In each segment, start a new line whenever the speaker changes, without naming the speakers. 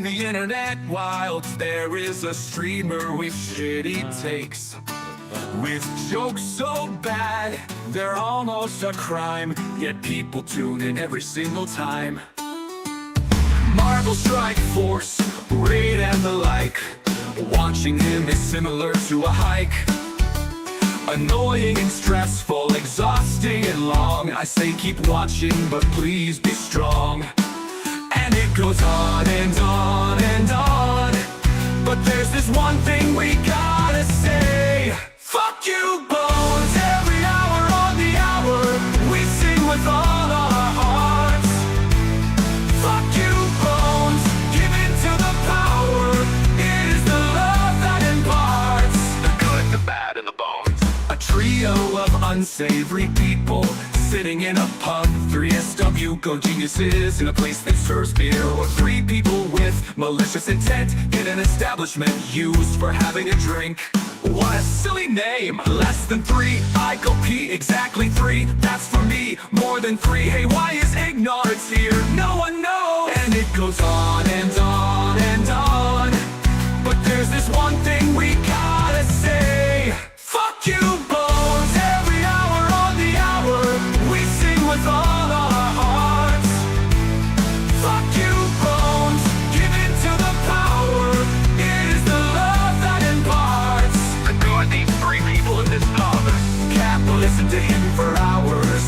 the internet wild, there is a streamer with shitty takes, with jokes so bad, they're almost a crime, yet people tune in every single time. Marvel Strike Force, Raid and the like, watching him is similar to a hike. Annoying and stressful, exhausting and long, I say keep watching, but please be strong. And it goes on and on and on, but there's this one thing we gotta say. Fuck you, Bones, every hour on the hour, we sing with all our hearts. Fuck you, Bones, give in to the power, it is the love that imparts the good, the bad, and the bones. A trio of unsavory people sitting in a pub, 3 SW go geniuses in a place that serves beer, or 3 people with malicious intent in an establishment used for having a drink. What a silly name! Less than 3, I go pee, exactly 3, that's for me. More than 3, hey, why is ignorance here? No one knows! And it goes on and on and on, but there's this one thing we gotta say. Fuck you, Bones, every hour on the hour, we sing with all our hearts. Fuck you, Bones, give in to the power, it is the love that imparts the good. These 3 people in this pub can't listen to him for hours.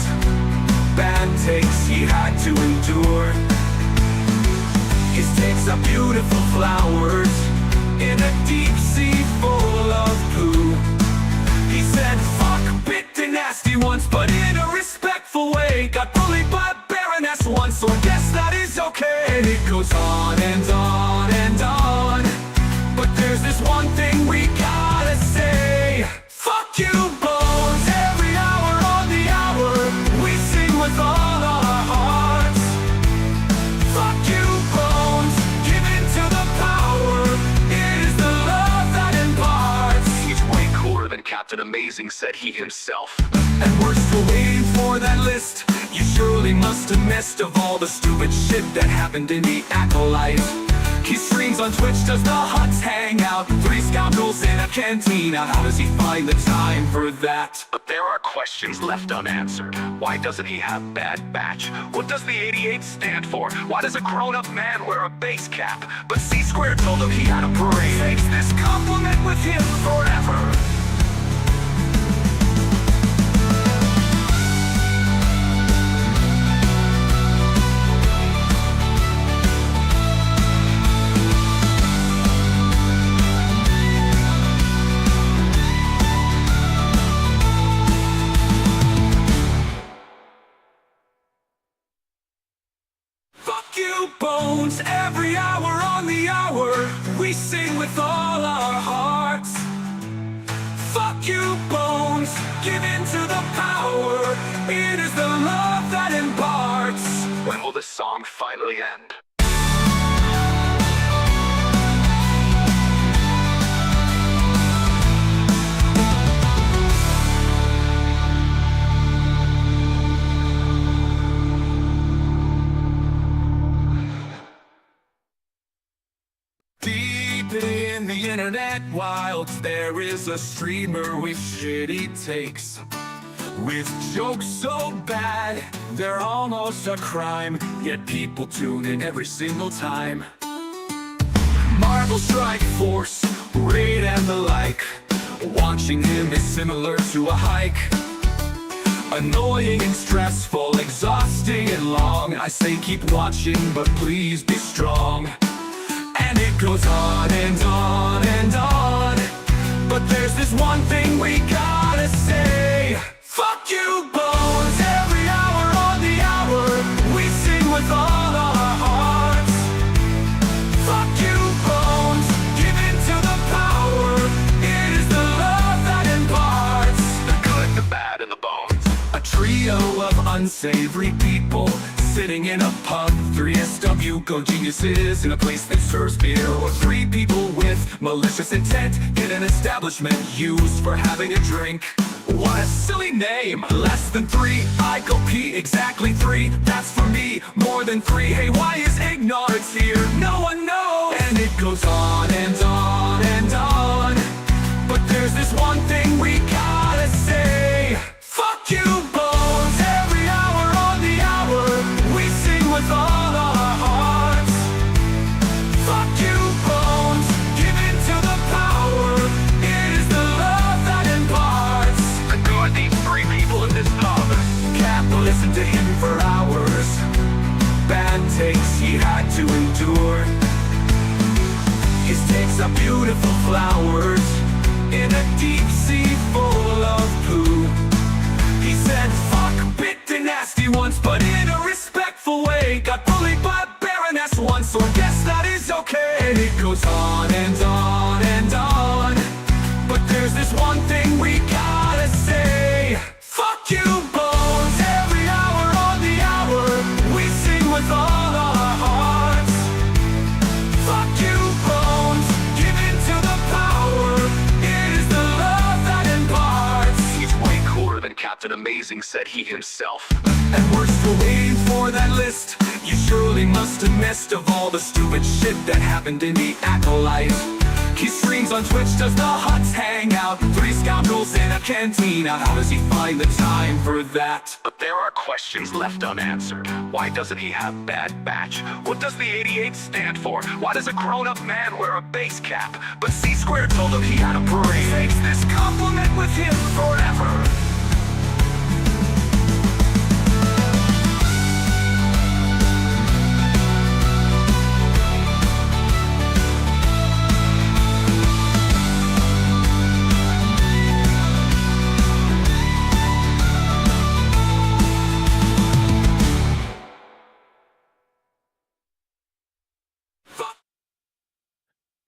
Bad takes he had to endure. His takes are beautiful flowers in a deep sea full of poo. He said fuck, bit and nasty once, but in a respectful way. Got bullied by a baroness once, so I guess that is okay. And it goes on and on and on, but there's this one thing we gotta say. Fuck you, Bones, every hour on the hour, we sing with all our hearts. Fuck you, Bones, give in to the power, it is the love that imparts. He's way cooler than Captain Amazing, said he himself. And we're still waiting for that list. You surely must have missed of all the stupid shit that happened in the Acolyte. He streams on Twitch, does the huts hang out, 3 scoundrels in a cantina. How does he find the time for that? But there are questions left unanswered. Why doesn't he have bad batch? What does the 88 stand for? Why does a grown-up man wear a base cap? But C-Squared told him he had a parade. Takes this compliment with him forever. Bones, every hour on the hour, we sing with all our hearts. Fuck you, Bones, give in to the power, it is the love that imparts. When will this song finally end? In the internet wild, there is a streamer with shitty takes, with jokes so bad, they're almost a crime, yet people tune in every single time. Marvel Strike Force, Raid and the like, watching him is similar to a hike. Annoying and stressful, exhausting and long, I say keep watching, but please be strong. And it goes on and on and on, but there's this one thing we gotta say. Fuck you, Bones, every hour on the hour, we sing with all our hearts. Fuck you, Bones, give in to the power, it is the love that imparts the good, the bad, and the bones. A trio of unsavory people sitting in a pub, 3 SW go geniuses in a place that serves beer, or 3 people with malicious intent in an establishment used for having a drink. What a silly name! Less than 3, I go pee, exactly 3, that's for me. More than 3, hey, why is ignorance here? No one knows! And it goes on and on and on. But there's this one thing we gotta say. Fuck you, Bones. Every hour on the hour, we sing with all our hearts. Fuck you, Bones. Give in to the power. It is the love that imparts. Adore these three people in this pub. Can't listen to him for hours. Bad takes he had to endure. His takes are beautiful flowers in a deep sea full of poo. He said fuck bit the nasty once, but in a respectful way. Got bullied by a baroness once, so I guess that is okay. And it goes on and on and on. But there's this one thing we gotta say. Fuck you, Bones. Every hour on the hour, we sing with all our hearts. Fuck you, Bones. Give in to the power. It is the love that imparts. He's way cooler than Captain Amazing, said he himself. And we're still waiting for that list. You surely must have missed of all the stupid shit that happened in the Acolyte. He streams on Twitch, does the huts hang out? Three scoundrels in a cantina. How does he find the time for that? But there are questions left unanswered. Why doesn't he have bad batch? What does the 88 stand for? Why does a grown-up man wear a base cap? But C-Squared told him he had a brain. Takes this compliment with him forever.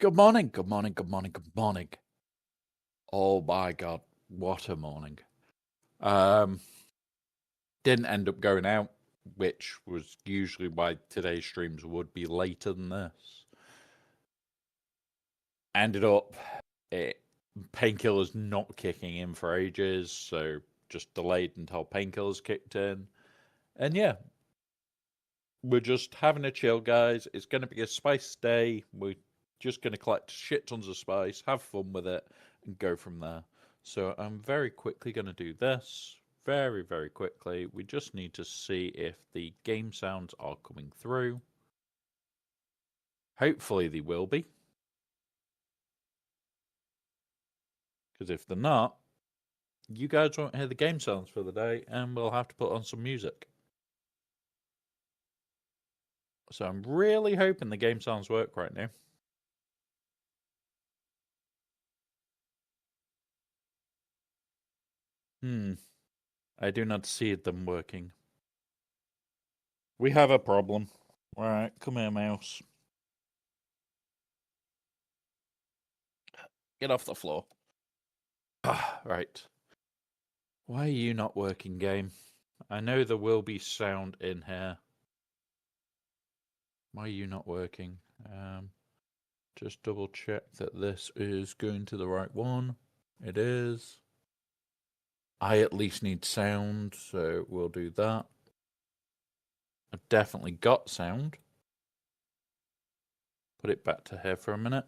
Good morning, good morning, good morning, good morning. Oh my god, what a morning. Didn't end up going out, which was usually why today's streams would be later than this. Ended up painkillers not kicking in for ages, so just delayed until painkillers kicked in. And yeah, we're just having a chill, guys. It's going to be a spice day. We're just going to collect shit tons of spice, have fun with it, and go from there. So I'm very quickly going to do this. Very, very quickly. We just need to see if the game sounds are coming through. Hopefully they will be. Because if they're not, you guys won't hear the game sounds for the day, and we'll have to put on some music. So I'm really hoping the game sounds work right now. I do not see them working. We have a problem. Alright, come here, mouse. Get off the floor. Right. Why are you not working, game? I know there will be sound in here. Why are you not working? Just double check that this is going to the right one. It is. I at least need sound, so we'll do that. I've definitely got sound. Put it back to here for a minute.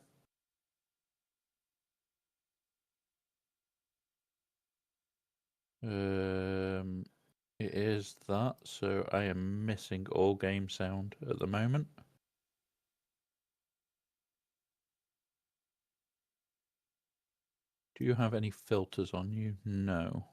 It is that, so I am missing all game sound at the moment. Do you have any filters on you? No.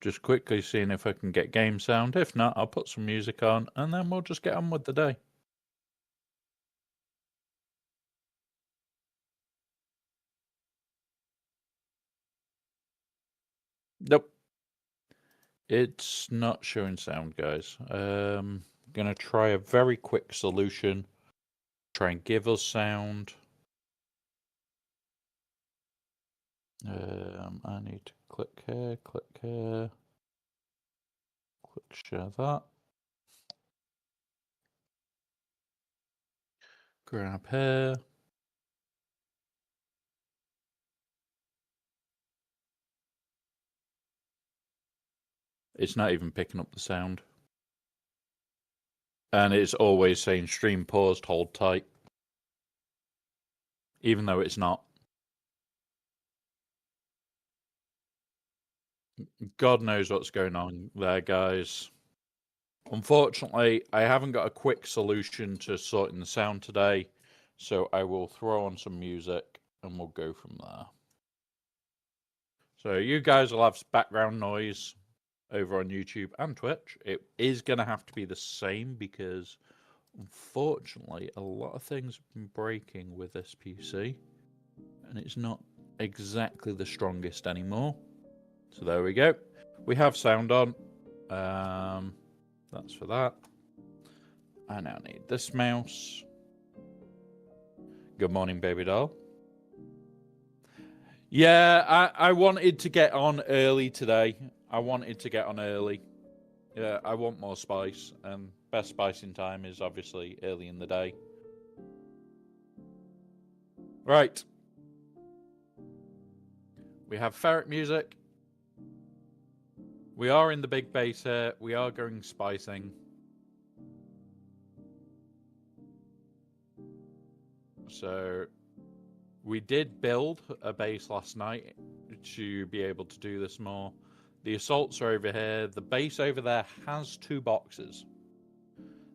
Just quickly seeing if I can get game sound. If not, I'll put some music on and then we'll just get on with the day. Nope. It's not showing sound, guys. Gonna try a very quick solution. Try and give us sound. I need to click here, click share that. Grab here. It's not even picking up the sound. And it's always saying stream paused, hold tight. Even though it's not. God knows what's going on there, guys. Unfortunately, I haven't got a quick solution to sorting the sound today, so I will throw on some music and we'll go from there. So you guys will have background noise over on YouTube and Twitch. It is going to have to be the same because, unfortunately, a lot of things have been breaking with this PC, and it's not exactly the strongest anymore. So there we go. We have sound on. That's for that. I now need this mouse. Good morning, baby doll. Yeah, I wanted to get on early today. I wanted to get on early. Yeah, I want more spice, and best spicing time is obviously early in the day. Right. We have ferret music. We are in the big base here. We are going spicing. So we did build a base last night to be able to do this more. The assaults are over here. The base over there has 2 boxes.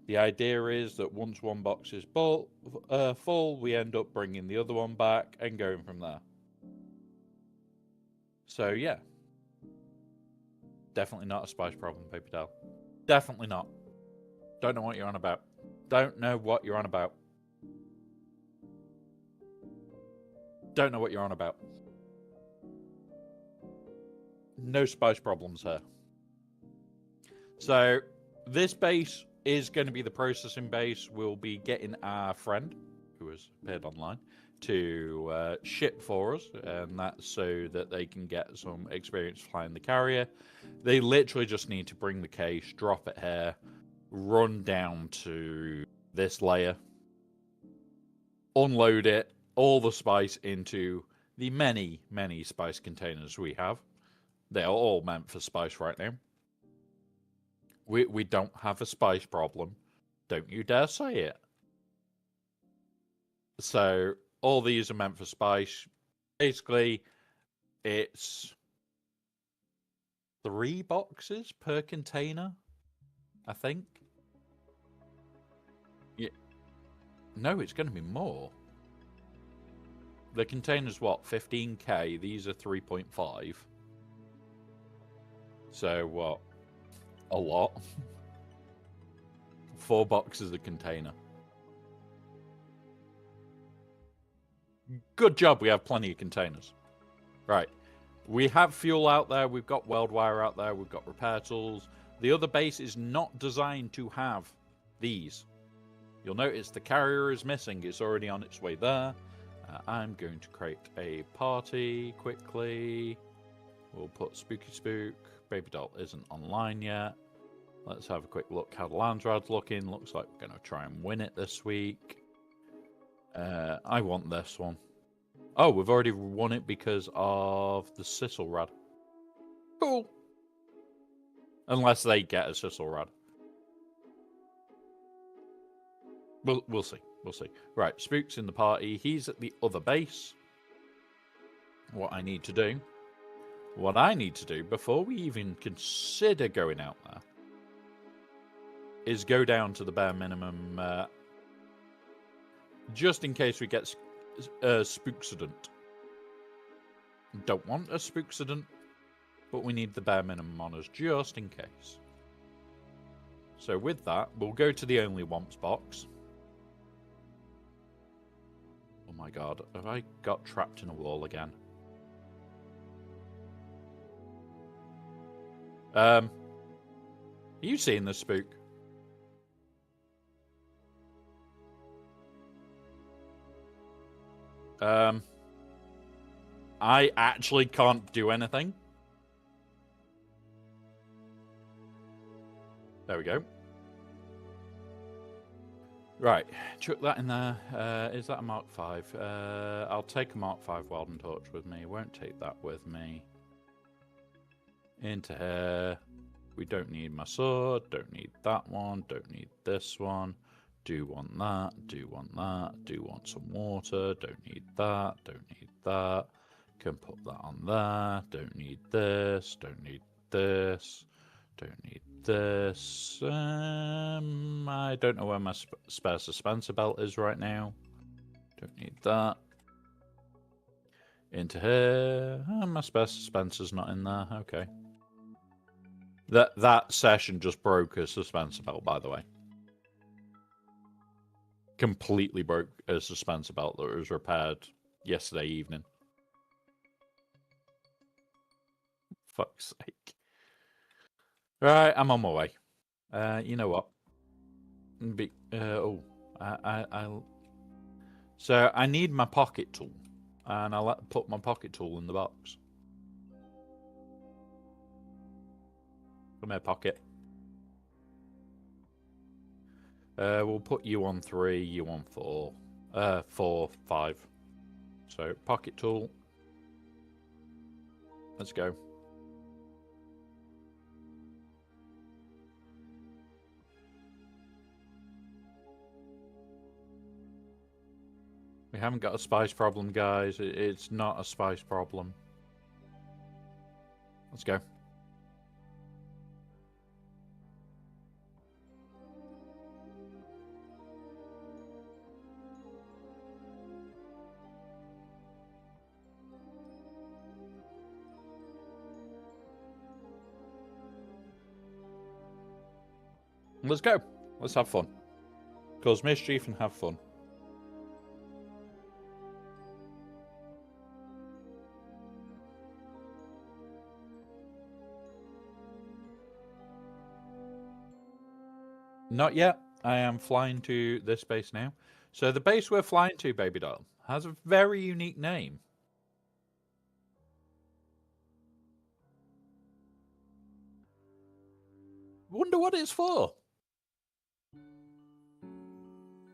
The idea is that once one box is full, we end up bringing the other one back and going from there. So yeah. Definitely not a spice problem, Paper Doll. Definitely not. Don't know what you're on about. Don't know what you're on about. Don't know what you're on about. No spice problems here. So this base is going to be the processing base. We'll be getting our friend, who has appeared online, to ship for us, and that's so that they can get some experience flying the carrier. They literally just need to bring the case, drop it here, run down to this layer, unload it, all the spice into the many, many spice containers we have. They are all meant for spice right now. We don't have a spice problem. Don't you dare say it. So all these are meant for spice. Basically, it's 3 boxes per container, I think. Yeah. No, it's going to be more. The container's what, 15k? These are 3.5. So what? A lot. 4 boxes a container. Good job, we have plenty of containers. Right. We have fuel out there, we've got weld wire out there, we've got repair tools. The other base is not designed to have these. You'll notice the carrier is missing, it's already on its way there. I'm going to create a party quickly. We'll put Spooky Spook. Baby Doll isn't online yet. Let's have a quick look how the Landsrad's looking. Looks like we're going to try and win it this week. I want this one. Oh, we've already won it because of the Sissel Rad. Cool. Unless they get a Sissel Rad. We'll see. We'll see. Right, Spook's in the party. He's at the other base. What I need to do before we even consider going out there is go down to the bare minimum just in case we get a spooksident. Don't want a spooksident, but we need the bare minimum on us just in case. So with that, we'll go to the only womps box. Oh my god, have I got trapped in a wall again? Are you seeing the spook? I actually can't do anything. There we go. Right, chuck that in there. Is that a Mark 5? I'll take a Mark 5 Welding Torch with me. Won't take that with me. Into here. We don't need my sword. Don't need that one. Don't need this one. Do want that. Do want that. Do want some water. Don't need that. Don't need that. Can put that on there. Don't need this. Don't need this. Don't need this. I don't know where my spare dispenser belt is right now. Don't need that. Into here. My spare dispenser's not in there. Okay. That session just broke a dispenser belt, by the way. Completely broke a dispenser belt that was repaired yesterday evening. Fuck's sake. Right, I'm on my way. You know what? So I need my pocket tool, and I'll put my pocket tool in the box. Come here, pocket. We'll put you on 3, you on 4. 4, 5. So, pocket tool. Let's go. We haven't got a spice problem, guys. It's not a spice problem. Let's go. Let's go. Let's have fun. Cause mischief and have fun. Not yet. I am flying to this base now. So the base we're flying to, baby doll, has a very unique name. Wonder what it's for.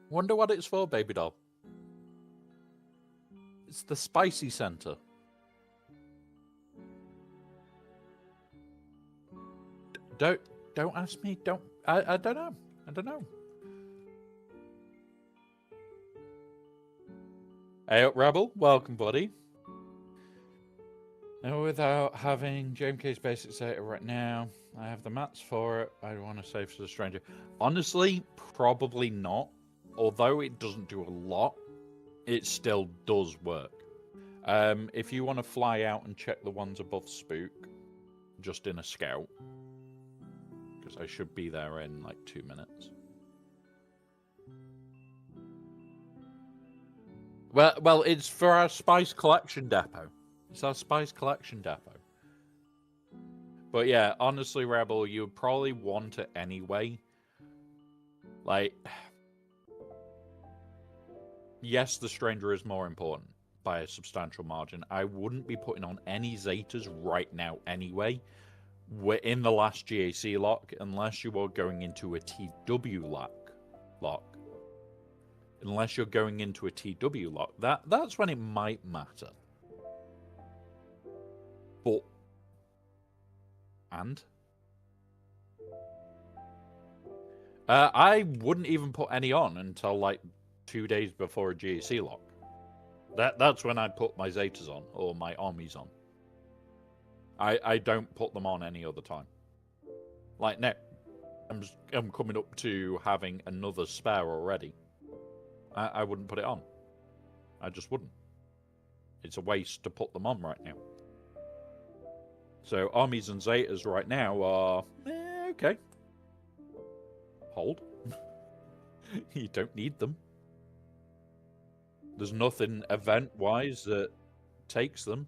Wonder what it's for, baby doll. It's the Spicy Center. Don't ask me. I don't know. I don't know. Hey up, Rebel. Welcome, buddy. Now, without having JMK's basic data right now, I have the mats for it. I want to save for the stranger. Honestly, probably not. Although it doesn't do a lot, it still does work. If you want to fly out and check the ones above Spook, just in a scout, because I should be there in like 2 minutes. Well, it's for our Spice Collection Depot. It's our Spice Collection Depot. But yeah, honestly, Rebel, you would probably want it anyway. Like, yes, the Stranger is more important by a substantial margin. I wouldn't be putting on any Zetas right now anyway. We're in the last GAC lock, unless you are going into a TW lock. Unless you're going into a TW lock. That's when it might matter. But... And? I wouldn't even put any on until like 2 days before a GAC lock. That's when I put my Zetas on, or my armies on. I don't put them on any other time. Like, no. I'm coming up to having another spare already. I wouldn't put it on. I just wouldn't. It's a waste to put them on right now. So armies and Zetas right now are okay. Hold. You don't need them. There's nothing event-wise that takes them.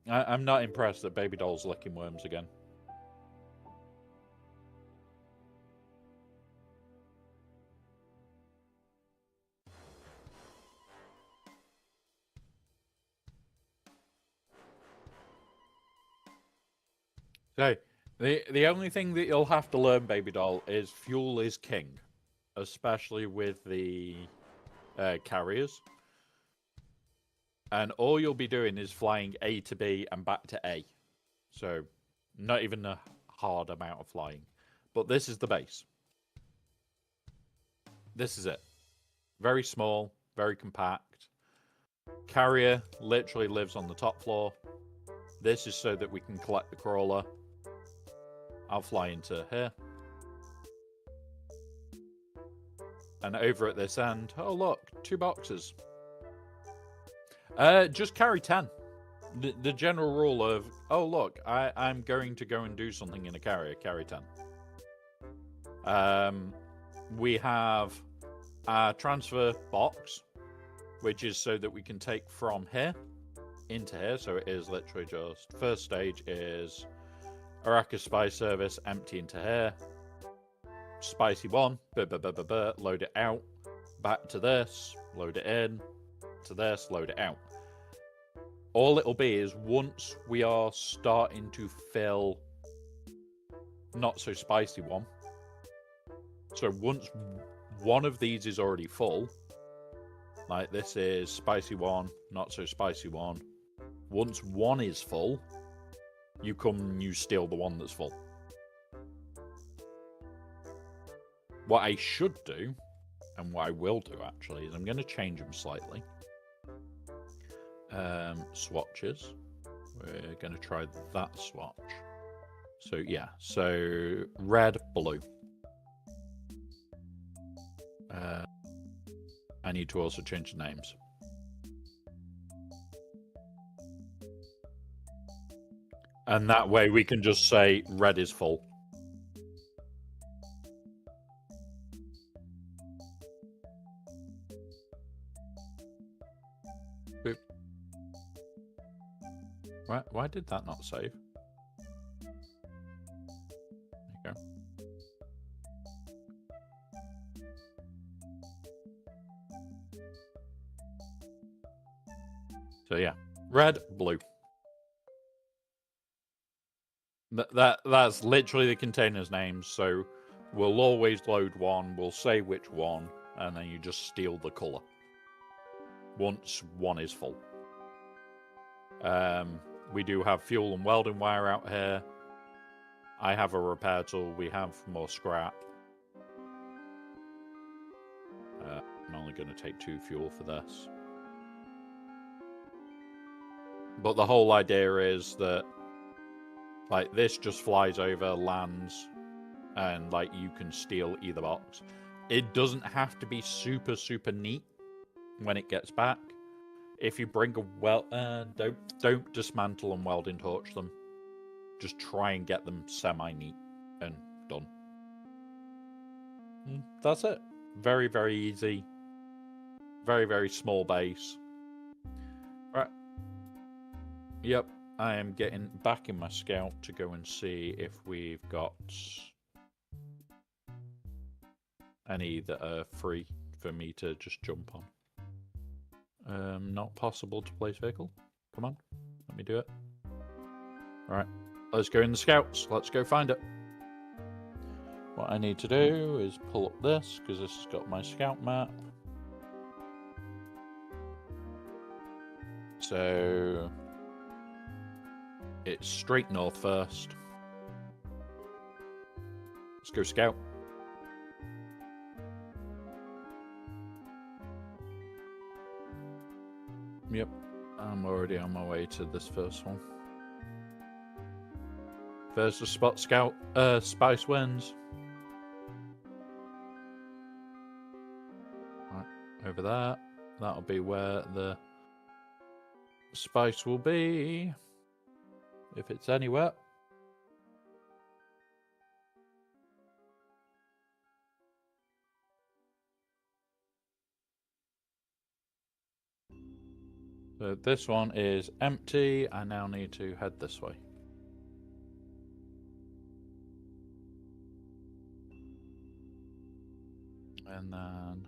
I'm not impressed that Baby Doll's licking worms again. So, the only thing that you'll have to learn, Baby Doll, is fuel is king. Especially with the carriers. And all you'll be doing is flying A to B and back to A. So, Not even a hard amount of flying. But this is the base. This is it. Very small, very compact. Carrier literally lives on the top floor. This is so that we can collect the crawler. I'll fly into here. And over at this end, oh look, 2 boxes. Just carry 10. The general rule of, oh look, I'm going to go and do something in a carrier, carry 10. We have our transfer box, which is so that we can take from here into here. So it is literally just, first stage is Araka Spy Service, empty into here. Spicy one, load it out. Back to this, load it in. To this, load it out. All it'll be is once we are starting to fill not so spicy one. So once one of these is already full, like this is spicy one, not so spicy one. Once one is full, you come and you steal the one that's full. What I should do, and what I will do actually, is I'm going to change them slightly. Swatches. We're going to try that swatch. So yeah, so red, blue. I need to also change the names. And that way we can just say red is full. Boop. Why did that not save? There you go. So yeah, red, blue. That's literally the container's names. So we'll always load one. We'll say which one, and then you just steal the color once one is full. We do have fuel and welding wire out here. I have a repair tool. We have more scrap. I'm only going to take 2 fuel for this. But the whole idea is that, like, this just flies over, lands, and, like, you can steal either box. It doesn't have to be super, super neat when it gets back. If you bring a don't dismantle and welding torch them. Just try and get them semi-neat and done. That's it. Very, very easy. Very, very small base. Right. Yep. I am getting back in my scout to go and see if we've got any that are free for me to just jump on. Not possible to place vehicle. Come on, let me do it. All right, let's go in the scouts. Let's go find it. What I need to do is pull up this, because this has got my scout map. So it's straight north first. Let's go scout. Yep, I'm already on my way to this first one. There's the spot scout, Spice wins. Right, over there. That'll be where the Spice will be. If it's anywhere. So this one is empty. I now need to head this way. And then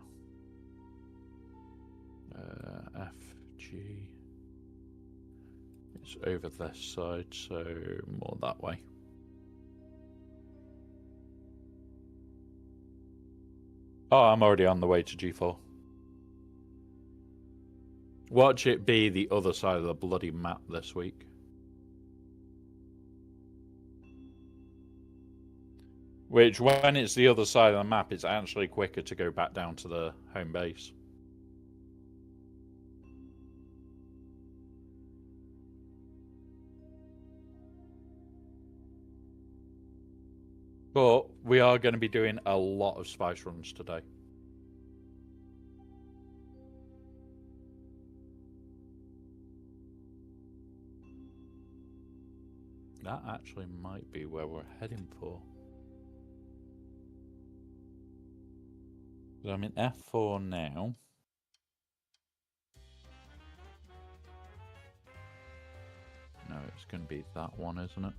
FG. It's over this side, so more that way. Oh, I'm already on the way to G4. Watch it be the other side of the bloody map this week. Which, when it's the other side of the map, it's actually quicker to go back down to the home base. But we are going to be doing a lot of spice runs today. That actually might be where we're heading for. So I'm in F4 now. No, it's going to be that one, isn't it?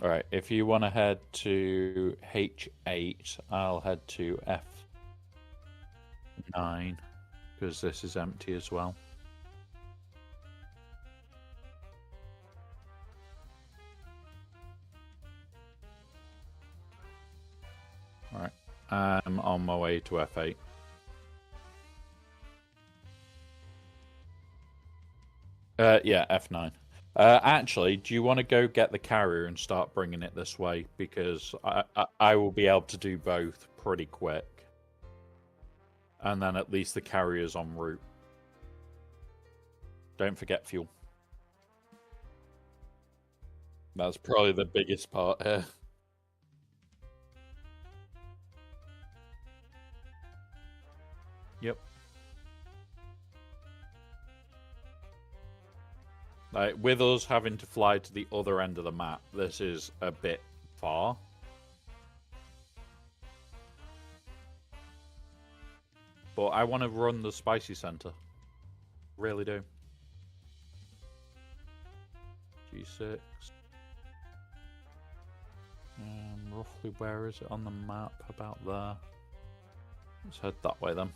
Alright, if you want to head to H8, I'll head to F9, because this is empty as well. Alright, I'm on my way to F8. Yeah, F9. Actually, do you want to go get the carrier and start bringing it this way? Because I will be able to do both pretty quick. And then at least the carrier's en route. Don't forget fuel. That's probably the biggest part here. Yep. Like, with us having to fly to the other end of the map, this is a bit far. But I want to run the spicy center. Really do. G6. Roughly where is it on the map? About there. Let's head that way then.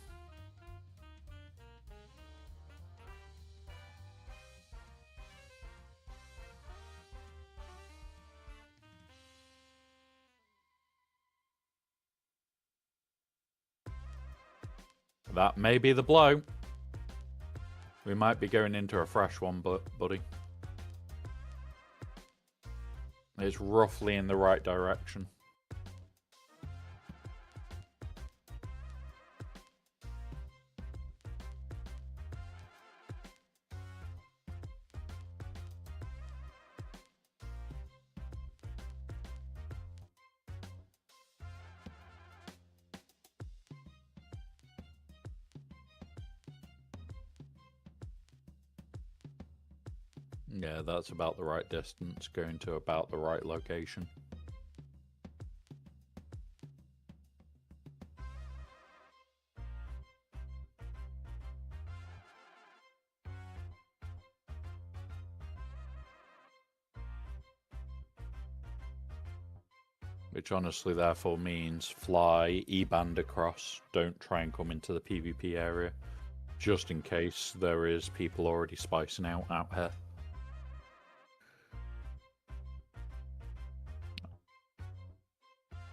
That may be the blow. We might be going into a fresh one, buddy. It's roughly in the right direction. Yeah, that's about the right distance, going to about the right location. Which honestly therefore means fly E-band across, don't try and come into the PvP area, just in case there is people already spicing out here.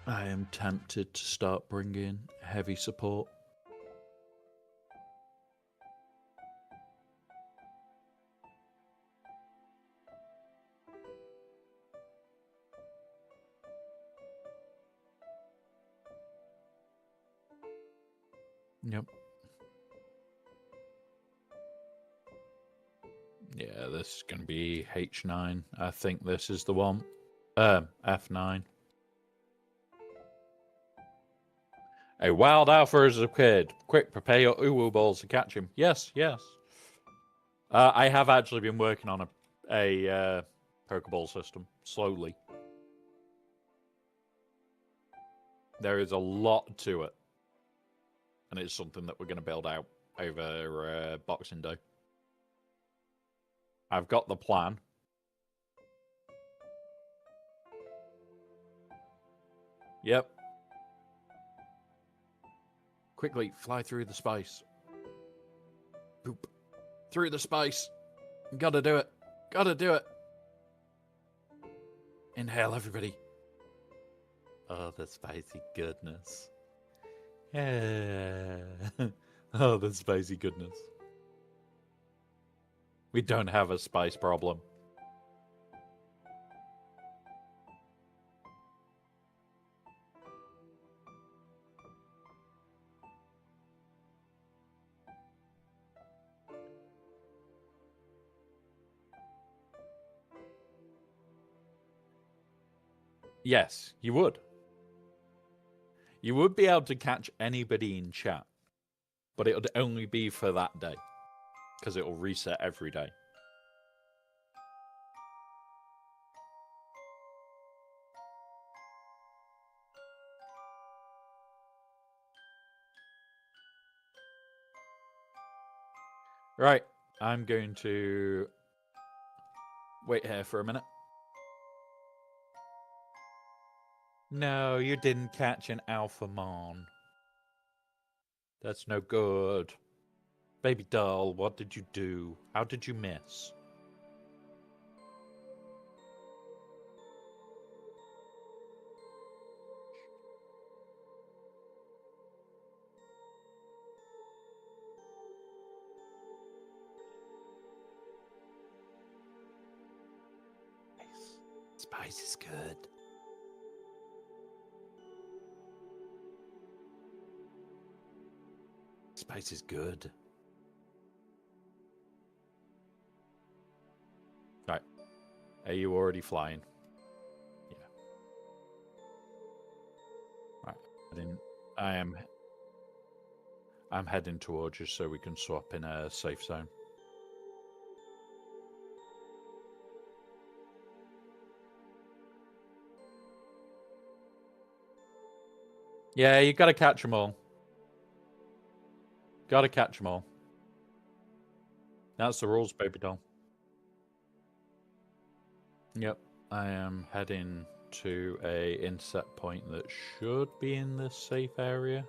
I am tempted to start bringing heavy support. Yep. Yeah, this is going to be H9. I think this is the one. F9. A wild alpha is a kid. Quick, prepare your uwu balls to catch him. Yes, yes. I have actually been working on a Pokeball system, slowly. There is a lot to it. And it's something that we're going to build out over Boxing Day. I've got the plan. Yep. Quickly, fly through the space. Poop. Through the space. Gotta do it. Gotta do it. Inhale, everybody. Oh, the spicy goodness. Yeah. Oh, the spicy goodness. We don't have a spice problem. Yes, you would. You would be able to catch anybody in chat, but it would only be for that day, because it will reset every day. Right, I'm going to wait here for a minute. No, you didn't catch an alpha mon. That's no good. Baby doll, what did you do? How did you miss? Spice is good. Spice is good. Right. Are you already flying? Yeah. Right. I'm heading towards you so we can swap in a safe zone. Yeah, you gotta catch them all. Gotta catch them all. That's the rules, baby doll. Yep, I am heading to a intercept point that should be in the safe area.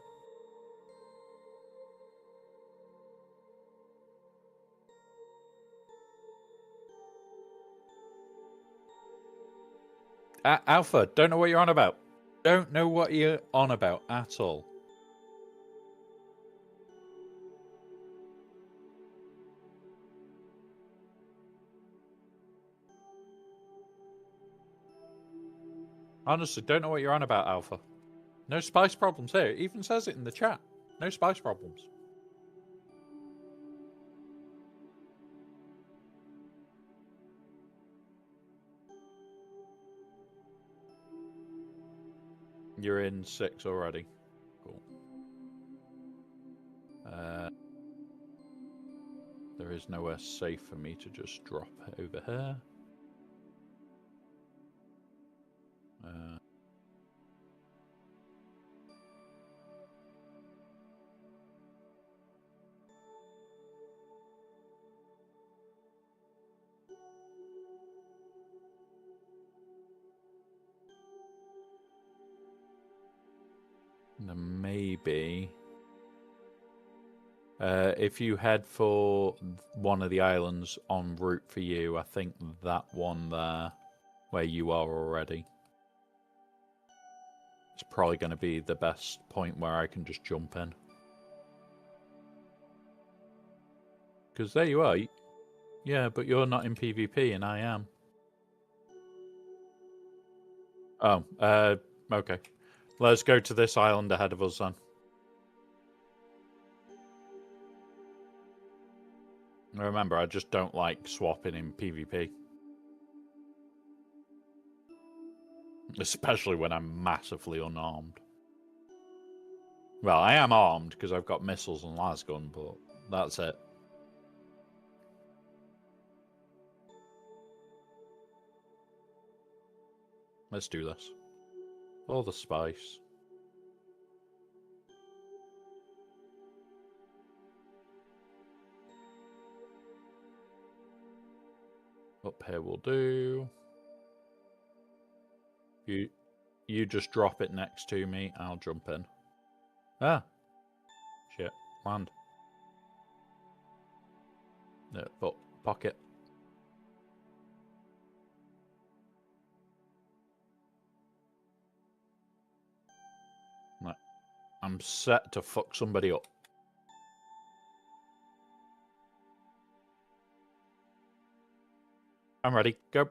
Alpha, don't know what you're on about. Don't know what you're on about at all. Honestly, don't know what you're on about, Alpha. No spice problems here. It even says it in the chat. No spice problems. You're in 6 already. Cool. There is nowhere safe for me to just drop over here. Then maybe if you head for one of the islands en route for you, I think that one there, where you are already, it's probably going to be the best point where I can just jump in. Because there you are. Yeah, but you're not in PvP and I am. Oh, okay. Let's go to this island ahead of us then. Remember, I just don't like swapping in PvP. Especially when I'm massively unarmed. Well, I am armed because I've got missiles and lasgun, but that's it. Let's do this. All the spice. Up here will do. You just drop it next to me. I'll jump in. Ah. Shit. Land. Yeah, but pocket. I'm set to fuck somebody up. I'm ready. Go.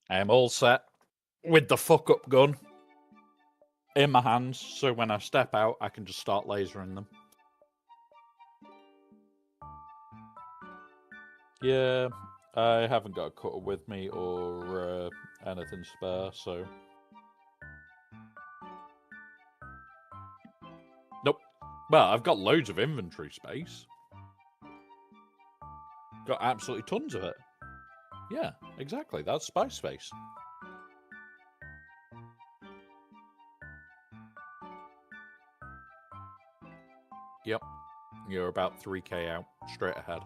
I am all set with the fuck up gun in my hands, so when I step out, I can just start lasering them. Yeah, I haven't got a cutter with me or anything spare, so... Nope. Well, I've got loads of inventory space. Got absolutely tons of it. Yeah, exactly. That's spice space. Yep. You're about 3k out, straight ahead.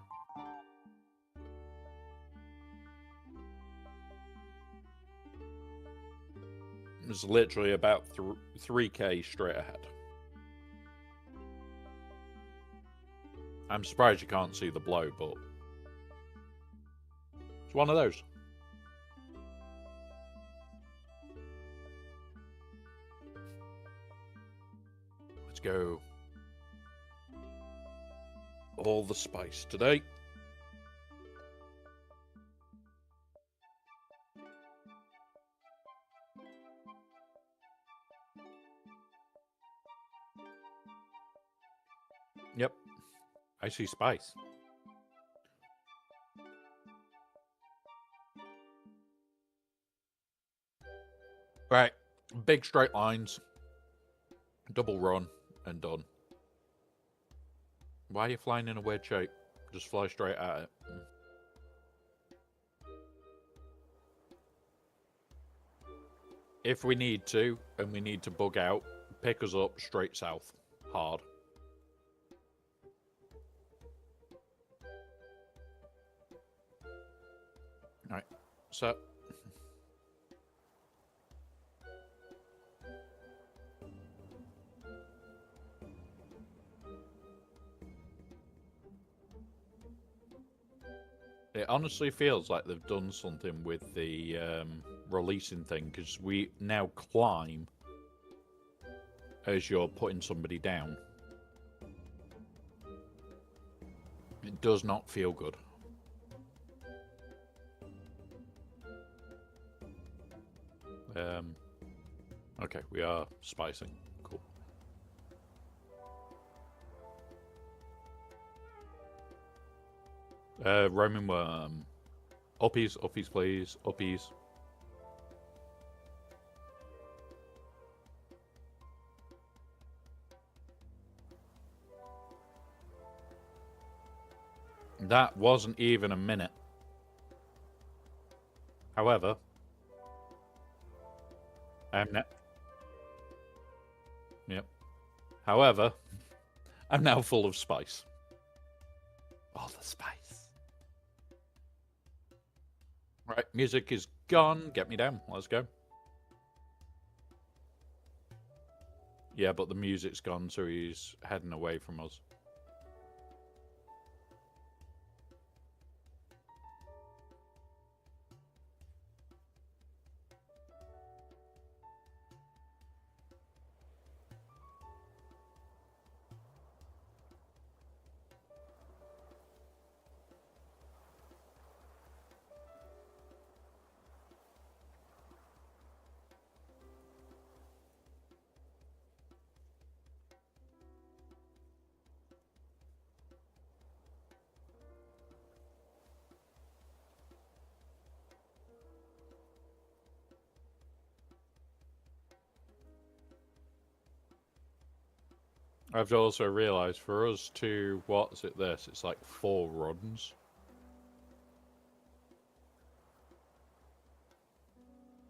It's literally about 3k straight ahead. I'm surprised you can't see the blow, but it's one of those. Let's go. All the spice today. Yep. I see spice. Right. Big straight lines. Double run and done. Why are you flying in a weird shape? Just fly straight at it. If we need to, and we need to bug out, pick us up straight south. Hard. Right. So... It honestly feels like they've done something with the releasing thing, because we now climb as you're putting somebody down. It does not feel good. Okay, we are spicing. Cool. Roman worm. Uppies, uppies, please. Uppies. That wasn't even a minute. However, I'm now... Yep. However, I'm now full of spice. All the spice. Right, music is gone. Get me down. Let's go. Yeah, but the music's gone, so he's heading away from us. I've also realised for us to, what's it this? It's like 4 runs.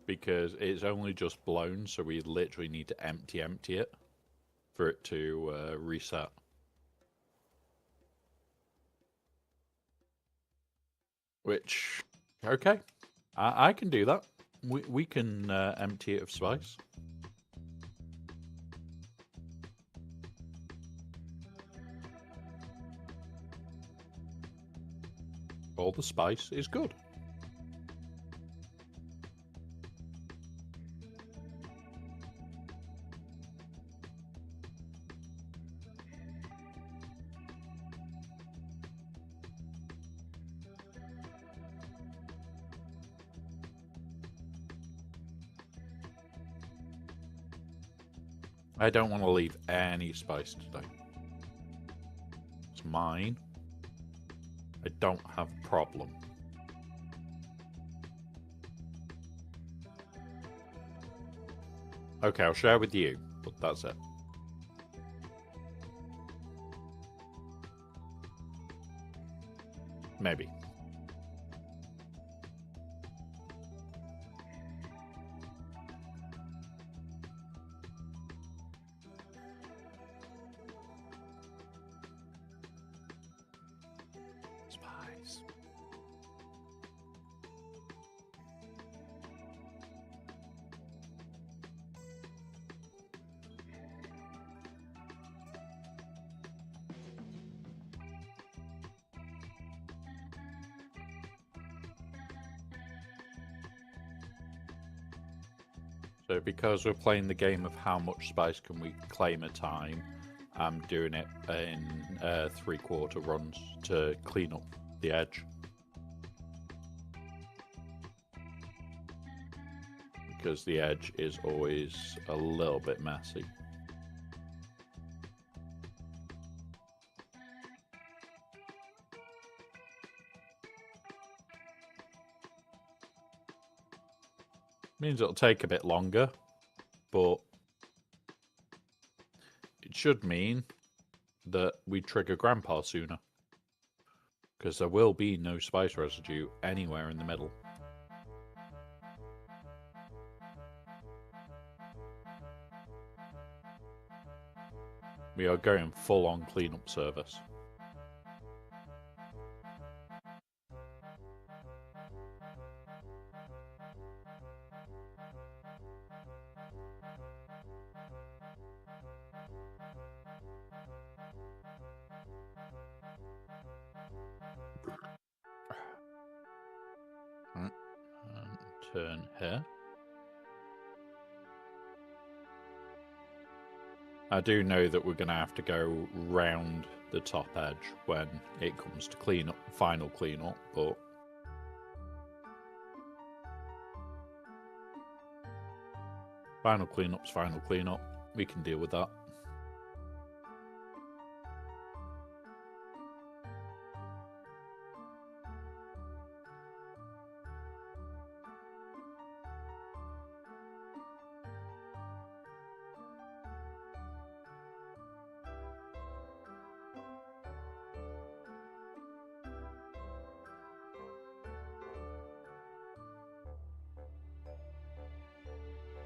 Because it's only just blown, so we literally need to empty it for it to reset. Which, okay, I can do that. We can empty it of spice. All the spice is good. I don't want to leave any spice today. It's mine. I don't have a problem. Okay, I'll share with you, but that's it. Maybe. Spies. So because we're playing the game of how much spice can we claim a time, I'm doing it in 3/4 runs to clean up the edge. Because the edge is always a little bit messy. Means it'll take a bit longer, but it should mean that we trigger Grandpa sooner. Because there will be no spice residue anywhere in the middle. We are going full on cleanup service. Right. And turn here. I do know that we're going to have to go round the top edge when it comes to cleanup, final cleanup, but final cleanup's final cleanup. We can deal with that.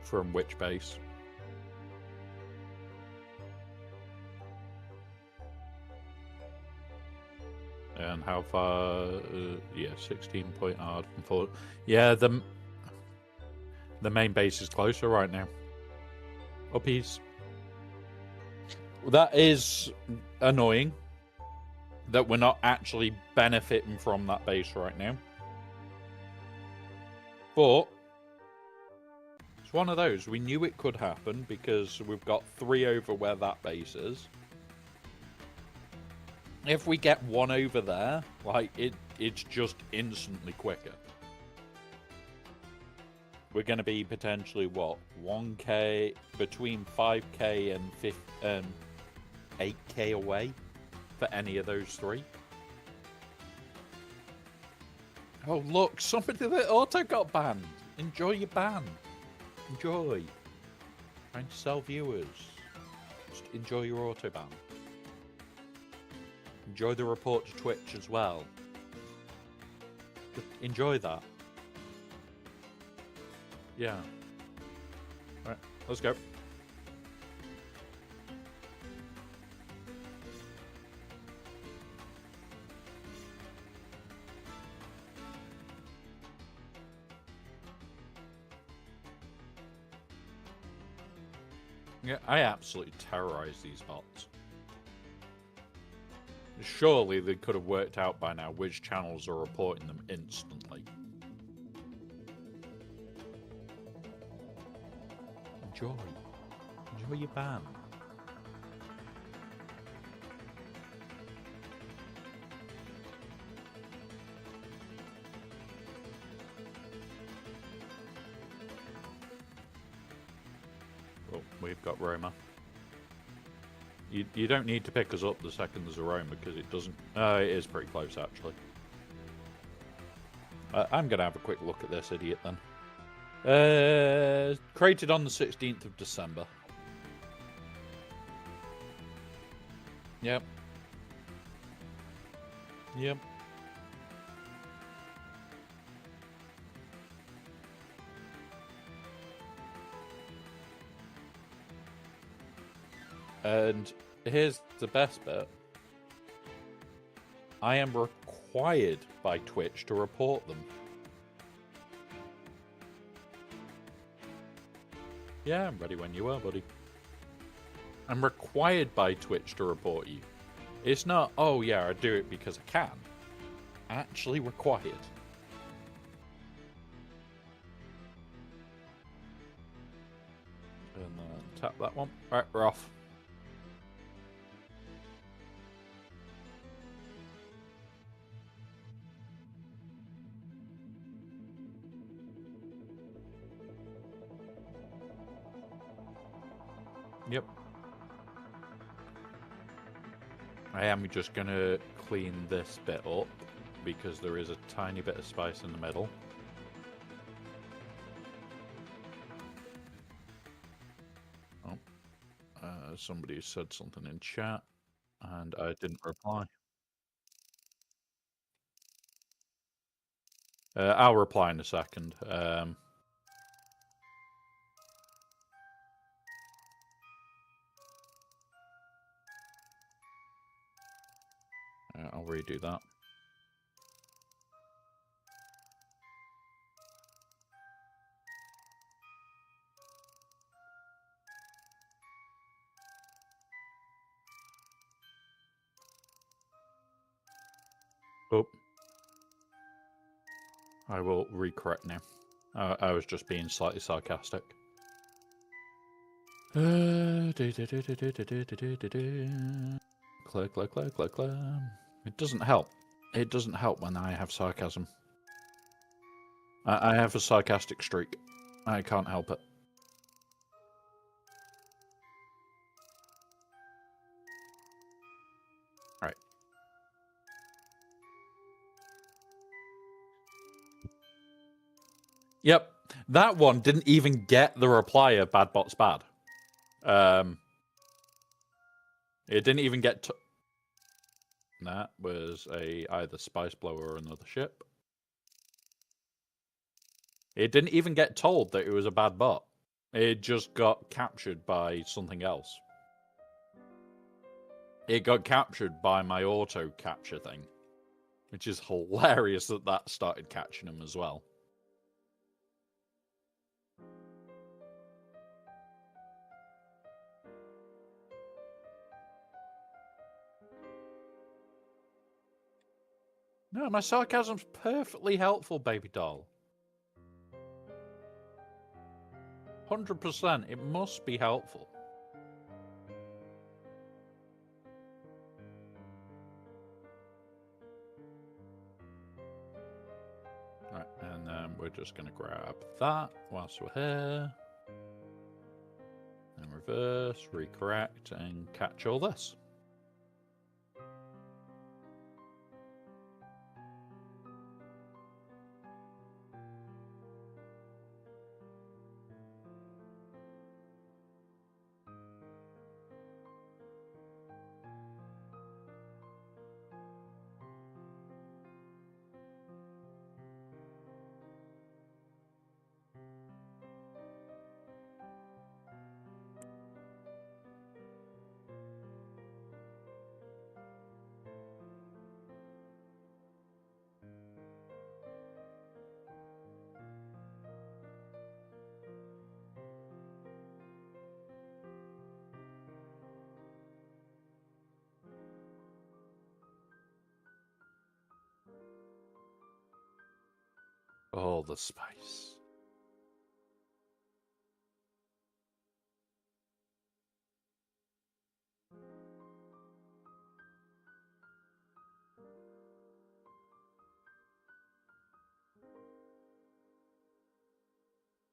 From which base? And how far? Yeah, 16-point hard from full. Yeah, the main base is closer right now. Uppies. That is annoying that we're not actually benefiting from that base right now. But it's one of those. We knew it could happen because we've got 3 over where that base is. If we get 1 over there, like it's just instantly quicker. We're going to be potentially what, 1k, between 5k and 8k away for any of those 3. Oh look, somebody that auto got banned. Enjoy your ban. Enjoy. Trying to sell viewers. Just enjoy your auto ban. Enjoy the report to Twitch as well. Just enjoy that. Yeah. Alright, let's go. Yeah, I absolutely terrorize these bots. Surely they could have worked out by now which channels are reporting them instantly. Enjoy. Enjoy your ban. Oh, we've got Roma. You don't need to pick us up the second there's a roam because it doesn't. It is pretty close actually. I'm gonna have a quick look at this idiot then. Created on the 16th of December. Yep. Yep. And here's the best bit. I am required by Twitch to report them. Yeah, I'm ready when you are, buddy. I'm required by Twitch to report you. It's not, oh yeah, I do it because I can. Actually required. And then tap that one. Right, we're off. Yep. I am just gonna clean this bit up because there is a tiny bit of spice in the middle. Oh, somebody said something in chat and I didn't reply. I'll reply in a second. I'll redo that. Oh. I will recorrect now. I was just being slightly sarcastic. Click. It doesn't help. It doesn't help when I have sarcasm. I have a sarcastic streak. I can't help it. Right. Yep. That one didn't even get the reply of bad bot's bad. It didn't even get to... That was either spice blower or another ship. It didn't even get told that it was a bad bot. It just got captured by something else. It got captured by my auto capture thing, which is hilarious that that started catching him as well. No, my sarcasm's perfectly helpful, baby doll. 100%. It must be helpful. Right, and then we're just going to grab that whilst we're here. And reverse, recorrect, and catch all this. All the spice.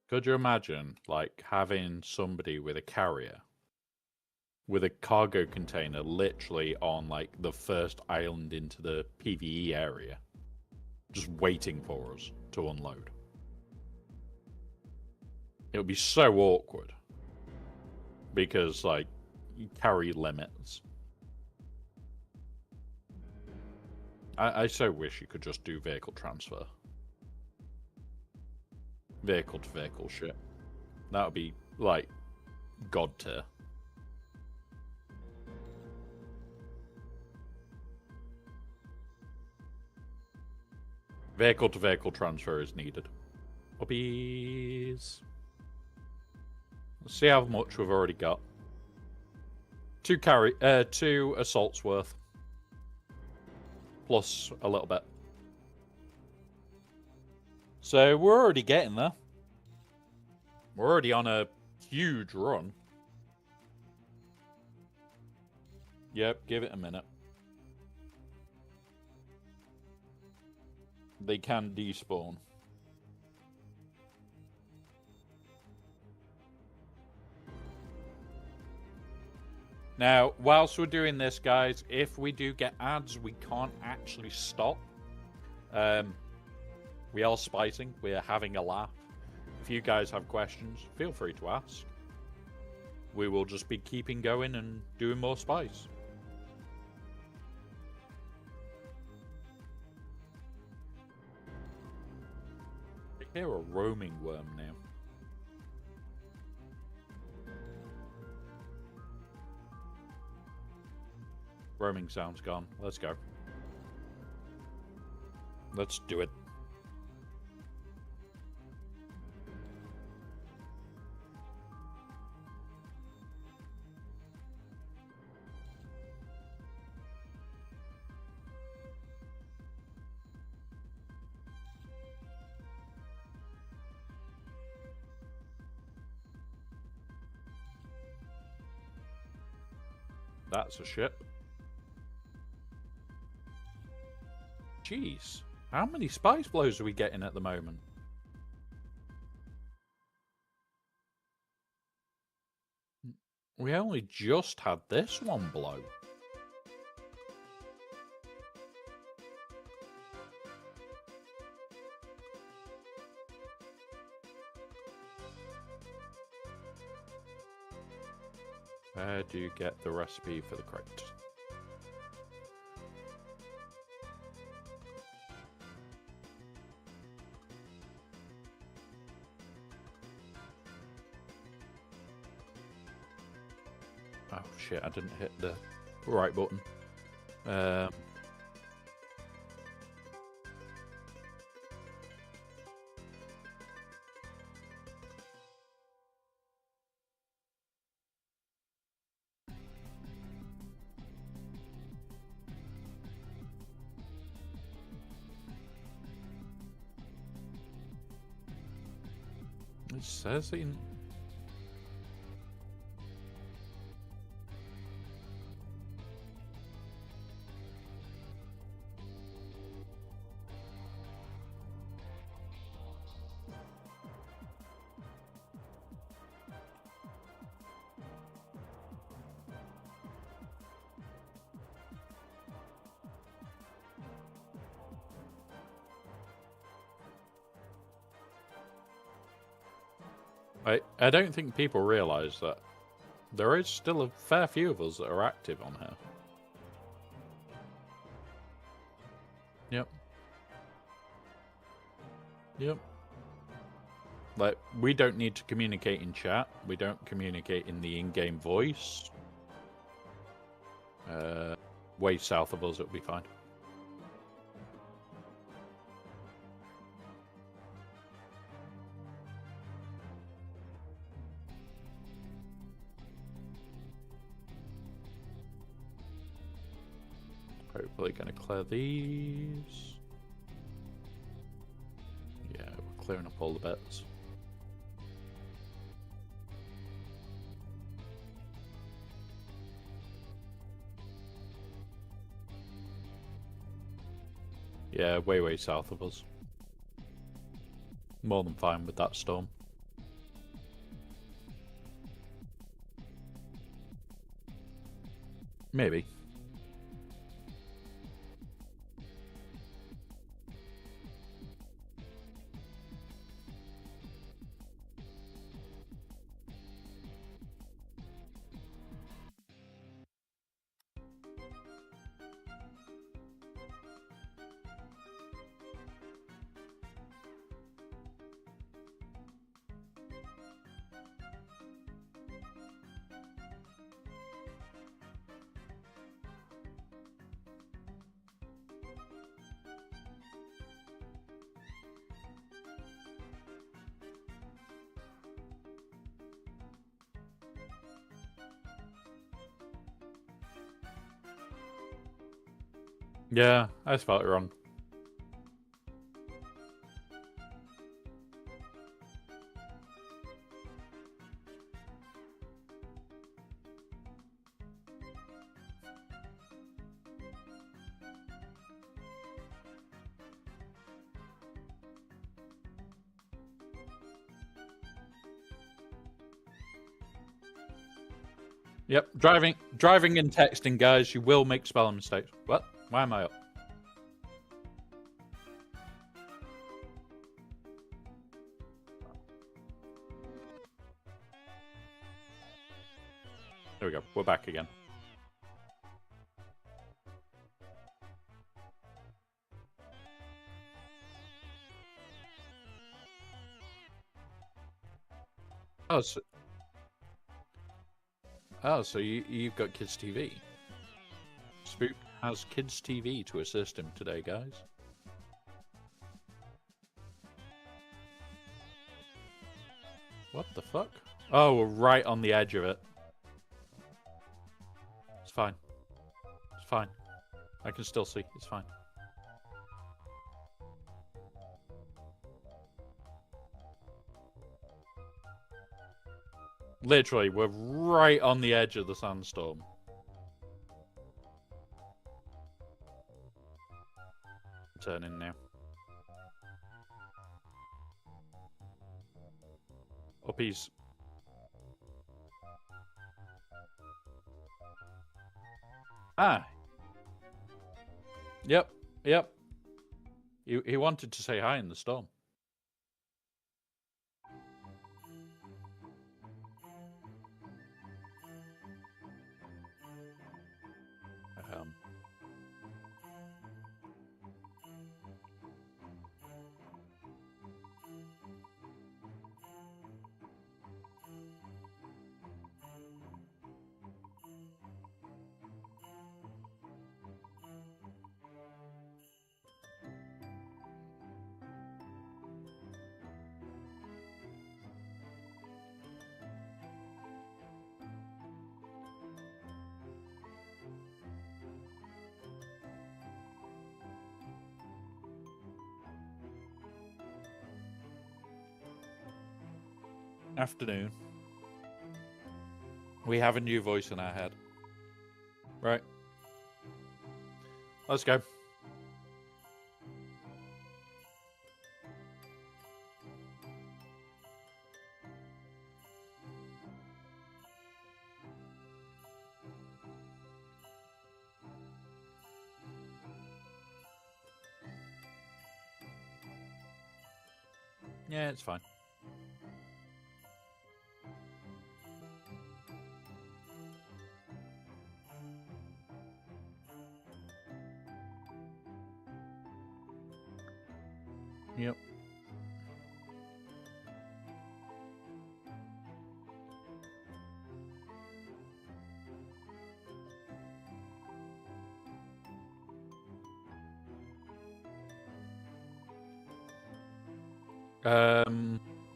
Could you imagine, like, having somebody with a carrier with a cargo container literally on like the first island into the PvE area, just waiting for us to unload. It would be so awkward because like you carry limits. I so wish you could just do vehicle transfer. Vehicle to vehicle shit. That would be like god tier. Vehicle to vehicle transfer is needed. Puppies. Let's see how much we've already got. 2 assaults worth. Plus a little bit. So we're already getting there. We're already on a huge run. Yep, give it a minute. They can despawn. Now, whilst we're doing this, guys, if we do get ads, we can't actually stop. We are spicing. We're having a laugh. If you guys have questions, feel free to ask. We will just be keeping going and doing more spice. I hear a roaming worm now. Roaming sound's gone. Let's go. Let's do it. That's a ship. Jeez. How many spice blows are we getting at the moment? We only just had this one blow. Where do you get the recipe for the crate? Oh shit, I didn't hit the right button. It says in... I don't think people realise that there is still a fair few of us that are active on here. Yep. Yep. Like, we don't need to communicate in chat. We don't communicate in the in-game voice. Way south of us, it'll be fine. Hopefully going to clear these. Yeah, we're clearing up all the bits. Yeah, way south of us. More than fine with that storm. Maybe. Yeah, I spelled it wrong. Yep, driving and texting, guys, you will make spelling mistakes. What? Why am I up? There we go. We're back again. So you've got kids TV. Spook has kids TV to assist him today, guys. What the fuck? Oh, we're right on the edge of it. It's fine. It's fine. I can still see. It's fine. Literally, we're right on the edge of the sandstorm. Turn in now. Uppies. Ah. Yep. Yep. He wanted to say hi in the storm. Afternoon. We have a new voice in our head. Right. Let's go. Yeah, it's fine. Yep.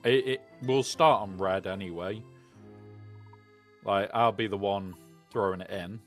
It will start on red anyway. Like, I'll be the one throwing it in.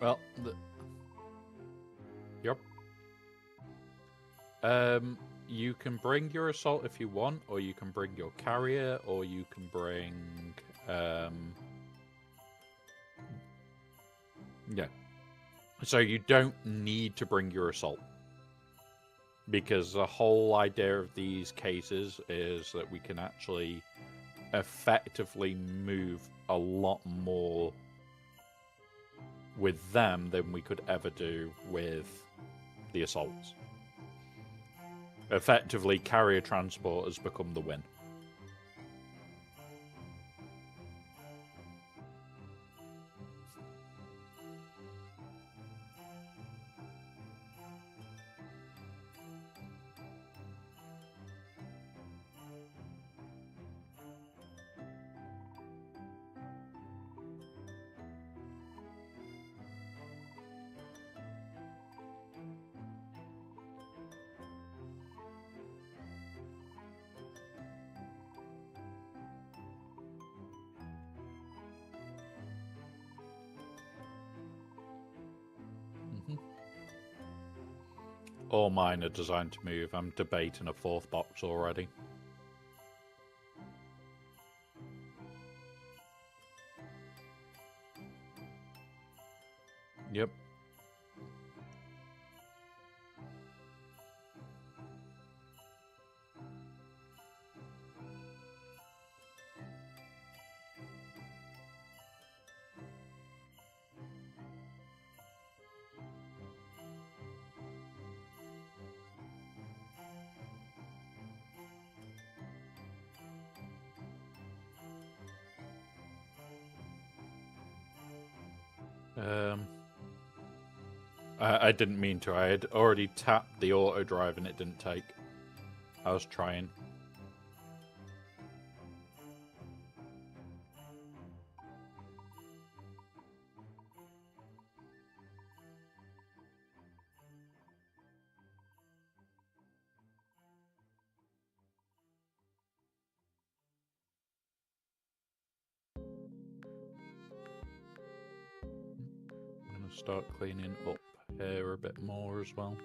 Well, yep. You can bring your assault if you want, or you can bring your carrier, or you can bring yeah. So you don't need to bring your assault, because the whole idea of these cases is that we can actually effectively move a lot more with them than we could ever do with the assaults. Effectively, carrier transport has become the win. All mine are designed to move. I'm debating a fourth box already. Yep. I didn't mean to. I had already tapped the auto drive and it didn't take. I was trying. I'm going to start cleaning up here a bit more as well.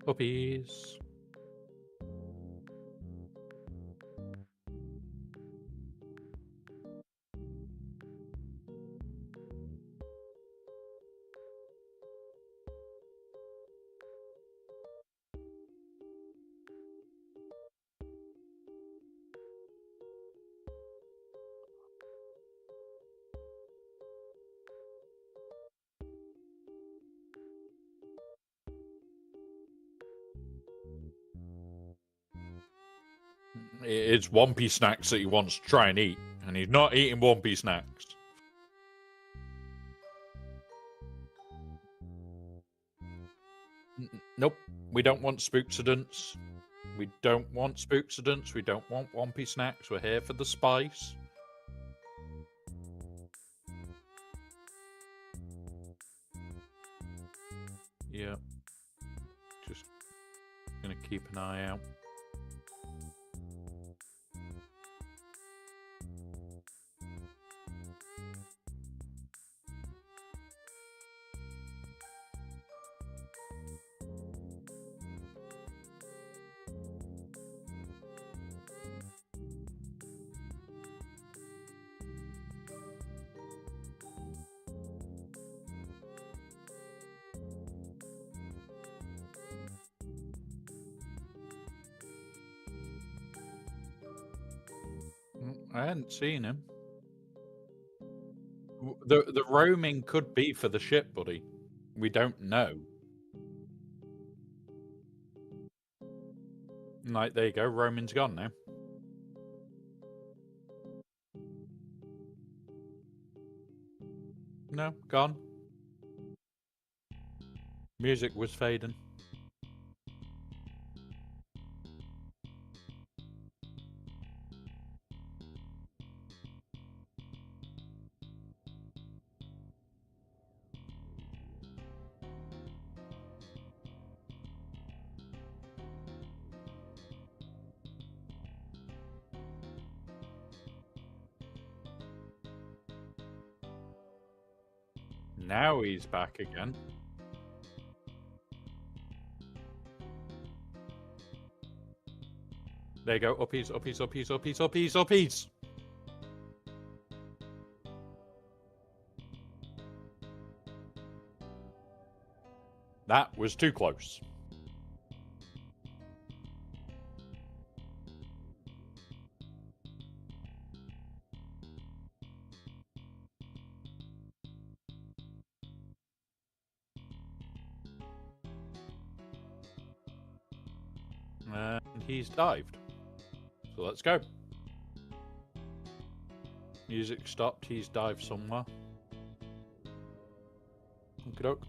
Puppies. It's One Piece snacks that he wants to try and eat, and he's not eating One Piece snacks. Nope, we don't want spooksidents. We don't want spooksidents. We don't want One Piece snacks. We're here for the spice. Yeah. Just gonna keep an eye out. I hadn't seen him. The roaming could be for the ship, buddy. We don't know. Like, there you go. Roaming's gone now. No, gone. Music was fading. Now he's back again. There you go. Uppies, uppies, uppies, uppies, uppies, uppies. That was too close. And he's dived. So let's go. Music stopped. He's dived somewhere. Okey-doke.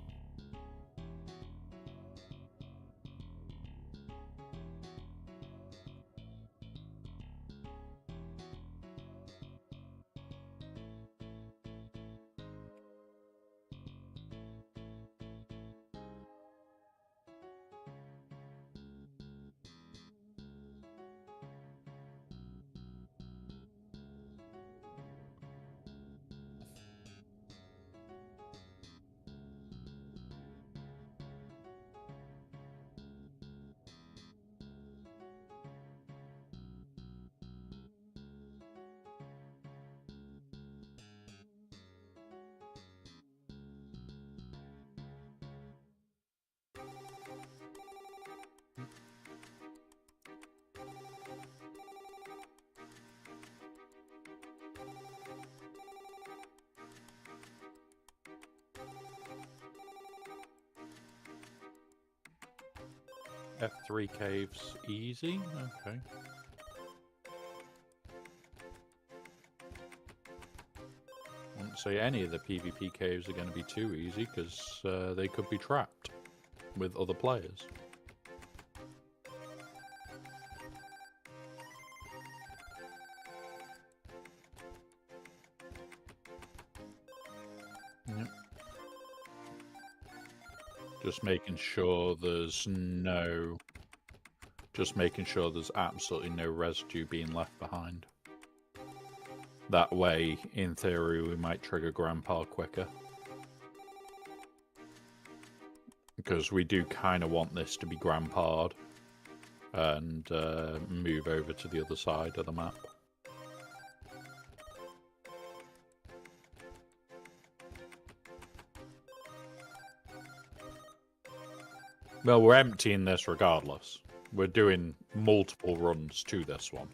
F3 caves easy. Okay. I wouldn't say any of the PvP caves are going to be too easy because they could be trapped with other players. Yep. Just making sure there's absolutely no residue being left behind. That way, in theory, we might trigger Grandpa quicker. Because we do kind of want this to be Grandpa'd and move over to the other side of the map. Well, we're emptying this regardless. We're doing multiple runs to this one.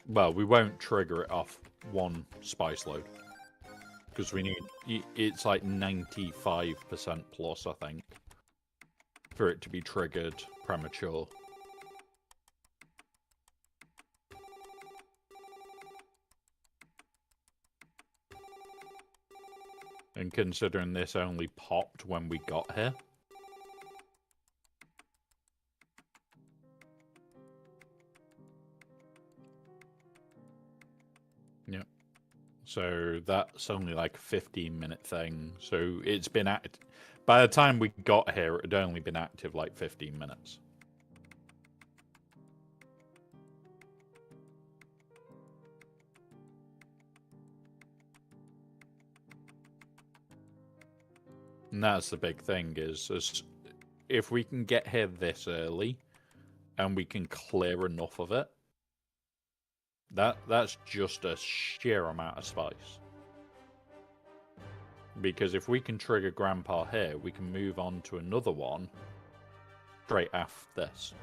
Well, we won't trigger it off one spice load. Because we need... It's like 95% plus, I think. For it to be triggered premature. And considering this only popped when we got here. Yep. So that's only like a 15-minute thing. So it's been active. By the time we got here, it had only been active like 15 minutes. And that's the big thing is if we can get here this early and we can clear enough of it, that's just a sheer amount of spice. Because if we can trigger Grandpa here, we can move on to another one straight after this.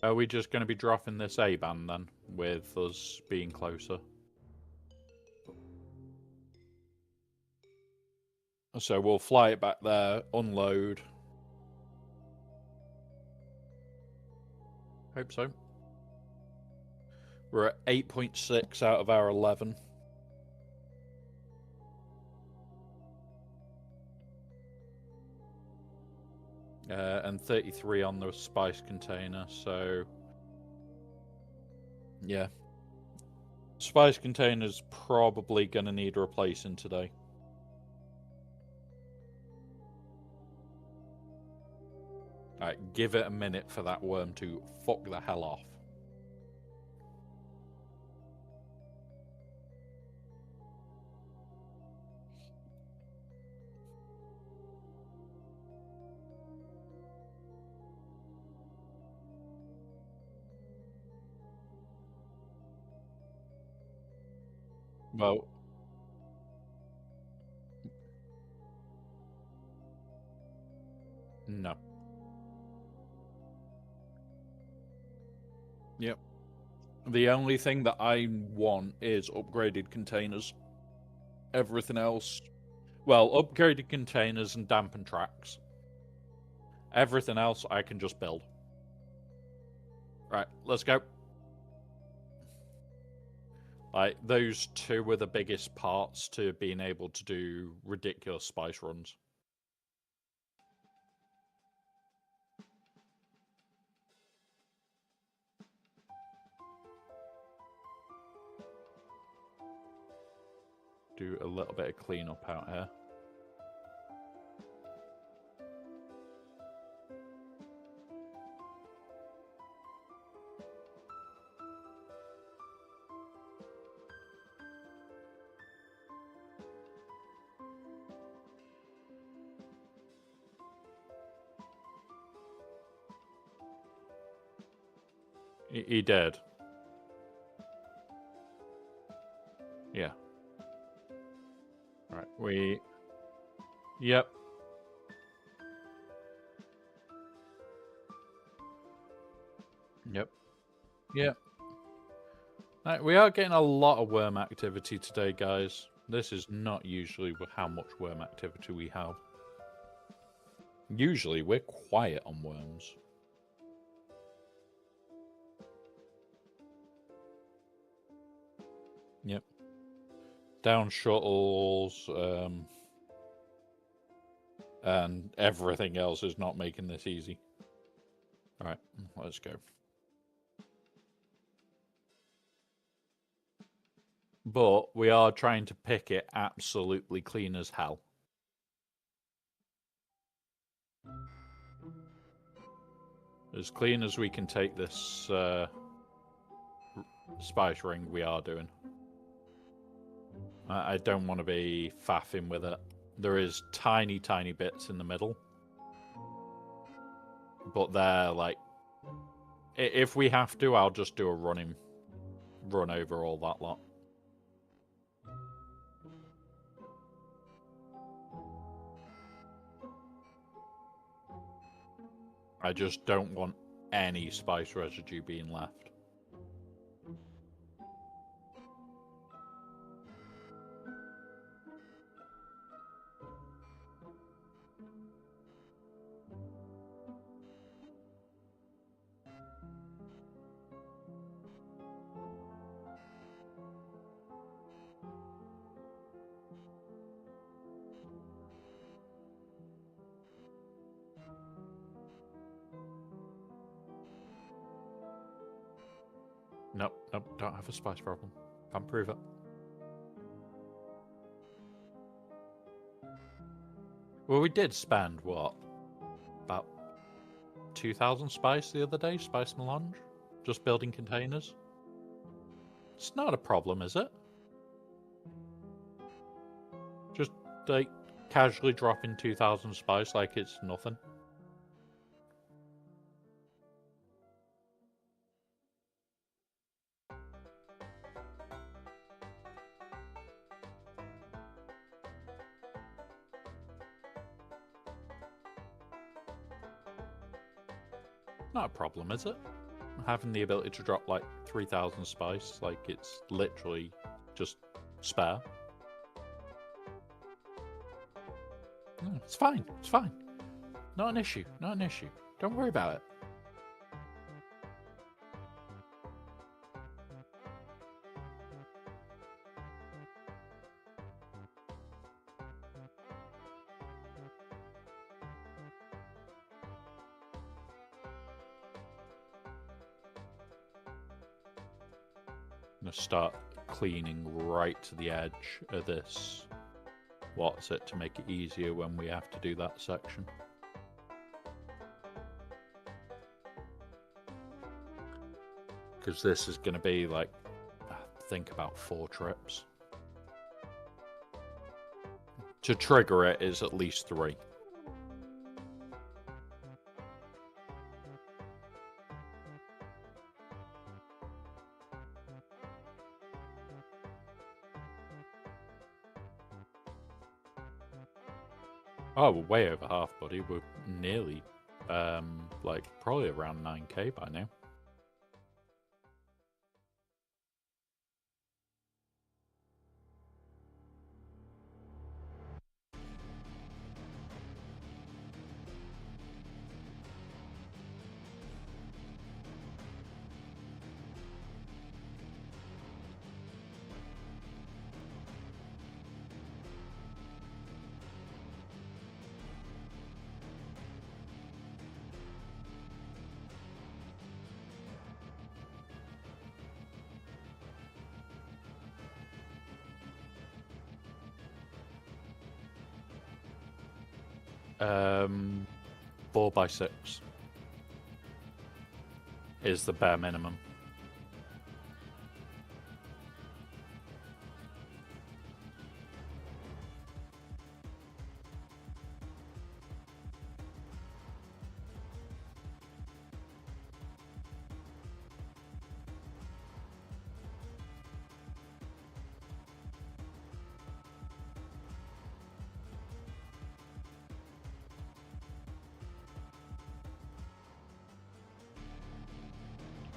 Are we just going to be dropping this A-band then, with us being closer? So we'll fly it back there, unload. Hope so. We're at 8.6 out of our 11. And 33 on the spice container, so... Yeah. Spice container's probably going to need replacing today. Alright, give it a minute for that worm to fuck the hell off. Well... No. Yep. The only thing that I want is upgraded containers. Everything else... Well, upgraded containers and dampen tracks. Everything else I can just build. Right, let's go. Like, those two were the biggest parts to being able to do ridiculous spice runs. Do a little bit of cleanup out here. He did. Yeah. Right, we... Yep. Yep. Yep. Right, we are getting a lot of worm activity today, guys. This is not usually how much worm activity we have. Usually, we're quiet on worms. Yep. Down shuttles, and everything else is not making this easy. Alright, let's go. But we are trying to pick it absolutely clean as hell. As clean as we can take this spice ring we are doing. I don't want to be faffing with it. There is tiny, tiny bits in the middle. But they're like... If we have to, I'll just do a run over all that lot. I just don't want any spice residue being left. Nope, nope, don't have a spice problem. Can't prove it. Well, we did spend, what? About 2,000 spice the other day, spice melange? Just building containers? It's not a problem, is it? Just, like, casually dropping 2,000 spice like it's nothing. Not a problem, is it? having the ability to drop like 3,000 spice, like it's literally just spare. No, it's fine. It's fine. Not an issue. Not an issue. Don't worry about it. I'm going to start cleaning right to the edge of this what's it to make it easier when we have to do that section. Because this is going to be like, I think about 4 trips. To trigger it is at least 3. Oh, we're way over half, buddy. We're nearly, like, probably around 9k by now. Um, 4x6 is the bare minimum.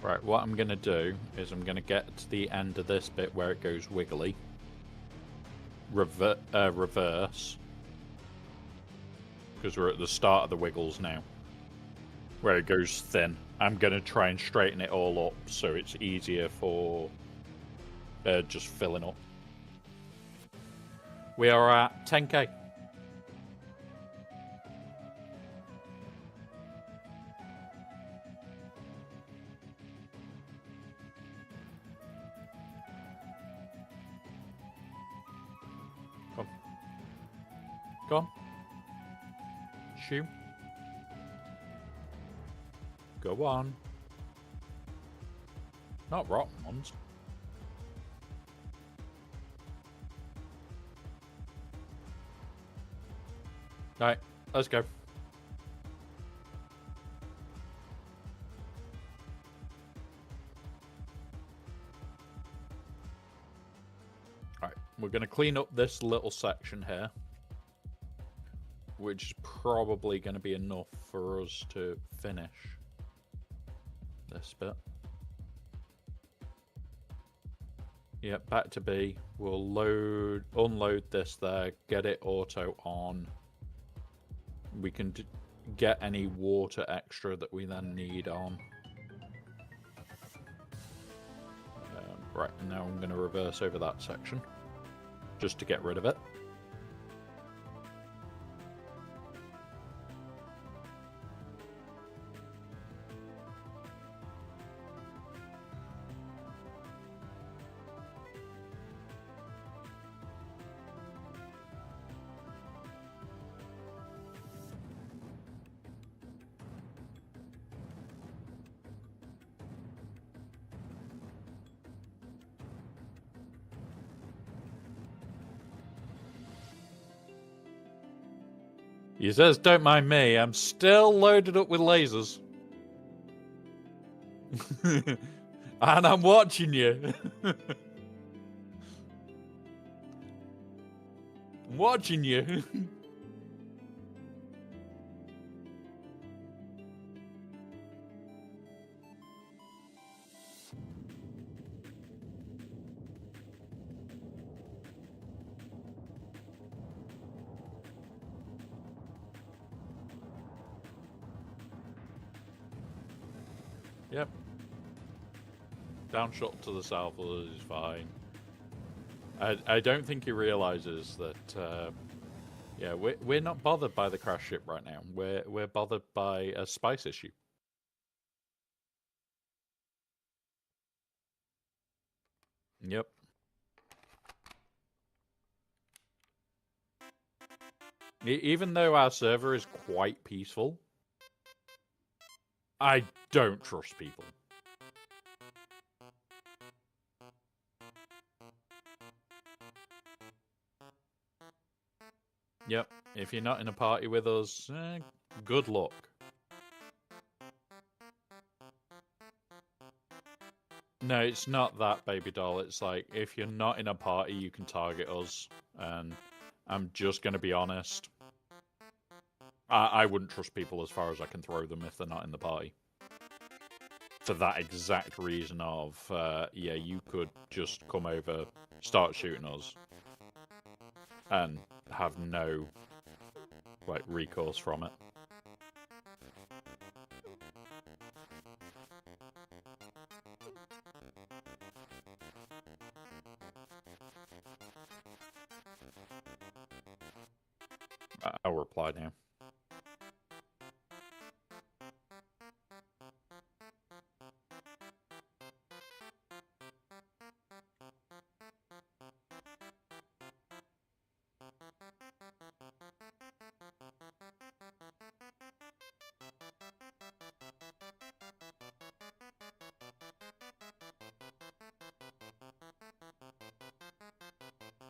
Right, what I'm going to do is I'm going to get to the end of this bit where it goes wiggly. Reverse. Because we're at the start of the wiggles now. Where it goes thin. I'm going to try and straighten it all up so it's easier for just filling up. We are at 10k. Go on. Shoot. Go on. Not rotten ones. Alright, let's go. Alright, we're going to clean up this little section here, which is probably going to be enough for us to finish this bit. Yep, back to B. We'll unload this there, get it auto on. We can get any water extra that we then need on. Right, now I'm going to reverse over that section, just to get rid of it. He says, don't mind me, I'm still loaded up with lasers. And I'm watching you. I'm watching you. Down shot to the south of us is fine. I don't think he realizes that. Yeah, we're not bothered by the crash ship right now. We're bothered by a spice issue. Yep. Even though our server is quite peaceful, I don't trust people. Yep. If you're not in a party with us, good luck. No, it's not that, baby doll. It's like, if you're not in a party, you can target us. And I'm just going to be honest. I wouldn't trust people as far as I can throw them if they're not in the party. For that exact reason of, yeah, you could just come over, start shooting us, and have no, like, recourse from it. I'll reply now.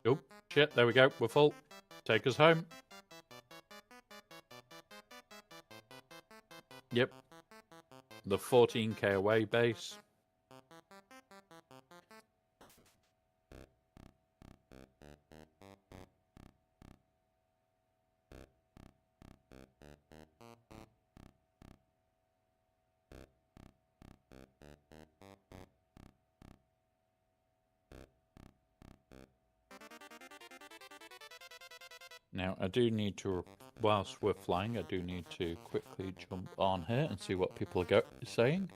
Oh, shit, there we go. We're full. Take us home. Yep. The 14k away base. Now, I do need to, whilst we're flying, I do need to quickly jump on here and see what people are saying.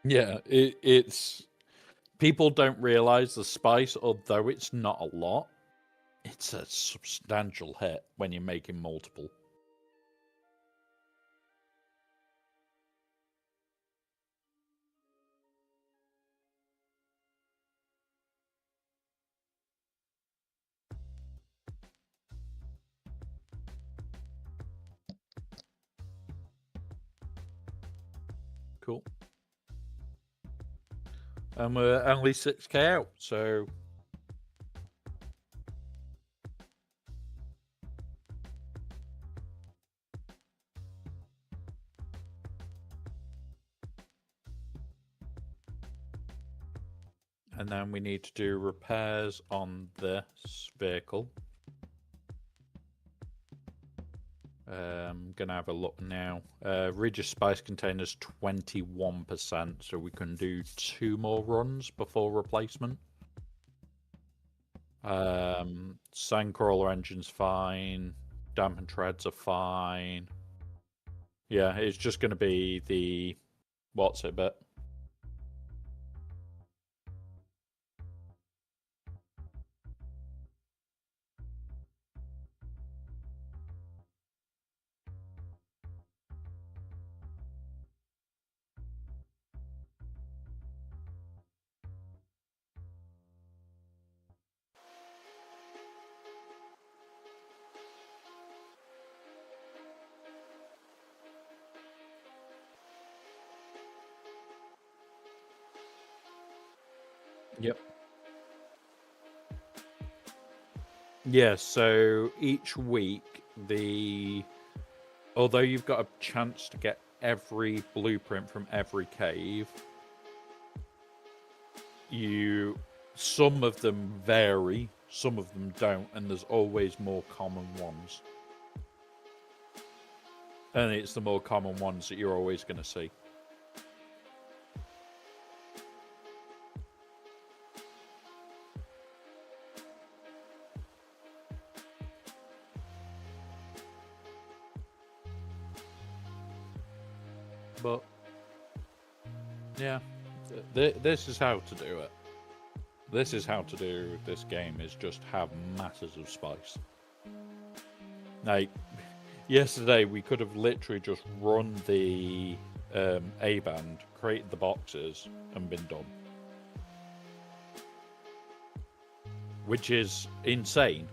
Yeah, it's people don't realize the spice, although it's not a lot, It's a substantial hit when you're making multiple. Cool. And we're only 6k out, so and then we need to do repairs on this vehicle. Gonna have a look now. Regis spice containers 21%, so we can do 2 more runs before replacement. Sandcrawler engine's fine. Damp and treads are fine. Yeah, it's just gonna be the what's it bit. Yep. Yeah, so each week although you've got a chance to get every blueprint from every cave, some of them vary, some of them don't, and there's always more common ones. And it's the more common ones that you're always going to see. But yeah, this is how to do it. This is how to do this game, is just have masses of spice. Like, yesterday we could have literally just run the A-band, created the boxes, and been done. Which is insane.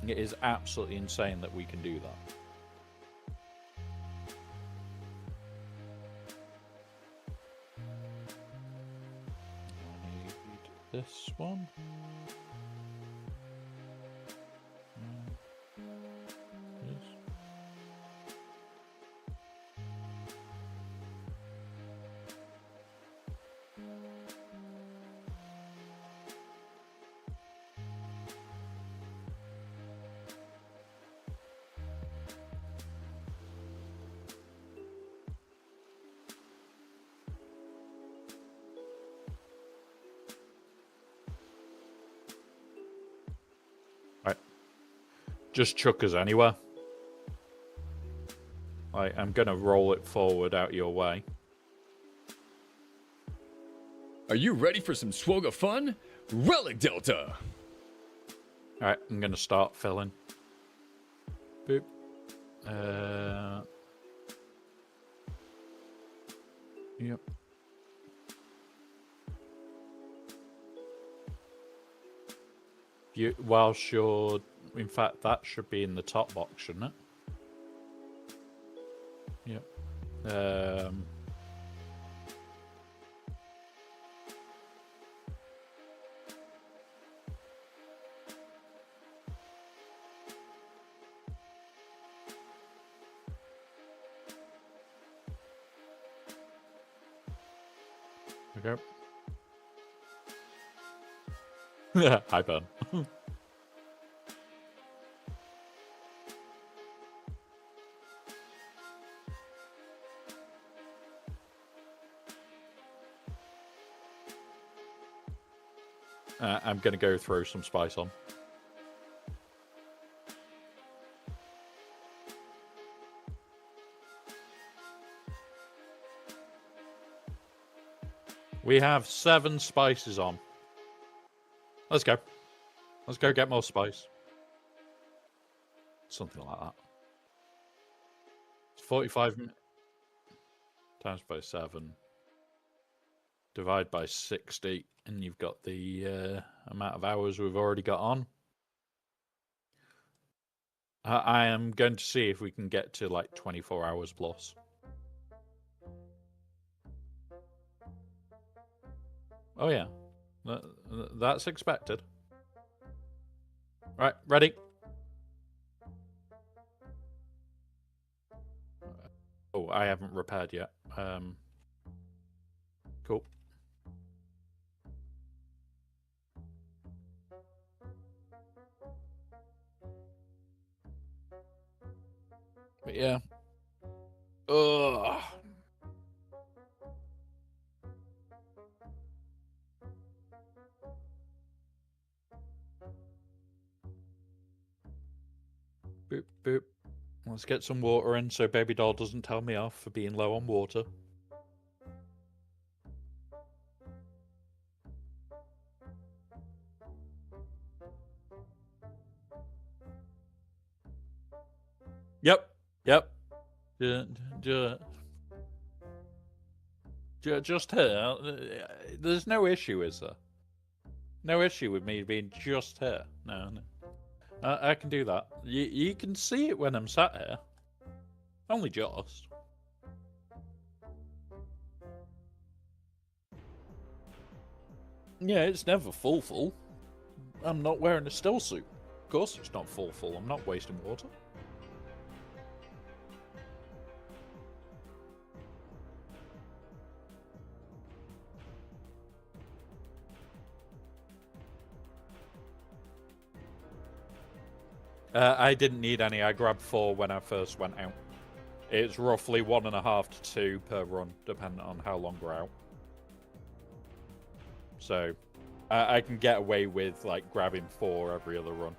It is absolutely insane that we can do that. This one. Yes. Right. Just chuck us anywhere. I'm gonna roll it forward out your way.
Are you ready for some Swoga fun? Relic Delta!
Alright, I'm gonna start filling. Boop. Yep. Whilst you're... In fact, that should be in the top box, shouldn't it? Yep. Okay. Hi, Ben. I'm going to go throw some spice on. We have 7 spices on. Let's go. Let's go get more spice. Something like that. It's 45 times by 7. Divide by 60, and you've got the amount of hours we've already got on. I am going to see if we can get to like 24 hours plus. Oh yeah, that's expected. Right, ready? Oh, I haven't repaired yet. Cool. But yeah. Ugh. Boop, boop. Let's get some water in so Baby Doll doesn't tell me off for being low on water. Yep. Just her. There's no issue, is there? No issue with me being just here. No. I can do that. You can see it when I'm sat here. Only just. Yeah, it's never full. I'm not wearing a still suit. Of course it's not full. I'm not wasting water. I didn't need any. I grabbed 4 when I first went out. It's roughly 1.5 to 2 per run, depending on how long we're out. So, I can get away with like grabbing 4 every other run.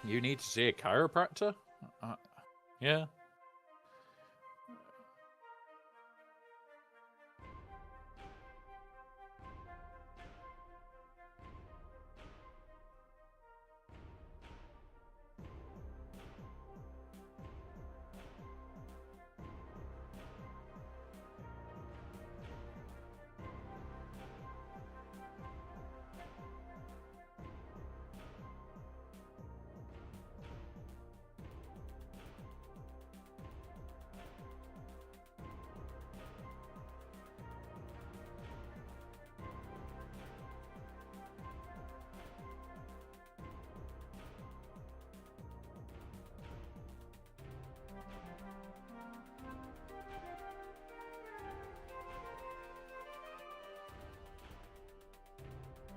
You need to see a chiropractor? Yeah.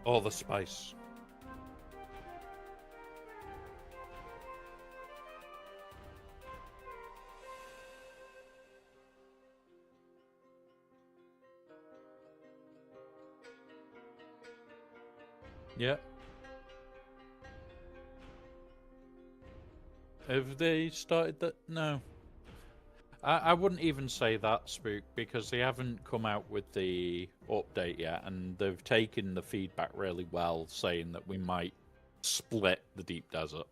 All the spice. Yeah. Have they started that? No. I wouldn't even say that, Spook, because they haven't come out with the update yet, and they've taken the feedback really well, saying that we might split the Deep Desert.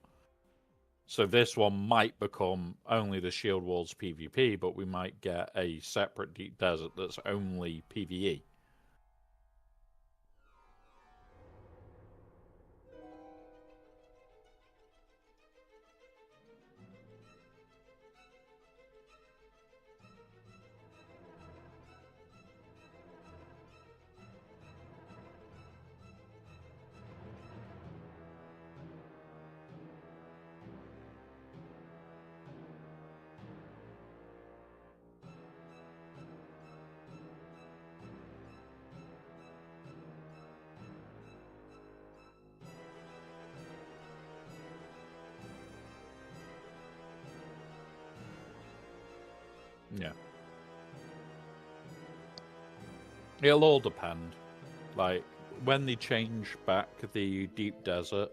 So this one might become only the Shield Wars PvP, but we might get a separate Deep Desert that's only PvE. Yeah. It'll all depend. Like, when they change back the Deep Desert,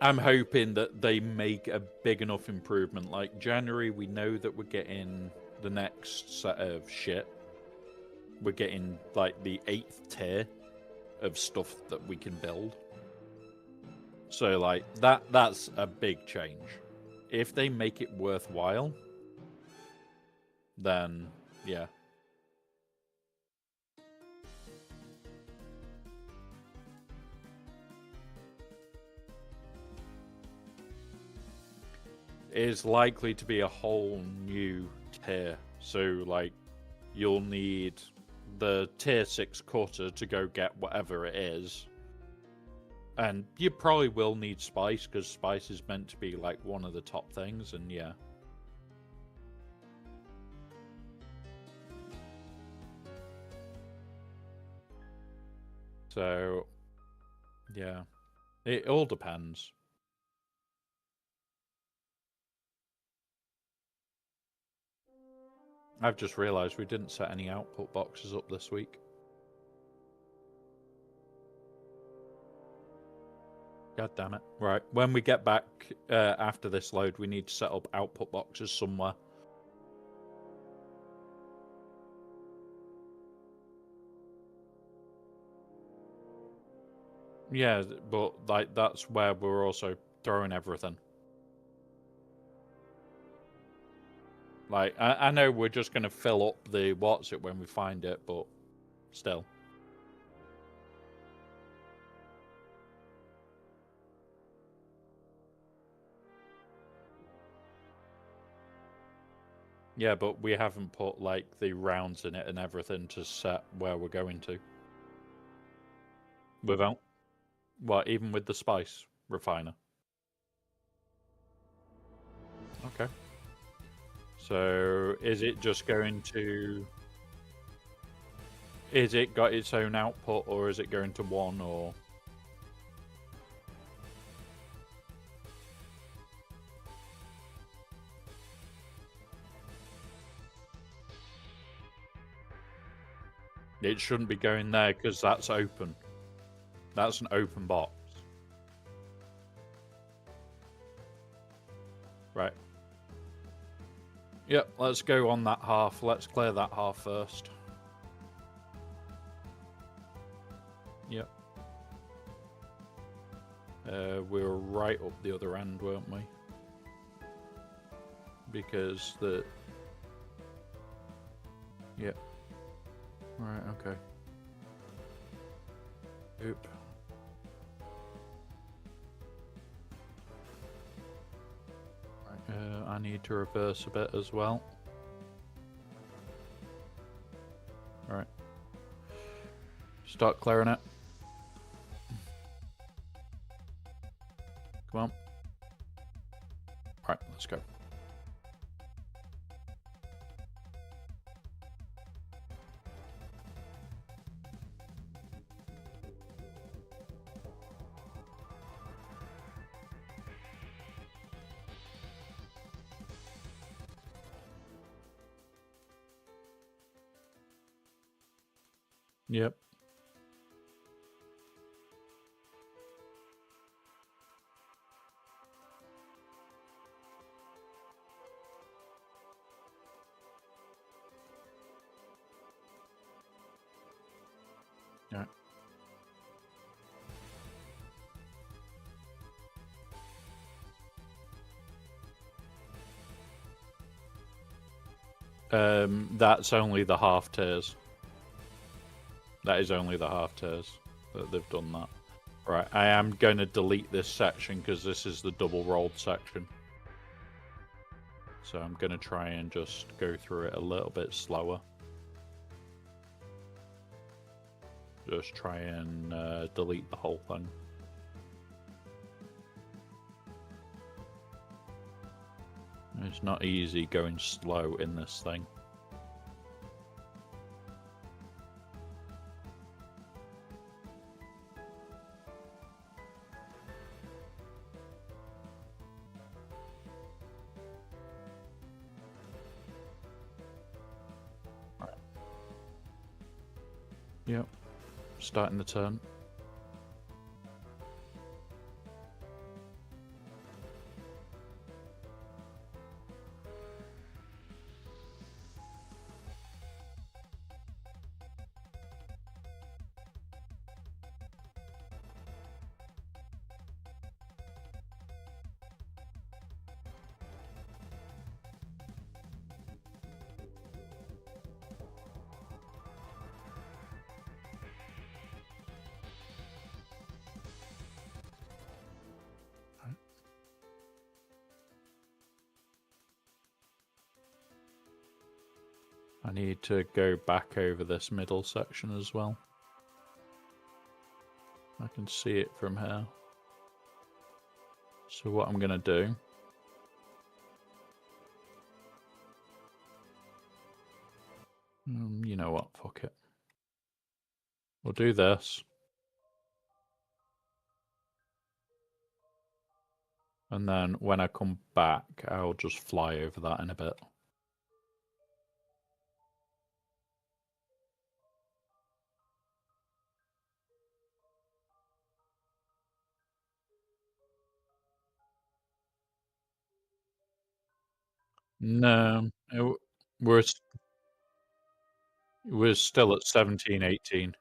I'm hoping that they make a big enough improvement. Like January, we know that we're getting the next set of shit. We're getting like the 8th tier of stuff that we can build. So like that's a big change. If they make it worthwhile, then yeah. Is likely to be a whole new tier. So like you'll need the tier 6 cutter to go get whatever it is. And you probably will need spice, because spice is meant to be like one of the top things, and yeah. So yeah. It all depends. I've just realised we didn't set any output boxes up this week. God damn it. Right, when we get back after this load, we need to set up output boxes somewhere. Yeah, but like that's where we're also throwing everything. Like, I know we're just going to fill up the what's it when we find it, but still. Yeah, but we haven't put like the rounds in it and everything to set where we're going to. Without, what, even with the spice refiner? Okay. So is it just going to... Is it got its own output, or is it going to one, or... It shouldn't be going there, because that's open. That's an open box. Right. Yep, let's go on that half. Let's clear that half first. Yep. We were right up the other end, weren't we? Because the... Yep. Right, okay. Oop. Right, I need to reverse a bit as well. Right. Start clearing it. Come on. Right, let's go. Yep. Yeah. That's only the half tiers. That is only the half tiers that they've done that. Right, I am going to delete this section because this is the double rolled section. So I'm going to try and just go through it a little bit slower. Just try and delete the whole thing. It's not easy going slow in this thing. Right. Yep. Starting the turn. I need to go back over this middle section as well. I can see it from here. So what I'm going to do... you know what? Fuck it. We'll do this. And then when I come back, I'll just fly over that in a bit. No, we're still at 1718.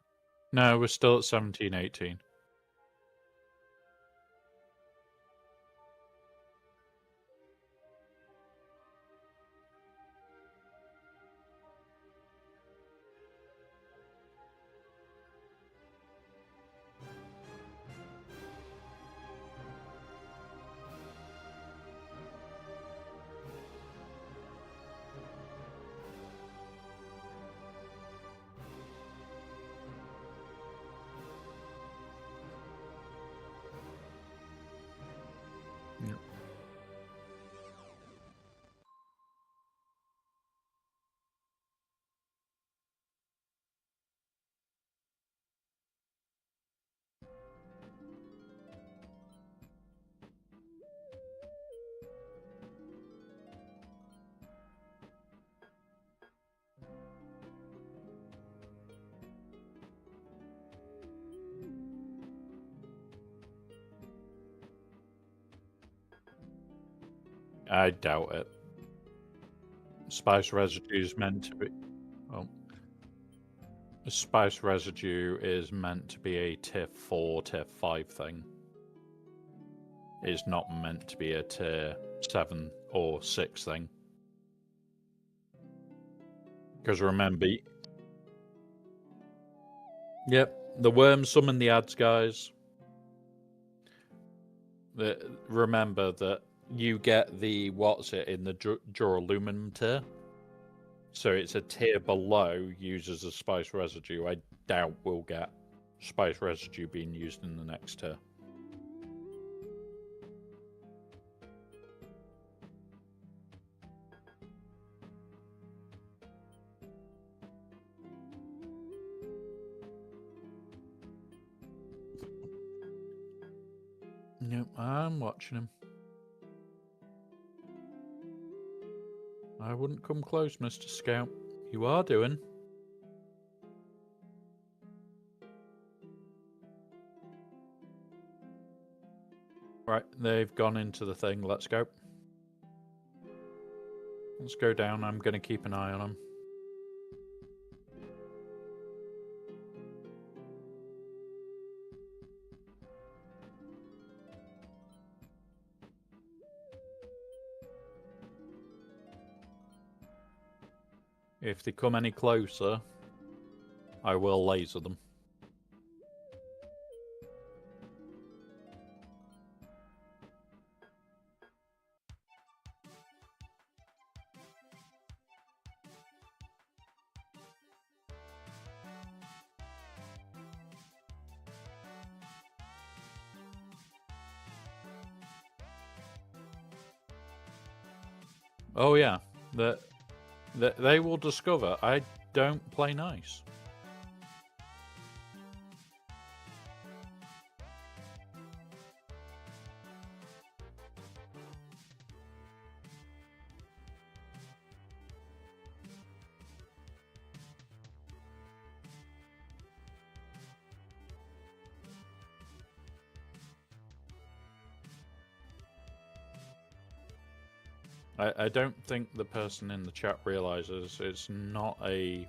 No, we're still at 1718. Yep. I doubt it. Spice residue is meant to be... Oh. Spice residue is meant to be a tier 4, tier 5 thing. It's not meant to be a tier 7 or 6 thing. Because remember... Yep, the worms summon the ads, guys. Remember that you get the in the duralumin tier. So it's a tier below uses a spice residue. I doubt we'll get spice residue being used in the next tier. Nope, I'm watching him. I wouldn't come close, Mr. Scout. You are doing. Right, they've gone into the thing. Let's go. Let's go down. I'm going to keep an eye on them. If they come any closer, I will laser them. Oh yeah, they will discover I don't play nice. I don't think the person in the chat realizes it's not a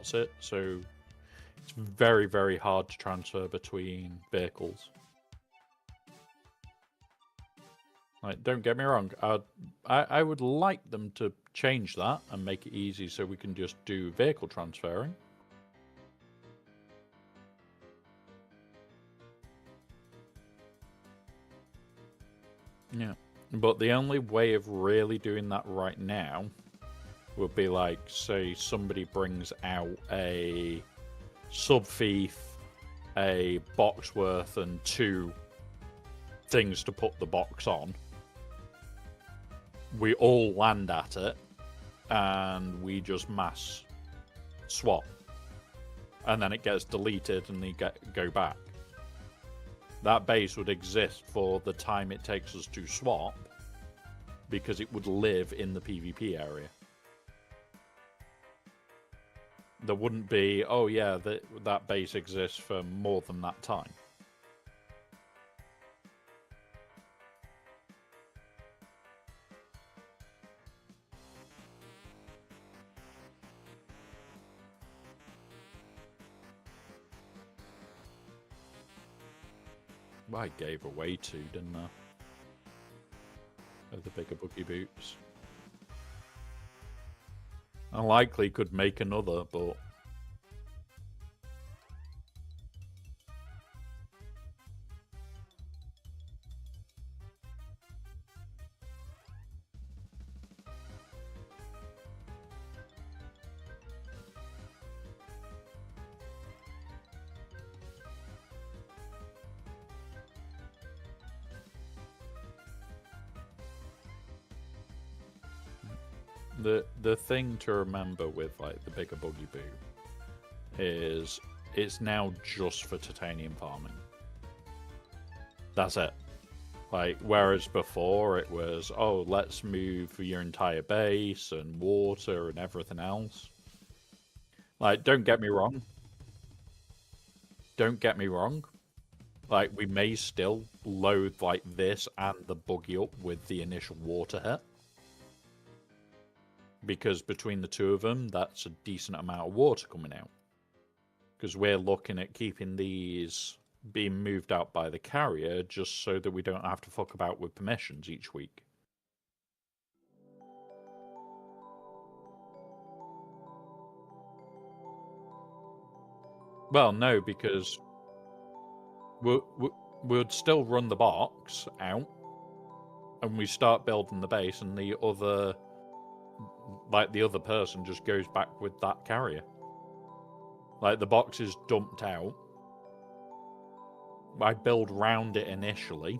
so it's very, very hard to transfer between vehicles. Like, don't get me wrong, I would like them to change that and make it easy so we can just do vehicle transferring. Yeah. But the only way of really doing that right now would be like, say, somebody brings out a sub-thief, a box worth, and 2 things to put the box on. We all land at it, and we just mass swap. And then it gets deleted, and they go back. That base would exist for the time it takes us to swap, because it would live in the PvP area. There wouldn't be, oh yeah, that base exists for more than that time. I gave away 2, didn't I? Of the bigger buggy boots. I likely could make another, but the thing to remember with like the bigger buggy boot is it's now just for titanium farming. That's it. Like, whereas before it was, oh, let's move your entire base and water and everything else. Like, don't get me wrong. Don't get me wrong. Like, we may still load like this and the buggy up with the initial water hit. Because between the 2 of them, that's a decent amount of water coming out. Because we're looking at keeping these being moved out by the carrier just so that we don't have to fuck about with permissions each week. Well, no, because we'd still run the box out and we start building the base, and the other person just goes back with that carrier. Like, the box is dumped out. I build round it initially.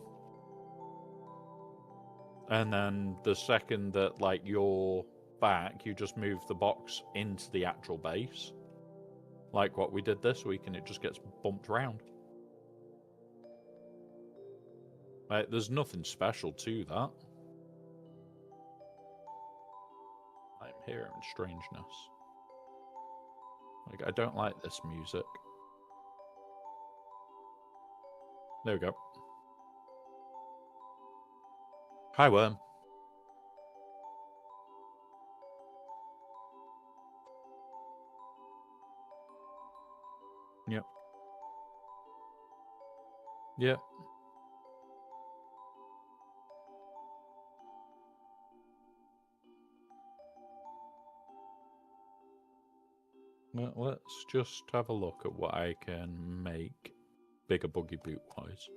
And then the second that, like, you're back, you just move the box into the actual base. Like what we did this week, and it just gets bumped around. Like, there's nothing special to that. I'm hearing strangeness. Like, I don't like this music. There we go. Hi, Worm. Yep. Yep. Well, let's just have a look at what I can make bigger buggy boot wise.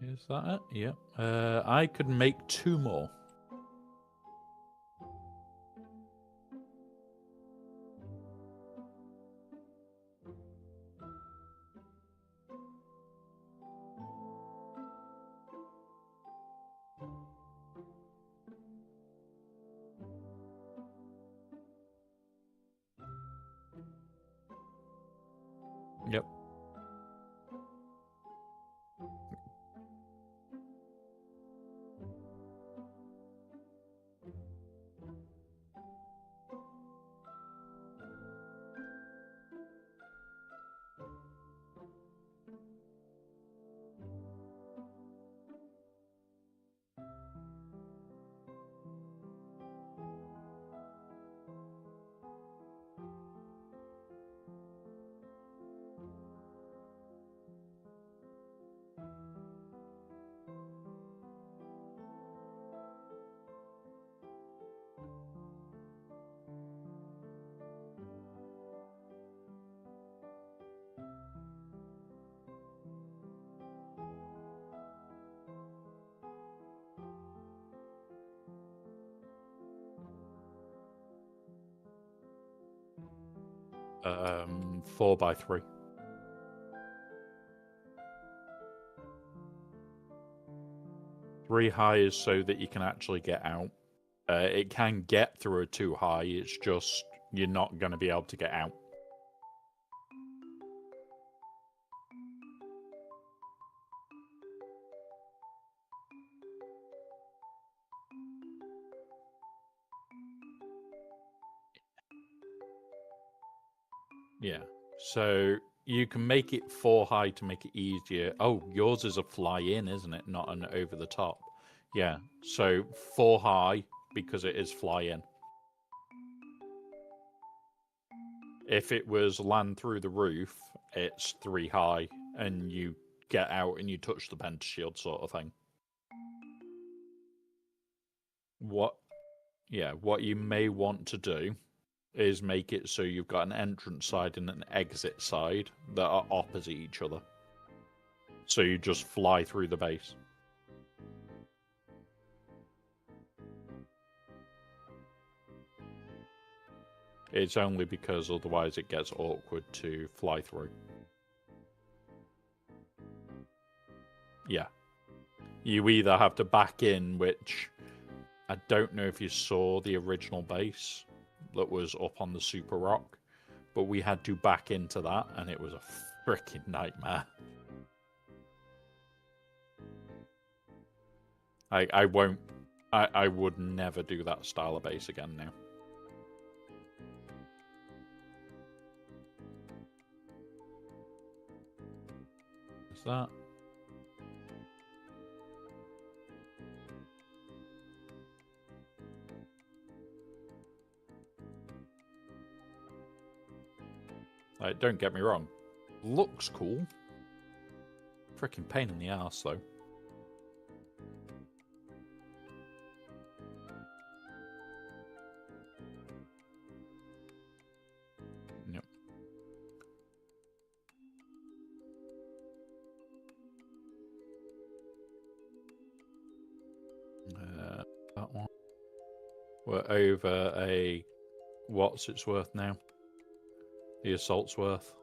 Is that it? Yep. I could make 2 more. Yep. 4x3. Three high is so that you can actually get out. It can get through a 2 high, it's just you're not going to be able to get out. Yeah, so you can make it 4 high to make it easier. Oh, yours is a fly in, isn't it? Not an over the top. Yeah, so 4 high because it is fly in. If it was land through the roof, it's 3 high and you get out and you touch the pentashield sort of thing. What you may want to do is make it so you've got an entrance side and an exit side that are opposite each other. So you just fly through the base. It's only because otherwise it gets awkward to fly through. Yeah. You either have to back in, which I don't know if you saw the original base that was up on the Super Rock, but we had to back into that and it was a freaking nightmare. I would never do that style of base again now. Is that? Like, don't get me wrong. Looks cool. Freaking pain in the ass, though. Yep. That one. We're over a... What's it's worth now? The assault's worth.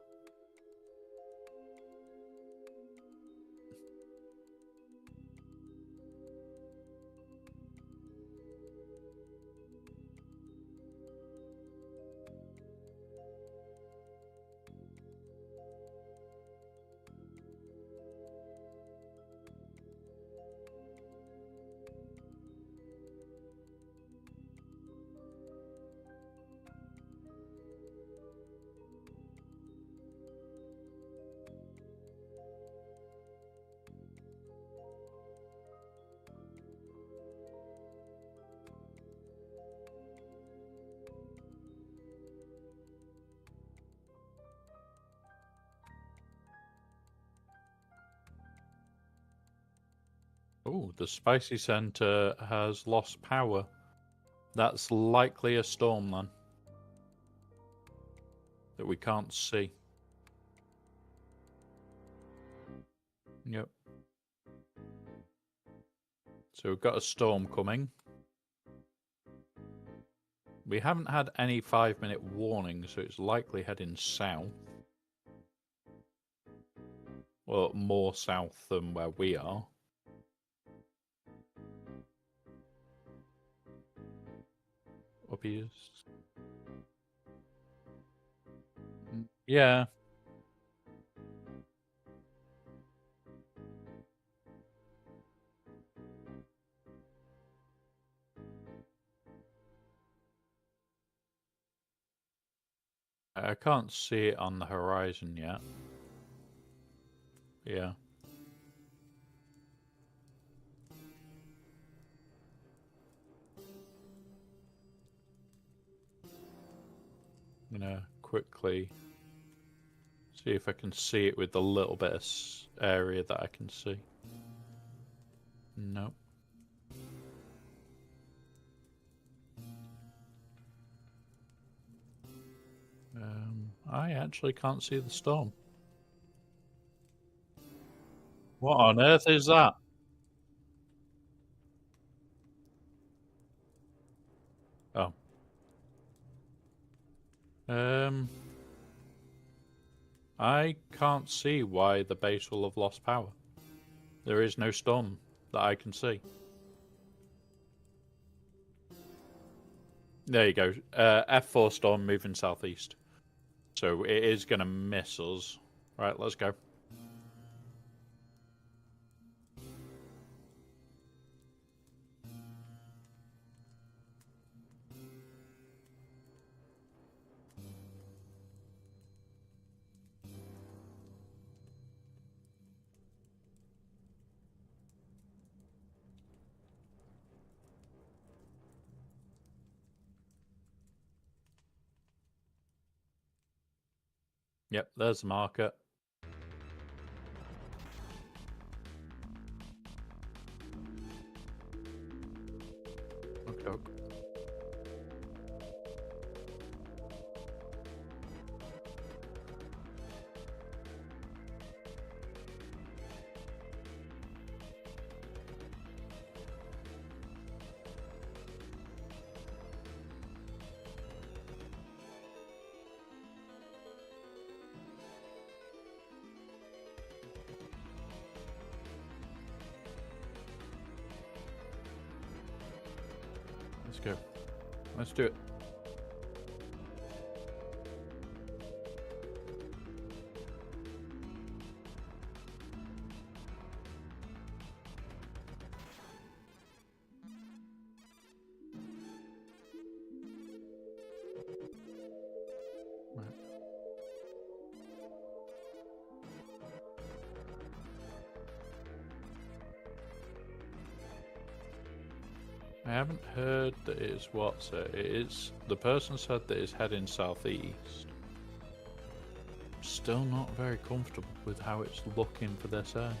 Oh, the Spicy Center has lost power. That's likely a storm, then. That we can't see. Yep. So we've got a storm coming. We haven't had any 5-minute warning, so it's likely heading south. Well, more south than where we are. Up east. Yeah. I can't see it on the horizon yet. Yeah. I'm gonna quickly see if I can see it with the little bit of area that I can see. Nope. I actually can't see the storm. What on earth is that? Oh. I can't see why the base will have lost power. There is no storm that I can see. There you go. F4 storm moving southeast. So it is going to miss us. Right, let's go. Yep, there's the marker. Okay. Let's go. Let's do it. Right. I haven't heard that it's what's it. It is the person said that it's heading southeast. Still not very comfortable with how it's looking for this edge.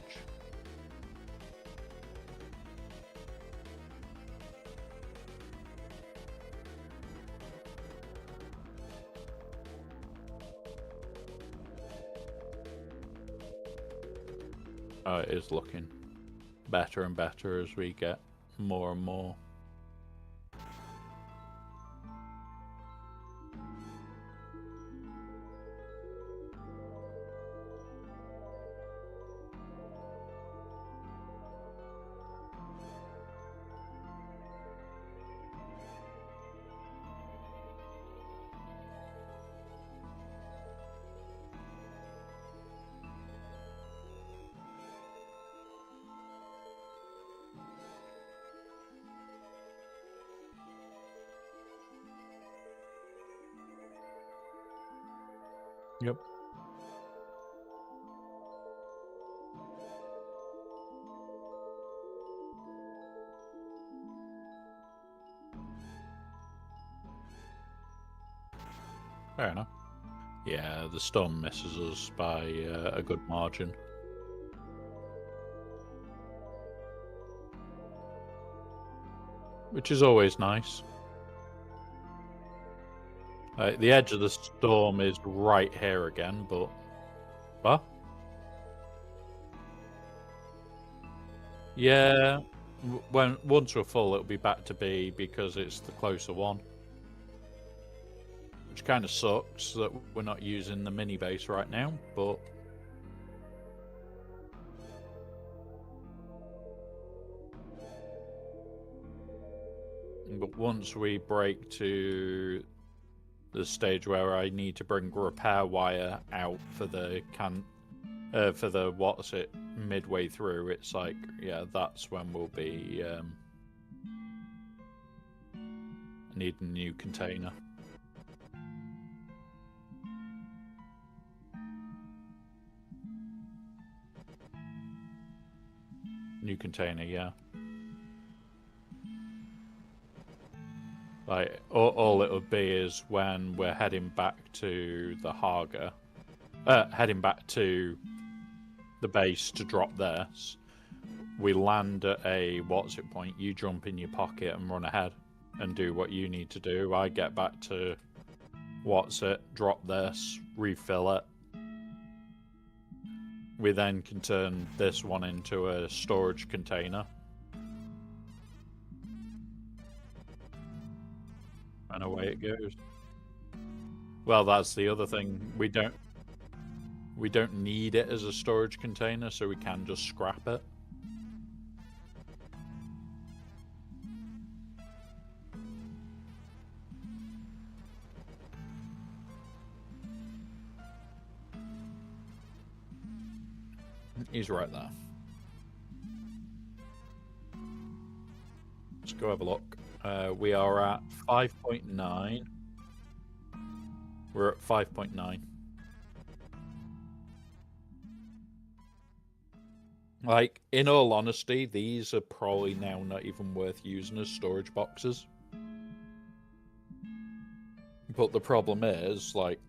It is looking better and better as we get more and more. Yep. Fair enough. Yeah, the storm misses us by a good margin. Which is always nice. The edge of the storm is right here again, but... What? Yeah, once we're full, it'll be back to B because it's the closer one. Which kind of sucks that we're not using the mini base right now, but... But once we break to the stage where I need to bring repair wire out for the midway through, it's like, yeah, that's when we'll be need a new container. New container, yeah. Like, all it'll be is when we're heading back to the Haga, heading back to the base to drop this, we land at a point, you jump in your pocket and run ahead and do what you need to do. I get back to drop this, refill it. We then can turn this one into a storage container. And away it goes. Well, that's the other thing. We don't need it as a storage container, so we can just scrap it. He's right there. Let's go have a look. We are at 5.9. We're at 5.9. Like, in all honesty, these are probably now not even worth using as storage boxes. But the problem is, like,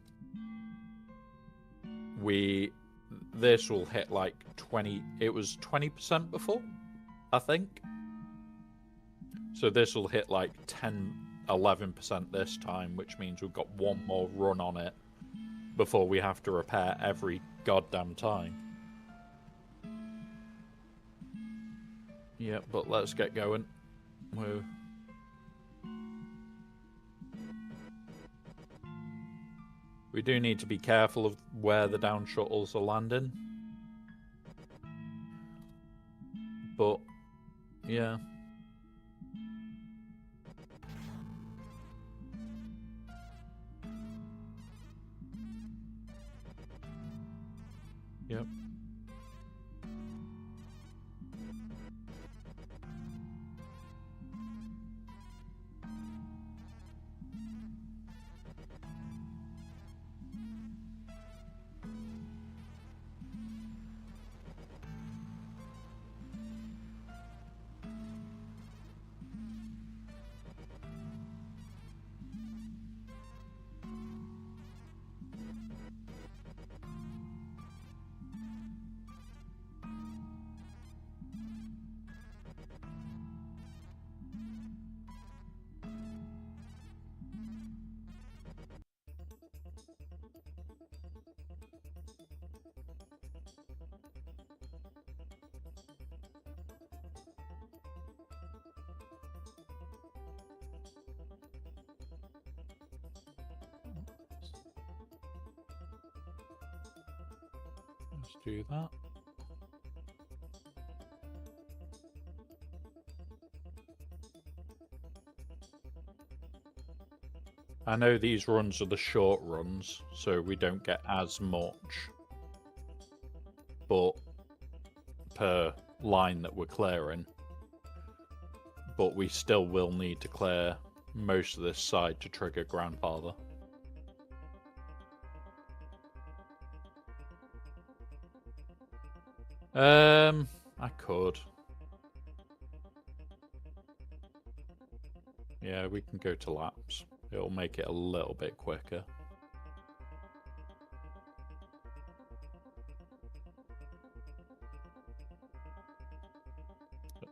this will hit like 20, it was 20% before, I think. So this will hit like 10, 11% this time, which means we've got one more run on it before we have to repair every goddamn time. Yeah, but let's get going. Whoa. We do need to be careful of where the down shuttles are landing. But, yeah. Yep. Let's do that. I know these runs are the short runs, so we don't get as much, but per line that we're clearing. But we still will need to clear most of this side to trigger Grandfather. I could. Yeah, we can go to laps. It'll make it a little bit quicker.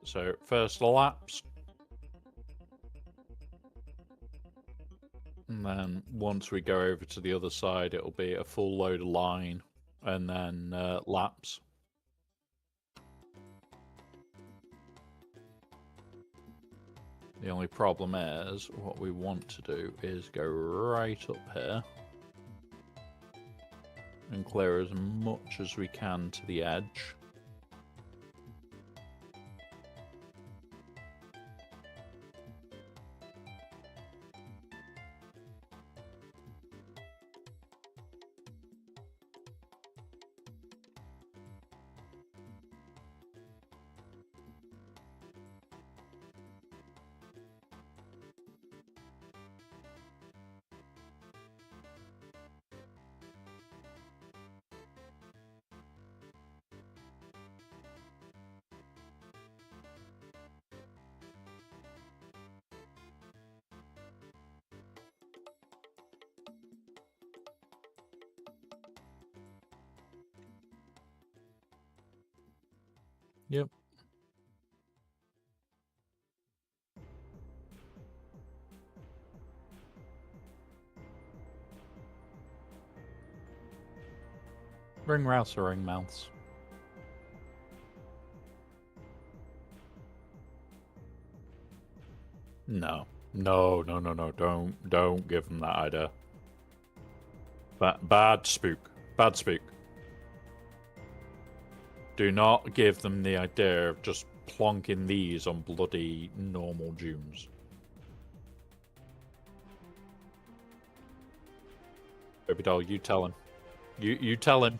So, first laps. And then once we go over to the other side, it'll be a full load of line and then laps. The only problem is, what we want to do is go right up here and clear as much as we can to the edge. Yep. Ring routes or ring mouths? No. No, no, no, no. Don't give them that idea. Bad spook. Bad spook. Do not give them the idea of just plonking these on bloody normal dunes. Baby doll, you tell him. You tell him.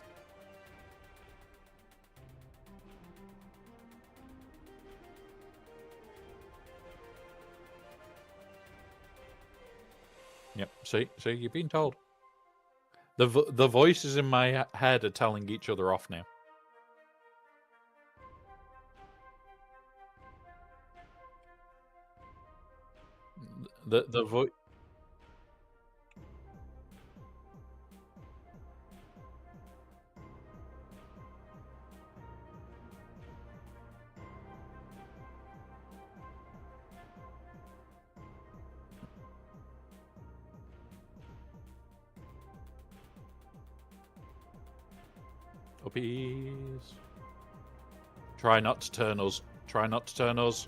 Yep. See, you've been told. The voices in my head are telling each other off now. The voice. Puppies. Try not to turn us. Try not to turn us.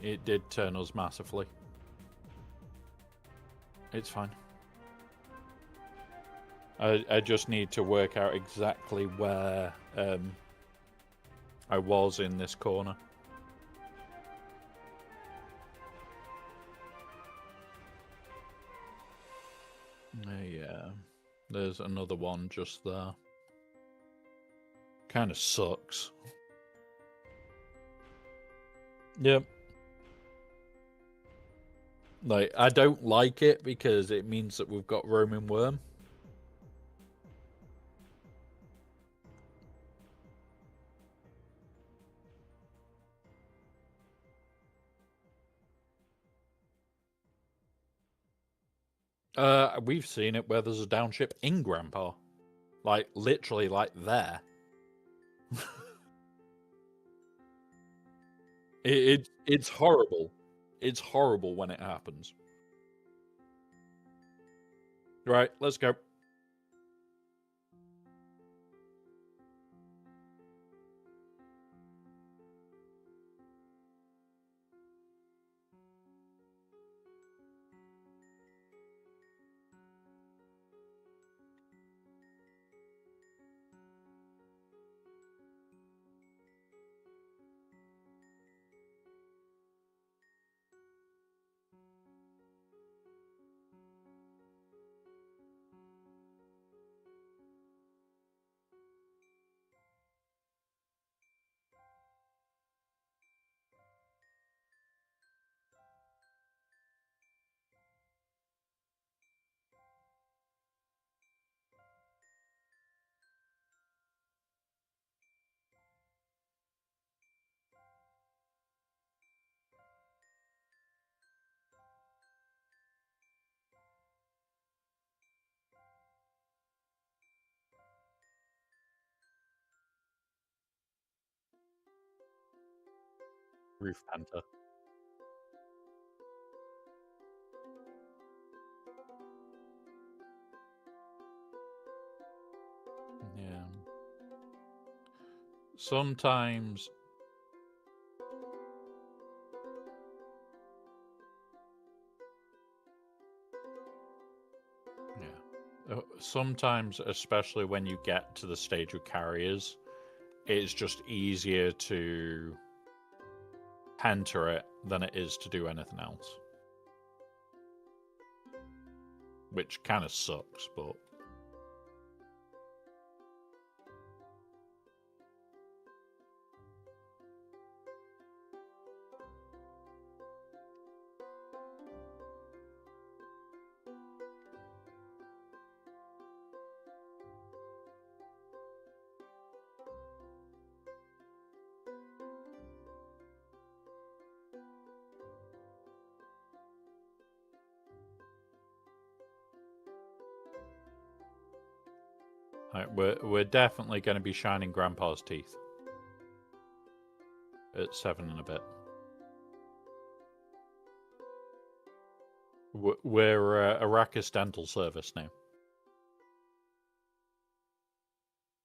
It did turn us massively. It's fine. I just need to work out exactly where I was in this corner. Yeah, there's another one just there. Kind of sucks. Yep. Like, I don't like it because it means that we've got roaming worm. We've seen it where there's a downship in Grandpa. Like, literally, like, there. It's horrible. It's horrible when it happens. Right, let's go. Roof Panther. Yeah. Sometimes. Yeah. Sometimes, especially when you get to the stage of carriers, it's just easier to enter it than it is to do anything else. Which kind of sucks, but... Right, we're definitely going to be shining Grandpa's teeth at 7 and a bit. We're Arrakis Dental Service now.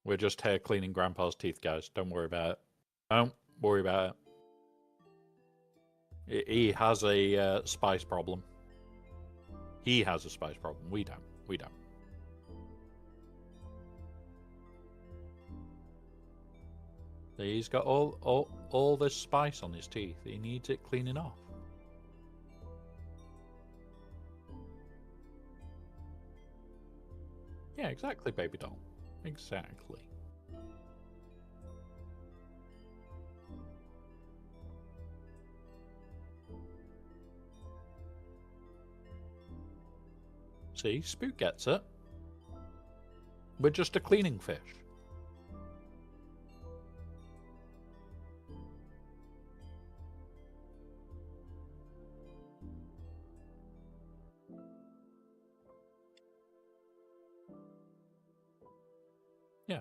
We're just hair cleaning Grandpa's teeth, guys. Don't worry about it. Don't worry about it. He has a spice problem. He has a spice problem. We don't. We don't. He's got all this spice on his teeth. He needs it cleaning off. Yeah, exactly, baby doll. Exactly. See, Spook gets it. We're just a cleaning fish. Yeah.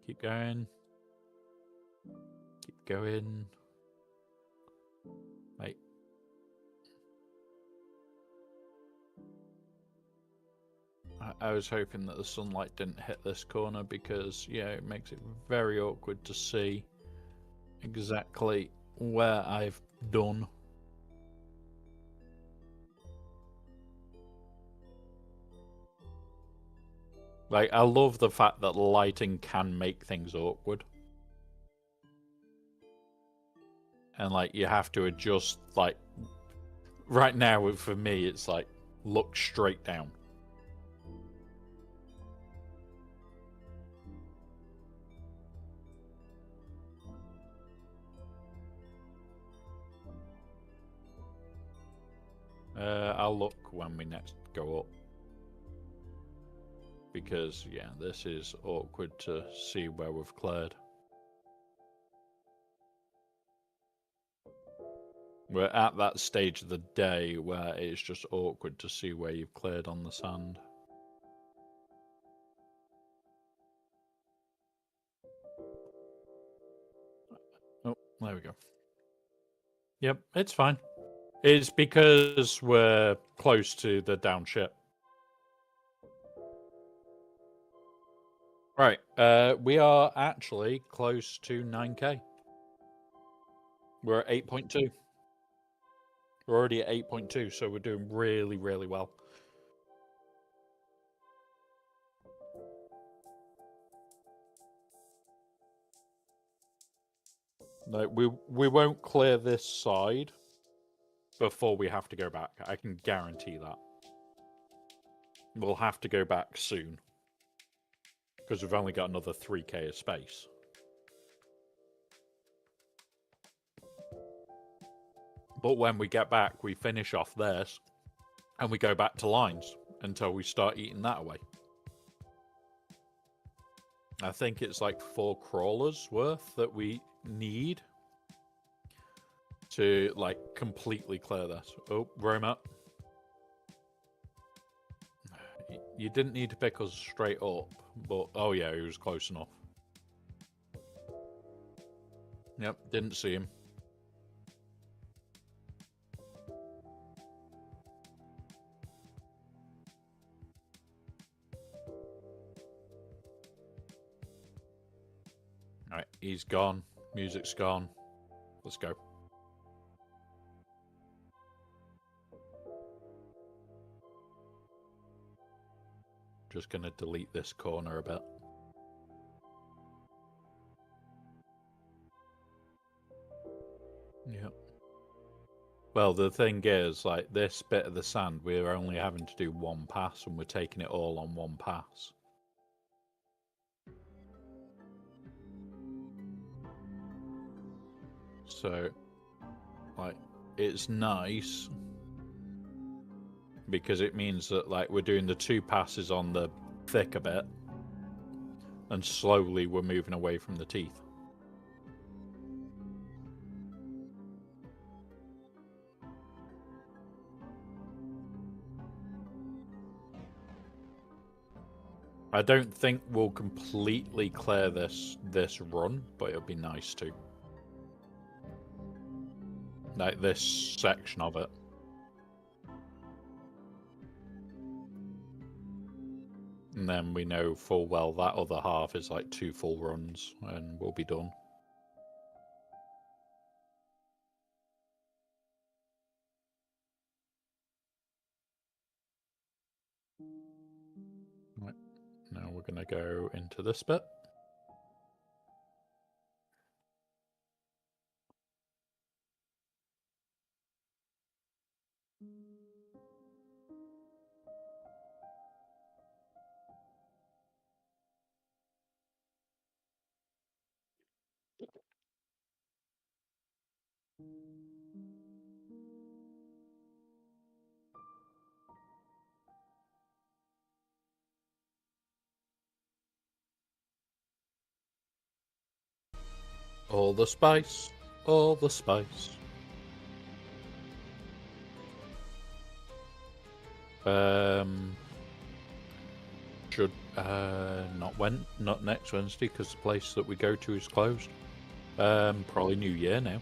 Keep going. Keep going. Wait. I was hoping that the sunlight didn't hit this corner because, yeah, it makes it very awkward to see exactly where I've done. Like, I love the fact that lighting can make things awkward. And, like, you have to adjust, like, right now, for me, it's like, look straight down. I'll look when we next go up. Because, yeah, this is awkward to see where we've cleared. We're at that stage of the day where it's just awkward to see where you've cleared on the sand. Oh, there we go. Yep, it's fine. It's because we're close to the down ship. Right, we are actually close to 9k. We're at 8.2. We're already at 8.2, so we're doing really, really well. No, we won't clear this side before we have to go back. I can guarantee that. We'll have to go back soon. Because we've only got another 3k of space. But when we get back, we finish off this, and we go back to lines until we start eating that away. I think it's like 4 crawlers worth that we need to, like, completely clear this. Oh, Roma. You didn't need to pick us straight up, but oh yeah, he was close enough. Yep, didn't see him. Alright, he's gone. Music's gone. Let's go. Just gonna delete this corner a bit. Yep. Well, the thing is, like, this bit of the sand, we're only having to do one pass, and we're taking it all on one pass. So, like, it's nice because it means that, like, we're doing the 2 passes on the thicker bit, and slowly we're moving away from the teeth. I don't think we'll completely clear this run, but it'll be nice to. Like, this section of it. And then we know full well that other half is like 2 full runs, and we'll be done. Right. Now we're going to go into this bit. All the spice, all the spice. Should not next Wednesday because the place that we go to is closed. Probably New Year now.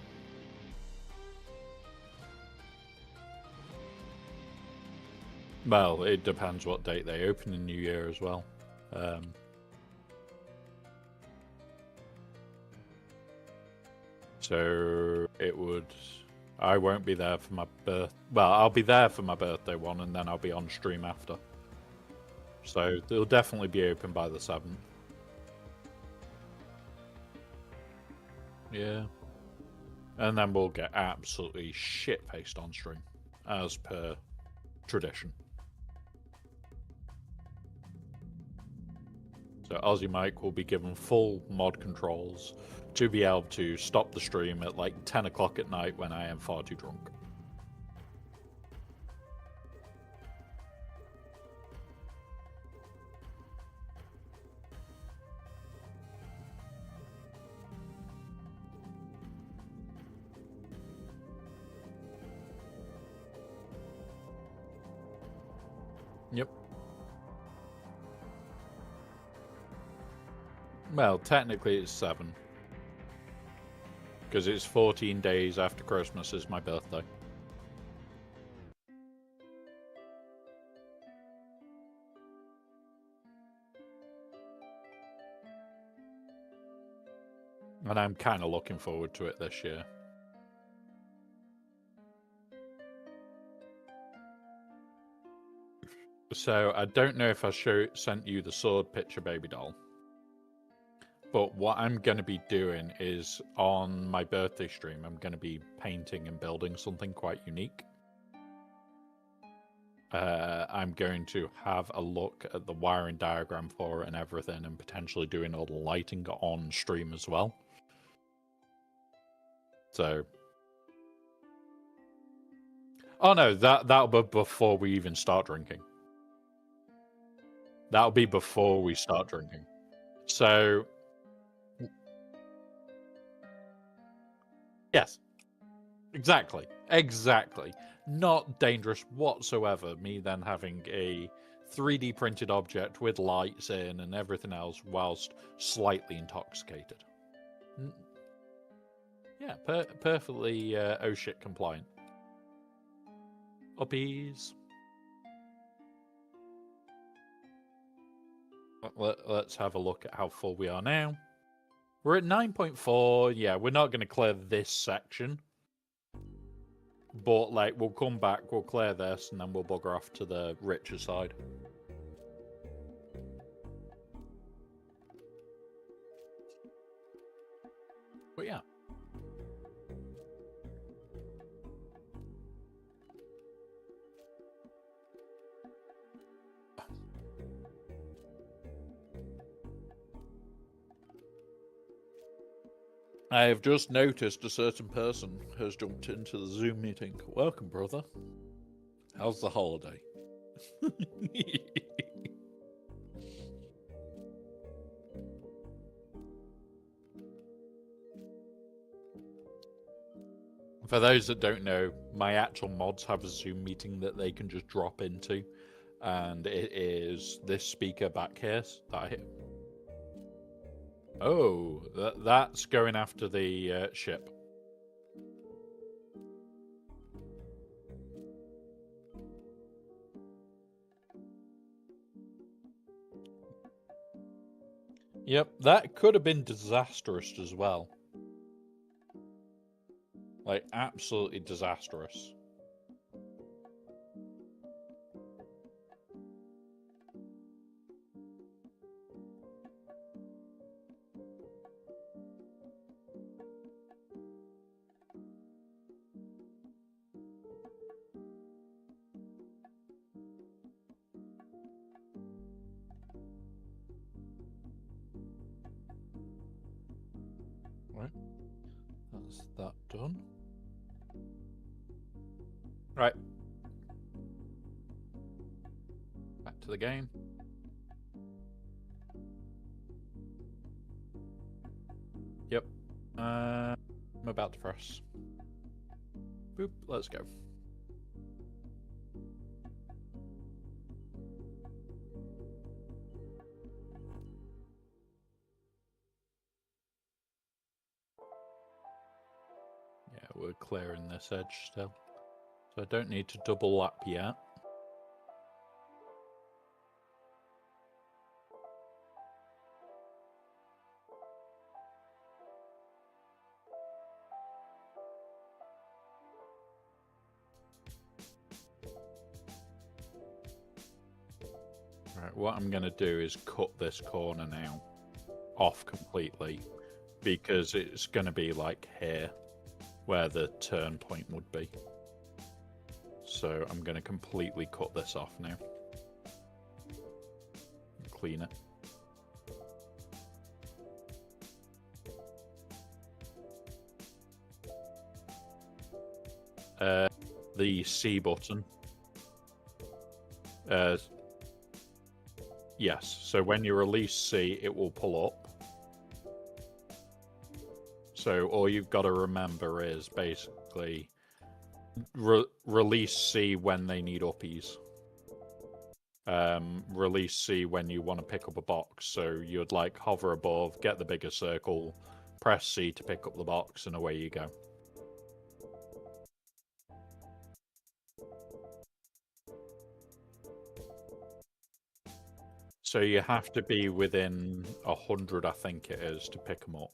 Well, it depends what date they open in New Year as well. So it would. I won't be there for my birth. Well, I'll be there for my birthday one, and then I'll be on stream after. So they'll definitely be open by the 7th. Yeah. And then we'll get absolutely shit-faced on stream, as per tradition. So Aussie Mike will be given full mod controls to be able to stop the stream at like 10 o'clock at night when I am far too drunk. Yep. Well, technically it's 7. Because it's 14 days after Christmas is my birthday. And I'm kind of looking forward to it this year. So I don't know if I sent you the sword picture baby doll. But what I'm going to be doing is on my birthday stream, I'm going to be painting and building something quite unique. I'm going to have a look at the wiring diagram for it and everything, and potentially doing all the lighting on stream as well. So, oh no, that'll be before we even start drinking. That'll be before we start drinking. So, yes, exactly. Not dangerous whatsoever, me then having a 3D printed object with lights in and everything else whilst slightly intoxicated. Yeah, perfectly oh shit compliant. Uppies. Let's have a look at how full we are now. We're at 9.4. Yeah, we're not going to clear this section. But, like, we'll come back, we'll clear this, and then we'll bugger off to the richer side. But yeah. I have just noticed a certain person has jumped into the Zoom meeting. Welcome, brother. How's the holiday? For those that don't know, my actual mods have a Zoom meeting that they can just drop into, and it is this speaker back here that I hit. Oh, that's going after the ship. Yep, that could have been disastrous as well. Like, absolutely disastrous. that done. Right. Back to the game. Yep. I'm about to press. Boop, let's go. Yeah, we're clearing this edge still. So I don't need to double lap yet. Right, what I'm going to do is cut this corner now off completely, because it's going to be like here where the turn point would be. So I'm going to completely cut this off now. Clean it. The C button. Yes, so when you release C, it will pull up. So all you've got to remember is basically release C when they need uppies. Release C when you want to pick up a box. So you'd like hover above, get the bigger circle, press C to pick up the box, and away you go. So you have to be within 100, I think it is, to pick them up.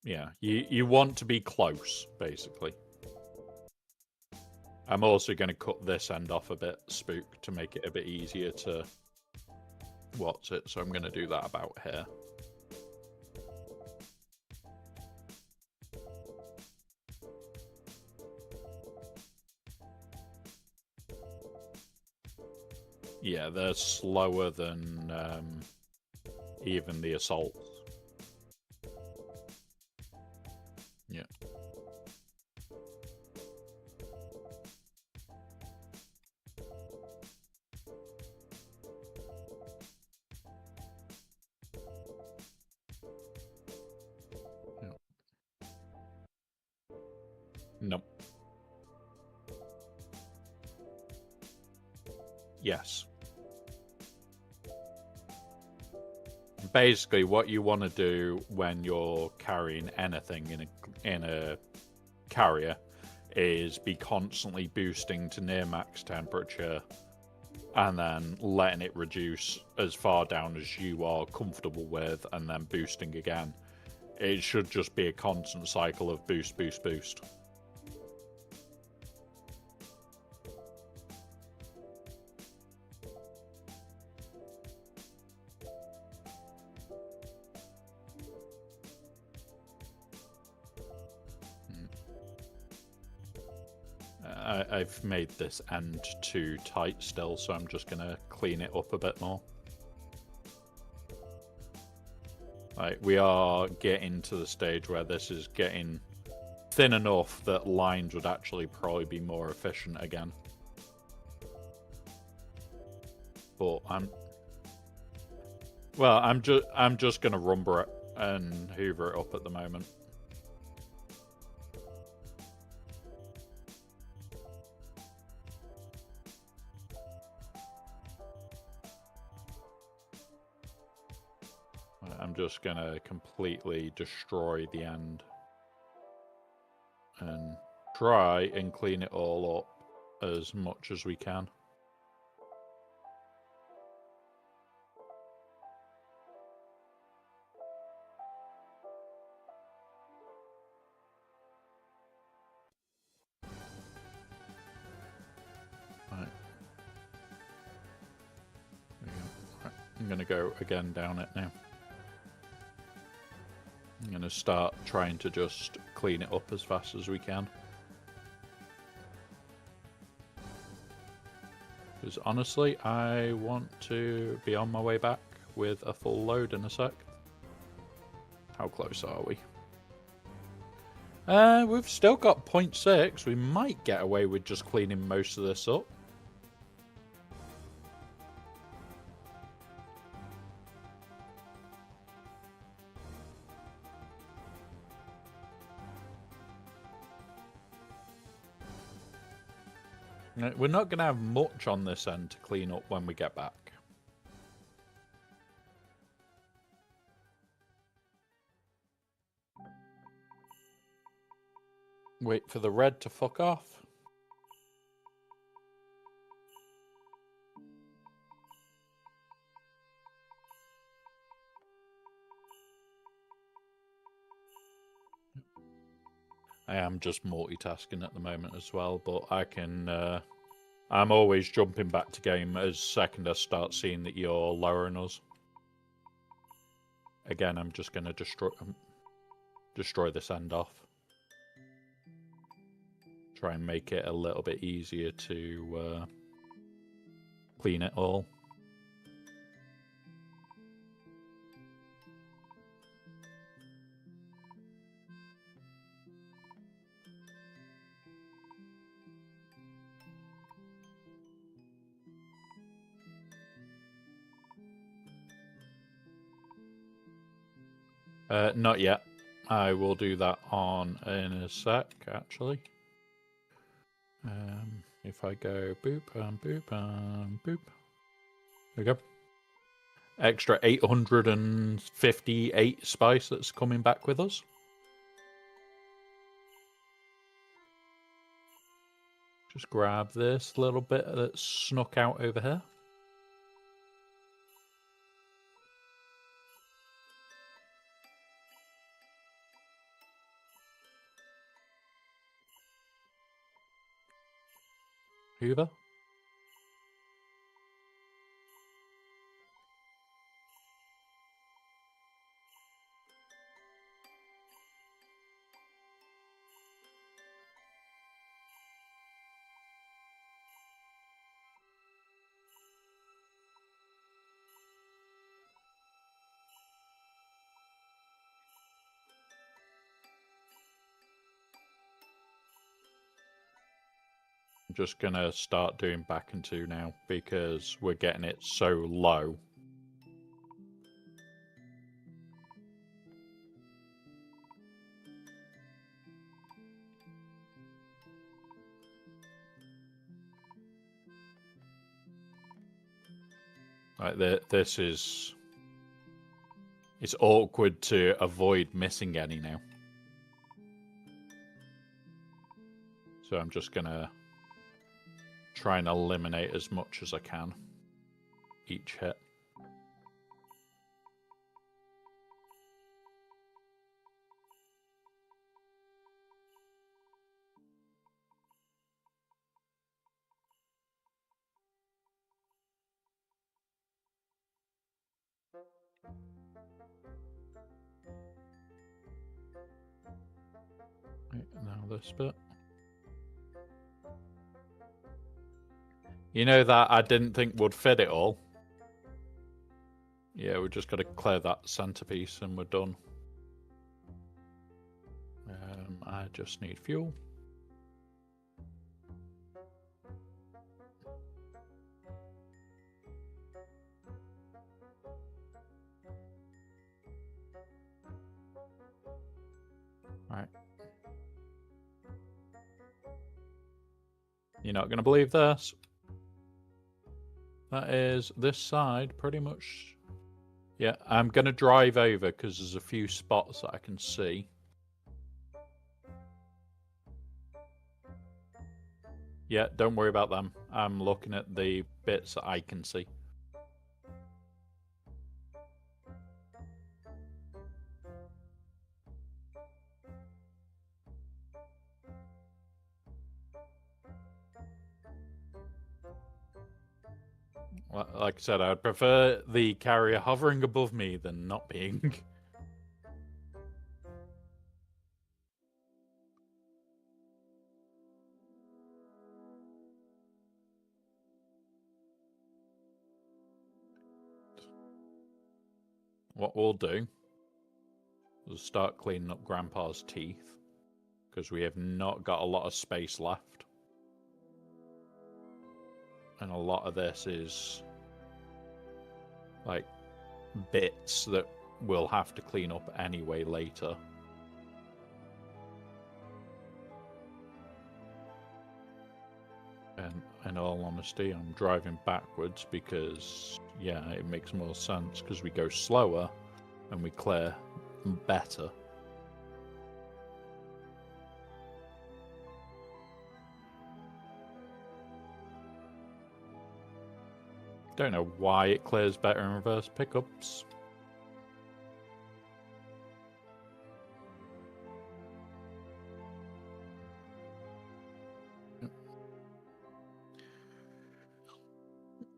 Yeah, you want to be close, basically. I'm also going to cut this end off a bit, Spook, to make it a bit easier to watch it. So I'm going to do that about here. Yeah, they're slower than even the assaults. Yeah. Nope. Yes. Basically, what you want to do when you're carrying anything in a carrier is be constantly boosting to near max temperature and then letting it reduce as far down as you are comfortable with and then boosting again. It should just be a constant cycle of boost, boost, boost. I've made this end too tight still, so I'm just going to clean it up a bit more. Right, we are getting to the stage where this is getting thin enough that lines would actually probably be more efficient again. But I'm just going to rumble it and hoover it up at the moment. I'm just going to completely destroy the end and try and clean it all up as much as we can. Right. There we go. Right. I'm going to go again down it now. I'm going to start trying to just clean it up as fast as we can. Because honestly, I want to be on my way back with a full load in a sec. How close are we? We've still got 0.6. We might get away with just cleaning most of this up. We're not going to have much on this end to clean up when we get back. Wait for the red to fuck off. I am just multitasking at the moment as well, but I can... I'm always jumping back to game as second I start seeing that you're lowering us. Again, I'm just going to destroy this end off. Try and make it a little bit easier to clean it all. Not yet. I will do that in a sec, actually. If I go boop, boop, boop. There we go. Extra 858 spice that's coming back with us. Just grab this little bit that's snuck out over here. Hoover. I'm just going to start doing back and two now because we're getting it so low. Like this is... It's awkward to avoid missing any now. So I'm just going to try and eliminate as much as I can each hit. Right, now this bit. You know that I didn't think would fit it all? Yeah, we just got to clear that centerpiece and we're done. I just need fuel. Right. You're not going to believe this. That is this side pretty much. Yeah, I'm going to drive over because there's a few spots that I can see. Yeah, don't worry about them. I'm looking at the bits that I can see. Like I said, I'd prefer the carrier hovering above me than not being. what we'll do is start cleaning up Grandpa's teeth, because we have not got a lot of space left. And a lot of this is like bits that we'll have to clean up anyway later. And in all honesty, I'm driving backwards because, yeah, it makes more sense because we go slower and we clear better. Don't know why it clears better in reverse pickups.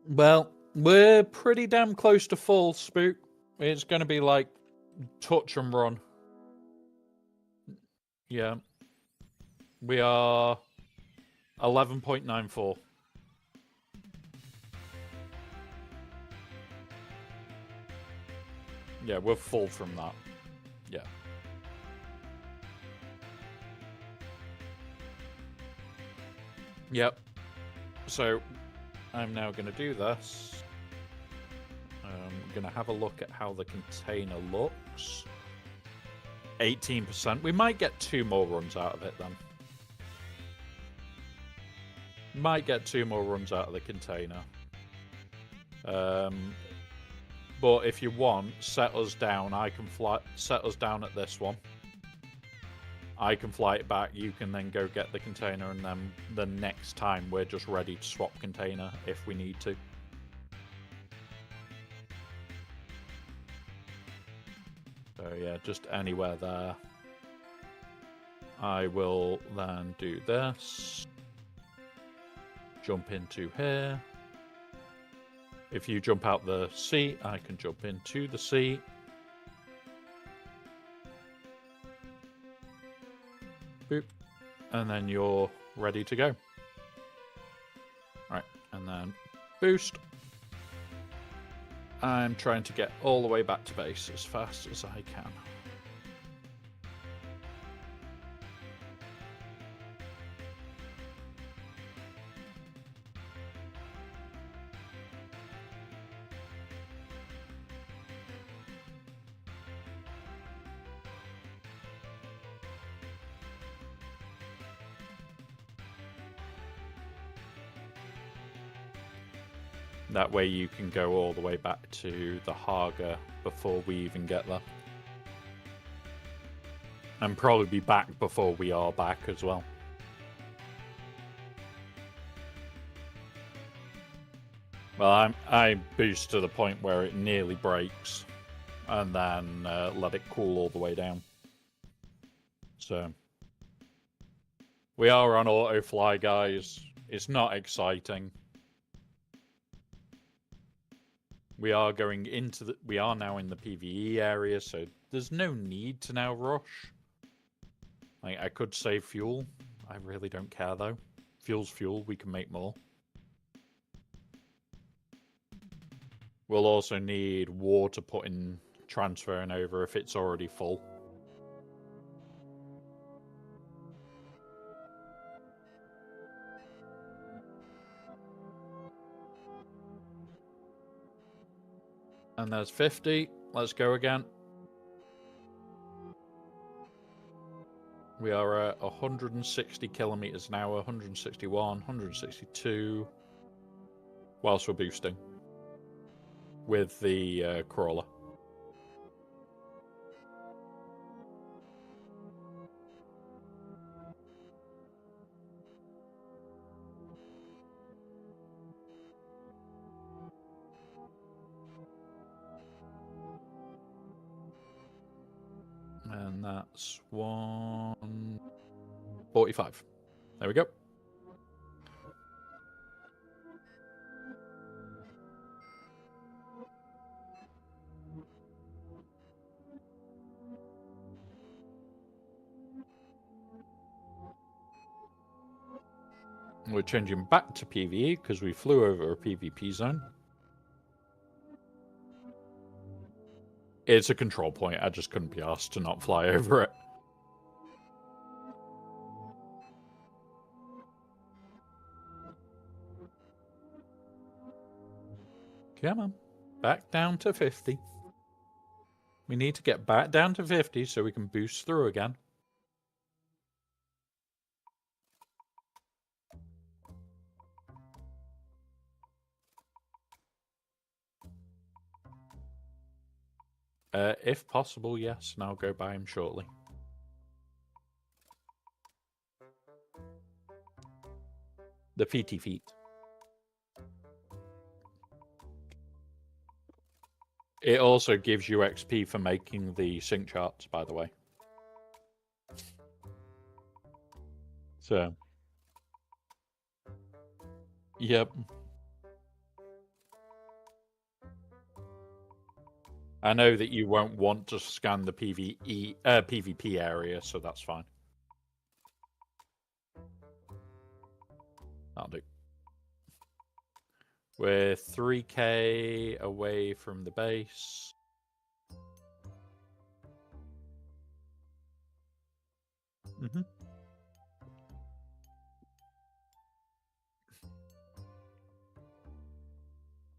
Well, we're pretty damn close to full, Spook. It's going to be like touch and run. Yeah. We are 11.94. Yeah, we're full from that. Yeah. Yep. So I'm now going to do this. I'm going to have a look at how the container looks. 18%. We might get 2 more runs out of it then. Might get 2 more runs out of the container. But if you want, set us down. I can fly. Set us down at this one. I can fly it back. You can then go get the container, and then the next time we're just ready to swap container if we need to. So yeah, just anywhere there. I will then do this. Jump into here. If you jump out the seat, I can jump into the seat. Boop. And then you're ready to go. Right, and then boost. I'm trying to get all the way back to base as fast as I can. That way you can go all the way back to the Haga before we even get there. And probably be back before we are back as well. Well, I boost to the point where it nearly breaks. And then let it cool all the way down. So we are on auto fly, guys. It's not exciting. We are going into the. We are now in the PvE area, so there's no need to now rush. Like, I could save fuel. I really don't care though. Fuel's fuel. We can make more. We'll also need water putting transferring over if it's already full. And there's 50. Let's go again. We are at 160 kilometers an hour, 161, 162. Whilst we're boosting with the crawler. And that's 145. There we go. We're changing back to PvE because we flew over a PvP zone. It's a control point. I just couldn't be asked to not fly over it. Come on. Back down to 50. We need to get back down to 50 so we can boost through again. If possible, yes, and I'll go by him shortly. The feety feet. It also gives you XP for making the sync charts, by the way. So, yep. I know that you won't want to scan the PvP area, so that's fine. That'll do. We're 3k away from the base.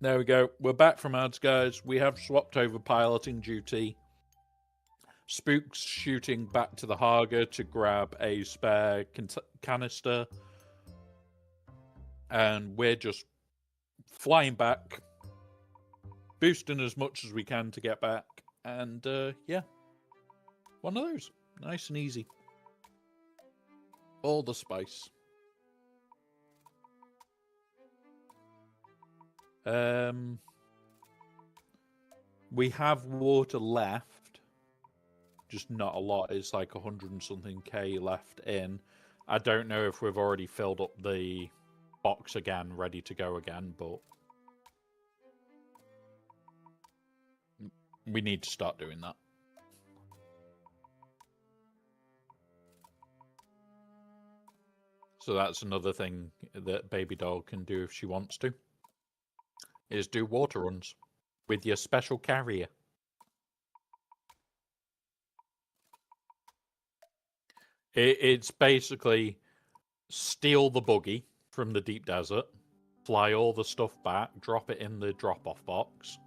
There we go. We're back from ads, guys. We have swapped over piloting duty. Spook's shooting back to the Haga to grab a spare canister. And we're just flying back, boosting as much as we can to get back. And yeah, one of those. Nice and easy. All the spice. We have water left, just not a lot. It's like 100 and something K left in. I don't know if we've already filled up the box again, ready to go again, but we need to start doing that. So that's another thing that Baby Doll can do if she wants to, is do water runs with your special carrier. It's basically steal the buggy from the deep desert, fly all the stuff back, drop it in the drop-off box,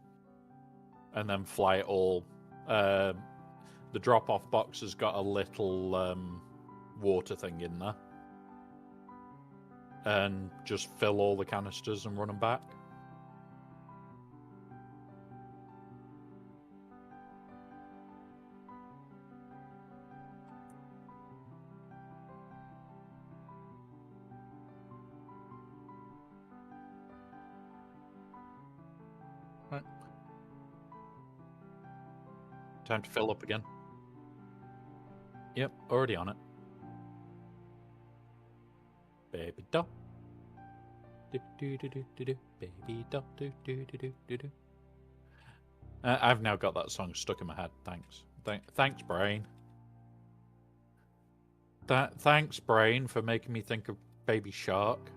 and then fly it all. The drop-off box has got a little water thing in there. And just fill all the canisters and run them back. Right. Time to fill up again. Yep, already on it. Baby doll. Do, do, do, do, do, do. Baby doll. Do, do, do, do, do, do. I've now got that song stuck in my head. Thanks. Thanks, Brain. Thanks, Brain, for making me think of Baby Shark.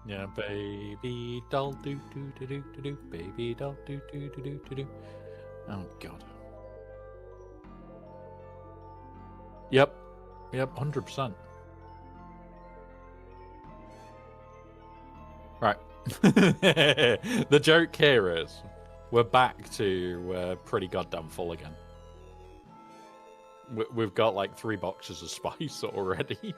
Yeah, baby doll, do do do do do do, baby doll, do do do do do do. Oh God. Yep, 100%. Right. The joke here is we're back to pretty goddamn full again. We've got like 3 boxes of spice already.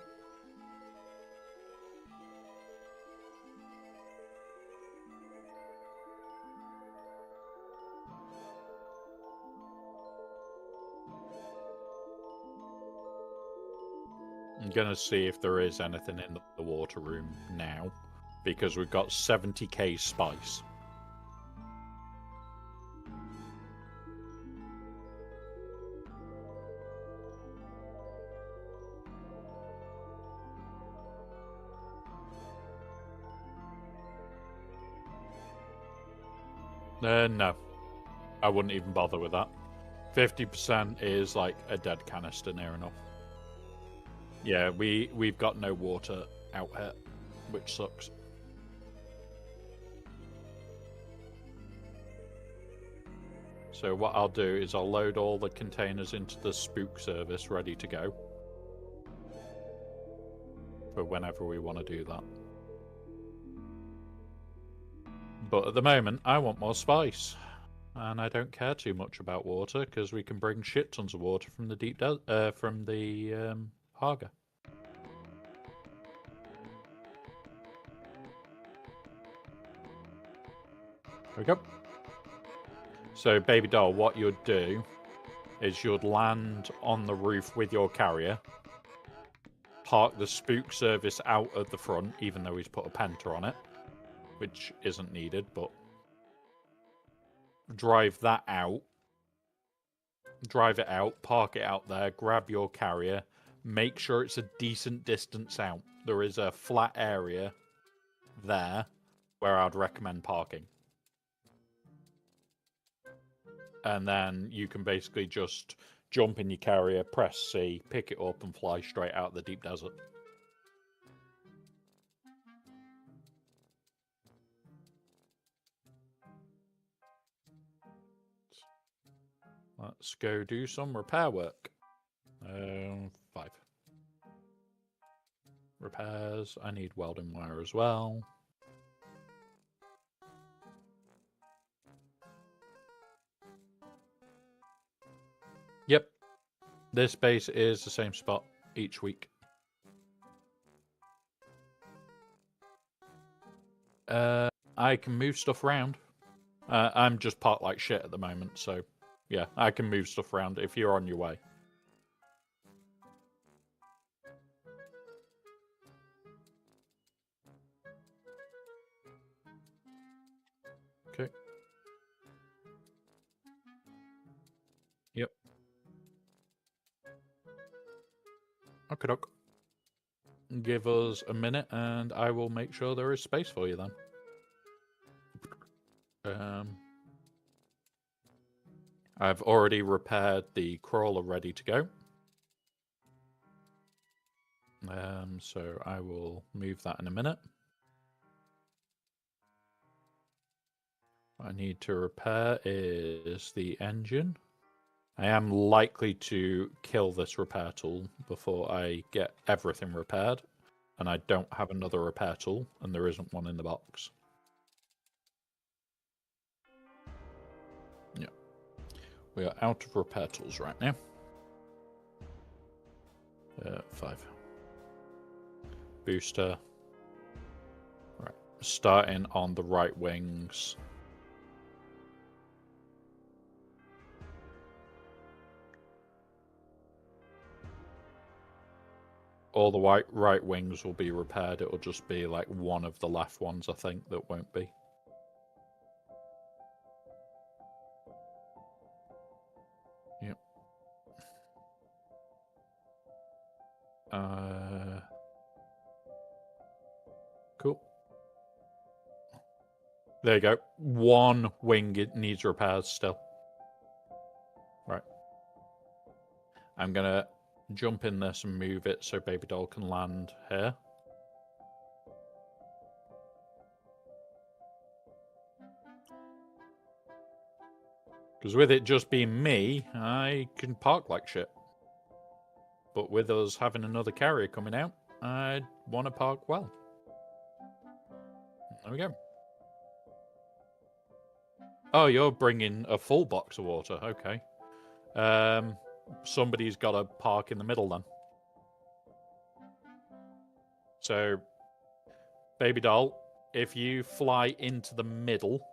I'm gonna see if there is anything in the water room now, because we've got 70k spice. No. I wouldn't even bother with that. 50% is like a dead canister near enough. Yeah, we've got no water out here, which sucks. So what I'll do is I'll load all the containers into the spook service ready to go. For whenever we want to do that. But at the moment, I want more spice. And I don't care too much about water, because we can bring shit tons of water from the deep from the Haga. There we go. So, baby doll, what you'd do is you'd land on the roof with your carrier, park the spook service out at the front, even though he's put a penta on it, which isn't needed, but drive that out, drive it out, park it out there, grab your carrier, make sure it's a decent distance out. There is a flat area there where I'd recommend parking. And then you can basically just jump in your carrier, press C, pick it up, and fly straight out of the deep desert. Let's go do some repair work. 5. Repairs. I need welding wire as well. Yep. This base is the same spot each week. I can move stuff around. I'm just parked like shit at the moment, so yeah, I can move stuff around if you're on your way. Okay. Yep. Okay, doc. Give us a minute and I will make sure there is space for you then. I've already repaired the crawler ready to go. So I will move that in a minute. What I need to repair is the engine. I am likely to kill this repair tool before I get everything repaired. And I don't have another repair tool, and there isn't one in the box. Yeah. We are out of repair tools right now. 5. Booster. Right. Starting on the right wings. All the right wings will be repaired. It'll just be like one of the left ones, I think, that won't be. Yep. Cool. There you go. One wing needs repairs still. Right. I'm gonna jump in this and move it so baby doll can land here. Because with it just being me, I can park like shit. But with us having another carrier coming out, I want to park well. There we go. Oh, you're bringing a full box of water. Okay. Somebody's got to park in the middle then. So, baby doll, if you fly into the middle,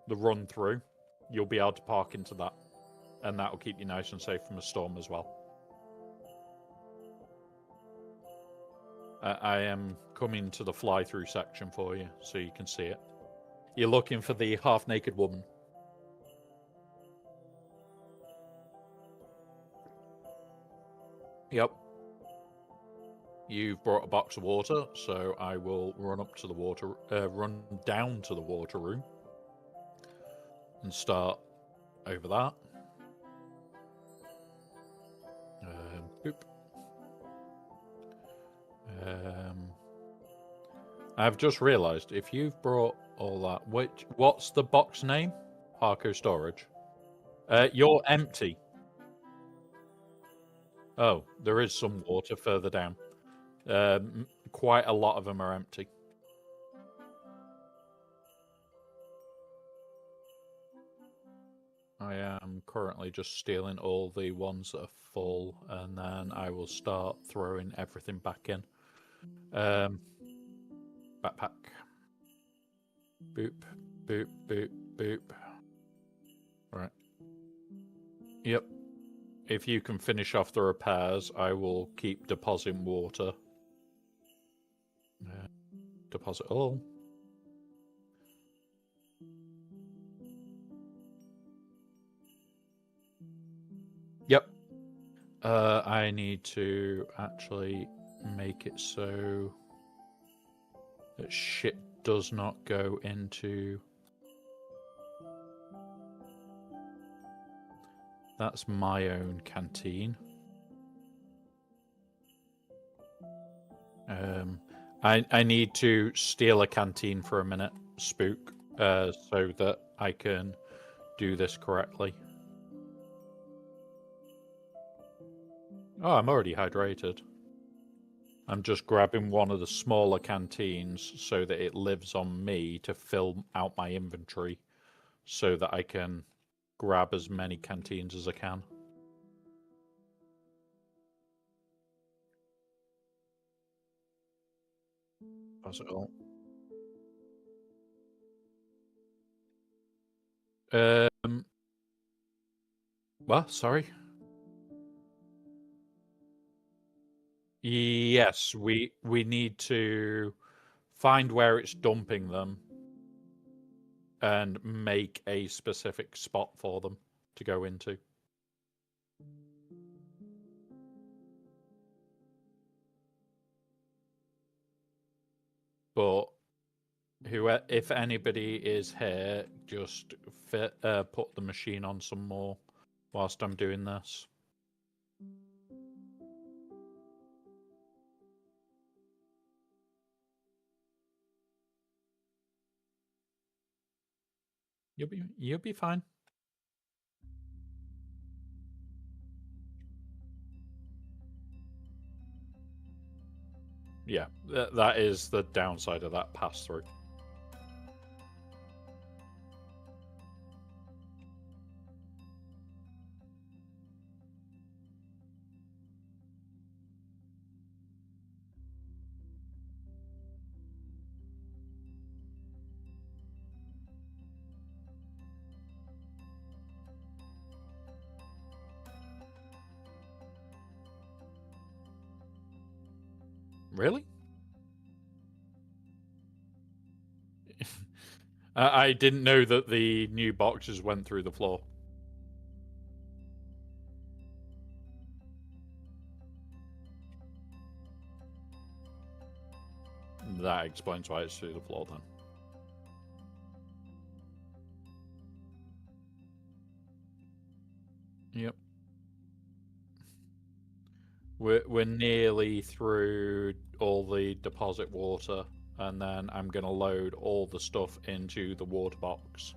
the run through, you'll be able to park into that. And that will keep you nice and safe from a storm as well. I am coming to the fly-through section for you, so you can see it. You're looking for the half-naked woman. Yep. You've brought a box of water, so I will run up to the water, run down to the water room, and start over that. Boop. I've just realised if you've brought all that, what's the box name? Harco Storage. You're empty. Oh, there is some water further down. Quite a lot of them are empty. I am currently just stealing all the ones that are full, and then I will start throwing everything back in. Backpack. Boop, boop, boop, boop. Right. Yep. If you can finish off the repairs, I will keep depositing water. Deposit all. Yep. I need to actually make it so that shit does not go into... That's my own canteen. I need to steal a canteen for a minute, Spook, so that I can do this correctly. Oh, I'm already hydrated. I'm just grabbing one of the smaller canteens so that it lives on me to fill out my inventory so that I can grab as many canteens as I can. Pass it all. What? Sorry? Yes, we need to find where it's dumping them and make a specific spot for them to go into. But if anybody is here, just put the machine on some more whilst I'm doing this. You'll be fine. Yeah, that is the downside of that pass-through. Really? I didn't know that the new boxes went through the floor. That explains why it's through the floor then. Yep. We're nearly through all the deposit water, and then I'm going to load all the stuff into the water box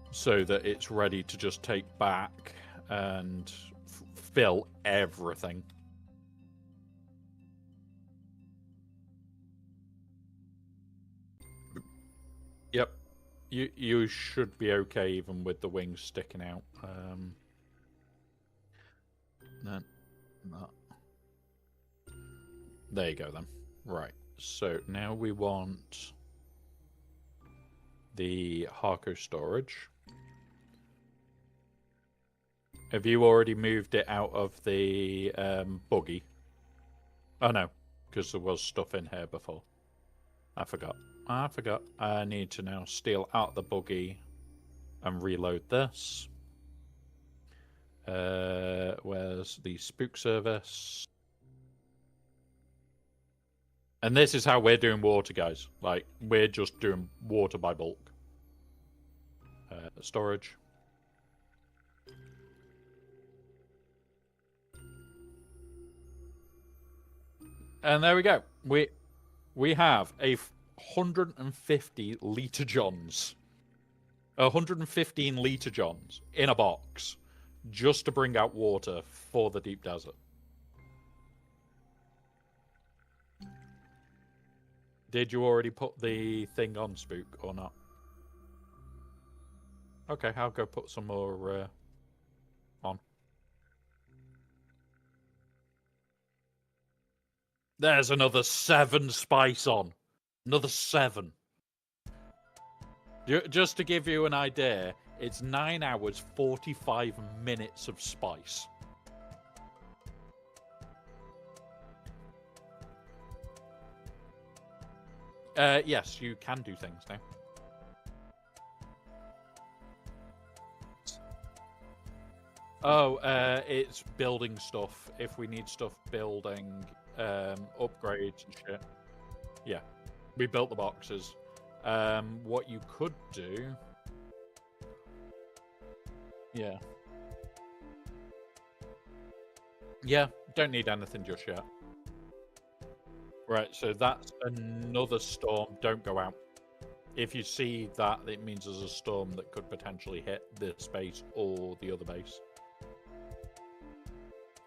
so that it's ready to just take back and fill everything. Yep. You should be okay even with the wings sticking out. No. There you go then. Right. So now we want the Harco storage. Have you already moved it out of the buggy? Oh no, because there was stuff in here before. I forgot. I need to now steal out the buggy and reload this. Where's the spook service? And this is how we're doing water, guys. Like, we're just doing water by bulk. Storage. And there we go. We have a 150 litre Johns. 115 litre johns in a box just to bring out water for the deep desert. Did you already put the thing on, Spook, or not? Okay, I'll go put some more on. There's another 7 spice on. Another 7. Just to give you an idea, it's 9 hours, 45 minutes of spice. Yes, you can do things now. Oh, it's building stuff. If we need stuff building, upgrades and shit. Yeah, we built the boxes. What you could do... Yeah. Yeah, don't need anything just yet. Right, so that's another storm. Don't go out. If you see that, it means there's a storm that could potentially hit this base or the other base.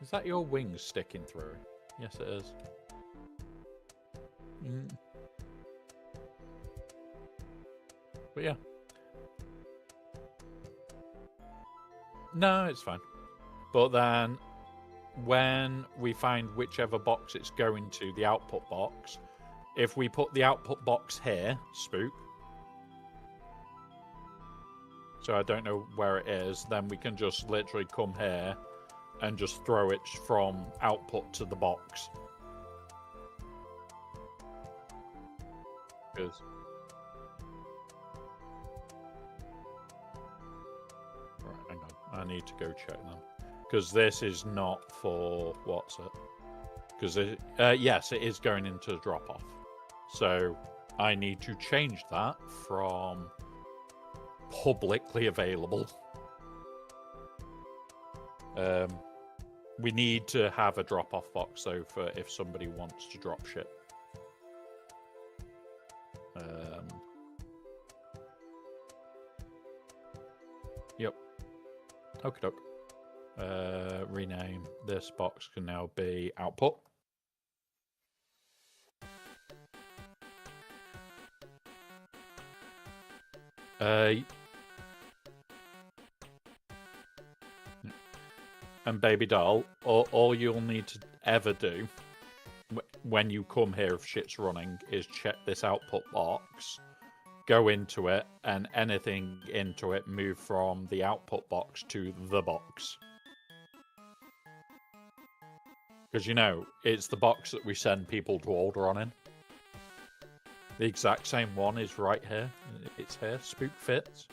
Is that your wings sticking through? Yes, it is. But yeah. No, it's fine. But then, when we find whichever box it's going to, the output box, if we put the output box here, Spook, so I don't know where it is, then we can just literally come here and just throw it from output to the box. Because... Right, hang on. I need to go check them. Because this is not for... What's it? Because, yes, it is going into drop-off. So, I need to change that from publicly available. We need to have a drop-off box, though, for if somebody wants to drop shit. Yep. Okie doke. Rename. This box can now be output. And baby doll, all you'll need to ever do when you come here if shit's running is check this output box, go into it, and anything into it move from the output box to the box. Because, you know, it's the box that we send people to order on in. The exact same one is right here. It's here. Spook fits.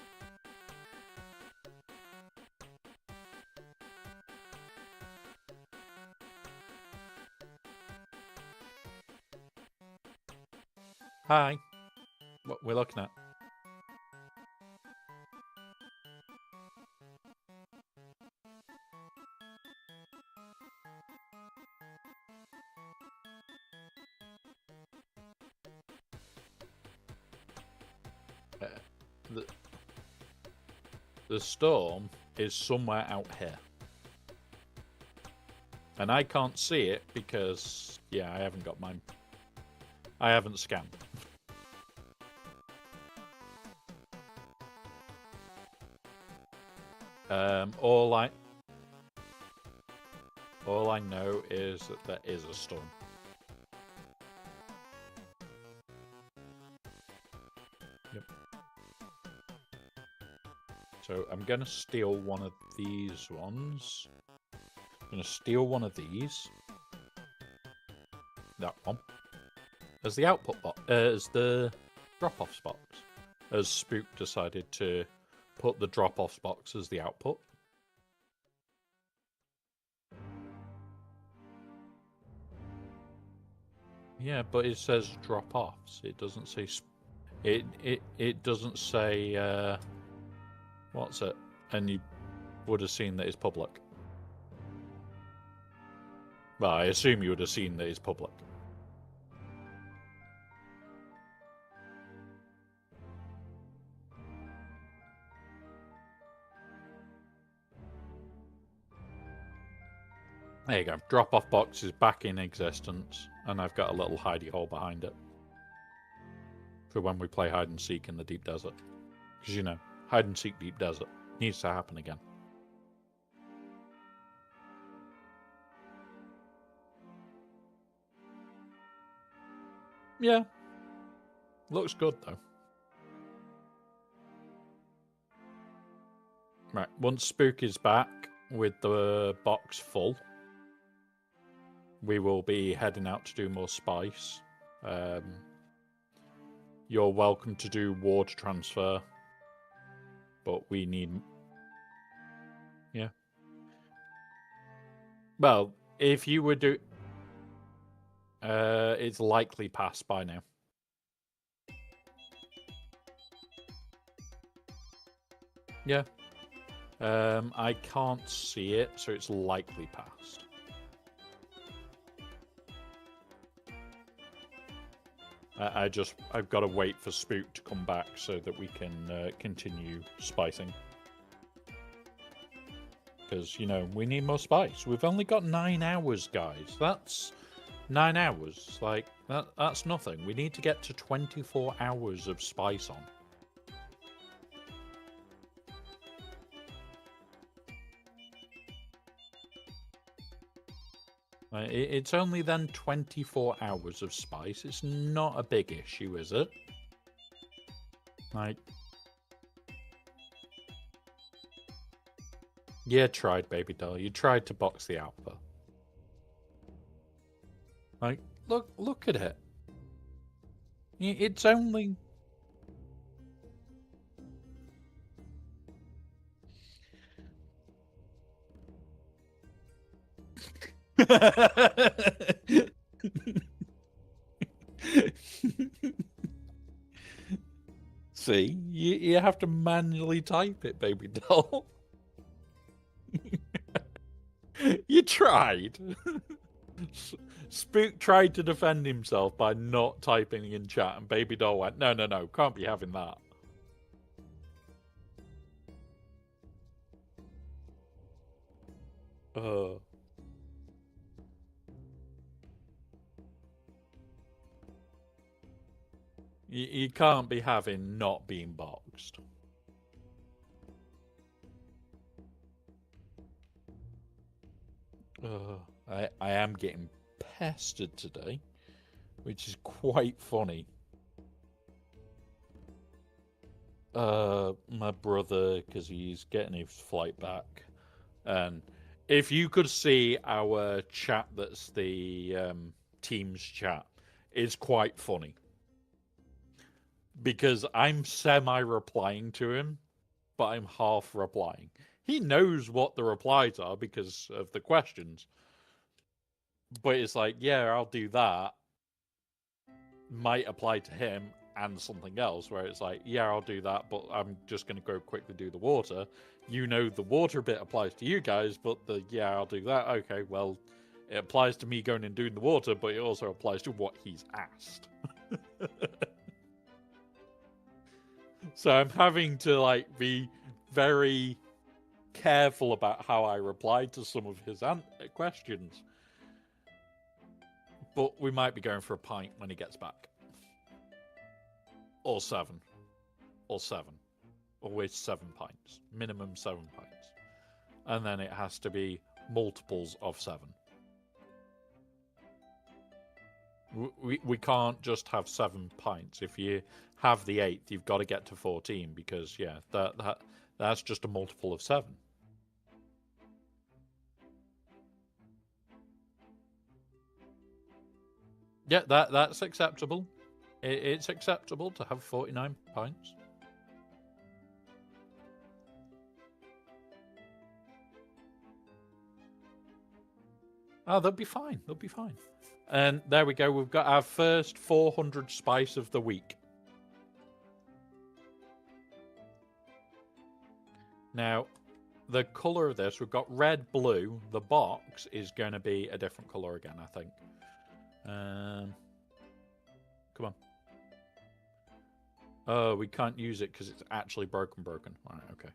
Hi. What we're looking at? The storm is somewhere out here. And I can't see it because, yeah, I haven't got mine. I haven't scanned. All I know is that there is a storm. Yep. So I'm gonna steal one of these ones. I'm gonna steal one of these. That one. As the output box, as the drop-offs box. As Spook decided to put the drop-offs box as the output. Yeah, but it says drop-offs. It doesn't say... It doesn't say... what's it? And you would have seen that it's public. Well, I assume you would have seen that it's public. There you go. Drop-off box is back in existence, and I've got a little hidey hole behind it for when we play hide and seek in the deep desert. Because, you know, hide and seek deep desert needs to happen again. Yeah. Looks good, though. Right, once Spook is back with the box full, we will be heading out to do more spice. You're welcome to do water transfer, but we need... Yeah. Well, if you would do... it's likely passed by now. Yeah. I can't see it, so it's likely passed. I've got to wait for Spook to come back so that we can continue spicing. Because, you know, we need more spice. We've only got 9 hours, guys. That's 9 hours. Like, that's nothing. We need to get to 24 hours of spice on. It's only then 24 hours of spice. It's not a big issue, is it? Like... You tried, baby doll. You tried to box the output. Like, look at it. It's only... See, you have to manually type it, baby doll. You tried. Spook tried to defend himself by not typing in chat, and baby doll went, no, can't be having that. You can't be having not being boxed. I am getting pestered today, which is quite funny. My brother, because he's getting his flight back. And if you could see our chat, that's the Teams chat, it's quite funny. Because I'm semi-replying to him, but I'm half replying. He knows what the replies are because of the questions. But it's like, yeah, I'll do that. Might apply to him and something else, where it's like, yeah, I'll do that, but I'm just going to go quickly do the water. You know the water bit applies to you guys, but the, yeah, I'll do that. Okay, well, it applies to me going and doing the water, but it also applies to what he's asked. So I'm having to, like, be very careful about how I reply to some of his questions. But we might be going for a pint when he gets back. Or 7. Or 7. Always 7 pints. Minimum 7 pints. And then it has to be multiples of 7. We can't just have 7 pints. If you have the 8th, you've got to get to 14 because, yeah, that's just a multiple of 7. Yeah, that's acceptable. It's acceptable to have 49 pints. Oh, they'll be fine. They'll be fine. And there we go. We've got our first 400 spice of the week. Now, the colour of this, we've got red, blue. The box is going to be a different colour again, I think. Come on. Oh, we can't use it because it's actually broken. All right, okay.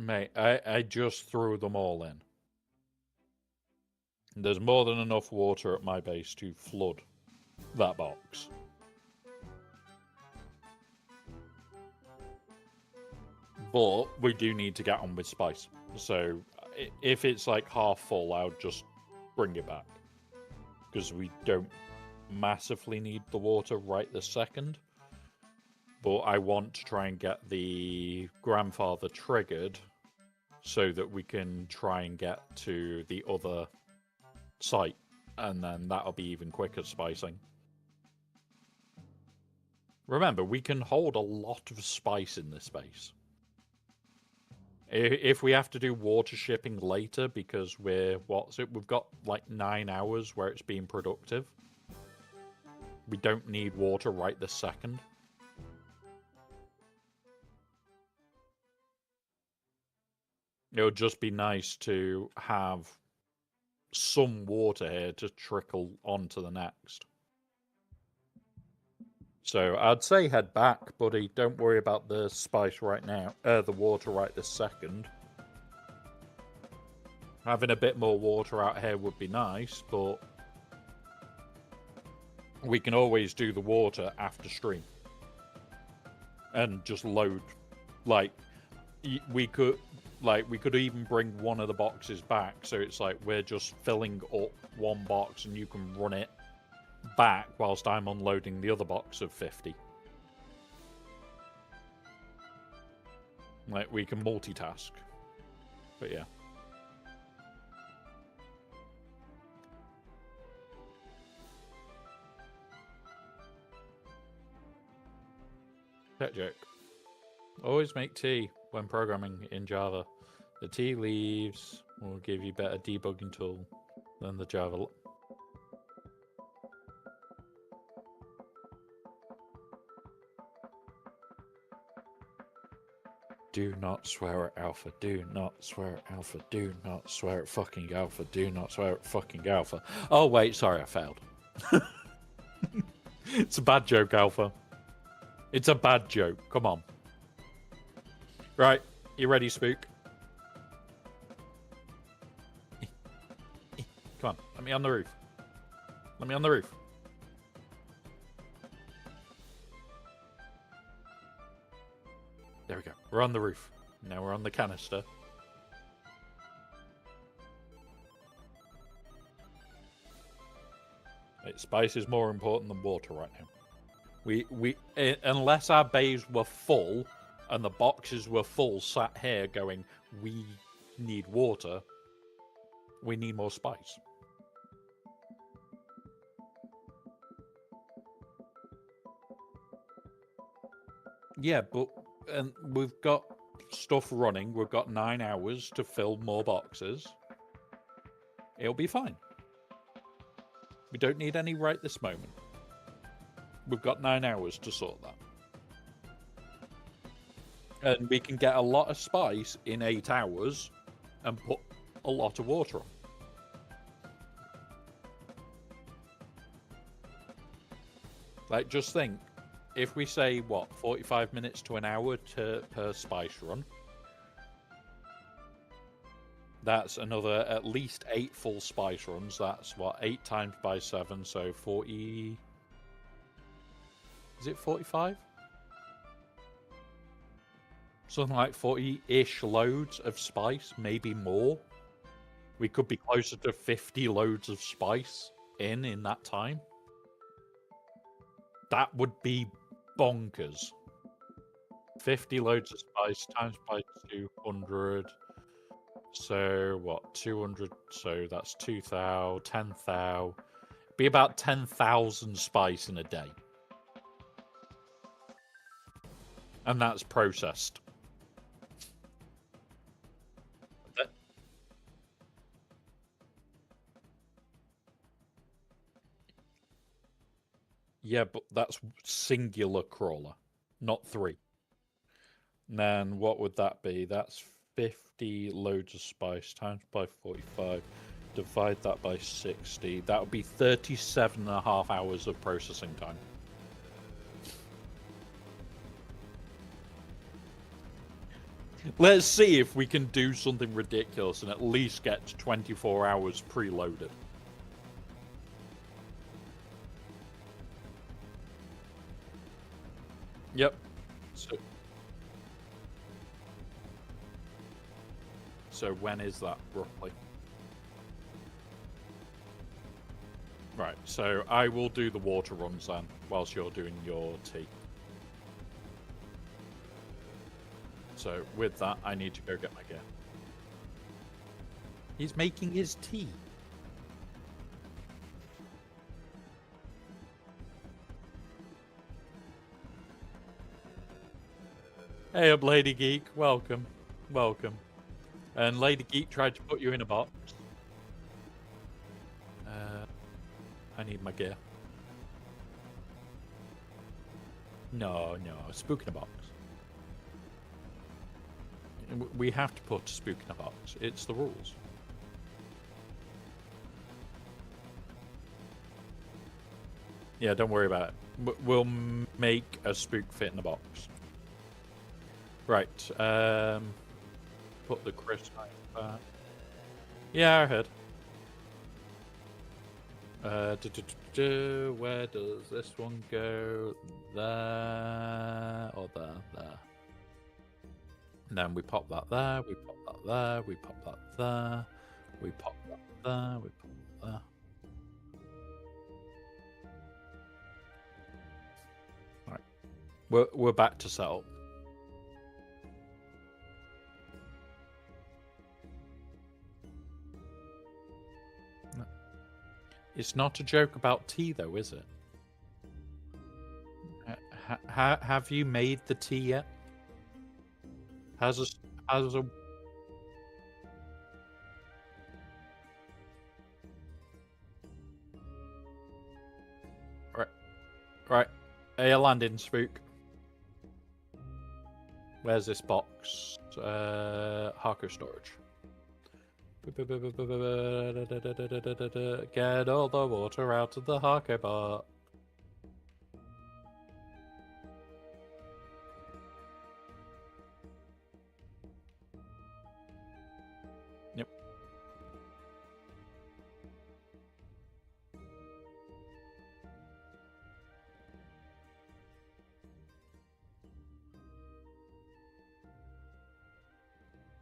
Mate, I just threw them all in. There's more than enough water at my base to flood that box. But we do need to get on with spice. So if it's like half full, I would just bring it back. Because we don't massively need the water right this second. But I want to try and get the grandfather triggered so that we can try and get to the other site. And then that'll be even quicker spicing. Remember, we can hold a lot of spice in this base. If we have to do water shipping later because we've got like 9 hours where it's being productive. We don't need water right this second. It would just be nice to have some water here to trickle onto the next. So I'd say head back, buddy. Don't worry about the spice right now. The water right this second. Having a bit more water out here would be nice, but we can always do the water after stream. And just load, like, we could even bring one of the boxes back, so it's like we're just filling up one box and you can run it back whilst I'm unloading the other box of 50. Like, we can multitask. But yeah. Pet joke. Always make tea when programming in Java. The tea leaves will give you better debugging tool than the Java. Do not swear at Alpha. Do not swear at Alpha. Do not swear at fucking Alpha. Do not swear at fucking Alpha. Oh, wait. Sorry, I failed. It's a bad joke, Alpha. It's a bad joke. Come on. Right. You ready, Spook? Come on. Let me on the roof. Let me on the roof. There we go. We're on the roof. Now we're on the canister. Spice is more important than water right now. We unless our bays were full and the boxes were full sat here going, we need water, we need more spice. Yeah, but and we've got stuff running. We've got 9 hours to fill more boxes. It'll be fine. We don't need any right this moment. We've got 9 hours to sort that. And we can get a lot of spice in 8 hours and put a lot of water on. Like, just think, if we say, what, 45 minutes to an hour per spice run, that's another at least 8 full spice runs. That's, what, 8 times by 7, so 40... Is it 45? Something like 40-ish loads of spice, maybe more. We could be closer to 50 loads of spice in that time. That would be bonkers. 50 loads of spice times by 200. So, what? 200. So, that's 2,000, 10,000. Be about 10,000 spice in a day. And that's processed. Yeah, but that's singular crawler, not 3. And then what would that be? That's 50 loads of spice times by 45. Divide that by 60. That would be 37.5 hours of processing time. Let's see if we can do something ridiculous and at least get 24 hours preloaded. Yep. So when is that, roughly? Right, so I will do the water runs then, whilst you're doing your tea. So with that, I need to go get my gear. He's making his tea. Hey up, Lady Geek. Welcome. Welcome. And Lady Geek tried to put you in a box. I need my gear. No, spook in a box. We have to put spook in a box. It's the rules. Yeah, don't worry about it. We'll make a spook fit in a box. Right. Put the crisp back. Yeah, I heard. Where does this one go? There or there? And then we pop that there, we pop that there, we pop that there, we pop that there, we pop that there. Right. We're back to set up. It's not a joke about tea, though, is it? Have you made the tea yet? How's a... Right. Hey, landing, spook. Where's this box? Harker storage. Get all the water out of the Harker box. Yep.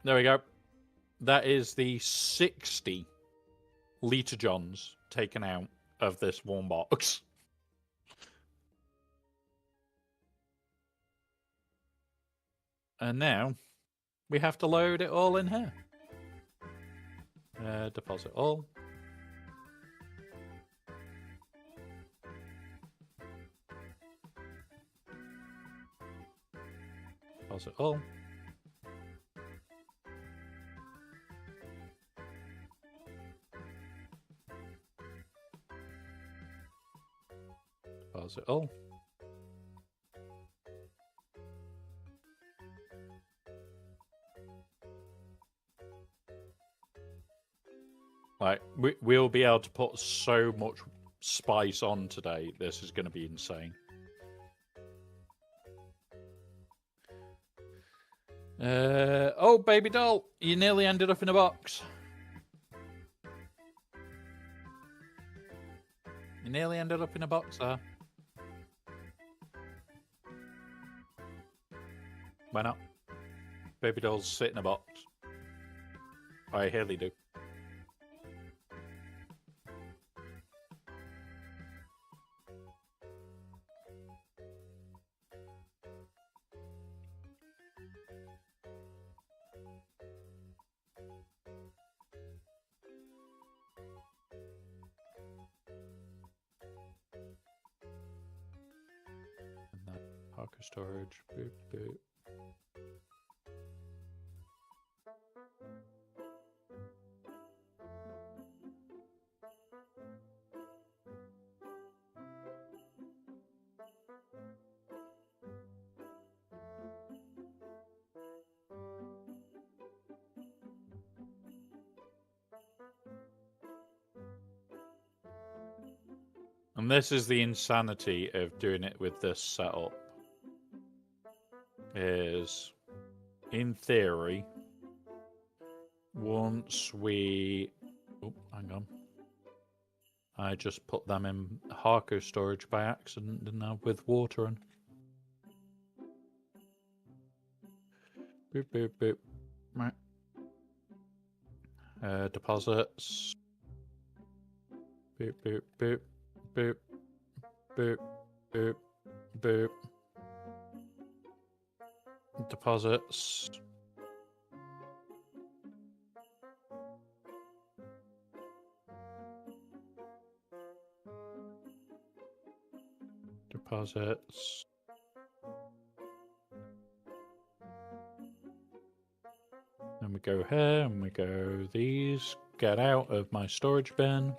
There we go. That is the 60 Liter Johns taken out of this one box. And now we have to load it all in here. Deposit all. Deposit all. Deposit all. Like, we'll be able to put so much spice on today. This is going to be insane. Oh, baby doll, you nearly ended up in a box. You nearly ended up in a box there. Why not? Baby dolls sit in a box. I hardly do. And that Parker storage. Boop, boop. And this is the insanity of doing it with this setup. Is in theory, once we... Oh, hang on. I just put them in Harco storage by accident, didn't I, with water in. Boop, boop, boop. Right. Deposits. Boop, boop, boop, boop, boop, boop, boop. Deposits. Deposits. Then we go here and we go these. Get out of my storage bin.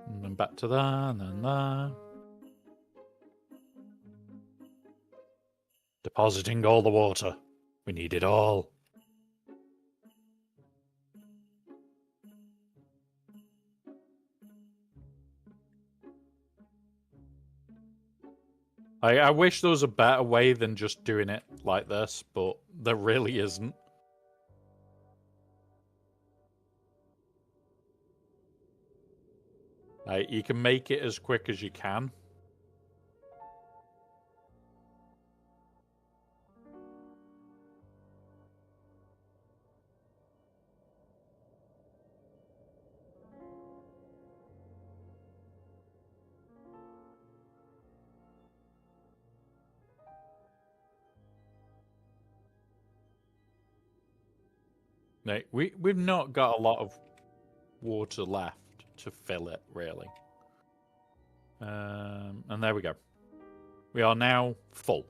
And then back to there and then there. Depositing all the water. We need it all. I wish there was a better way than just doing it like this, but there really isn't. You can make it as quick as you can. We've not got a lot of water left to fill it, really. And there we go. We are now full.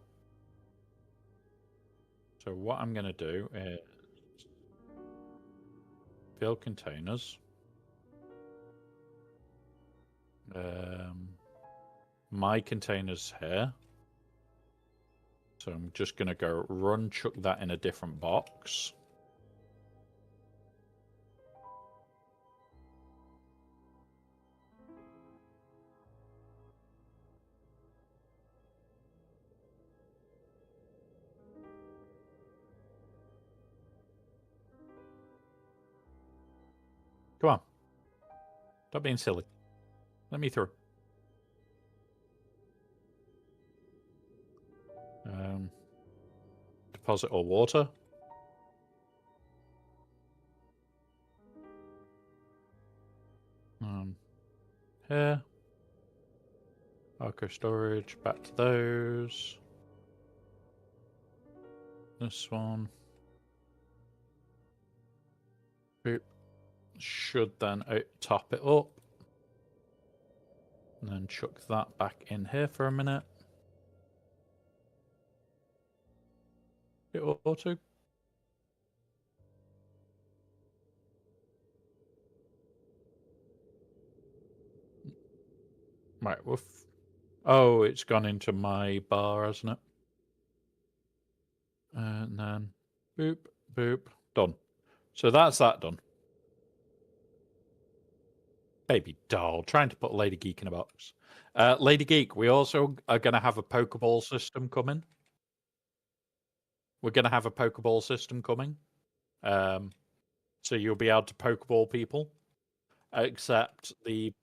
So what I'm going to do is fill containers. My container's here. So I'm just going to go run chuck that in a different box. Come on. Stop being silly. Let me through. Deposit all water. Here. Arco storage, back to those. This one. Boop. Should then top it up. And then chuck that back in here for a minute. It auto. Right, oh, it's gone into my bar, hasn't it? And then boop, boop, done. So that's that done. Baby doll, trying to put Lady Geek in a box. Lady Geek, we also are going to have a Pokeball system coming. We're going to have a Pokeball system coming. So you'll be able to Pokeball people. Except the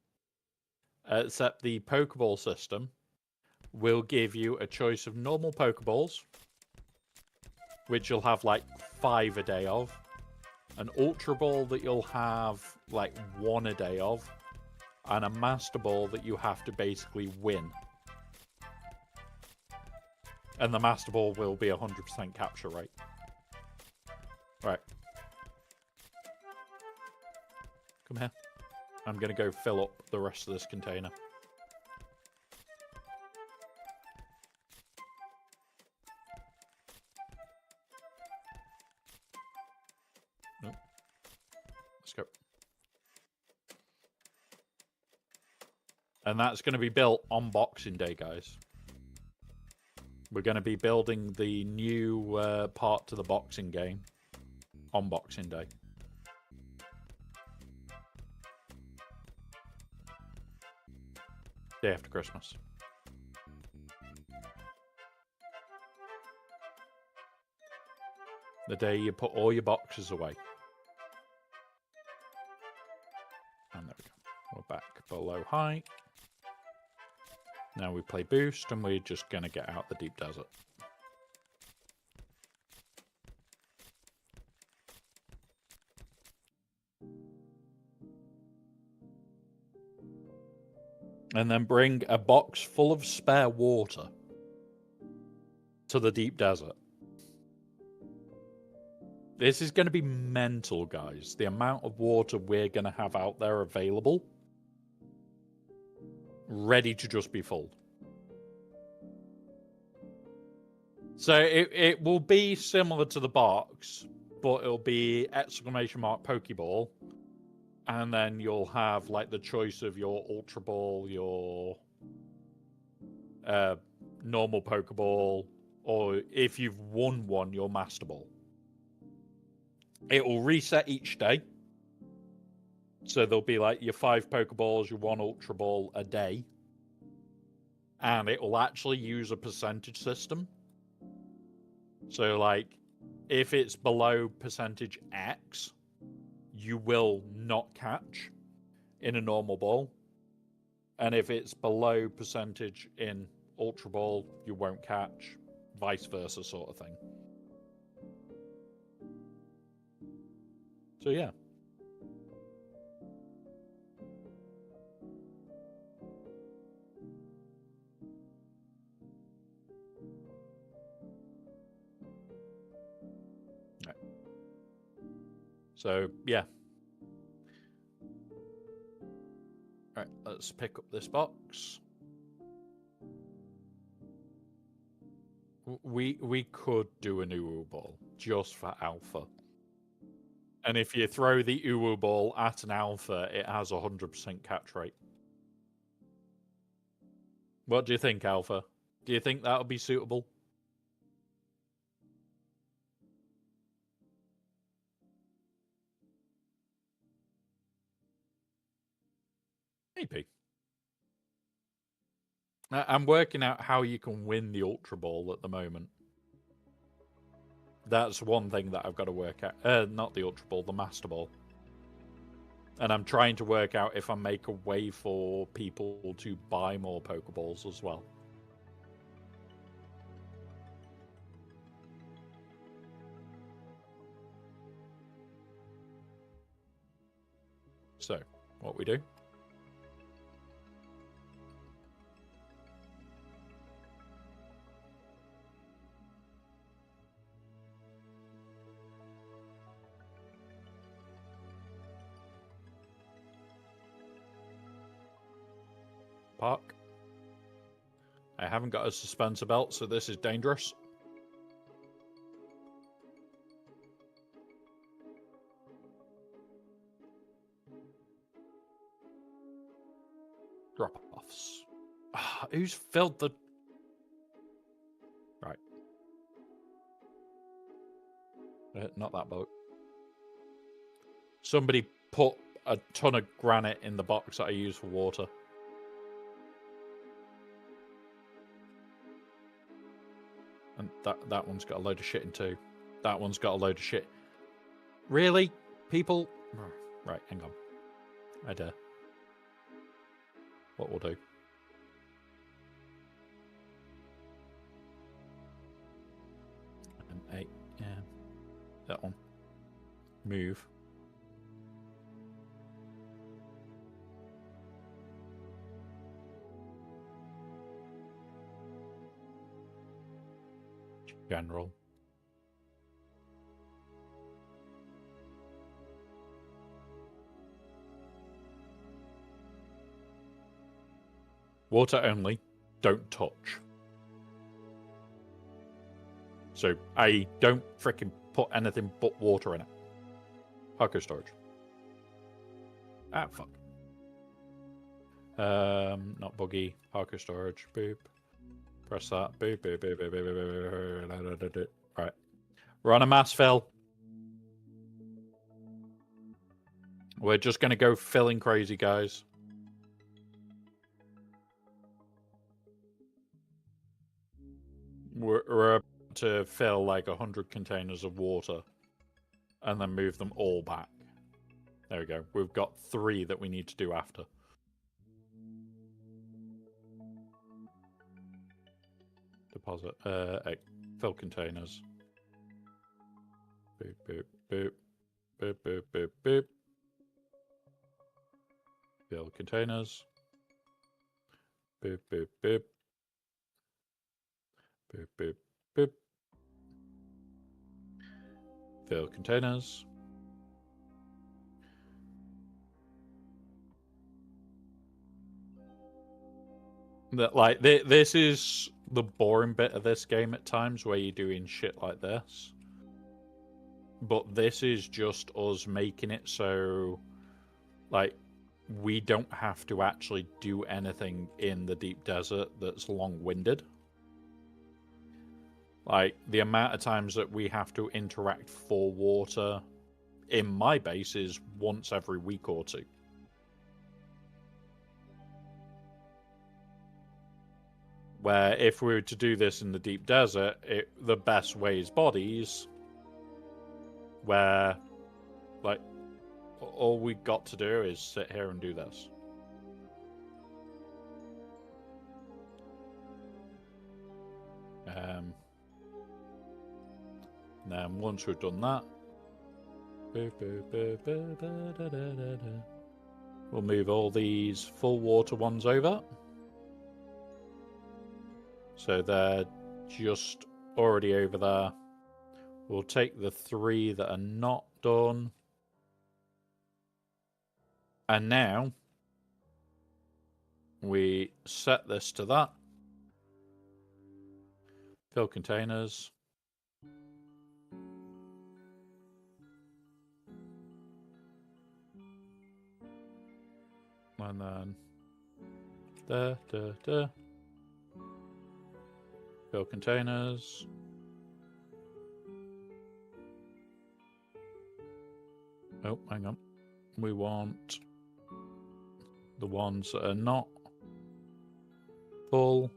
Pokeball system will give you a choice of normal Pokeballs, which you'll have like 5 a day of. An Ultra Ball that you'll have like 1 a day of. And a Master Ball that you have to basically win. And the Master Ball will be 100% capture rate. Right. Come here. I'm going to go fill up the rest of this container. Nope. Let's go. And that's going to be built on Boxing Day, guys. We're going to be building the new part to the boxing game on Boxing Day. Day after Christmas. The day you put all your boxes away. And there we go. We're back below height. Now we play boost, and we're just going to get out the deep desert. And then bring a box full of spare water to the deep desert. This is going to be mental, guys. The amount of water we're going to have out there available, ready to just be full. So it will be similar to the box, but it'll be exclamation mark Pokeball. And then you'll have like the choice of your Ultra Ball, your normal Pokeball, or if you've won one, your Master Ball. It will reset each day. So there'll be like your 5 Pokeballs, your 1 Ultra Ball a day. And it will actually use a percentage system. So like if it's below percentage X, you will not catch in a normal ball. And if it's below percentage in Ultra Ball, you won't catch. Vice versa sort of thing. So yeah. Right. So yeah. All right, let's pick up this box. We could do an Uwu ball just for alpha. And if you throw the Uwu ball at an alpha, it has 100% catch rate. What do you think, Alpha? Do you think that'll be suitable? Maybe. I'm working out how you can win the Ultra Ball at the moment. That's one thing that I've got to work out. Not the Ultra Ball, the Master Ball. And I'm trying to work out if I make a way for people to buy more Pokeballs as well. So, what we do? Park. I haven't got a suspensor belt, so this is dangerous. Drop-offs. Who's filled the... Right. Not that boat. Somebody put a ton of granite in the box that I use for water. And that one's got a load of shit in too. That one's got a load of shit. Really? People? Right, hang on. I dare. What we'll do. M8, yeah. That one. Move. General. Water only, don't touch. So I don't frickin' put anything but water in it. Hardcore storage. Ah, fuck. Not buggy. Hardcore storage. Boop. Press that. Boop, boop, boop, boop, boop, boop, boop, boop. Right. We're on a mass fill. We're just going to go filling crazy, guys. We're to fill like 100 containers of water and then move them all back. There we go. We've got 3 that we need to do after. Deposit. Fill containers. Boop, boop, boop. Boop, boop, boop, boop. Fill containers. Boop, boop, boop. Boop, boop, boop. Fill containers. That like this is the boring bit of this game at times, where you're doing shit like this. But this is just us making it so, like, we don't have to actually do anything in the deep desert that's long-winded. Like, the amount of times that we have to interact for water in my base is once every week or 2. Where if we were to do this in the deep desert, the best way is bodies, where, like, all we got to do is sit here and do this. Then once we've done that, we'll move all these full water ones over. So they're just already over there. We'll take the 3 that are not done. And now we set this to that. Fill containers. And then there. Fill containers. Oh, hang on. We want the ones that are not full.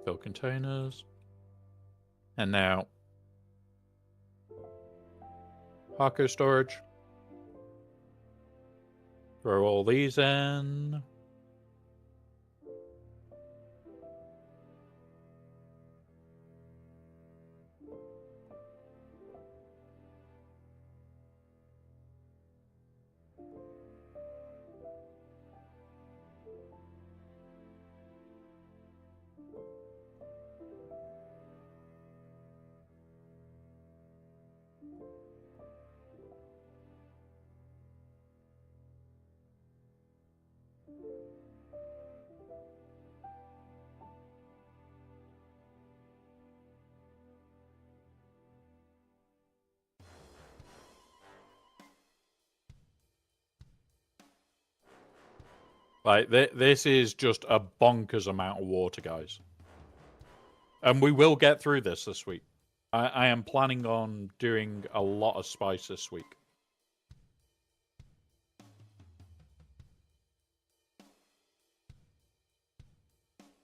Fill containers. And now Hako storage. Throw all these in. Like, this is just a bonkers amount of water, guys. And we will get through this week. I am planning on doing a lot of spice this week.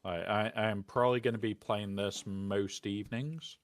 I am probably going to be playing this most evenings.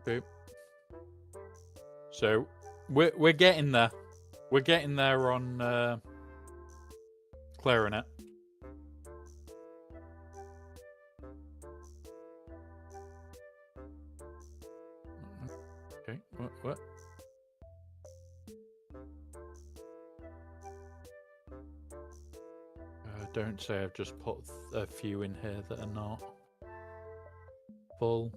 Boop. So we're getting there. We're getting there on clearing it. Okay, what? Don't say I've just put a few in here that are not full.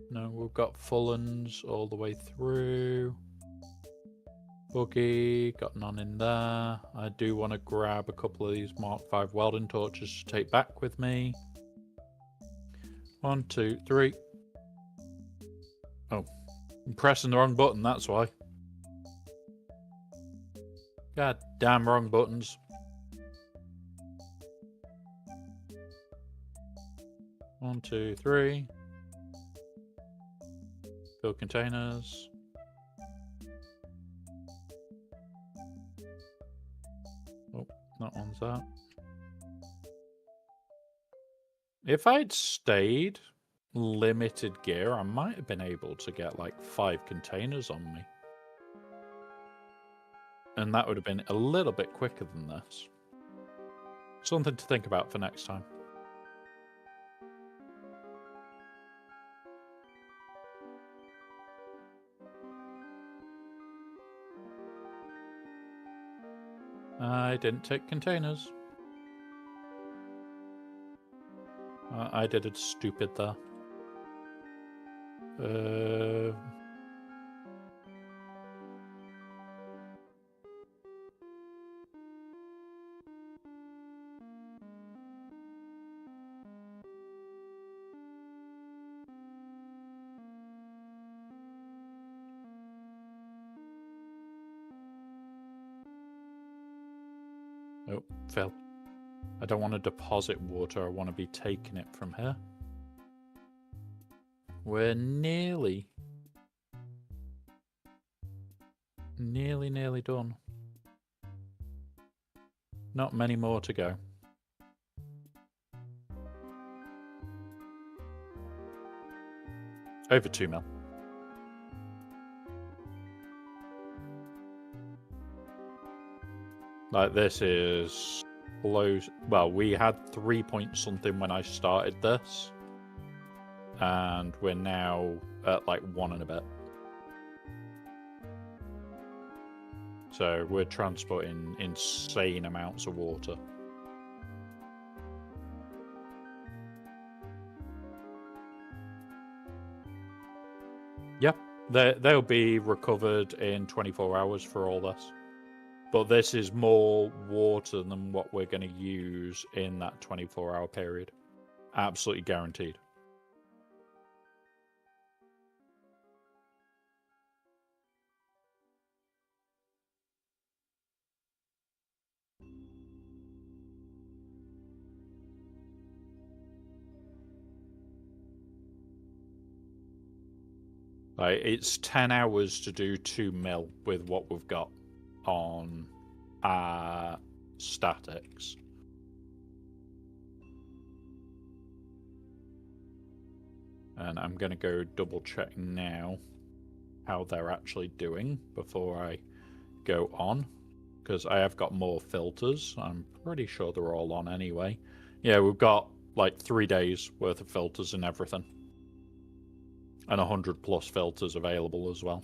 No, we've got full uns all the way through. Buggy, got none in there. I do want to grab a couple of these Mark V welding torches to take back with me. 1, 2, 3. Oh, I'm pressing the wrong button, that's why. God damn wrong buttons. One, 2, 3. Fill containers. Oh, that one's that. If I'd stayed limited gear, I might have been able to get like 5 containers on me. And that would have been a little bit quicker than this. Something to think about for next time. I didn't take containers. I did it stupid there. Oh, Phil. I don't want to deposit water. I want to be taking it from here. We're nearly done. Not many more to go. Over 2 mil. Like, this is close. Well, we had 3 point something when I started this. And we're now at like 1 and a bit. So we're transporting insane amounts of water. Yeah, they'll be recovered in 24 hours for all this. But this is more water than what we're going to use in that 24-hour period. Absolutely guaranteed. Like, it's 10 hours to do 2 mil with what we've got on our statics. And I'm going to go double check now how they're actually doing before I go on. Because I have got more filters. I'm pretty sure they're all on anyway. Yeah, we've got like 3 days worth of filters and everything. And 100+ filters available as well.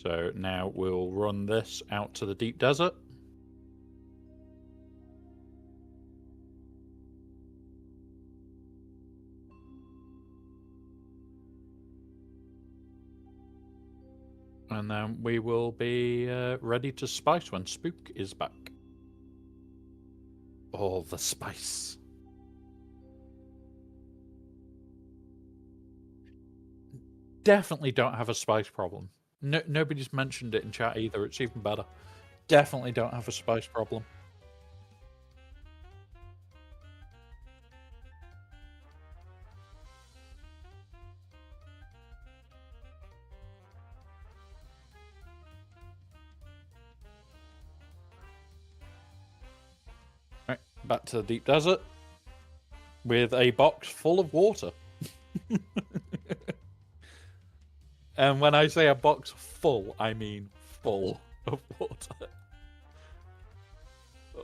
So now we'll run this out to the deep desert. And then we will be ready to spice when Spook is back. All the spice. Definitely don't have a spice problem. No, nobody's mentioned it in chat either. It's even better. Definitely don't have a spice problem. Right, back to the deep desert. with a box full of water. And when I say a box full, I mean full of water.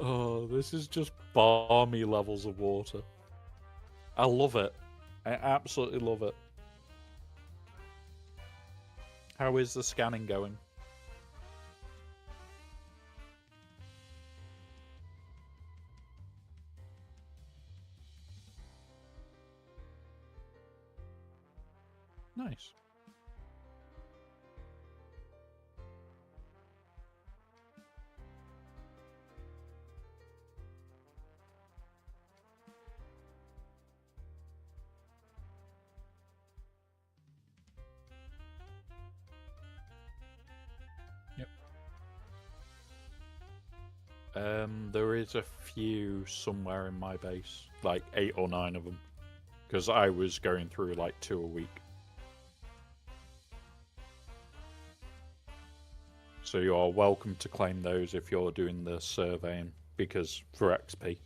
Oh, this is just balmy levels of water. I love it. I absolutely love it. How is the scanning going? Nice. Yep. There is a few somewhere in my base, like 8 or 9 of them, because I was going through like 2 a week. So you are welcome to claim those if you're doing the surveying, because for XP.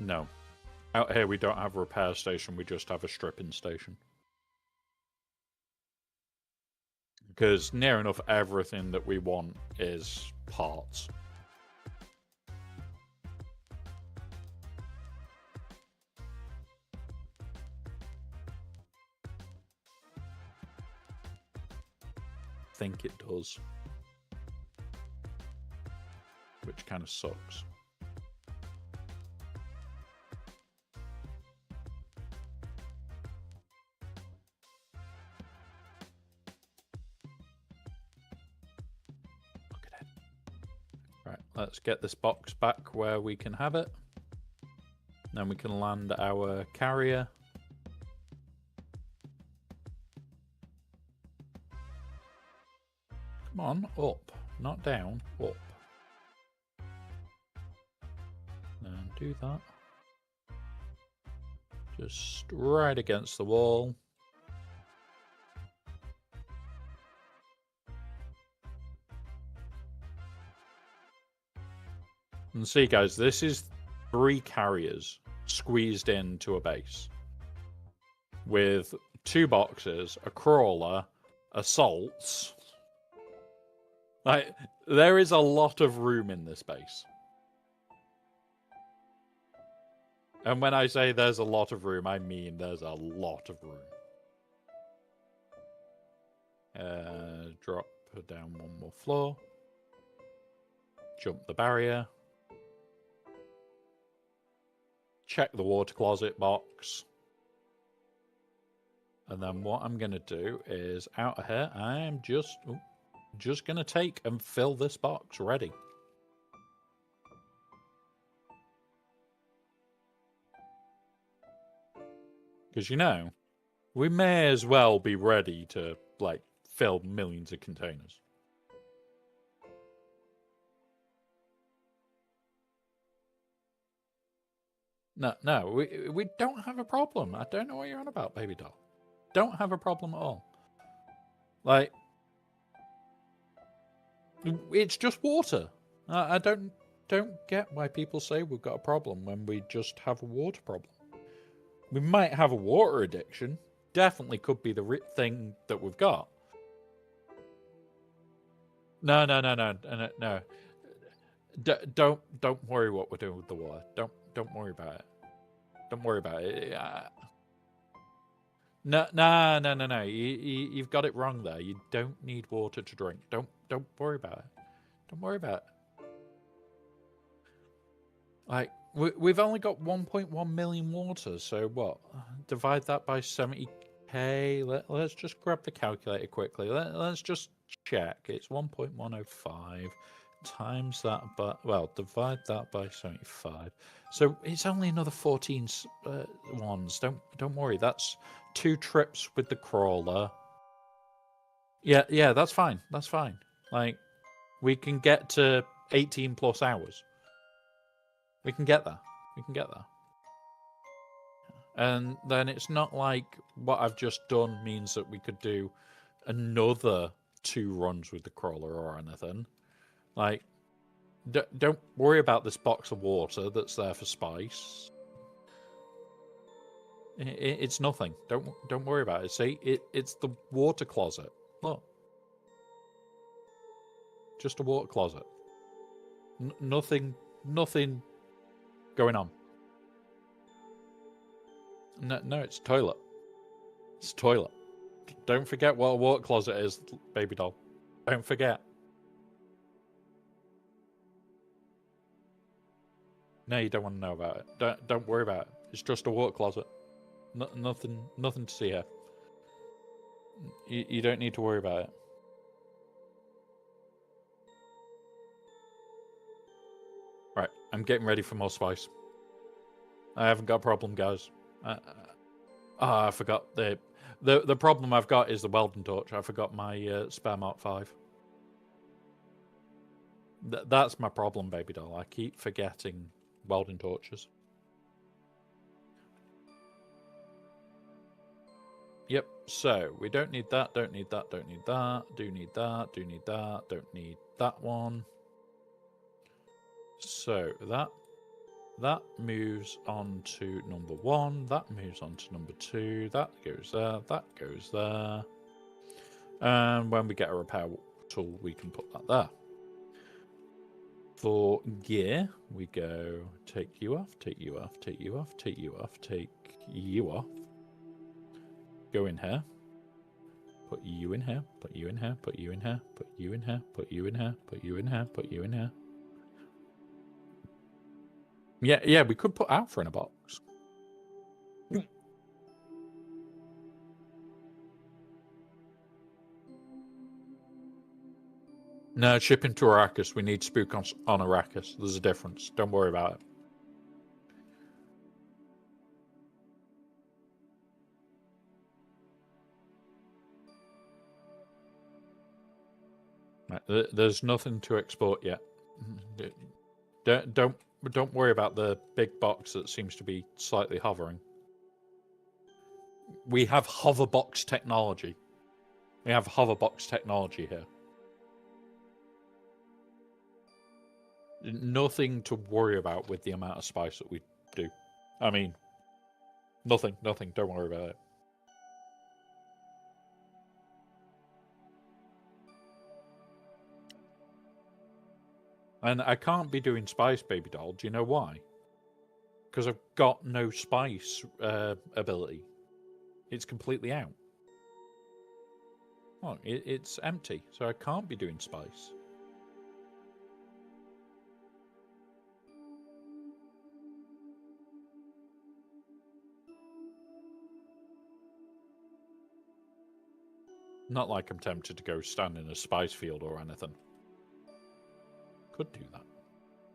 No. Out here we don't have a repair station, we just have a stripping station. Because near enough everything that we want is parts. I think it does. Which kind of sucks. Right, let's get this box back where we can have it. Then we can land our carrier. Come on, up. Not down, up. And do that. Just right against the wall. And see, guys, this is 3 carriers squeezed into a base with 2 boxes, a crawler, assaults. Like, there is a lot of room in this base. And when I say there's a lot of room, I mean there's a lot of room. Drop down 1 more floor. Jump the barrier. Check the water closet box. And then what I'm going to do is, out of here, I'm just going to take and fill this box ready. Because, you know, we may as well be ready to, like, fill millions of containers. No, we don't have a problem. I don't know what you're on about, baby doll. Don't have a problem at all. Like, it's just water. I don't get why people say we've got a problem when we just have a water problem. We might have a water addiction. Definitely could be the thing that we've got. No. Don't worry what we're doing with the water. Don't worry about it. Don't worry about it. No. You've got it wrong there. You don't need water to drink. Don't worry about it. Don't worry about it. Like, we've only got 1.1 million water, so what? Divide that by 70k. Let's just grab the calculator quickly. Let's just check. It's 1.105 times that, but well, divide that by 75. So it's only another 14 ones. Don't worry. That's 2 trips with the crawler. Yeah, that's fine. That's fine. Like, we can get to 18 plus hours. We can get there. We can get there. And then it's not like what I've just done means that we could do another 2 runs with the crawler or anything. Like, don't worry about this box of water that's there for spice. It's nothing. Don't worry about it. See, it's the water closet. Look, just a water closet. Nothing going on. No, it's a toilet. It's a toilet. Don't forget what a water closet is, baby doll. Don't forget. No, you don't want to know about it. Don't worry about it. It's just a water closet. Nothing to see here. You don't need to worry about it. Right, I'm getting ready for more spice. I haven't got a problem, guys. I forgot the problem I've got is the welding torch. I forgot my spare Mark 5. That's my problem, baby doll. I keep forgetting welding torches. Yep, so we don't need that, don't need that, don't need that, do need that, do need that, don't need that one. So that moves on to number 1, that moves on to number 2, that goes there. And when we get a repair tool, we can put that there. For gear, we go take you off, take you off, take you off, take you off, take you off. Go in here. Put you in here, put you in here, put you in here, put you in here, put you in here, put you in here, put you in here. Yeah, we could put Alpha in a box. No, shipping to Arrakis. We need Spook on Arrakis. There's a difference. Don't worry about it. Right, there's nothing to export yet. Don't worry about the big box that seems to be slightly hovering. We have hoverbox technology. We have hoverbox technology here. Nothing to worry about with the amount of spice that we do. I mean, nothing. Don't worry about it. And I can't be doing spice, baby doll. Do you know why? Because I've got no spice ability. It's completely out. Oh, it's empty, so I can't be doing spice. Not like I'm tempted to go stand in a spice field or anything. Could do that.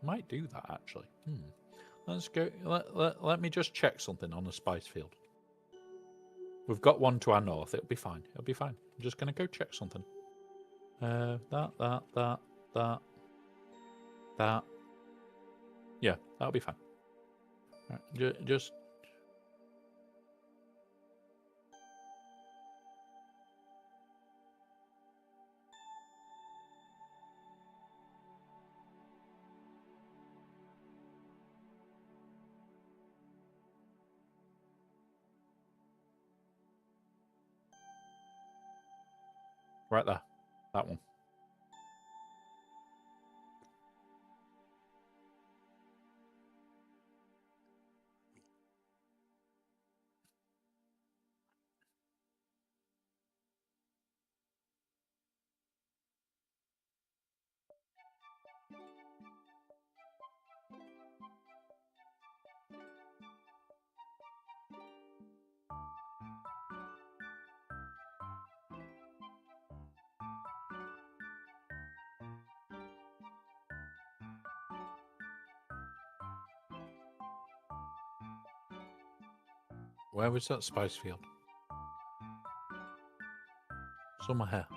Might do that, actually. Let's go. Let me just check something on a spice field. We've got one to our north. It'll be fine. It'll be fine. I'm just going to go check something. That. Yeah, that'll be fine. Right, just... Right there. That one. Where was that spice field? Somewhere here.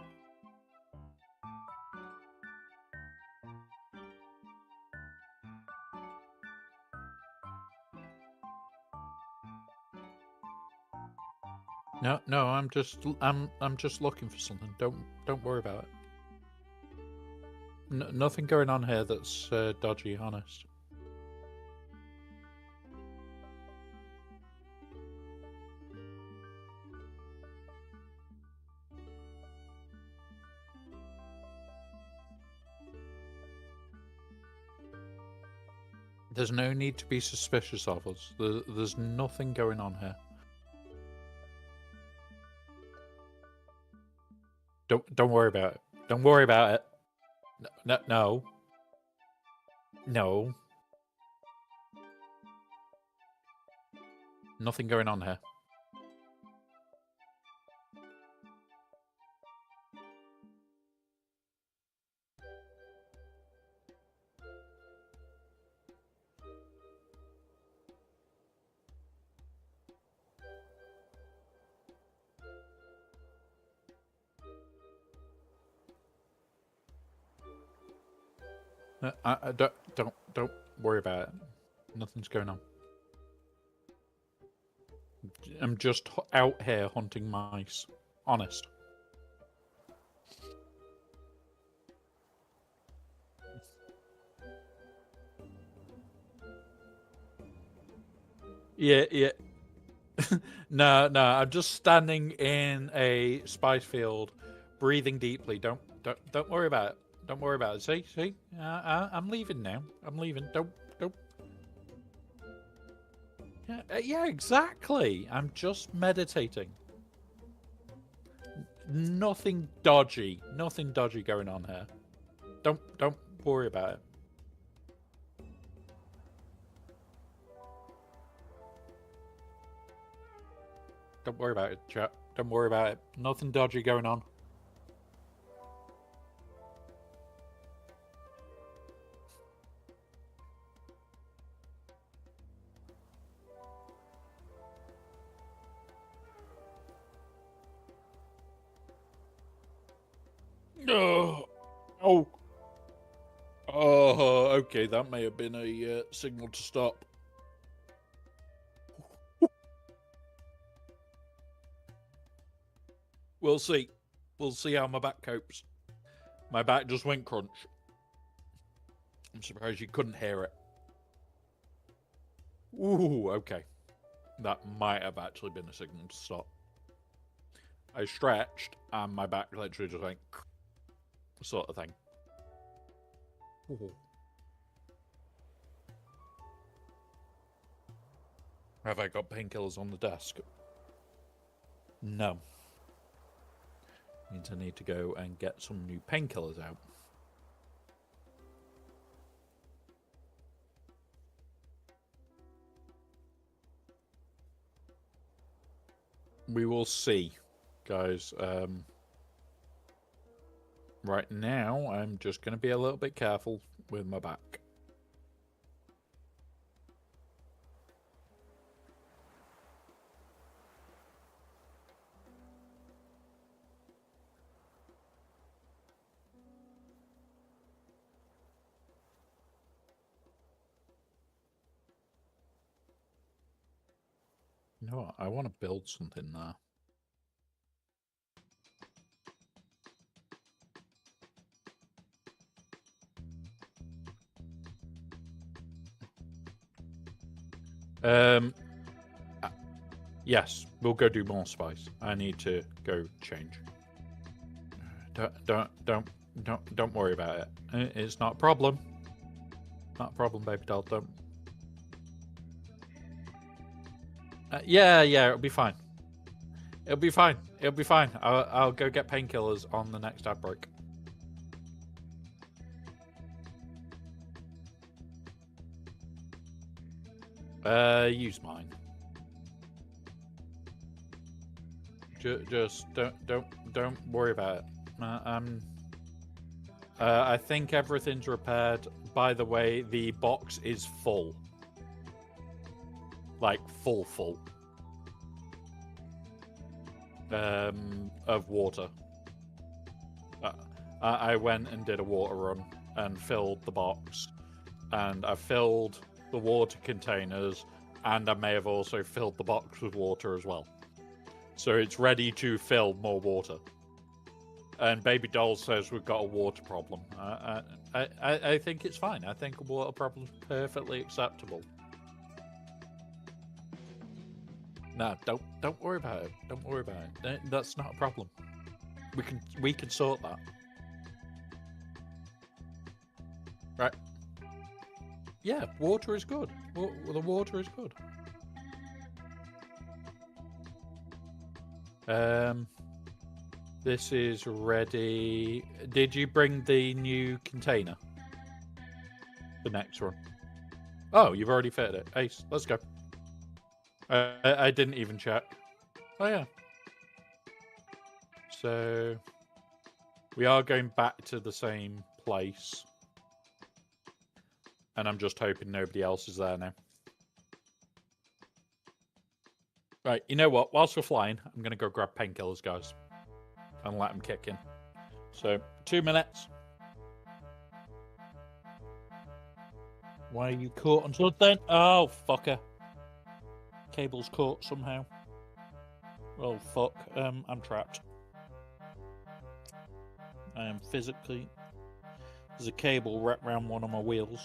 No, I'm just looking for something. Don't worry about it. Nothing going on here that's dodgy, honest. There's no need to be suspicious of us. There's nothing going on here. Don't worry about it. Don't worry about it. No. No. Nothing going on here. Don't worry about it. Nothing's going on. I'm just out here hunting mice. Honest. Yeah. No, I'm just standing in a spice field, breathing deeply. Don't worry about it. Don't worry about it. See? I'm leaving now. I'm leaving. Don't. Yeah, exactly. I'm just meditating. Nothing dodgy. Nothing dodgy going on here. Don't worry about it. Don't worry about it, chat. Don't worry about it. Nothing dodgy going on. Oh, okay. That may have been a signal to stop. We'll see. We'll see how my back copes. My back just went crunch. I'm surprised you couldn't hear it. Ooh, okay. That might have actually been a signal to stop. I stretched and my back literally just went sort of thing. Ooh. Have I got painkillers on the desk? No. Means I need to go and get some new painkillers out. We will see, guys. Right now, I'm just going to be a little bit careful with my back. You know what? I want to build something there. Yes, we'll go do more spice. I need to go change. Don't worry about it. It's not a problem. Not a problem, baby doll. Don't. Yeah, it'll be fine. It'll be fine. It'll be fine. I'll go get painkillers on the next outbreak. Use mine. Just don't worry about it. I think everything's repaired. By the way, the box is full. Like full. Of water. I went and did a water run and filled the box, and I filled the water containers, and I may have also filled the box with water as well. So it's ready to fill more water. And Baby Doll says we've got a water problem. I think it's fine. I think a water problem's perfectly acceptable. No, don't worry about it. Don't worry about it. That's not a problem. We can sort that. Right. Yeah, water is good. The water is good. This is ready. Did you bring the new container? The next one. Oh, you've already fitted it. Ace, let's go. I didn't even check. Oh, yeah. So, we are going back to the same place. And I'm just hoping nobody else is there now. Right, you know what? Whilst we're flying, I'm going to go grab painkillers, guys. And let them kick in. So, 2 minutes. Why are you caught on something? Oh, fucker. Cable's caught somehow. Oh, fuck. I'm trapped. I am physically... There's a cable wrapped around one of my wheels.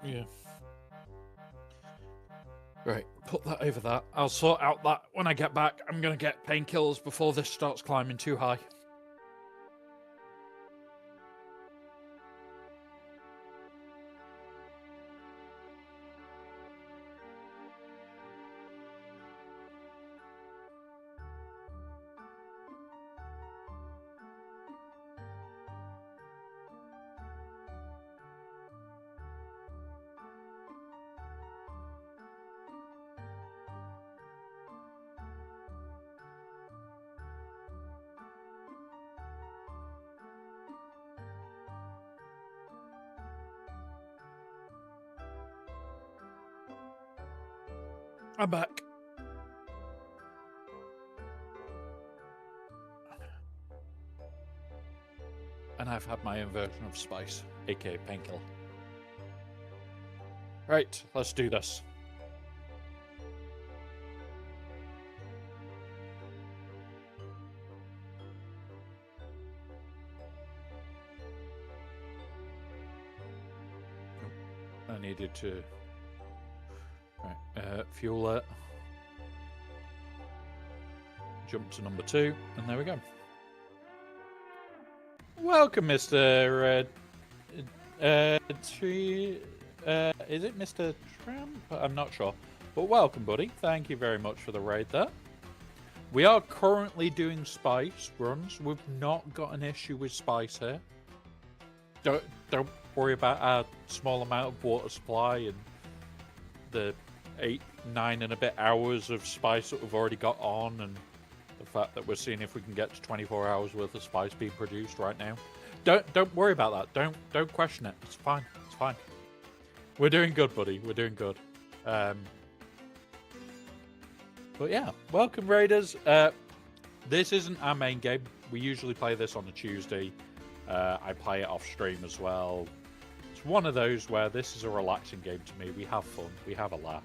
Yeah. Right, put that over that. I'll sort out that when I get back. I'm going to get painkillers before this starts climbing too high. I'm back. And I've had my own version of spice, aka painkiller. Right, let's do this. I needed to... Right, fuel it. Jump to number 2, and there we go. Welcome, Mr. Tree. Is it Mr. Tramp? I'm not sure. But welcome, buddy. Thank you very much for the raid there. We are currently doing spice runs. We've not got an issue with spice here. Don't worry about our small amount of water supply and the 8, 9 and a bit hours of spice that we've already got on, and the fact that we're seeing if we can get to 24 hours worth of spice being produced right now. Don't worry about that. Don't question it. It's fine. It's fine. We're doing good, buddy. We're doing good. But yeah, welcome, Raiders. This isn't our main game. We usually play this on a Tuesday. I play it off stream as well. It's one of those where this is a relaxing game to me. We have fun. We have a laugh.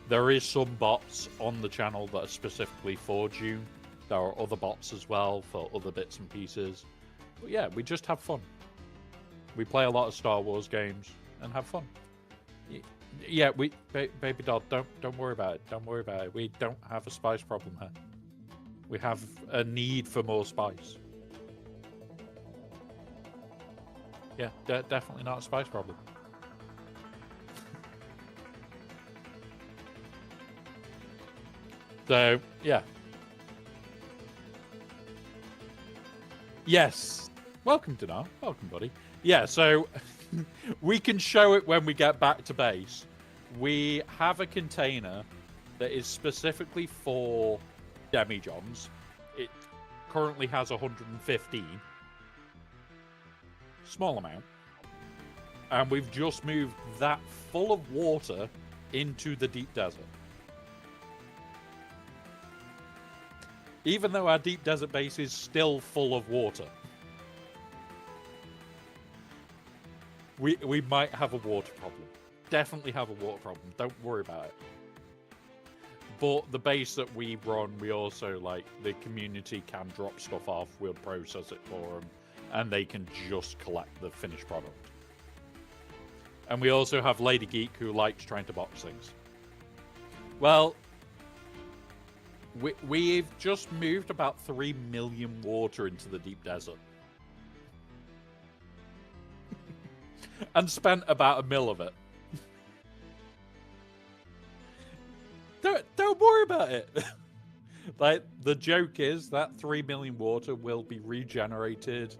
There is some bots on the channel that are specifically for June. There are other bots as well for other bits and pieces. But yeah, we just have fun. We play a lot of Star Wars games and have fun. Yeah, Baby Doll, don't worry about it. Don't worry about it. We don't have a spice problem here. We have a need for more spice. Yeah, definitely not a spice problem. So, yeah. Yes. Welcome, Dinar. Welcome, buddy. Yeah, so we can show it when we get back to base. We have a container that is specifically for demijohns. It currently has 115. Small amount. And we've just moved that full of water into the deep desert. Even though our deep desert base is still full of water. We might have a water problem. Definitely have a water problem. Don't worry about it. But the base that we run, we also, like, the community can drop stuff off, we'll process it for them, and they can just collect the finished product. And we also have Lady Geek, who likes trying to box things. Well, we've just moved about 3 million water into the deep desert. And spent about 1 mil of it. Don't worry about it. Like, the joke is that 3 million water will be regenerated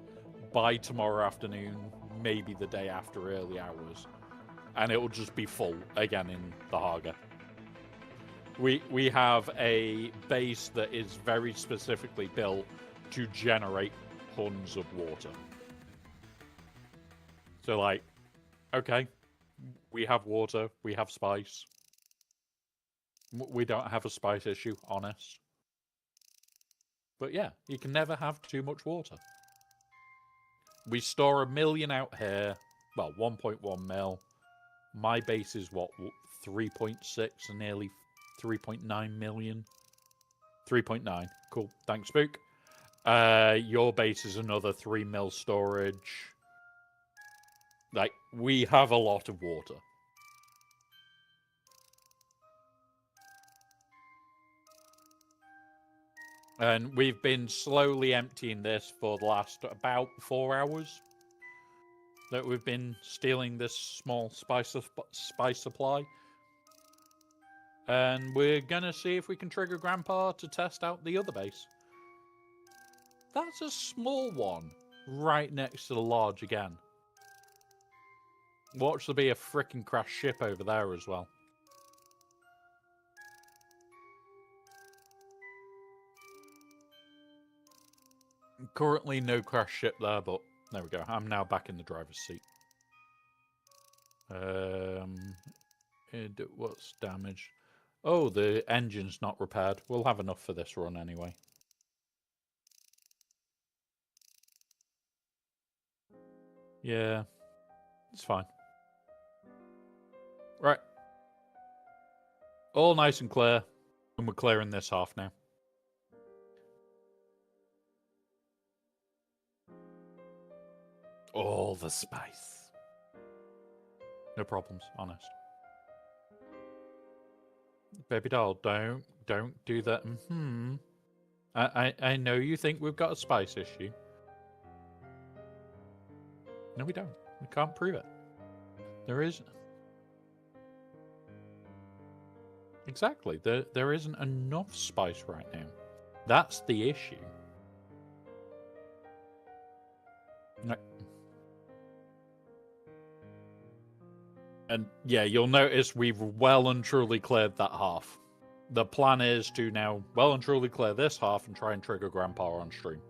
by tomorrow afternoon, maybe the day after early hours. And it will just be full again in the Haga. We have a base that is very specifically built to generate tons of water. So, like, okay, we have water, we have spice. We don't have a spice issue, honest. But yeah, you can never have too much water. We store 1 million out here. Well, 1.1 mil. My base is what, 3.6 and nearly 3.9 million. 3.9. Cool. Thanks, Spook. Your base is another 3 mil storage. Like, we have a lot of water. And we've been slowly emptying this for the last about 4 hours. That we've been stealing this small spice supply. And we're going to see if we can trigger Grandpa to test out the other base. That's a small one right next to the lodge again. Watch there be a frickin' crashed ship over there as well. Currently no crash ship there, but there we go. I'm now back in the driver's seat. What's damaged? Oh, the engine's not repaired. We'll have enough for this run anyway. Yeah, it's fine. Right. All nice and clear. And we're clearing this half now. All the spice. No problems, honest. Baby doll, don't do that. I know you think we've got a spice issue. No, we don't. We can't prove it. There isn't. Exactly. There isn't enough spice right now. That's the issue. No. And yeah, you'll notice we've well and truly cleared that half. The plan is to now well and truly clear this half and try and trigger Grandpa on stream.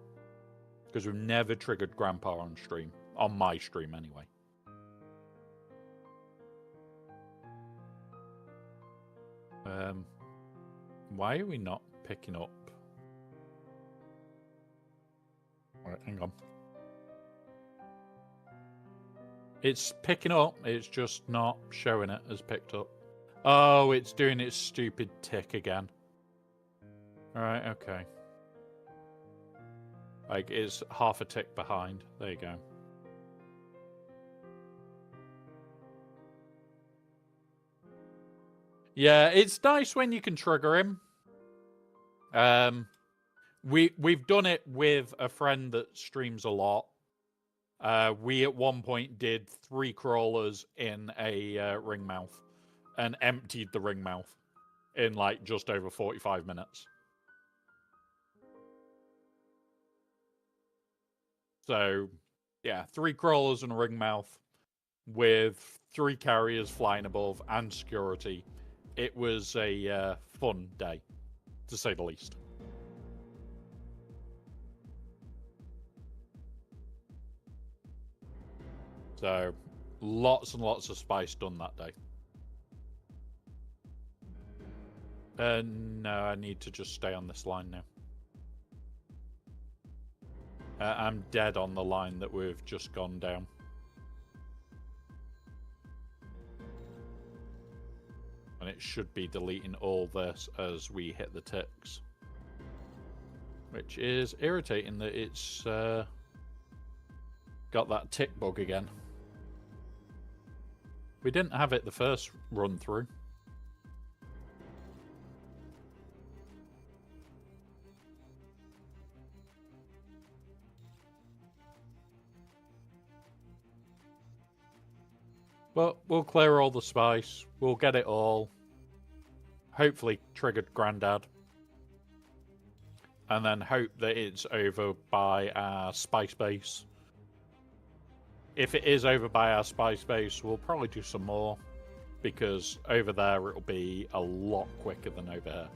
Because we've never triggered Grandpa on stream. On my stream, anyway. Why are we not picking up? Alright, hang on. It's picking up, it's just not showing it as picked up. Oh, it's doing its stupid tick again. Alright, okay. Like, it's half a tick behind. There you go. Yeah, it's nice when you can trigger him. We've done it with a friend that streams a lot. We at one point did 3 crawlers in a ring mouth and emptied the ring mouth in like just over 45 minutes. So, yeah, 3 crawlers and a ring mouth with 3 carriers flying above and security. It was a fun day, to say the least. So, lots and lots of spice done that day. No, I need to just stay on this line now. I'm dead on the line that we've just gone down. it should be deleting all this as we hit the ticks. Which is irritating that it's got that tick bug again. We didn't have it the first run through. But we'll clear all the spice. We'll get it all. Hopefully triggered Grandad. And then hope that it's over by our spice base. If it is over by our spice base, we'll probably do some more. Because over there it'll be a lot quicker than over here.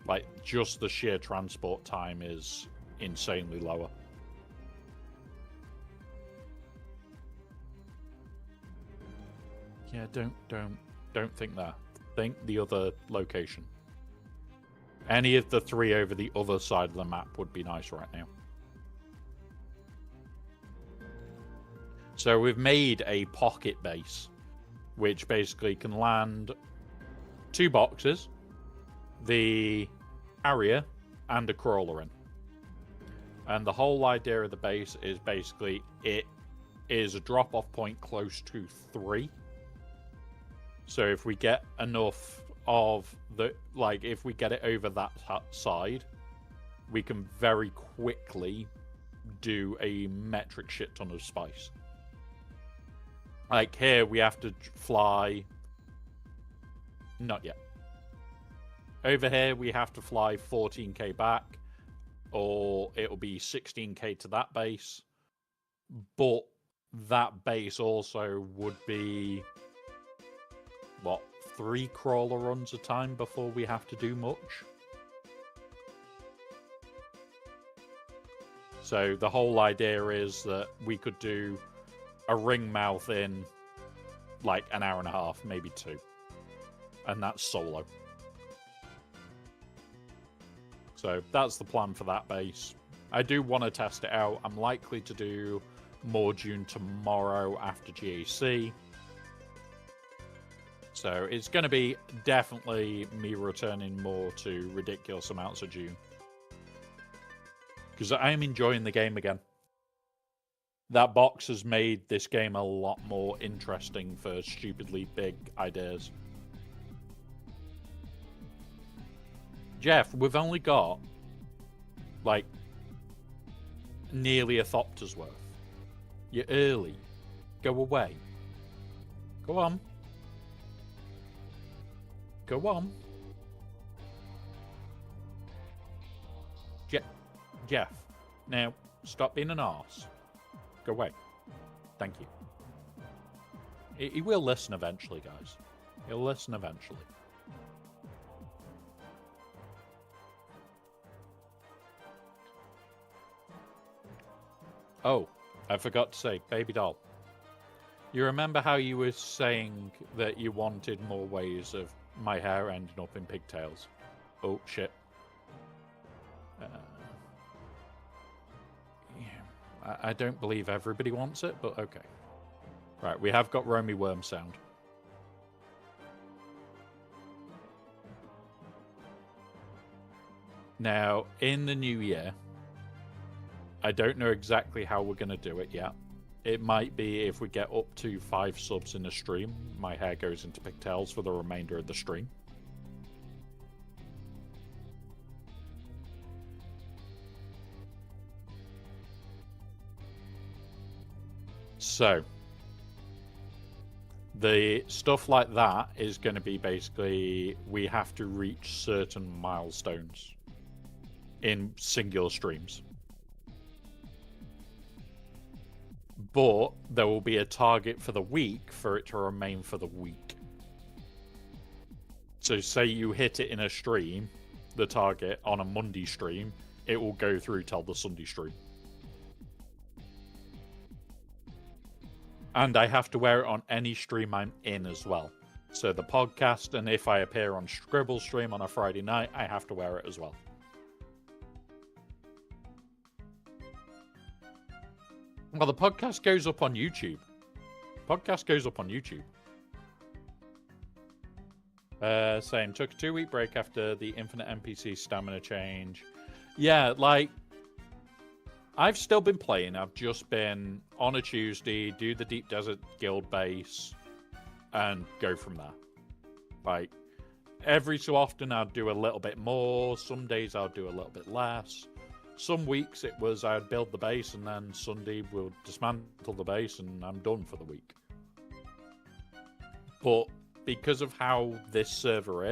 Like, just the sheer transport time is insanely lower. Yeah, don't think that. Think the other location. Any of the three over the other side of the map would be nice right now. So we've made a pocket base, which basically can land 2 boxes, the Harrier, and a crawler in. And the whole idea of the base is basically it is a drop-off point close to 3. So if we get enough of the, like, if we get it over that side, we can very quickly do a metric shit ton of spice. Like here, we have to fly. Not yet. Over here, we have to fly 14k back, or it'll be 16k to that base. But that base also would be, what, 3 crawler runs a time before we have to do much. So the whole idea is that we could do a ring mouth in like an hour and a half, maybe 2. And that's solo. So that's the plan for that base. I do want to test it out. I'm likely to do more Dune tomorrow after GAC. So it's going to be definitely me returning more to ridiculous amounts of Dune. Because I am enjoying the game again. That box has made this game a lot more interesting for stupidly big ideas. Jeff, we've only got, like, nearly a Thopter's worth. You're early. Go away. Go on. Go on. Jeff, now, stop being an arse. Go away. Thank you. He will listen eventually, guys. He'll listen eventually. Oh, I forgot to say, baby doll. You remember how you were saying that you wanted more ways of my hair ending up in pigtails? Oh, shit. I don't believe everybody wants it, but okay. Right, we have got Romy Worm sound. Now, in the new year, I don't know exactly how we're going to do it yet. It might be if we get up to 5 subs in a stream, my hair goes into pigtails for the remainder of the stream. So, the stuff like that is going to be basically, we have to reach certain milestones in singular streams. But there will be a target for the week for it to remain for the week. So say you hit it in a stream, the target on a Monday stream, it will go through till the Sunday stream. And I have to wear it on any stream I'm in as well. So the podcast, and if I appear on Scribble stream on a Friday night, I have to wear it as well. Well, the podcast goes up on YouTube. Podcast goes up on YouTube. Same. Took a 2-week break after the infinite NPC stamina change. Yeah, like, I've still been playing. I've just been on a Tuesday, do the Deep Desert Guild base, and go from there. Like, every so often I'd do a little bit more. Some days I'd do a little bit less. Some weeks it was I'd build the base, and then Sunday we'll dismantle the base, and I'm done for the week. But because of how this server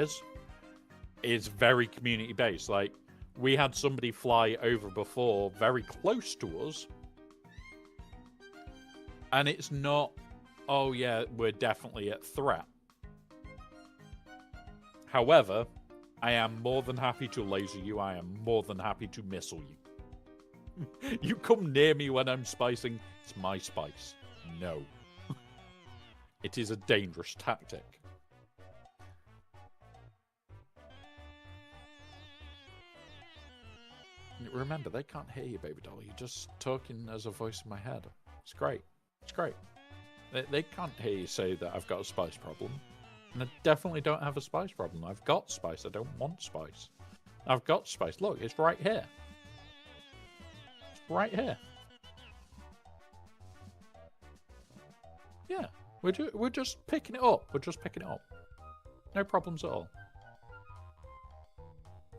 is very community based. Like, we had somebody fly over before very close to us, and it's not, oh yeah, we're definitely at threat. However, I am more than happy to laser you. I am more than happy to missile you. You come near me when I'm spicing, it's my spice. No. It is a dangerous tactic. Remember, they can't hear you, baby doll. You're just talking as a voice in my head. It's great. It's great. They can't hear you say that I've got a spice problem. And I definitely don't have a spice problem. I've got spice. I don't want spice. I've got spice. Look, it's right here. It's right here. Yeah, we're just picking it up. We're just picking it up. No problems at all.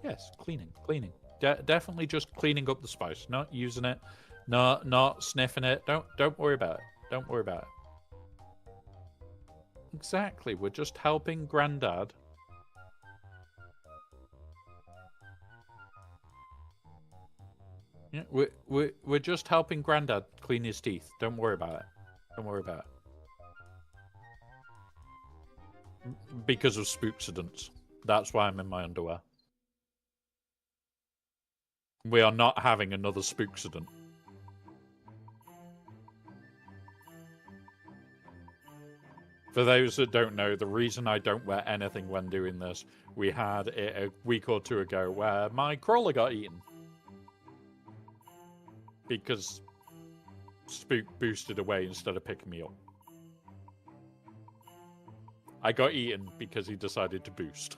Yes, cleaning. Definitely just cleaning up the spice, not using it, not sniffing it. Don't worry about it. Don't worry about it. Exactly, we're just helping Grandad. Yeah, we're just helping Grandad clean his teeth. Don't worry about it. Don't worry about it. Because of spooksidents. That's why I'm in my underwear. We are not having another spooksident. For those that don't know, the reason I don't wear anything when doing this, we had it a week or two ago where my crawler got eaten. Because Spook boosted away instead of picking me up. I got eaten because he decided to boost.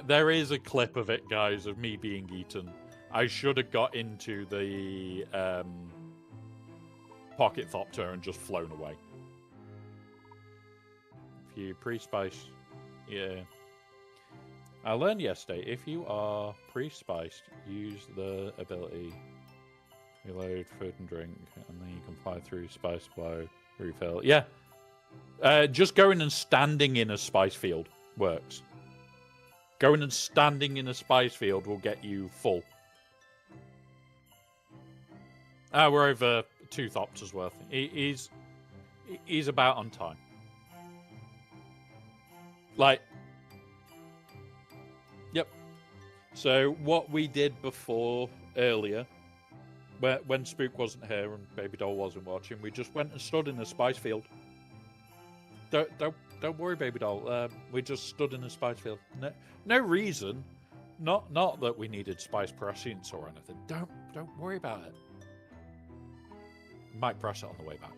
There is a clip of it, guys, of me being eaten. I should have got into the pocket thopter and just flown away. If you pre-spice, yeah. I learned yesterday, if you are pre-spiced, use the ability reload food and drink, and then you can fly through spice blow, refill. Yeah. Just going and standing in a spice field works. Going and standing in a spice field will get you full. We're over 2 thopters worth. He's about on time. Like, yep. So what we did before earlier, when Spook wasn't here and Baby Doll wasn't watching, we just went and stood in a spice field. Don't worry, Baby Doll. We just stood in a spice field. No reason. Not that we needed spice prescience or anything. Don't worry about it. Might press it on the way back.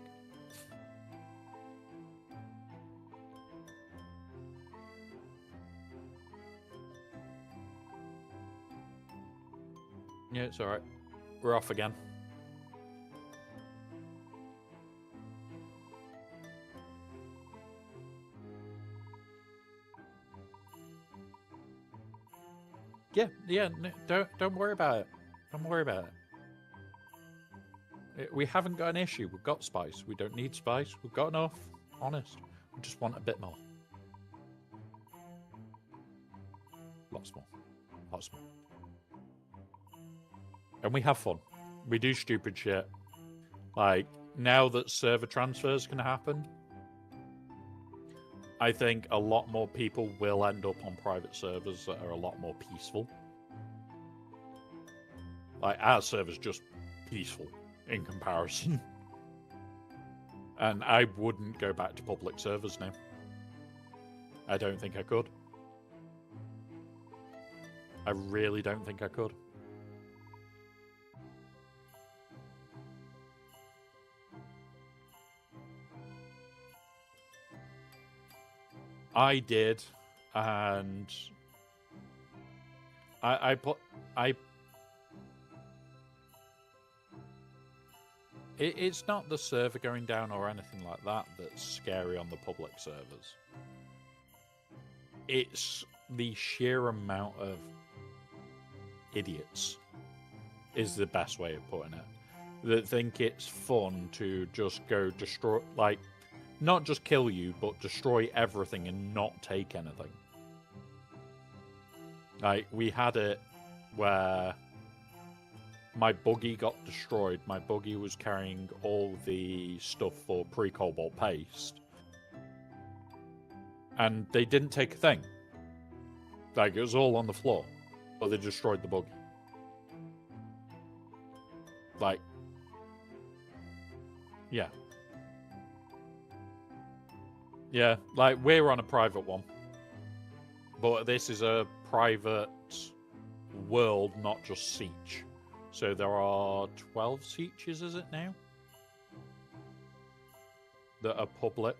Yeah, it's alright. We're off again. Yeah, no, don't worry about it. Don't worry about it. We haven't got an issue. We've got spice. We don't need spice. We've got enough. Honest. We just want a bit more. Lots more. Lots more. And we have fun. We do stupid shit. Like, now that server transfers can happen, I think a lot more people will end up on private servers that are a lot more peaceful. Like, our server's just peaceful in comparison. And I wouldn't go back to public servers now. I don't think I could. I really don't think I could. I did, and I it's not the server going down or anything like that that's scary on the public servers. It's the sheer amount of idiots is the best way of putting it. That think it's fun to just go destroy, like, not just kill you, but destroy everything and not take anything. Like, we had it where my buggy got destroyed. My buggy was carrying all the stuff for pre-cobalt paste. And they didn't take a thing. Like, it was all on the floor. But they destroyed the buggy. Like, yeah. Yeah, like, we're on a private one. But this is a private world, not just siege. So there are 12 sieges, is it now? That are public.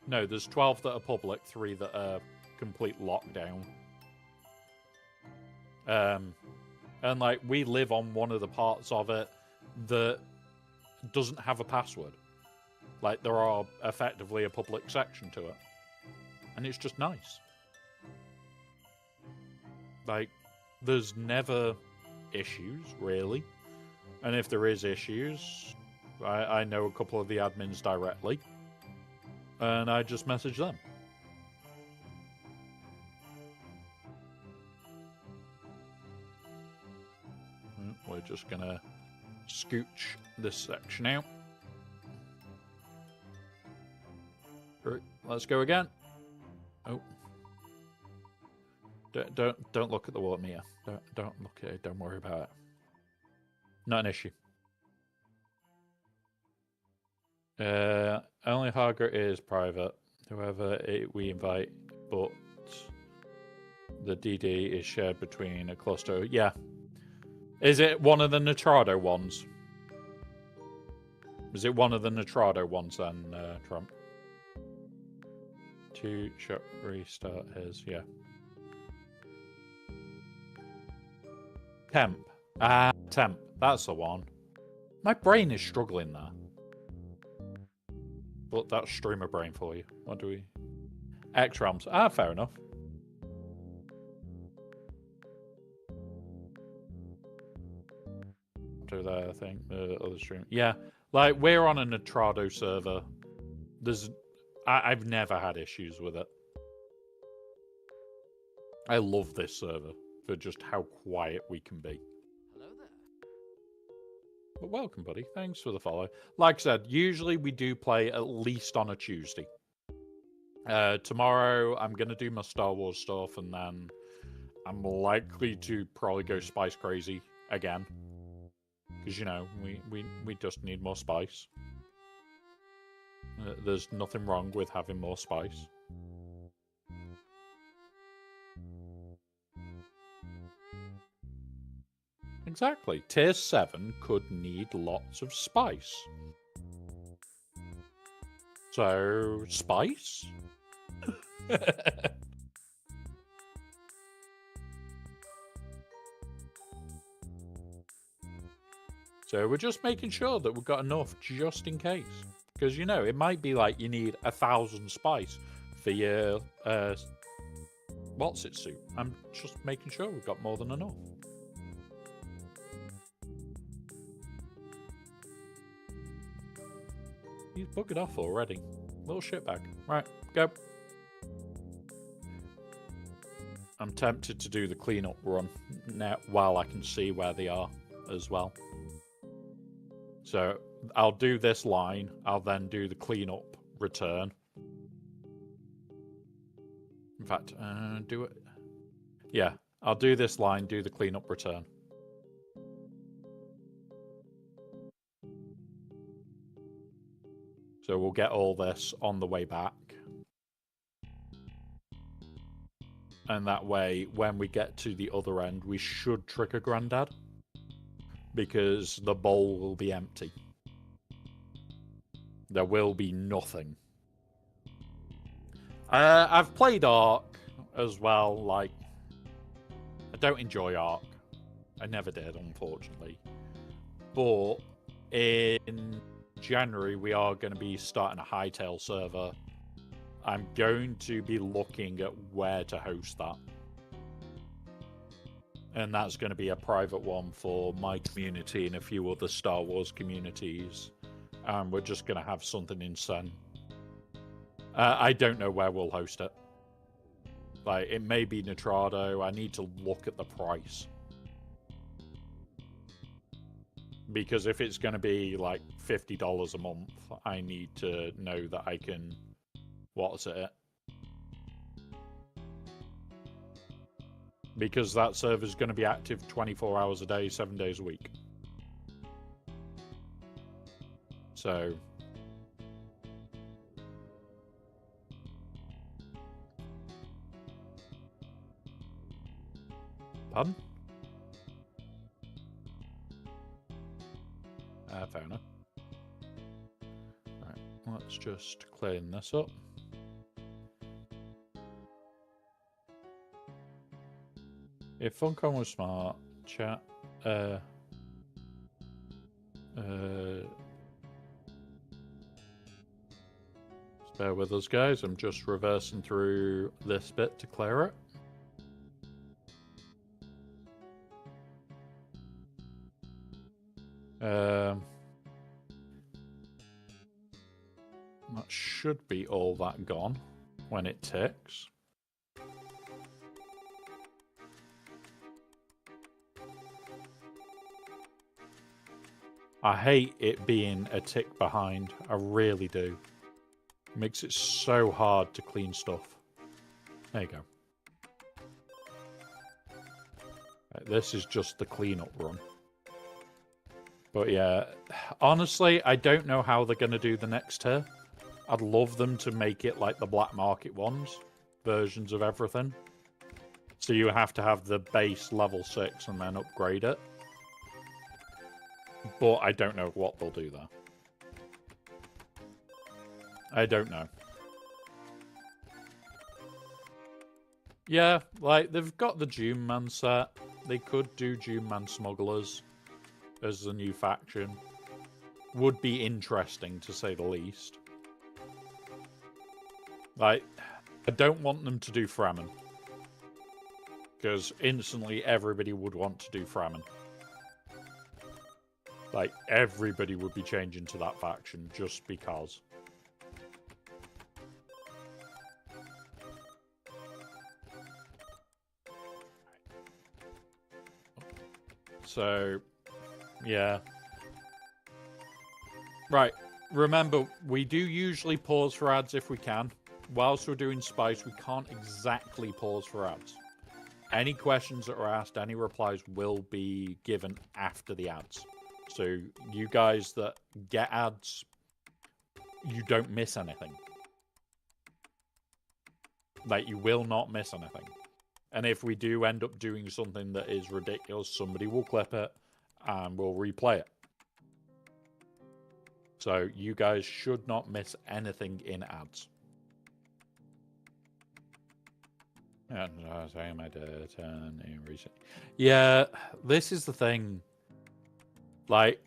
No, there's 12 that are public, 3 that are complete lockdown. And, like, we live on one of the parts of it that doesn't have a password. Like, there are effectively a public section to it. And it's just nice. Like, there's never issues, really. And if there is issues, I know a couple of the admins directly. And I just message them. We're just gonna scooch this section out. Right, let's go again. Oh. Don't look at the water meter. Don't look at it. Don't worry about it. Not an issue. Only Harger is private. Whoever we invite, but the DD is shared between a cluster. Yeah. Is it one of the Nitrado ones? Is it one of the Nitrado ones then, Trump? To shut restart his, yeah. Temp. Temp. That's the one. My brain is struggling there. But that's streamer brain for you. What do we... X-Rams. Fair enough. Do that, I think. The other stream. Yeah. Like, we're on a Nitrado server. There's... I've never had issues with it. I love this server for just how quiet we can be.
Hello there.
But welcome, buddy. Thanks for the follow. Like I said, usually we do play at least on a Tuesday. Tomorrow, I'm going to do my Star Wars stuff, and then I'm likely to probably go spice crazy again. Because, you know, we just need more spice. There's nothing wrong with having more spice. Exactly. Tier 7 could need lots of spice. So, spice? So we're just making sure that we've got enough just in case. Because, you know, it might be like you need 1,000 spice for your what's it suit. I'm just making sure we've got more than enough. He's buggered off already. Little shitbag. Right, go. I'm tempted to do the cleanup run now while I can see where they are as well. So I'll do this line. I'll then do the cleanup return. In fact, do it. Yeah, I'll do this line, do the cleanup return. So we'll get all this on the way back. And that way, when we get to the other end, we should trigger Grandad. Because the bowl will be empty. There will be nothing. I've played Ark as well. Like, I don't enjoy Ark. I never did, unfortunately. But in January, we are going to be starting a Hightail server. I'm going to be looking at where to host that. And that's going to be a private one for my community and a few other Star Wars communities. And we're just going to have something insane. I don't know where we'll host it. Like, it may be Nitrado. I need to look at the price. Because if it's going to be like $50 a month, I need to know that I can... What's it? Because that server's going to be active 24 hours a day, 7 days a week. So... Pardon? Fair enough. Right, let's just clean this up. If Funcom was smart, chat, just bear with us, guys. I'm just reversing through this bit to clear it. That should be all that gone when it ticks. I hate it being a tick behind. I really do. It makes it so hard to clean stuff. There you go. Right, this is just the cleanup run. But yeah, honestly, I don't know how they're going to do the next tier. I'd love them to make it like the black market ones, versions of everything. So you have to have the base level 6 and then upgrade it. But I don't know what they'll do there. I don't know. Yeah, like, they've got the Doom Man set. They could do Doom Man Smugglers as the new faction. Would be interesting, to say the least. Like, I don't want them to do Fremen. Because instantly everybody would want to do Fremen. Like, everybody would be changing to that faction just because. So, yeah. Right, remember, we do usually pause for ads if we can. Whilst we're doing Spice, we can't exactly pause for ads. Any questions that are asked, any replies will be given after the ads. So you guys that get ads, you don't miss anything. Like, you will not miss anything. And if we do end up doing something that is ridiculous, somebody will clip it and we'll replay it. So you guys should not miss anything in ads. Yeah, this is the thing. Like,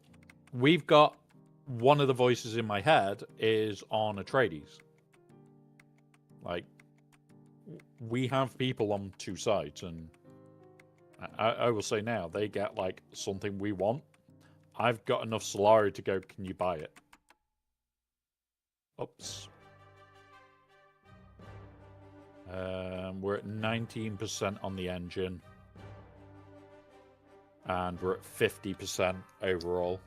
we've got one of the voices in my head is on Atreides. Like, we have people on two sides, and I will say now, they get, like, something we want. I've got enough Solari to go, can you buy it? Oops. We're at 19% on the engine. And we're at 50% overall.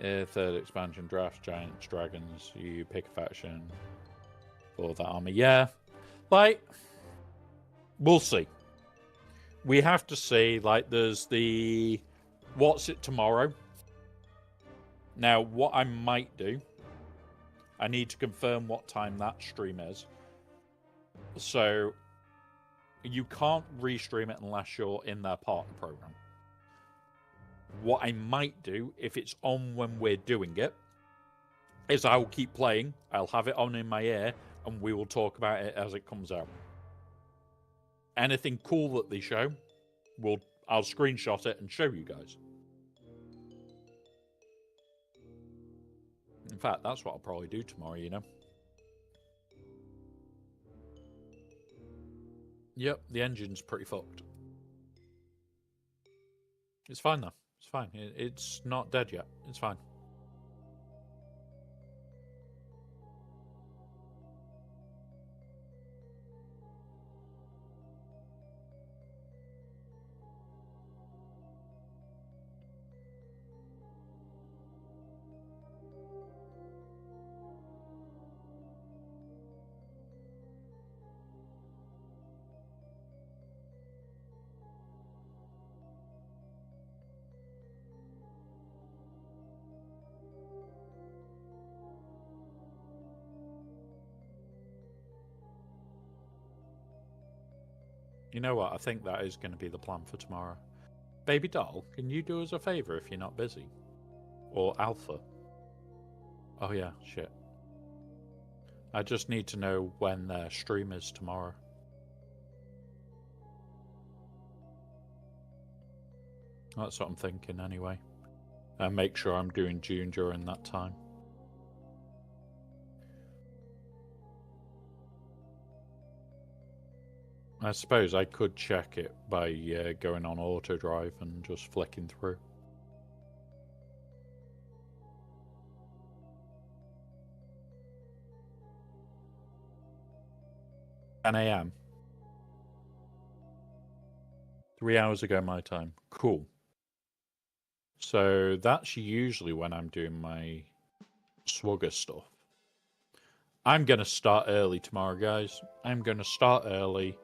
Third expansion, drafts, giants, dragons. You pick a faction for that army. Yeah. Like, we'll see. We have to see. Like, there's the... What's it tomorrow? Now, what I might do... I need to confirm what time that stream is. So you can't restream it unless you're in their partner program. What I might do, if it's on when we're doing it, is I will keep playing, I'll have it on in my ear, and we will talk about it as it comes out. Anything cool that they show, I'll screenshot it and show you guys. In fact, that's what I'll probably do tomorrow, you know. Yep, the engine's pretty fucked. It's fine though. It's fine. It's not dead yet. It's fine. You know what? I think that is going to be the plan for tomorrow. Baby doll, can you do us a favor if you're not busy? Or Alpha? Oh yeah, shit. I just need to know when their stream is tomorrow. That's what I'm thinking anyway. And make sure I'm doing June during that time. I suppose I could check it by going on auto drive and just flicking through. $10 a.m. 3 hours ago my time. Cool. So that's usually when I'm doing my Swagger stuff. I'm going to start early tomorrow, guys. I'm going to start early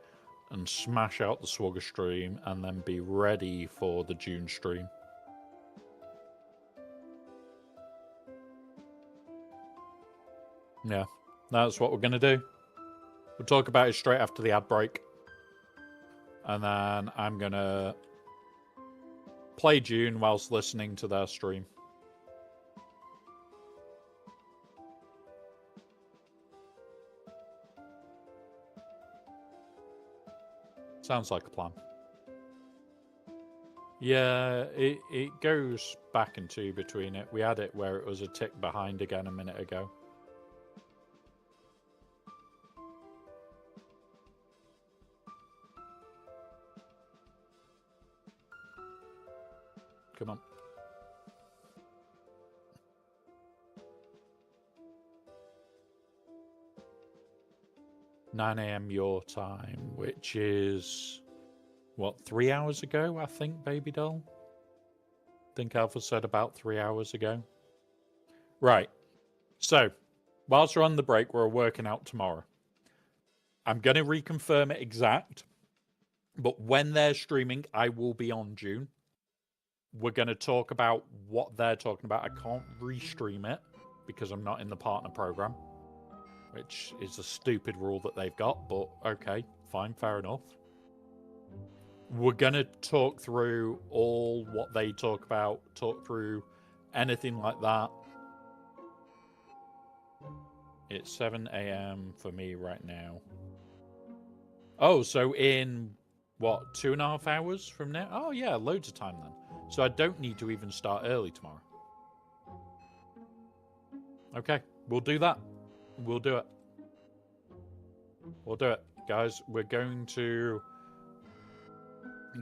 and smash out the Swagger stream and then be ready for the June stream. Yeah, that's what we're going to do. We'll talk about it straight after the ad break. And then I'm going to play June whilst listening to their stream. Sounds like a plan. Yeah, it goes back and two between it. We had it where it was a tick behind again a minute ago. Come on. $9 a.m. your time, which is, what, 3 hours ago, I think, baby doll? I think Alpha said about 3 hours ago. Right. So, whilst we're on the break, we're working out tomorrow. I'm going to reconfirm it exact, but when they're streaming, I will be on June. We're going to talk about what they're talking about. I can't restream it because I'm not in the partner program, which is a stupid rule that they've got, but okay, fine, fair enough. We're going to talk through all what they talk about, talk through anything like that. It's 7 a.m. for me right now. Oh, so in, what, 2.5 hours from now? Oh, yeah, loads of time then. So I don't need to even start early tomorrow. Okay, we'll do that. We'll do it. We'll do it. Guys, we're going to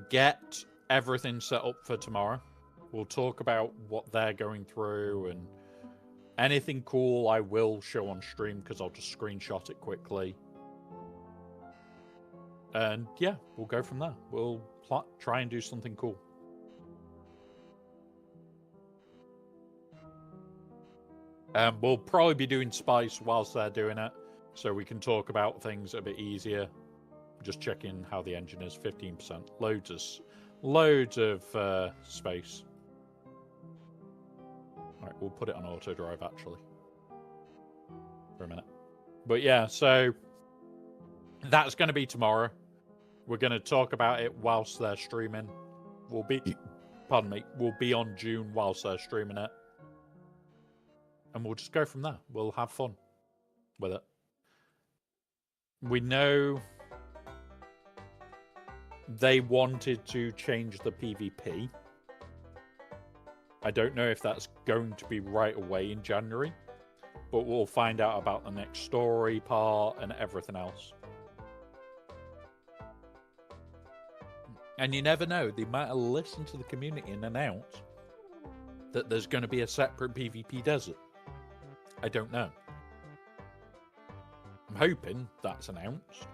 get everything set up for tomorrow. We'll talk about what they're going through and anything cool I will show on stream because I'll just screenshot it quickly. And yeah, we'll go from there. We'll try and do something cool. We'll probably be doing Spice whilst they're doing it, so we can talk about things a bit easier. Just checking how the engine is. 15%. Loads of space. All right, we'll put it on auto drive actually for a minute. But yeah, so That's going to be tomorrow. We're going to talk about it whilst they're streaming. We'll be, pardon me, we'll be on June whilst they're streaming it. And we'll just go from there. We'll have fun with it. We know they wanted to change the PvP. I don't know if that's going to be right away in January, but we'll find out about the next story part and everything else. And you never know, they might have listened to the community and announced that there's going to be a separate PvP desert. I don't know. I'm hoping that's announced,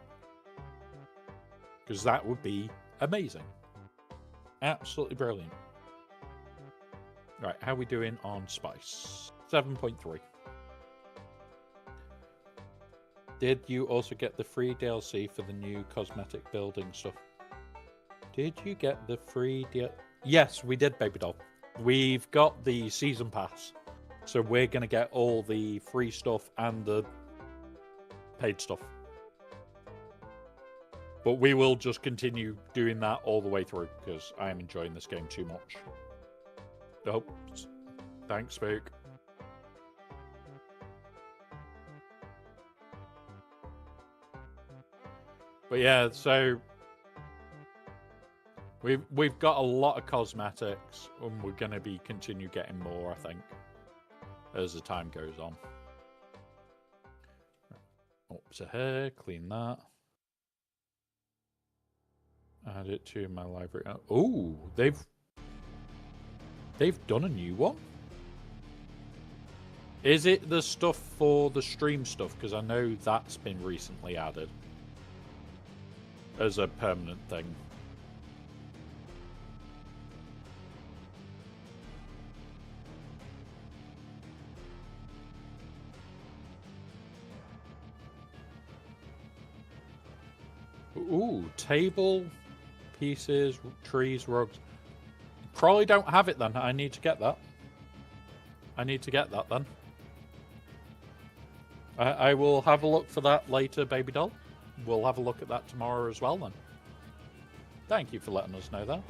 because that would be amazing. Absolutely brilliant. Right, how are we doing on spice? 7.3. Did you also get the free DLC for the new cosmetic building stuff? Did you get the free DLC? Yes, we did, baby doll. We've got the season pass. So we're going to get all the free stuff and the paid stuff. But we will just continue doing that all the way through, because I am enjoying this game too much. Oh, thanks, Spook. But yeah, so we've got a lot of cosmetics, and we're going to be continue getting more, I think, as the time goes on. Up to here, clean that. Add it to my library. Oh, they've done a new one. Is it the stuff for the stream stuff? Because I know that's been recently added as a permanent thing. Ooh, table, pieces, trees, rugs. Probably don't have it then. I need to get that. I need to get that then. I will have a look for that later, baby doll. We'll have a look at that tomorrow as well then. Thank you for letting us know that.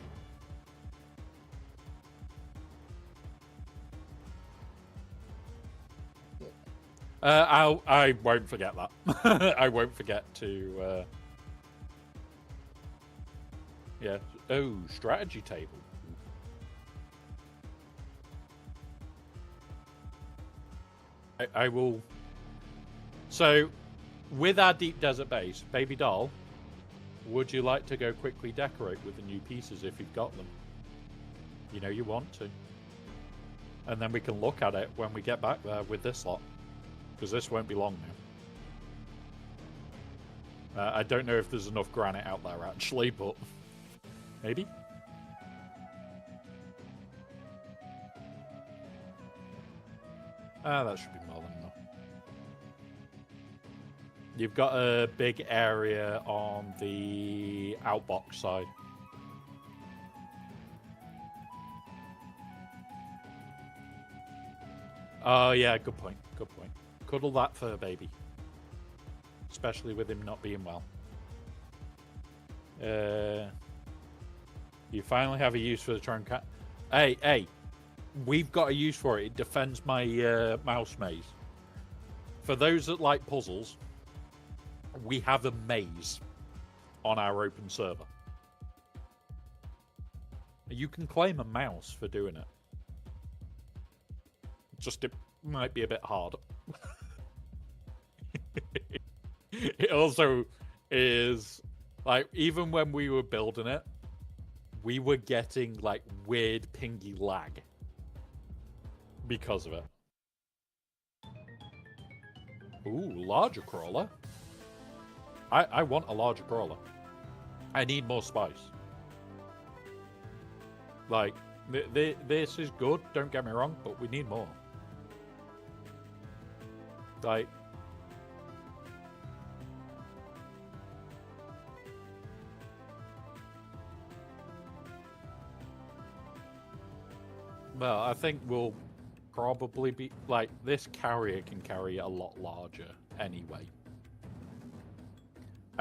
I won't forget that. I won't forget to. Yeah. Oh, strategy table. I will. So, with our deep desert base, baby doll, would you like to go quickly decorate with the new pieces if you've got them? You know you want to. And then we can look at it when we get back there with this lot. Because this won't be long now. I don't know if there's enough granite out there actually, but maybe. That should be more than enough. You've got a big area on the outbox side. Oh yeah, good point. Good point. Cuddle that fur baby. Especially with him not being well. You finally have a use for the trunk cat. Hey. We've got a use for it. It defends my mouse maze. For those that like puzzles, we have a maze on our open server. You can claim a mouse for doing it. Just it might be a bit hard. It also is like, even when we were building it, we were getting like weird pingy lag because of it. Ooh, larger crawler. I want a larger crawler. I need more spice. Like, this is good, don't get me wrong, but we need more. Like, well, I think we'll probably be, like, this carrier can carry a lot larger anyway.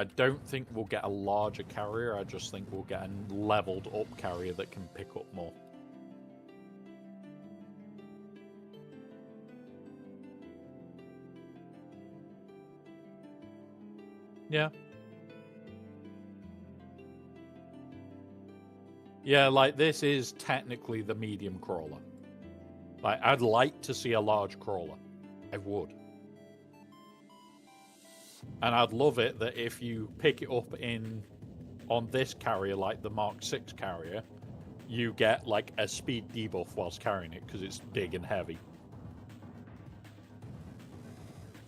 I don't think we'll get a larger carrier. I just think we'll get a leveled up carrier that can pick up more. Yeah. Yeah, like this is technically the medium crawler. Like, I'd like to see a large crawler. I would. And I'd love it that if you pick it up on this carrier, like the Mark 6 carrier, you get like a speed debuff whilst carrying it because it's big and heavy.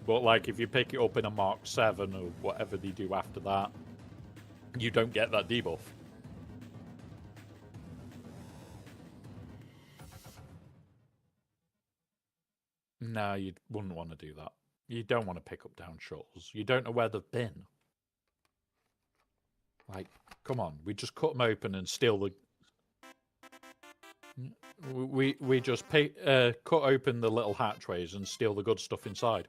But like if you pick it up in a Mark 7 or whatever they do after that, you don't get that debuff. No, you wouldn't want to do that. You don't want to pick up down shuttles. You don't know where they've been. Like, come on, we just cut them open and steal the... We just cut open the little hatchways and steal the good stuff inside.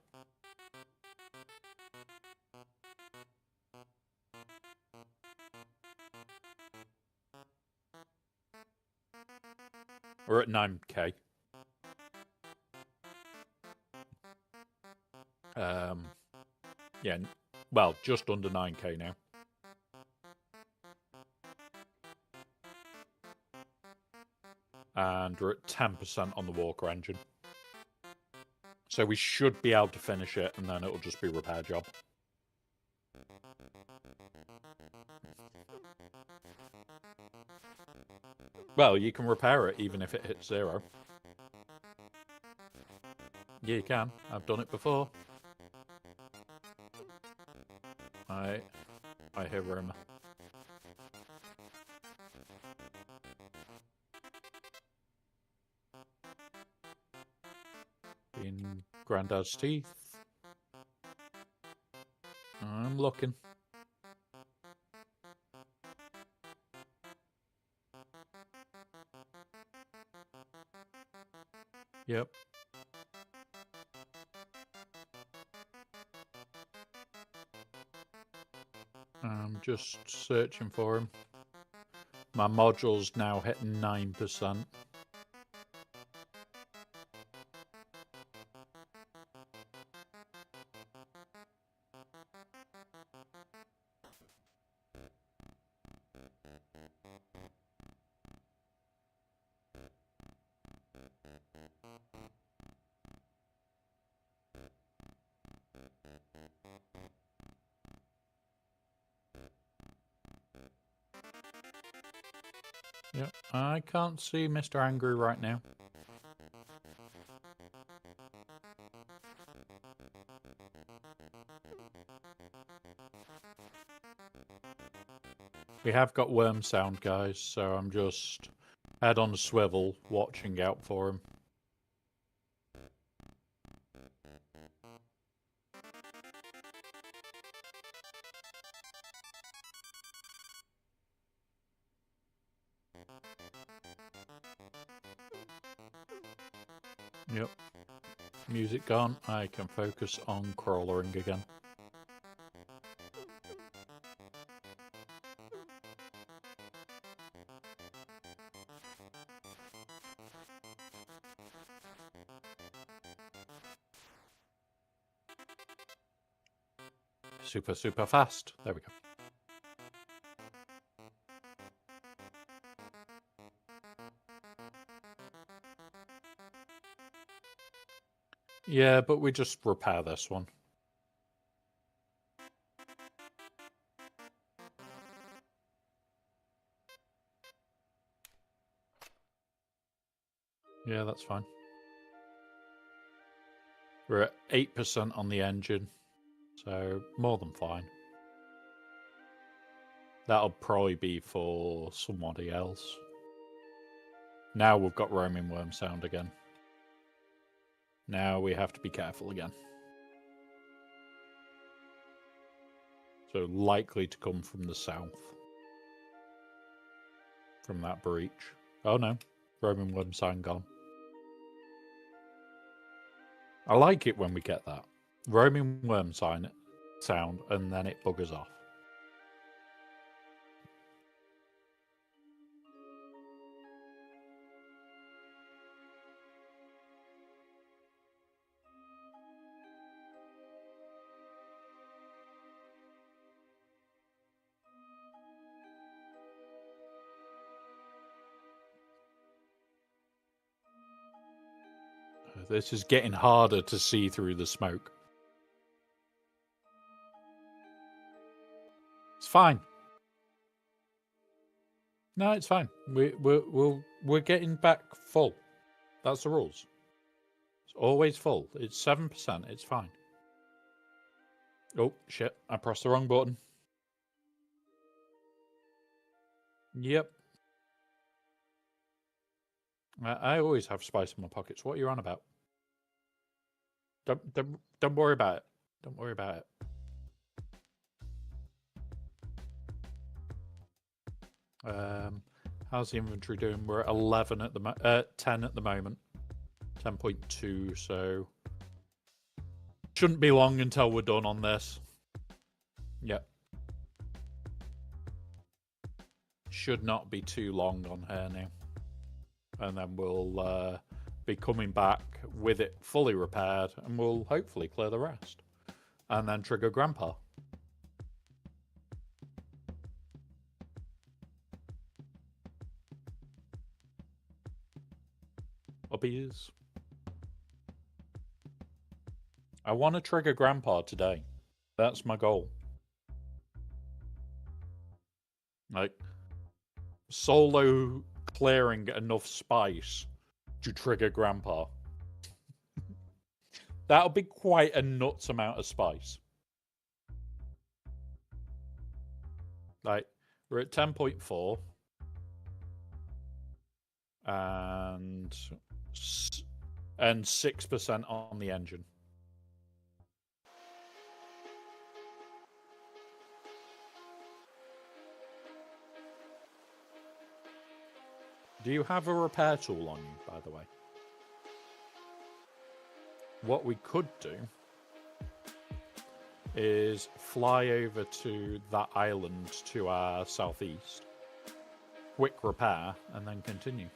We're at 9k. Yeah, well, just under 9k now. And we're at 10% on the Walker engine. So we should be able to finish it, and then it'll just be a repair job. Well, you can repair it even if it hits 0. Yeah, you can. I've done it before. I hear rumor. In Grandad's teeth. I'm looking. Yep. I'm just searching for him. My module's now hitting 9%. Yep, I can't see Mr. Angry right now. We have got worm sound, guys, so I'm just head on a swivel, watching out for him. Yep. Music gone. I can focus on crawlering again. Super, super fast. There we go. Yeah, but we just repair this one. Yeah, that's fine. We're at 8% on the engine, so more than fine. That'll probably be for somebody else. Now we've got roaming worm sound again. Now we have to be careful again. So likely to come from the south. From that breach. Oh no, roaming worm sound gone. I like it when we get that. Roaming worm sound and then it buggers off. This is getting harder to see through the smoke. It's fine. No, it's fine. We're getting back full. That's the rules. It's always full. It's 7%. It's fine. Oh shit! I pressed the wrong button. Yep. I always have spice in my pockets. What are you on about? Don't worry about it. Don't worry about it. How's the inventory doing? We're at 11 at the 10 at the moment. 10.2, so shouldn't be long until we're done on this. Yep. Should not be too long on her now. And then we'll be coming back with it fully repaired, and we'll hopefully clear the rest. And then trigger Grandpa. Uppies. I want to trigger Grandpa today. That's my goal. Like, solo clearing enough spice to trigger Grandpa. That'll be quite a nuts amount of spice. Like, we're at 10.4. And 6% on the engine. Do you have a repair tool on you, by the way? What we could do is fly over to that island to our southeast, quick repair, and then continue.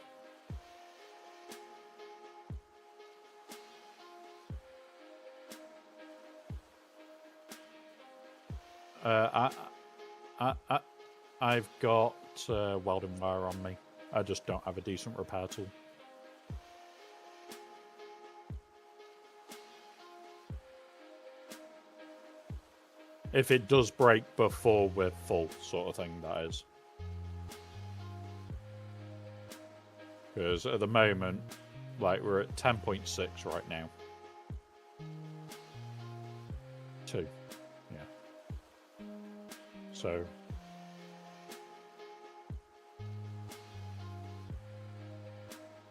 I've got welding wire on me. I just don't have a decent repair tool. If it does break before we're full, sort of thing, that is. Because at the moment, like, we're at 10.6 right now. 2. Yeah. So...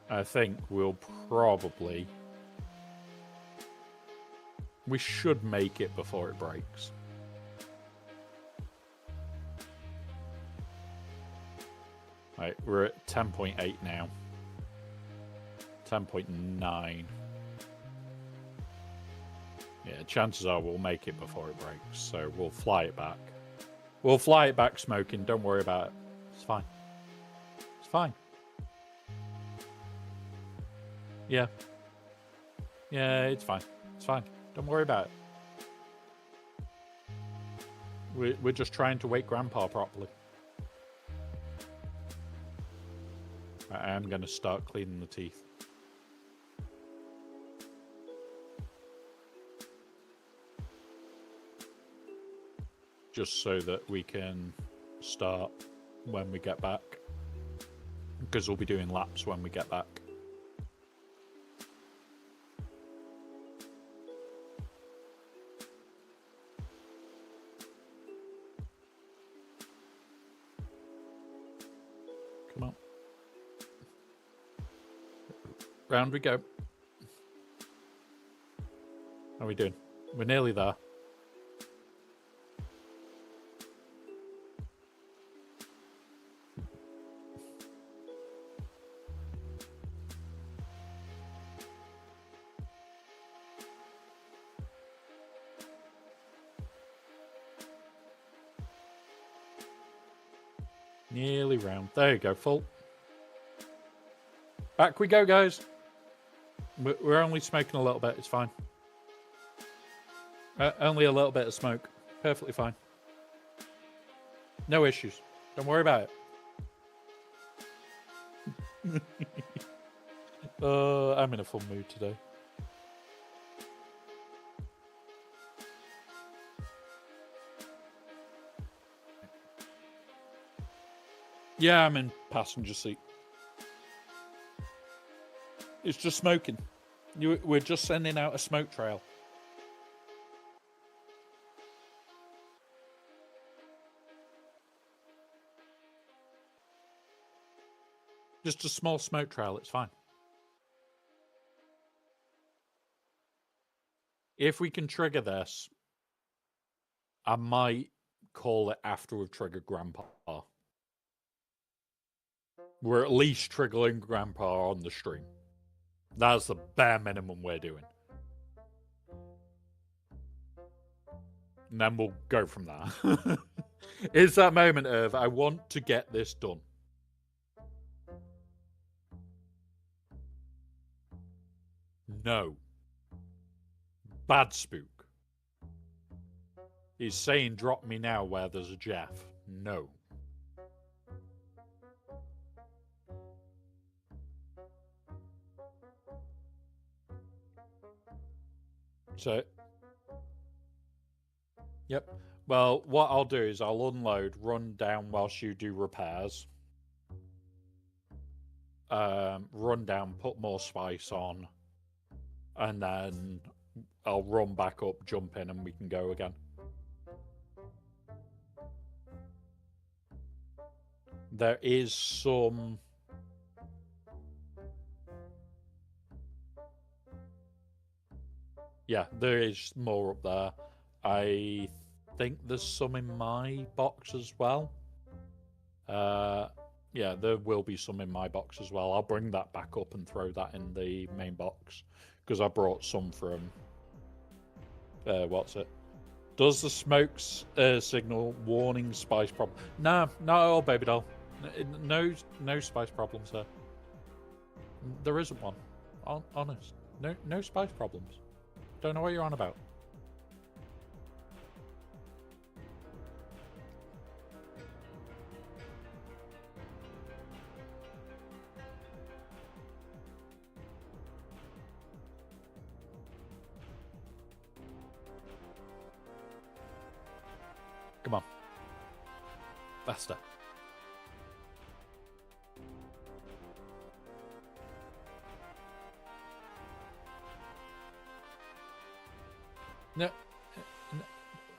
I think we'll probably... We should make it before it breaks. Right, we're at 10.8 now. 10.9. Yeah, chances are we'll make it before it breaks, so we'll fly it back. We'll fly it back smoking, don't worry about it. It's fine. It's fine. Yeah. Yeah, it's fine. It's fine. Don't worry about it. We're just trying to wake Grandpa properly. I am going to start cleaning the teeth. Just so that we can start when we get back. Because we'll be doing laps when we get back. Come on. Round we go. How are we doing? We're nearly there. Nearly round. There you go, full. Back we go, guys. We're only smoking a little bit. It's fine. Only a little bit of smoke. Perfectly fine. No issues. Don't worry about it. I'm in a full mood today. Yeah, I'm in passenger seat. It's just smoking. We're just sending out a smoke trail. Just a small smoke trail, it's fine. If we can trigger this, I might call it after we've triggered Grandpa. We're at least triggering Grandpa on the stream. That's the bare minimum we're doing. And then we'll go from there. It's that moment of, I want to get this done. No. Bad spook. He's saying drop me now where there's a Jeff. No. So, yep. Well, what I'll do is I'll unload, run down whilst you do repairs. Run down, put more spice on, and then I'll run back up, jump in, and we can go again. There is some... Yeah, there is more up there. I think there's some in my box as well. Yeah, there will be some in my box as well. I'll bring that back up and throw that in the main box, because I brought some from... what's it? Does the smokes signal warning spice problem? No, not at all, baby doll. No spice problems there. There isn't one. Honest. No spice problems. Don't know what you're on about. Come on. Faster. No.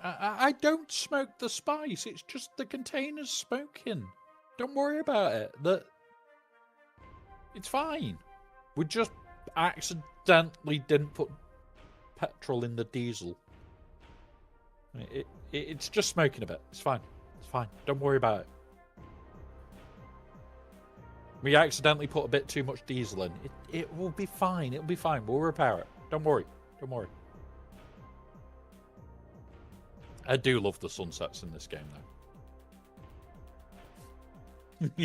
I don't smoke the spice. It's just the container's smoking. Don't worry about it. It's fine. We just accidentally didn't put petrol in the diesel. It's just smoking a bit. It's fine. It's fine. Don't worry about it. We accidentally put a bit too much diesel in. It will be fine. It'll be fine. We'll repair it. Don't worry. Don't worry. I do love the sunsets in this game, though.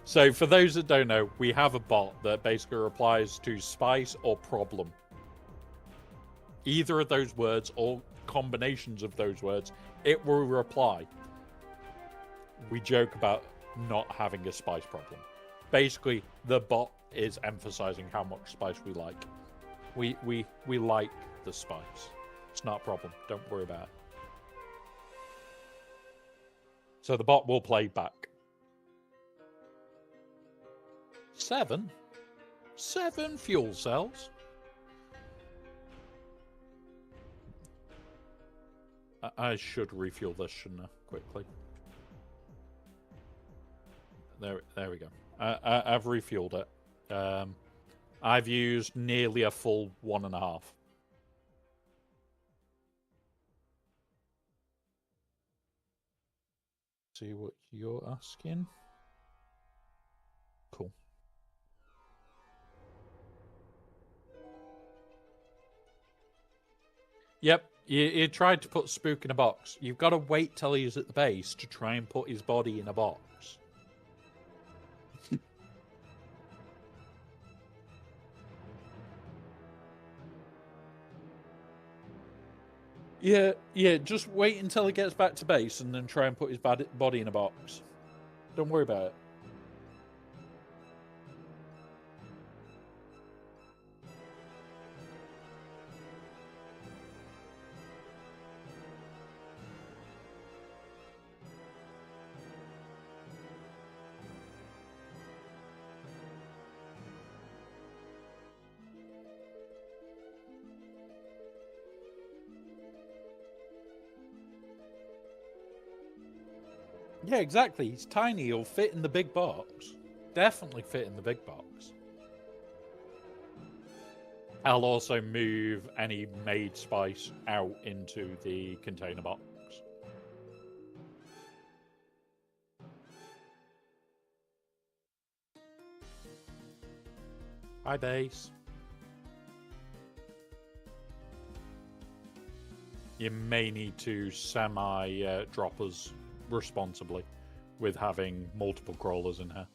So, for those that don't know, we have a bot that basically replies to spice or problem. Either of those words or combinations of those words, it will reply. We joke about not having a spice problem. Basically, the bot is emphasizing how much spice we like. We like the spice. It's not a problem. Don't worry about it. So the bot will play back. 7 fuel cells. I should refuel this, shouldn't I? Quickly. There we go. I've refueled it. I've used nearly a full 1.5. See what you're asking. Cool. Yep, you tried to put Spook in a box. You've got to wait till he's at the base to try and put his body in a box. Yeah, just wait until he gets back to base and then try and put his body in a box. Don't worry about it. Yeah, exactly. He's tiny. He'll fit in the big box. Definitely fit in the big box. I'll also move any made spice out into the container box. Hi, base. You may need to drop us responsibly with having multiple crawlers in here.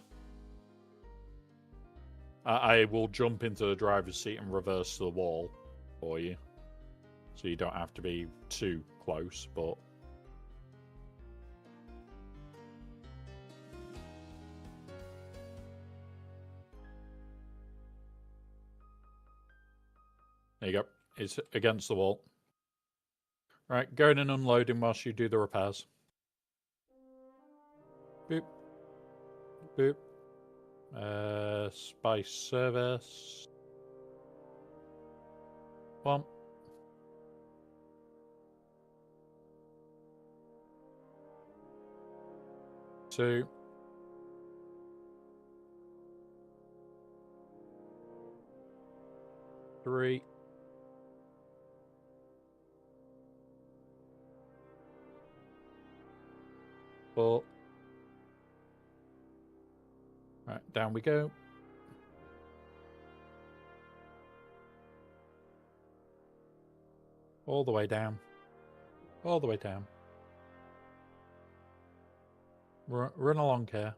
I will jump into the driver's seat and reverse the wall for you. So you don't have to be too close, but... There you go. It's against the wall. Right, going and unloading whilst you do the repairs. Boop. Boop. Spice service. 1. 2. 3. 4. Right, down we go. All the way down. All the way down. Run along here.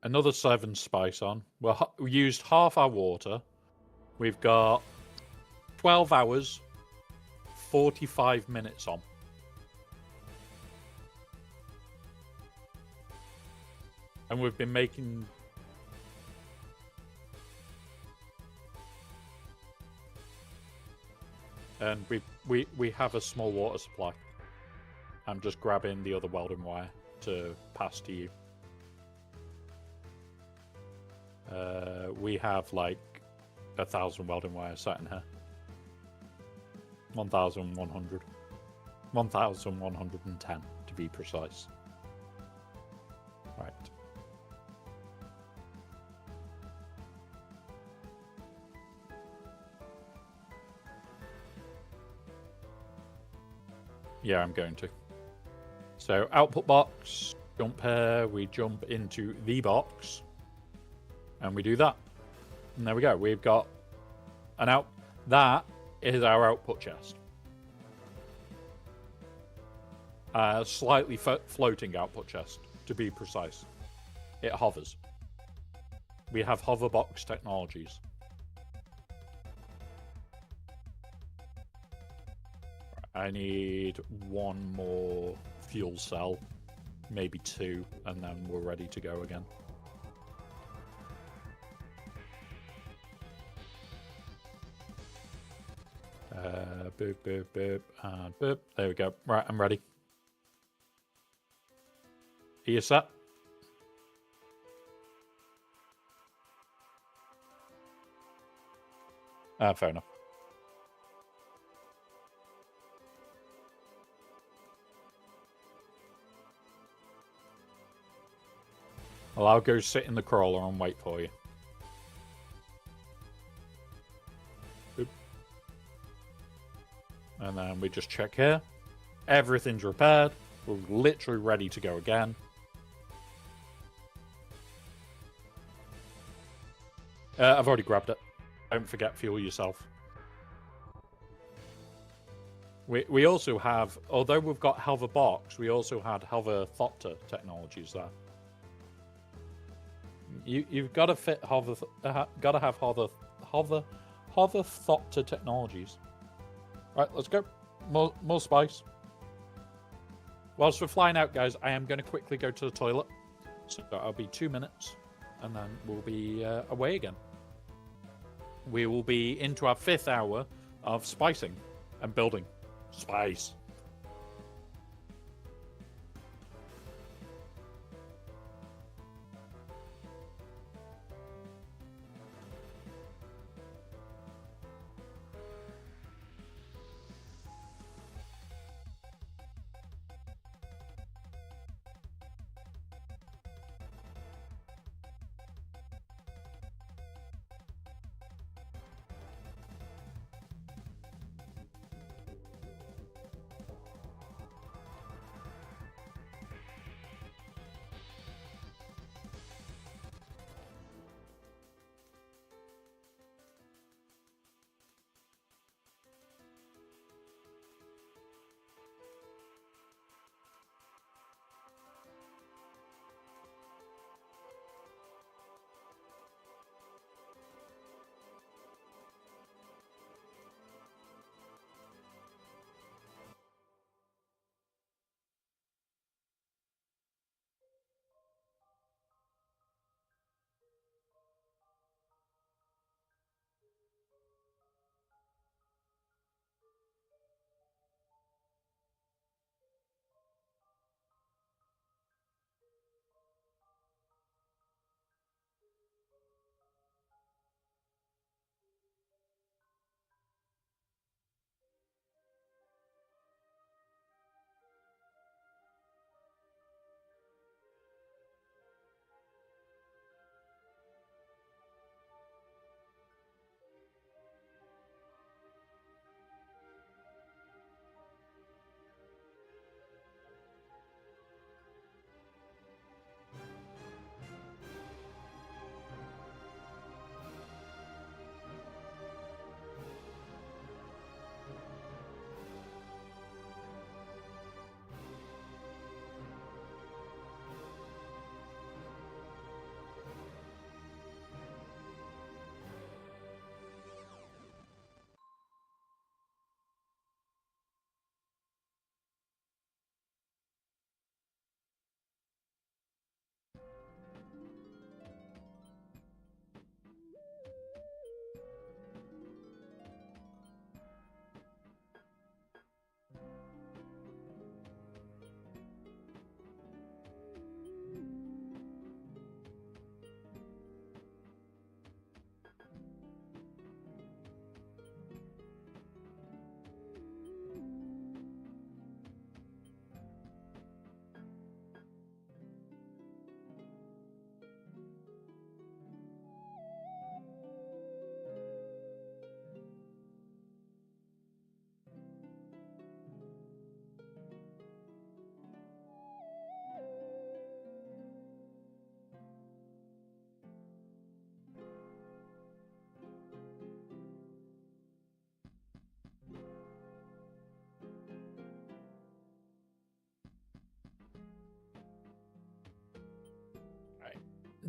Another 7 spice on. We used half our water. We've got 12 hours, 45 minutes on. And we've been making... And we have a small water supply. I'm just grabbing the other welding wire to pass to you. We have like 1,000 welding wires sat in here. 1,100. 1,110 to be precise. Right. Yeah, I'm going to. So, output box, jump here, we jump into the box, and we do that. And there we go. We've got an out. That is our output chest. Slightly floating output chest, to be precise. It hovers. We have hover box technologies. I need 1 more fuel cell, maybe 2, and then we're ready to go again. Boop, boop, boop, and boop. There we go. Right, I'm ready. Are you set? Fair enough. Well, I'll go sit in the crawler and wait for you. Boop. And then we just check here. Everything's repaired. We're literally ready to go again. I've already grabbed it. Don't forget fuel yourself. We also have, although we've got hover box, we also had hover thopter technologies there. You've got to fit hover, got to have hover thopter technologies. Right, let's go. More spice. Whilst we're flying out, guys, I am going to quickly go to the toilet. So I'll be 2 minutes, and then we'll be away again. We will be into our 5th hour of spicing and building. Spice.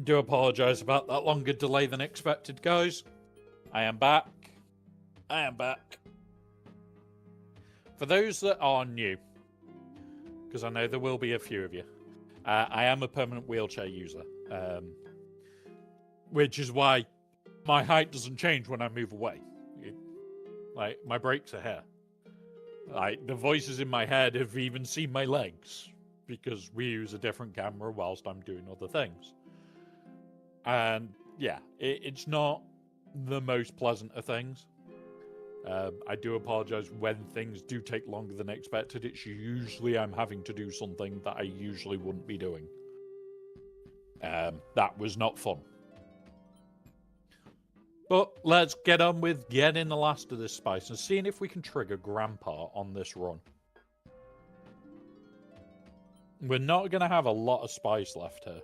Do apologise about that longer delay than expected, guys. I am back. I am back. For those that are new, because I know there will be a few of you, I am a permanent wheelchair user, which is why my height doesn't change when I move away. Like, my brakes are here. Like, the voices in my head have even seen my legs, because we use a different camera whilst I'm doing other things. And yeah, it's not the most pleasant of things. I do apologize when things do take longer than expected. It's usually I'm having to do something that I usually wouldn't be doing. That was not fun. But let's get on with getting the last of this spice and seeing if we can trigger Grandpa on this run. We're not going to have a lot of spice left here.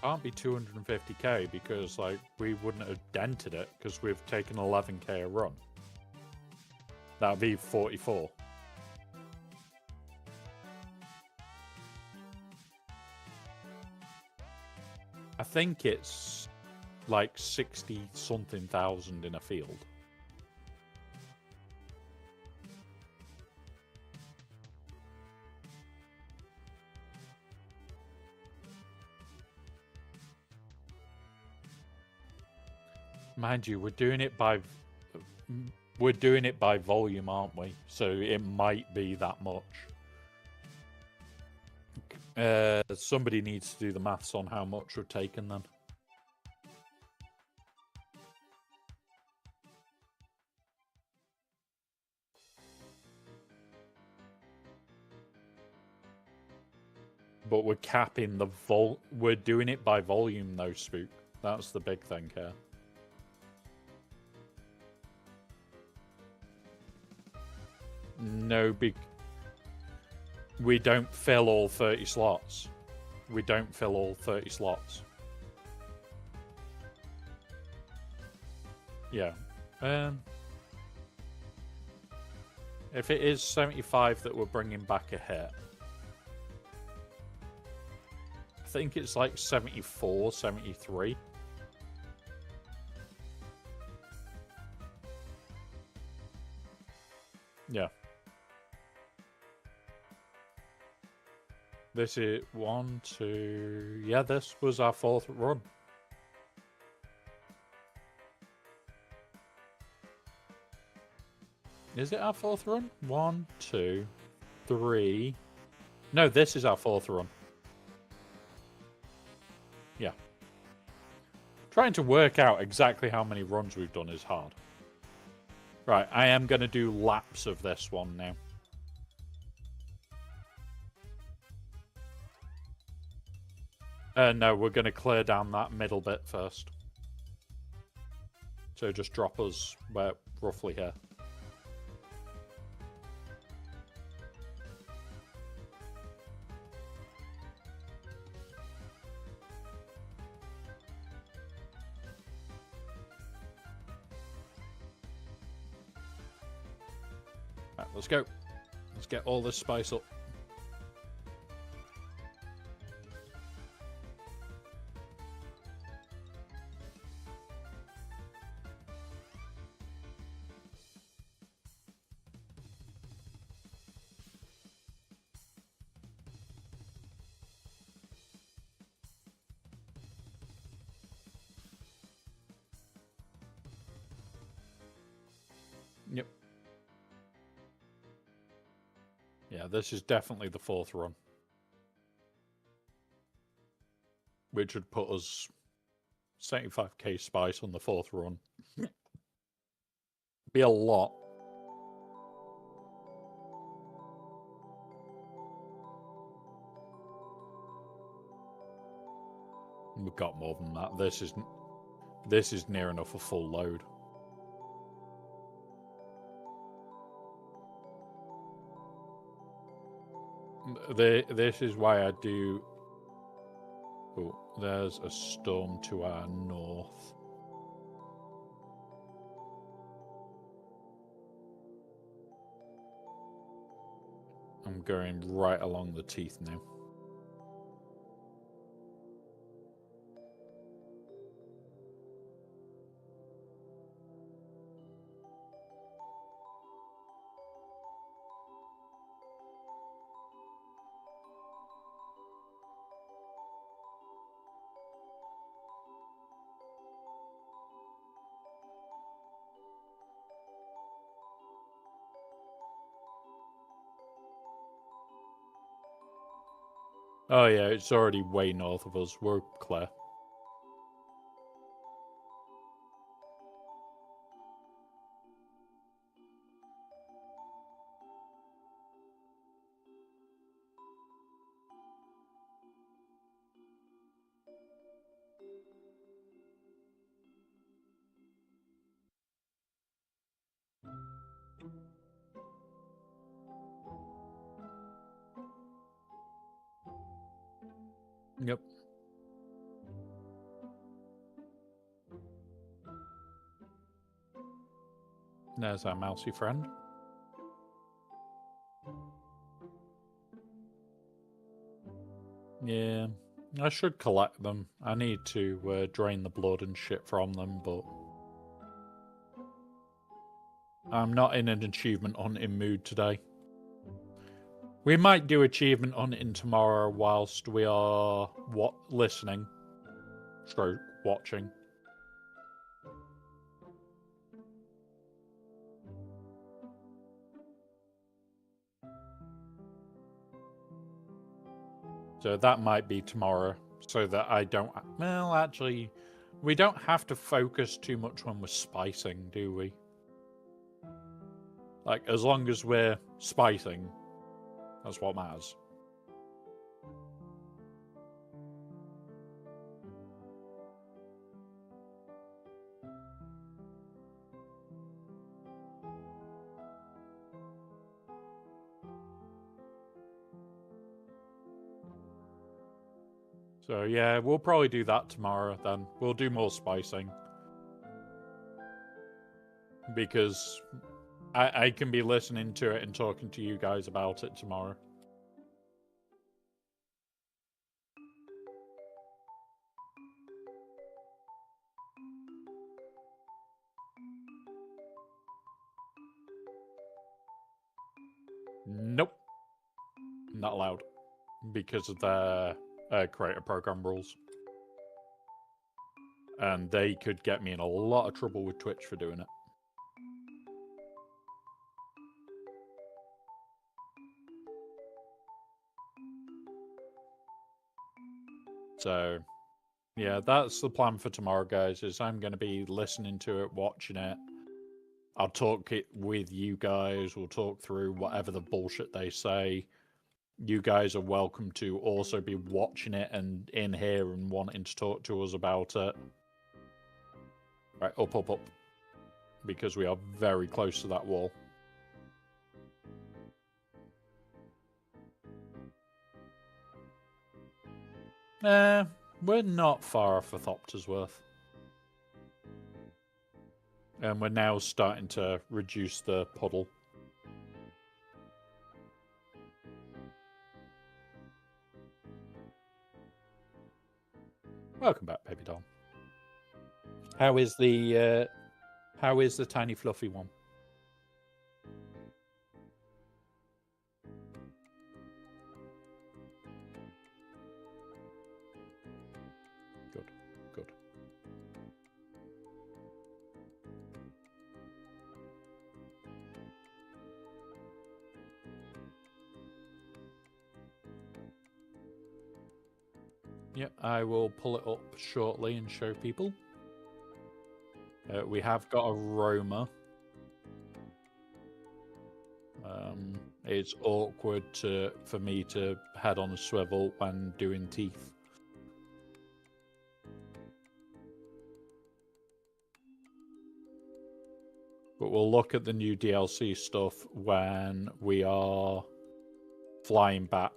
Can't be 250k because like we wouldn't have dented it because we've taken 11k a run. That'd be 44. I think it's like 60 something thousand in a field. Mind you, we're doing it by volume, aren't we? So it might be that much. Somebody needs to do the maths on how much we've taken then. But we're capping the we're doing it by volume though, Spook. That's the big thing here. No, we don't fill all 30 slots. We don't fill all 30 slots. Yeah. If it is 75 that we're bringing back a hit, I think it's like 74, 73. Yeah. This is 1, 2... Yeah, this was our 4th run. Is it our 4th run? 1, 2, 3... No, this is our 4th run. Yeah. Trying to work out exactly how many runs we've done is hard. Right, I am going to do laps of this one now. No, we're going to clear down that middle bit first. So just drop us roughly here. Right, let's go. Let's get all this spice up. Yep. Yeah, this is definitely the 4th run. Which would put us 75k spice on the 4th run. Be a lot. We've got more than that. This is near enough a full load. This is why I do... Oh, There's a storm to our north. I'm going right along the teeth now. Oh yeah, it's already way north of us. We're clear. Yep. There's our mousy friend. Yeah, I should collect them. I need to drain the blood and shit from them, but I'm not in an achievement hunting mood today. We might do achievement hunting tomorrow whilst we are listening, stroke watching. So that might be tomorrow, so that I don't... Well, actually, we don't have to focus too much when we're spicing, do we? Like, as long as we're spicing, that's what matters. So yeah, we'll probably do that tomorrow then. We'll do more spicing. Because I can be listening to it and talking to you guys about it tomorrow. Nope. Not allowed. Because of their creator program rules. And they could get me in a lot of trouble with Twitch for doing it. So, yeah, that's the plan for tomorrow, guys, is I'm going to be listening to it, watching it. I'll talk it with you guys. We'll talk through whatever the bullshit they say. You guys are welcome to also be watching it and in here and wanting to talk to us about it. Right, up, up, up. Because we are very close to that wall. We're not far off a Thoptersworth. And we're now starting to reduce the puddle. Welcome back, baby doll. How is the tiny fluffy one? Good, good. Yep, I will pull it up shortly and show people. We have got a Roma. It's awkward for me to head on a swivel when doing teeth. But we'll look at the new DLC stuff when we are flying back.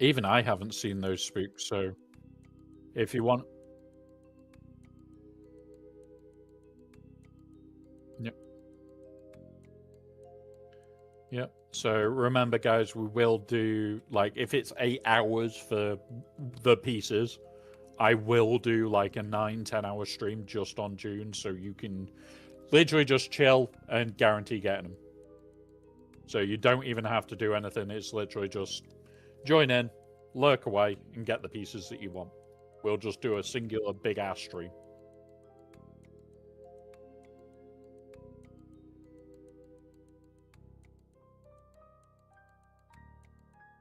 Even I haven't seen those spooks, so if you want... Yep. Yep. So remember, guys, we will do, like, if it's 8 hours for the pieces, I will do, like, a 9-10 hour stream just on June, so you can literally just chill and guarantee getting them. So you don't even have to do anything. It's literally just join in, lurk away, and get the pieces that you want. We'll just do a singular big-ass stream.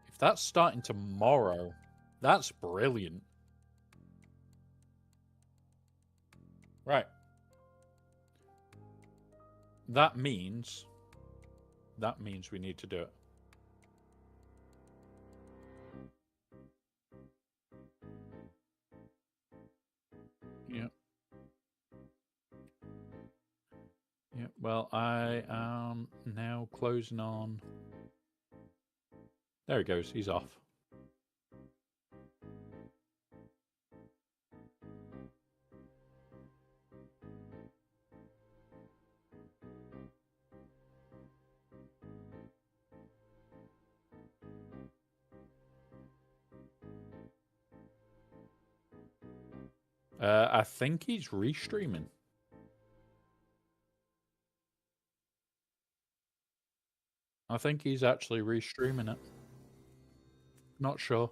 If that's starting tomorrow, that's brilliant. Right. That means we need to do it. Yeah. Yeah, well, I am now closing on... There he goes, he's off. I think he's restreaming. I think he's actually restreaming it. Not sure.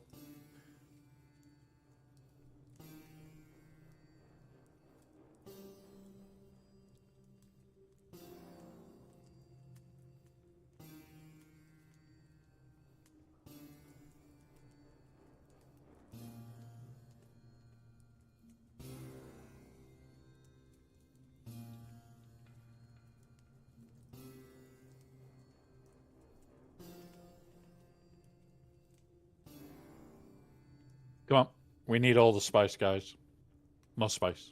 Come on. We need all the spice, guys. More spice.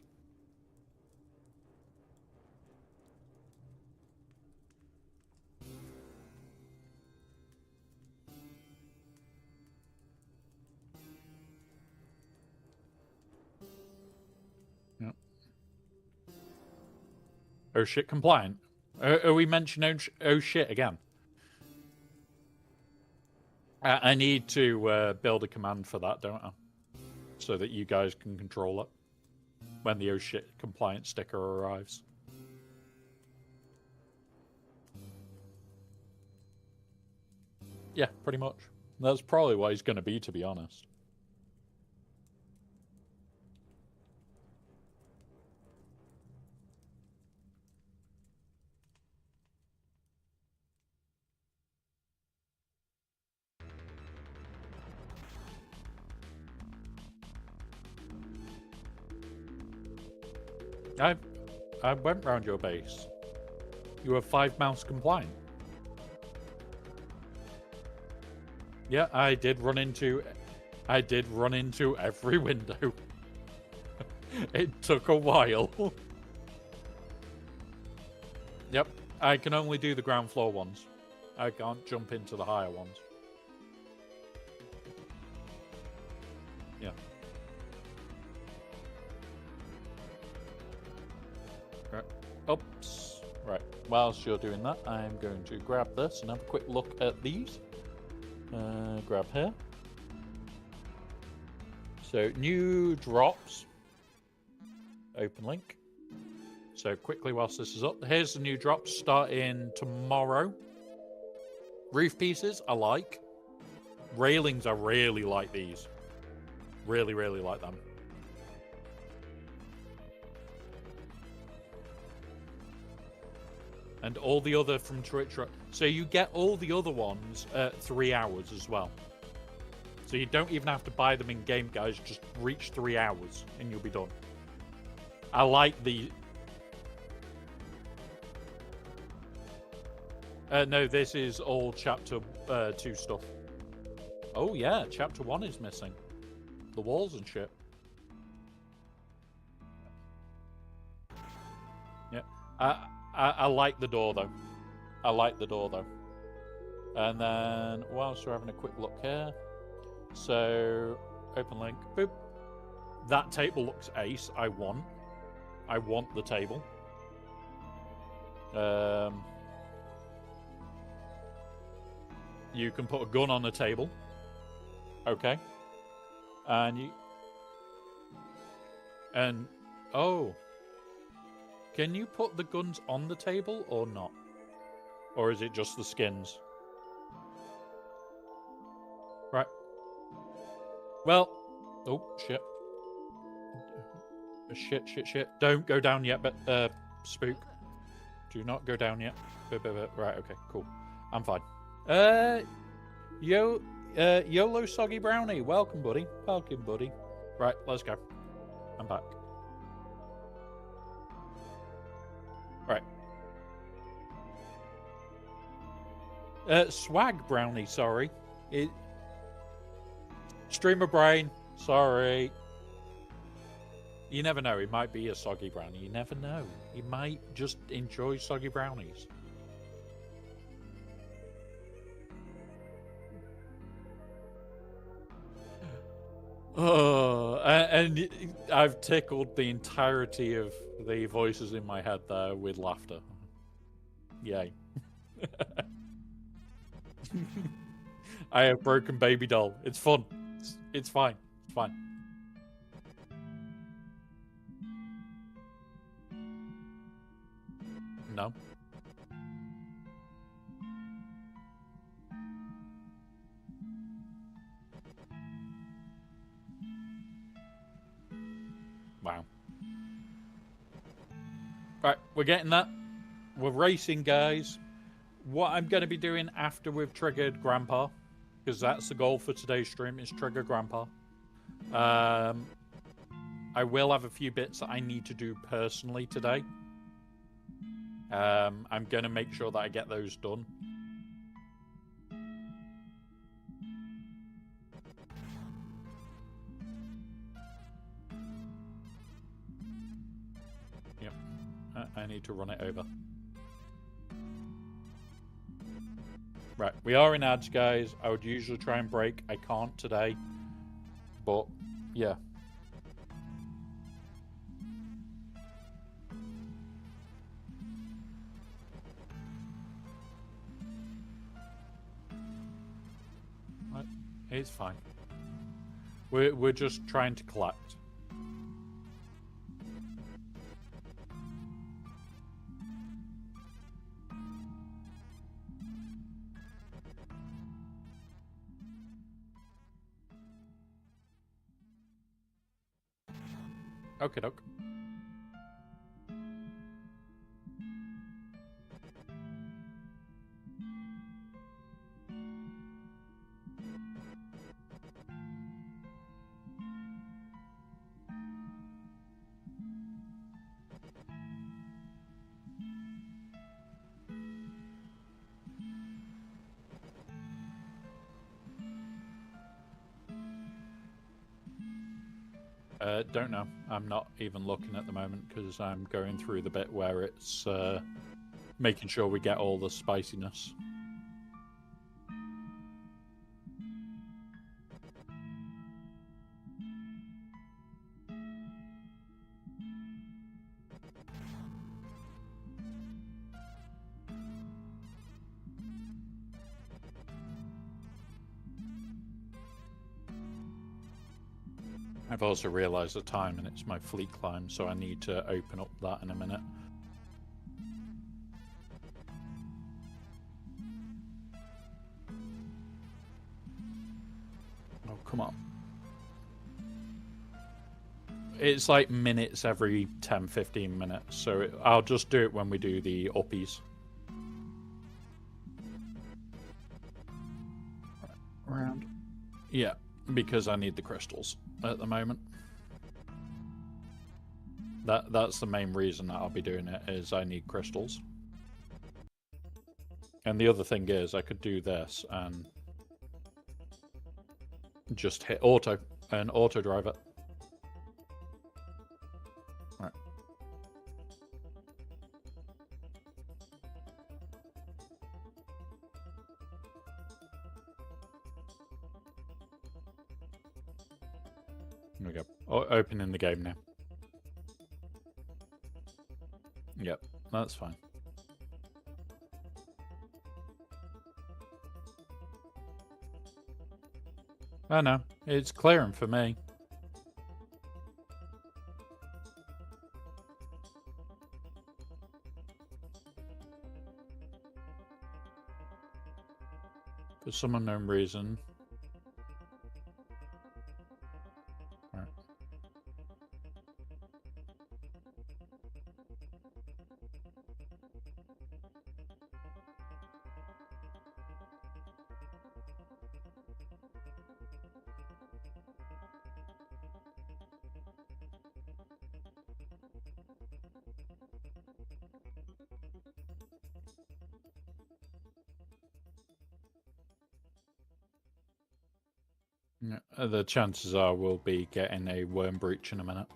Yep. Oh shit, compliant. Are we mentioning oh shit again? I need to build a command for that, don't I? So that you guys can control it when the oh shit compliant sticker arrives. Yeah, pretty much. That's probably what he's going to be, to be honest. I went round your base. You were 5 mouse compliant. Yeah, I did run into every window. It took a while. Yep, I can only do the ground floor ones. I can't jump into the higher ones. Yeah. Right. Oops. Right. Whilst you're doing that, I'm going to grab this and have a quick look at these. Grab here. So, new drops. Open link. So, quickly whilst this is up, here's the new drops starting tomorrow. Roof pieces, I like. Railings, I really like these. Really, really like them. And all the other from Twitch. So you get all the other ones at 3 hours as well. So you don't even have to buy them in-game, guys. Just reach 3 hours and you'll be done. I like the... no, this is all Chapter 2 stuff. Oh yeah, Chapter 1 is missing. The walls and shit. Yeah. I like the door, though. I like the door, though. And then, whilst we're having a quick look here, So, open link. Boop. That table looks ace. I want the table. You can put a gun on the table. Okay. And oh. Can you put the guns on the table or not? Or is it just the skins? Right. Well. Oh, shit. Shit. Don't go down yet, but Spook. Do not go down yet. Right, okay, cool. I'm fine. YOLO Soggy Brownie. Welcome, buddy. Welcome, buddy. Right, let's go. I'm back. Right. Swag Brownie, sorry. Streamer Brain, sorry. You never know, it might be a soggy brownie. You never know. You might just enjoy soggy brownies. Oh, and I've tickled the entirety of the voices in my head there with laughter. Yay. I have broken baby doll. It's fun. It's fine. It's fine. No. Wow. Right, we're getting that. We're racing, guys. What I'm going to be doing after we've triggered Grandpa, because that's the goal for today's stream, is trigger Grandpa. I will have a few bits that I need to do personally today. I'm going to make sure that I get those done. Yep. I need to run it over. Right, we are in ads, guys. I would usually try and break. I can't today. But, yeah. It's fine. We're just trying to collect. Okay, doke. Don't know. I'm not even looking at the moment because I'm going through the bit where it's making sure we get all the spiciness. I've also realised the time and it's my fleet climb, so I need to open up that in a minute. Oh, come on. It's like minutes every 10-15 minutes, so I'll just do it when we do the uppies. Round. Yeah, because I need the crystals at the moment. That's the main reason that I'll be doing it, is I need crystals. And the other thing is I could do this and just hit auto and auto drive it. Right. There we go. Opening the game now. Yep, that's fine. Oh no, it's clearing for me. For some unknown reason. Right. Yeah, the chances are we'll be getting a worm breach in a minute.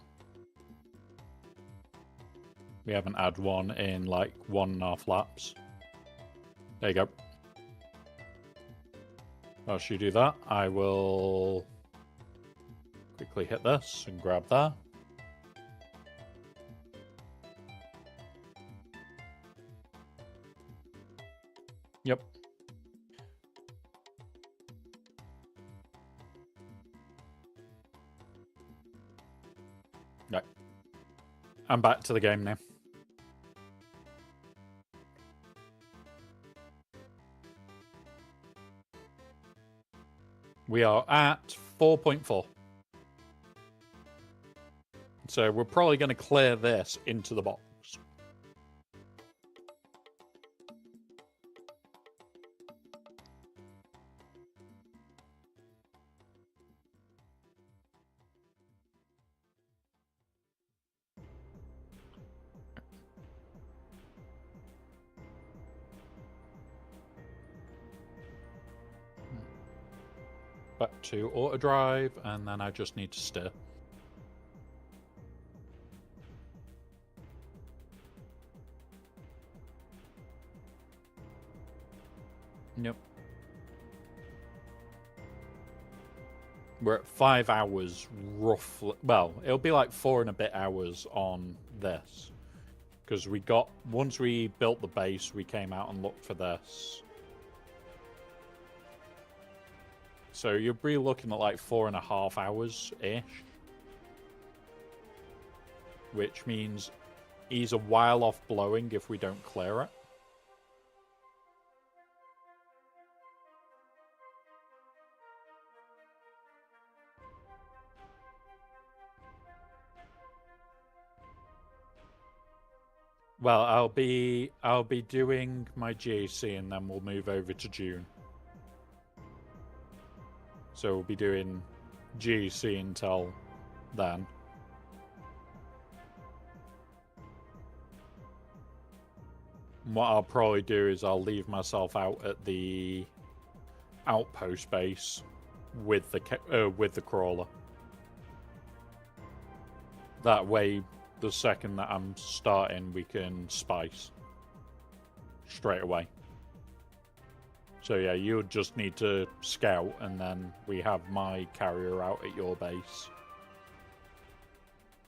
We haven't had one in like 1.5 laps. There you go. Whilst you do that, I will quickly hit this and grab that. Yep. Right. I'm back to the game now. We are at 4.4. So we're probably going to clear this into the box. Back to auto drive, and then I just need to steer. Yep. We're at 5 hours roughly. Well, it'll be like 4 and a bit hours on this. Because once we built the base, we came out and looked for this. So you'll be looking at like 4.5 hours-ish. Which means he's a while off blowing if we don't clear it. Well, I'll be doing my GAC and then we'll move over to June. So we'll be doing GAC until then. And what I'll probably do is I'll leave myself out at the outpost base with the crawler. That way, the second that I'm starting, we can spice straight away. So yeah, you'll just need to scout, and then we have my carrier out at your base,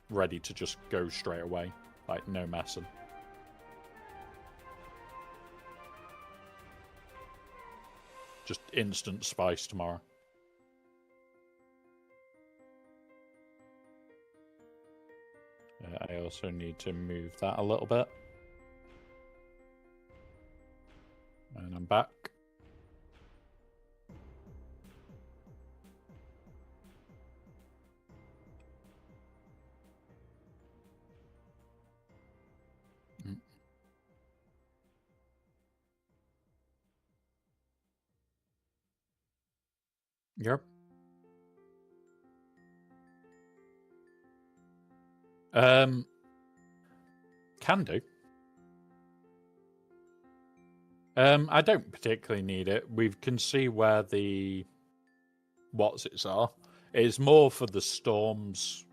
ready to just go straight away, like no messing. Just instant spice tomorrow. I also need to move that a little bit. And I'm back. Yep. Can do. I don't particularly need it. We can see where the what's-its are. It's more for the storms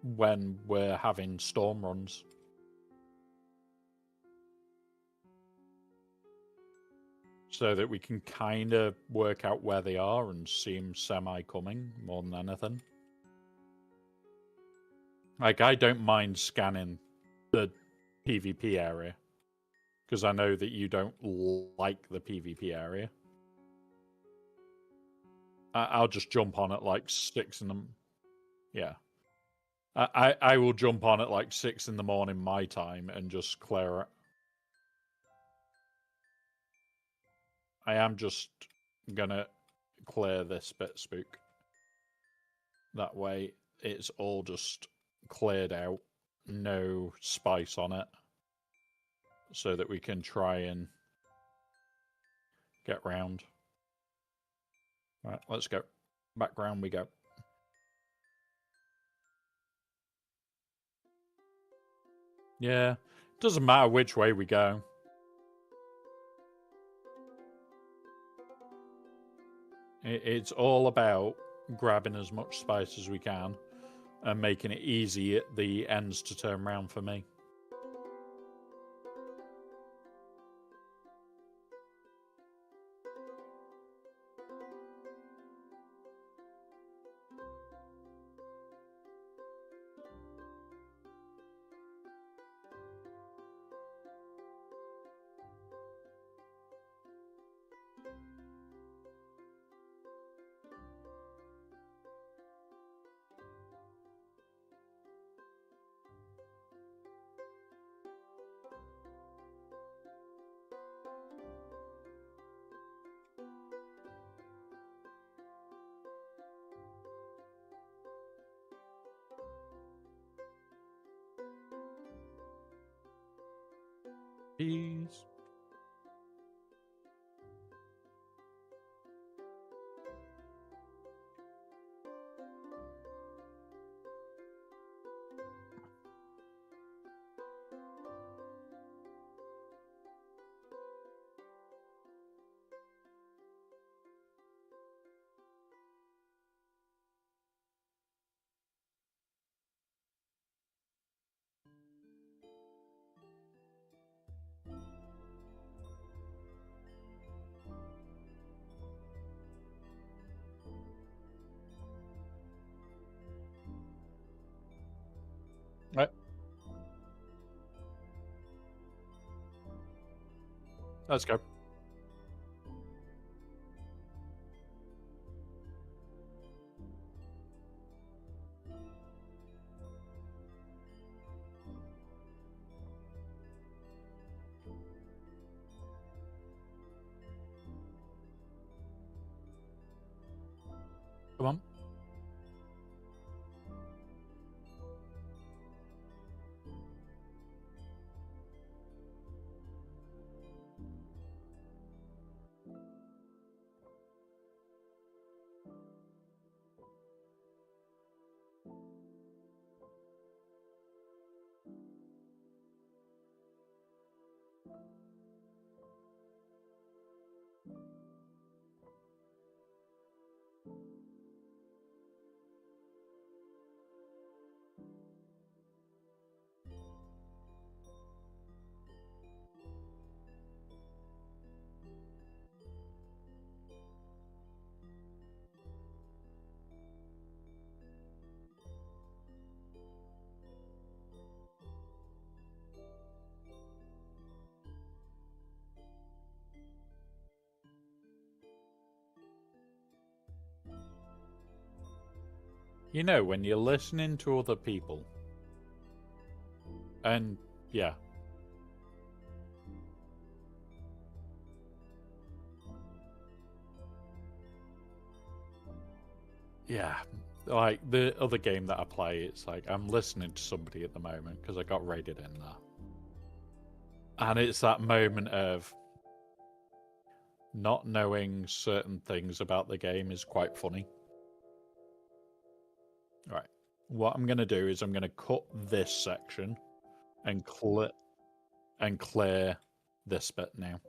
when we're having storm runs. So that we can kind of work out where they are and see them semi-coming more than anything. Like, I don't mind scanning the PvP area. Because I know that you don't like the PvP area. I'll just jump on at like 6 in the... Yeah. I will jump on at like 6 in the morning my time and just clear it. I am just gonna clear this bit, Spook. That way it's all just cleared out. No spice on it. So that we can try and get round. Right, let's go. Background we go. Yeah, doesn't matter which way we go. It's all about grabbing as much spice as we can and making it easy at the ends to turn around for me. Peace. Right. Let's go. Come on. You know, when you're listening to other people, and yeah. Yeah, like the other game that I play, it's like I'm listening to somebody at the moment because I got raided in there. And it's that moment of not knowing certain things about the game is quite funny. Right. What I'm going to do is I'm going to cut this section and clear this bit now.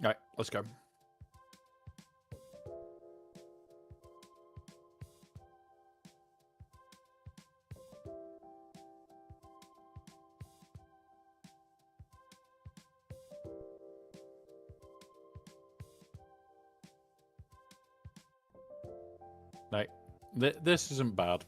Right, let's go. Right, this isn't bad.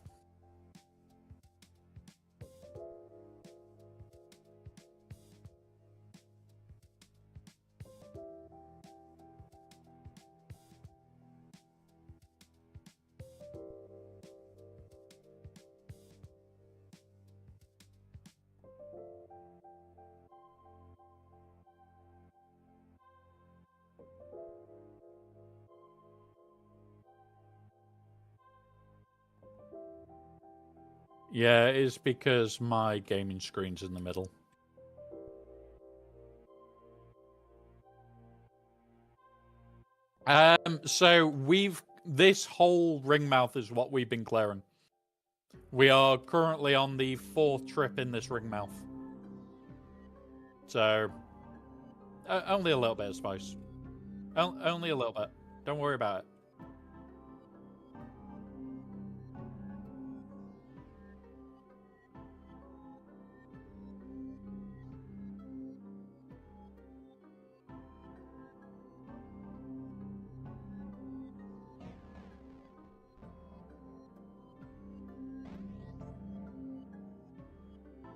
Yeah, it's because my gaming screen's in the middle. So this whole ring mouth is what we've been clearing. We are currently on the 4th trip in this ring mouth. So only a little bit of spice. Only a little bit. Don't worry about it.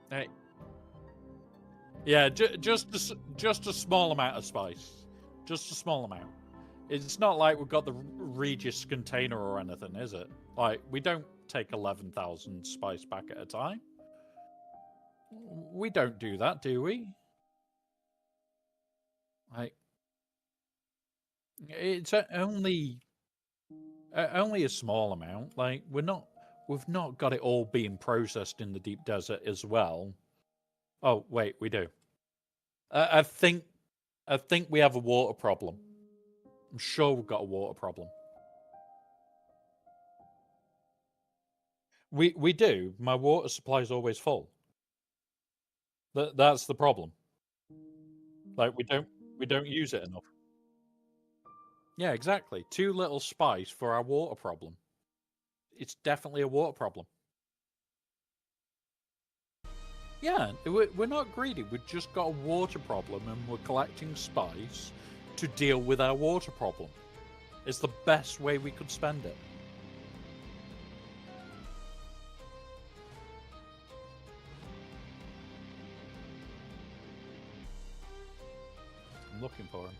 Hey. Yeah, just a small amount of spice. Just a small amount. It's not like we've got the Regis container or anything, is it? Like, we don't take 11,000 spice back at a time. We don't do that, do we? Like, it's only a small amount. Like, we've not got it all being processed in the deep desert as well. Oh wait, we do. I think we have a water problem. I'm sure we've got a water problem. We do. My water supply is always full. That's the problem. Like we don't use it enough. Yeah, exactly. Too little spice for our water problem. It's definitely a water problem. Yeah, we're not greedy. We've just got a water problem and we're collecting spice to deal with our water problem. It's the best way we could spend it. I'm looking for him.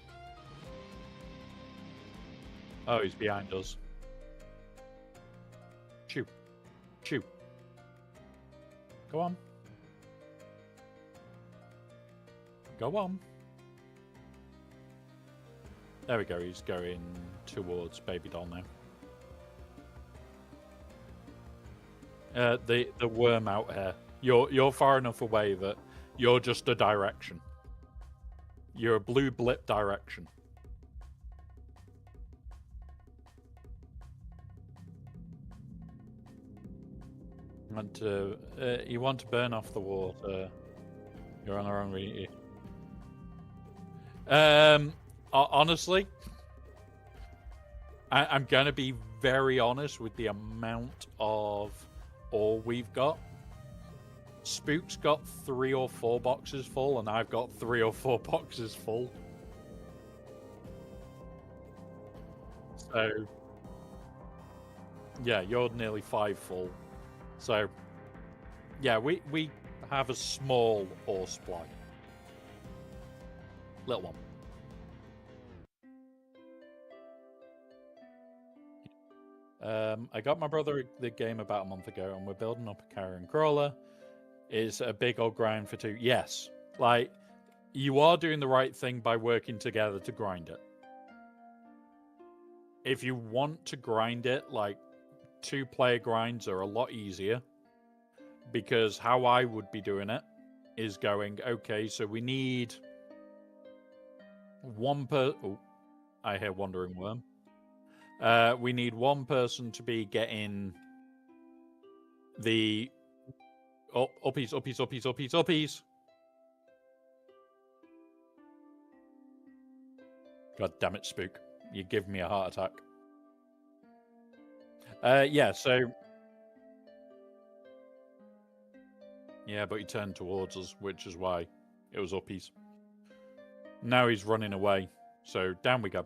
Oh, he's behind us. Chew. Chew. Go on. Go on. There we go, he's going towards Baby Doll now. The worm out here. You're far enough away that you're just a direction. You're a blue blip direction. You want to burn off the water. You're on the wrong route. Honestly, I'm gonna be very honest with the amount of ore we've got. Spook's got 3 or 4 boxes full, and I've got 3 or 4 boxes full. So, yeah, you're nearly 5 full. So, yeah, we have a small ore supply. Little one. I got my brother the game about a month ago, and we're building up a carrion crawler. It's a big old grind for 2. Yes, like, you are doing the right thing by working together to grind it. If you want to grind it, like, 2-player grinds are a lot easier. Because how I would be doing it is going, okay, so we need one per... Oh, I hear Wandering Worm. We need one person to be getting the uppies. God damn it, Spook. You give me a heart attack. Yeah, so... Yeah, but he turned towards us, which is why it was uppies. Now he's running away. So down we go.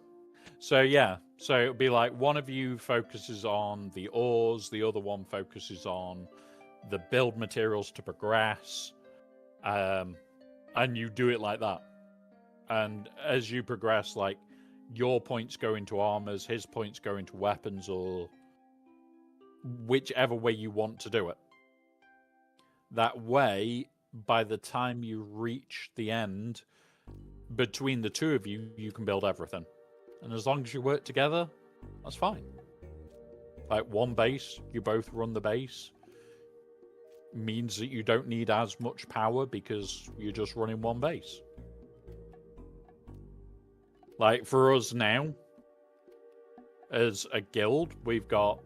So yeah, so it'll be like one of you focuses on the ores, the other one focuses on the build materials to progress, and you do it like that. And as you progress, like your points go into armors, his points go into weapons, or whichever way you want to do it. That way, by the time you reach the end, between the two of you, you can build everything. And as long as you work together, that's fine. Like one base, you both run the base. Means that you don't need as much power because you're just running one base. Like for us now, as a guild, we've got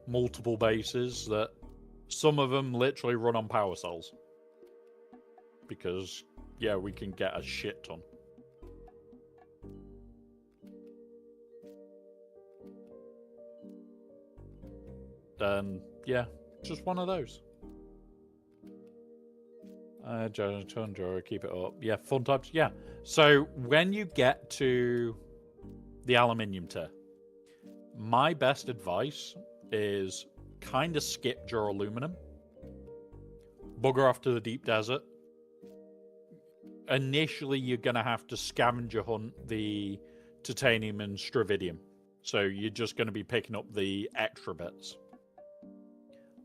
multiple bases that some of them literally run on power cells. Because, yeah, we can get a shit ton. Yeah, just one of those. Tundra, keep it up. Yeah, fun times. Yeah. So when you get to the aluminium tier, my best advice is kind of skip duraluminum. Bugger off to the deep desert. Initially, you're going to have to scavenger hunt the titanium and stravidium. So you're just going to be picking up the extra bits.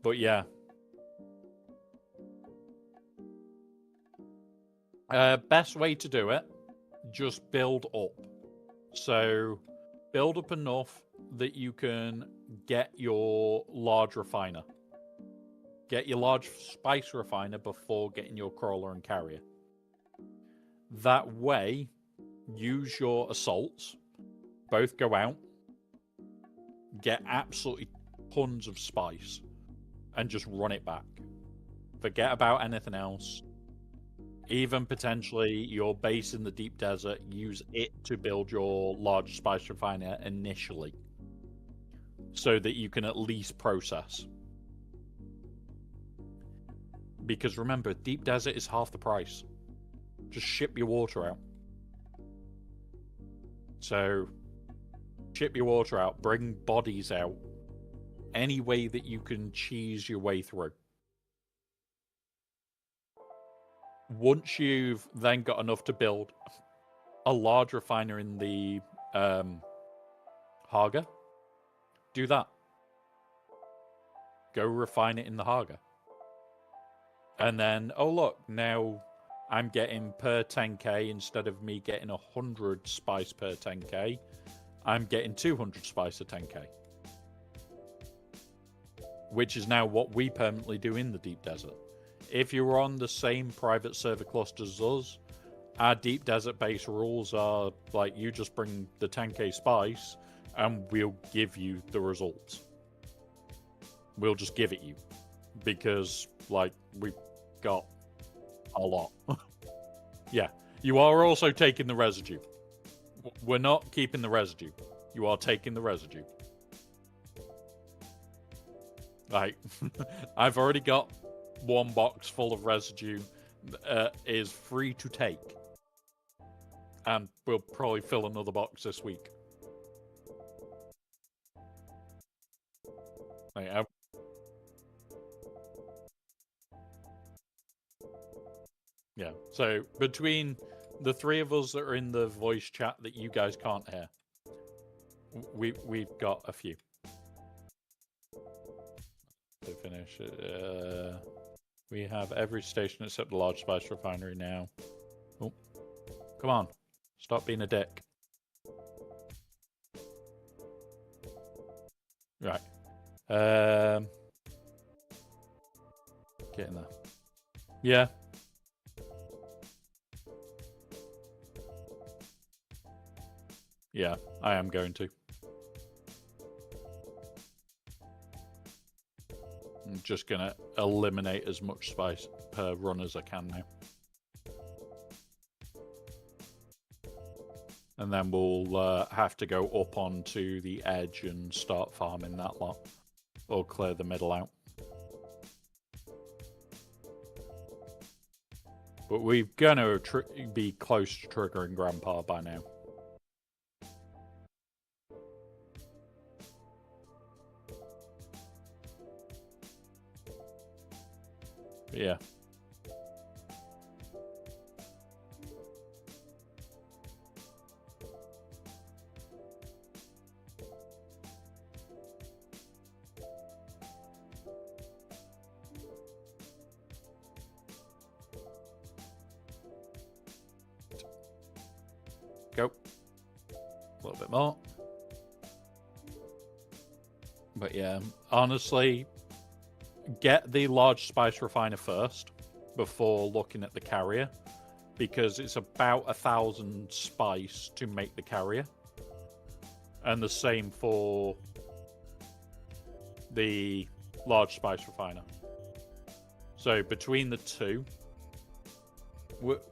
But yeah. Best way to do it, just build up. So build up enough that you can get your large refiner. Get your large spice refiner before getting your crawler and carrier. That way, use your assaults. Both go out. Get absolutely tons of spice. And just run it back. Forget about anything else. Even potentially your base in the deep desert, use it to build your large spice refiner initially. So that you can at least process. Because remember, deep desert is half the price. Just ship your water out. So, ship your water out, bring bodies out. Any way that you can cheese your way through. Once you've then got enough to build a large refiner in the Haga, do that. Go refine it in the Haga. And then, oh look, now I'm getting per 10k, instead of me getting 100 spice per 10k, I'm getting 200 spice a 10k. Which is now what we permanently do in the deep desert. If you're on the same private server cluster as us, our deep desert base rules are like, you just bring the 10k spice and we'll give you the results. We'll just give it you. Because, like, we've got a lot. Yeah. You are also taking the residue. We're not keeping the residue. You are taking the residue. Like, I've already got one box full of residue is free to take. And we'll probably fill another box this week. Like, yeah, so between the three of us that are in the voice chat that you guys can't hear, we've got a few. To finish it, we have every station except the large spice refinery now. Oh, come on, stop being a dick. Right. Get in there. Yeah. Yeah, I am going to. I'm just going to eliminate as much spice per run as I can And then we'll have to go up onto the edge and start farming that lot. Or clear the middle out. But we're going to be close to triggering Grandpa by now. But yeah. Go. A little bit more. But yeah, honestly, get the large spice refiner first before looking at the carrier, because it's about 1,000 spice to make the carrier. And the same for the large spice refiner. So between the two,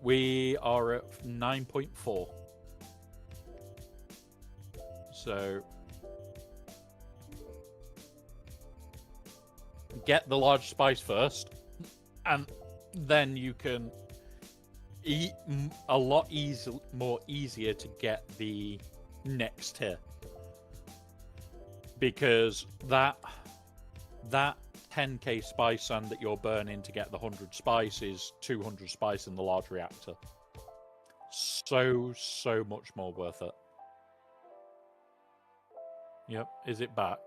we are at 9.4. So get the large spice first, and then you can eat a lot easier to get the next tier, because that 10k spice sand that you're burning to get the 100 spice is 200 spice in the large reactor. So much more worth it. Yep, is it back?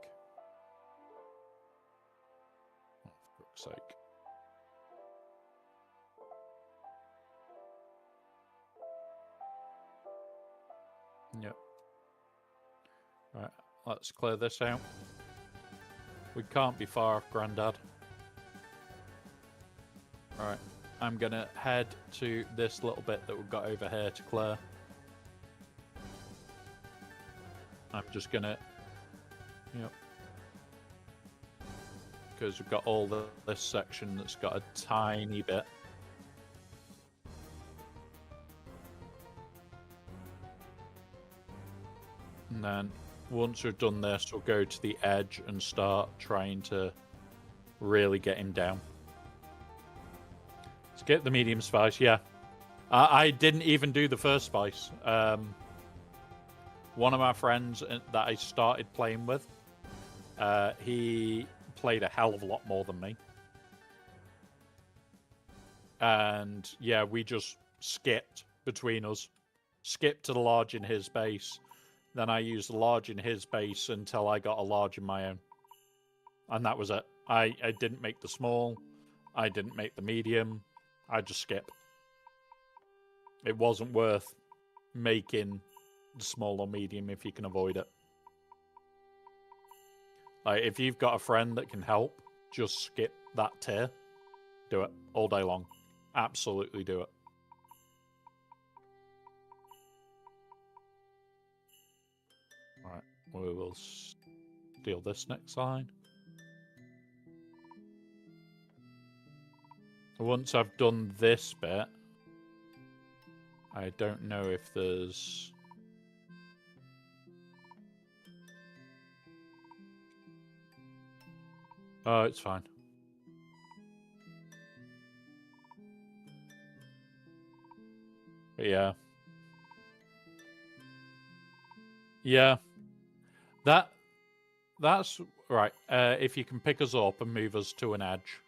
Oh, for fuck's sake. Yep. Right, let's clear this out. We can't be far off Grandad. Alright, I'm gonna head to this little bit that we've got over here to clear. I'm just gonna... Yep. Because we've got all this section that's got a tiny bit. And then once we've done this, we'll go to the edge and start trying to really get him down. Let's get the medium spice, yeah. I didn't even do the first spice. One of my friends that I started playing with, he played a hell of a lot more than me. And yeah, we just skipped between us. Skipped to the large in his base. Then I used the large in his base until I got a large in my own. And that was it. I didn't make the small. I didn't make the medium. I just skip. It wasn't worth making the small or medium if you can avoid it. Like, if you've got a friend that can help, just skip that tier. Do it all day long. Absolutely do it. Alright, we will steal this next line. Once I've done this bit, I don't know if there's... Oh, it's fine. But yeah. Yeah. That's right. If you can pick us up and move us to an edge.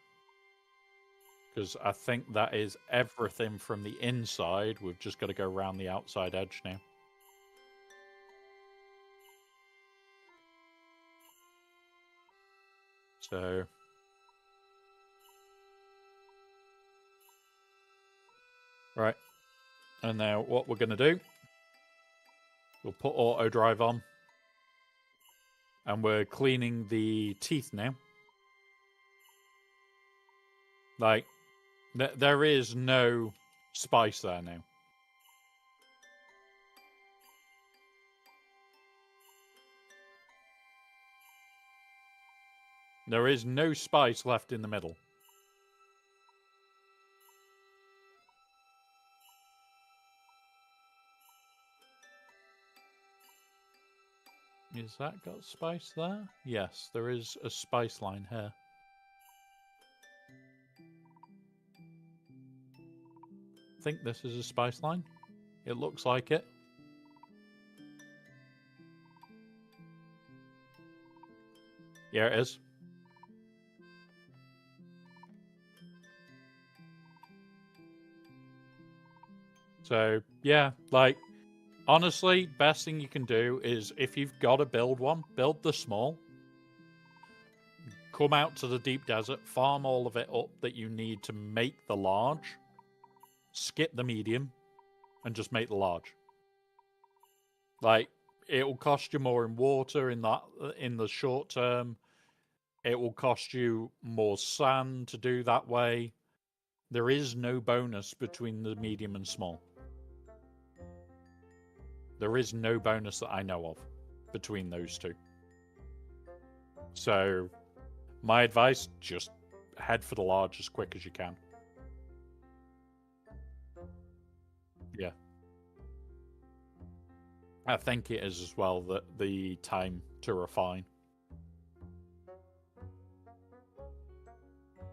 Because I think that is everything from the inside. We've just got to go around the outside edge now. So... Right. And now what we're going to do, we'll put auto drive on. And we're cleaning the teeth now. Like, there is no spice there now. There is no spice left in the middle. Is that got spice there? Yes, there is a spice line here. I think this is a spice line. It looks like it. Yeah, it is. So, yeah, like, honestly, best thing you can do is if you've got to build one, build the small. Come out to the deep desert, farm all of it up that you need to make the large. Skip the medium and just make the large. Like, it will cost you more in water in the short term. It will cost you more sand to do that way. There is no bonus between the medium and small. There is no bonus that I know of between those two. So, my advice, just head for the large as quick as you can. Yeah. I think it is as well that the time to refine.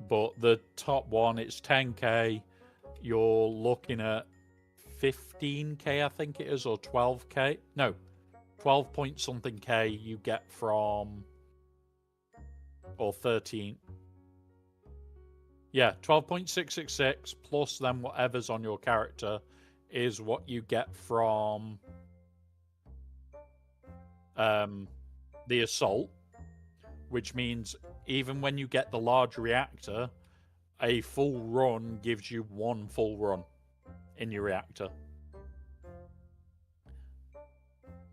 But the top one, it's 10k. You're looking at 15k, I think it is, or 12k. No, 12 point something k you get from, or 13. Yeah, 12.666 plus then whatever's on your character is what you get from the assault, which means even when you get the large reactor, a full run gives you one full run in your reactor.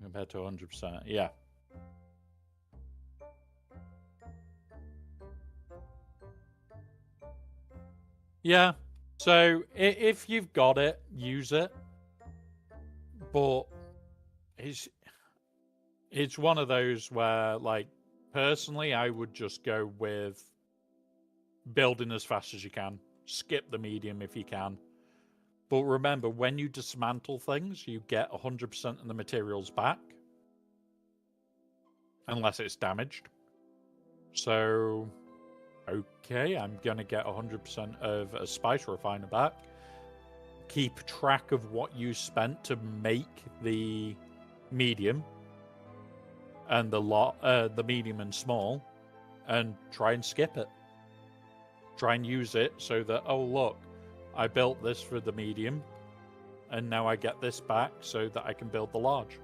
Compared to 100%, yeah. Yeah, so if you've got it, use it. But it's one of those where, like, personally, I would just go with building as fast as you can. Skip the medium if you can. But remember, when you dismantle things, you get 100% of the materials back. Unless it's damaged. So, okay, I'm going to get 100% of a spice refiner back. Keep track of what you spent to make the medium and the medium and small, and try and skip it. Try and use it so that, oh look, I built this for the medium, and now I get this back so that I can build the large.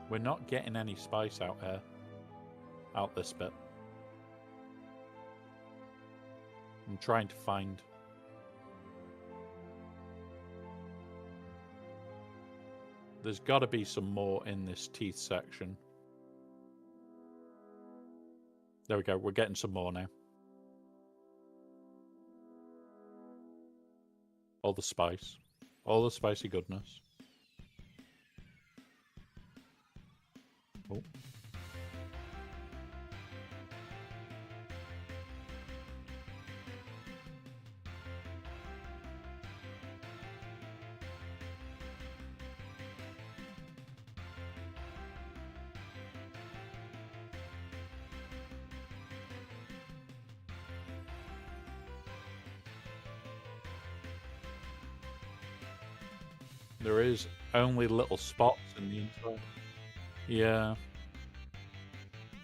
We're not getting any spice out here. Out this bit. I'm trying to find... There's got to be some more in this teeth section. There we go. We're getting some more now. All the spice. All the spicy goodness. Oh. There is only little spots in the inside. Yeah.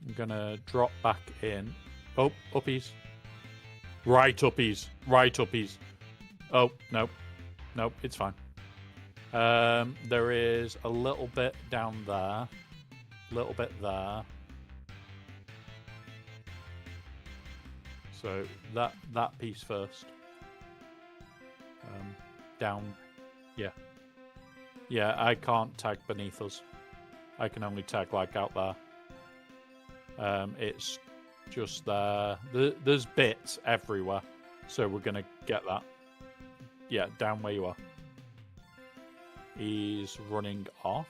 I'm gonna drop back in. Oh, uppies. Right uppies. Right uppies. Oh, nope. Nope, it's fine. There is a little bit down there. A little bit there. So that piece first. Down. Yeah. Yeah, I can't tag beneath us. I can only tag like out there. It's just there. There's bits everywhere, so we're gonna get that. Yeah, down where you are. He's running off.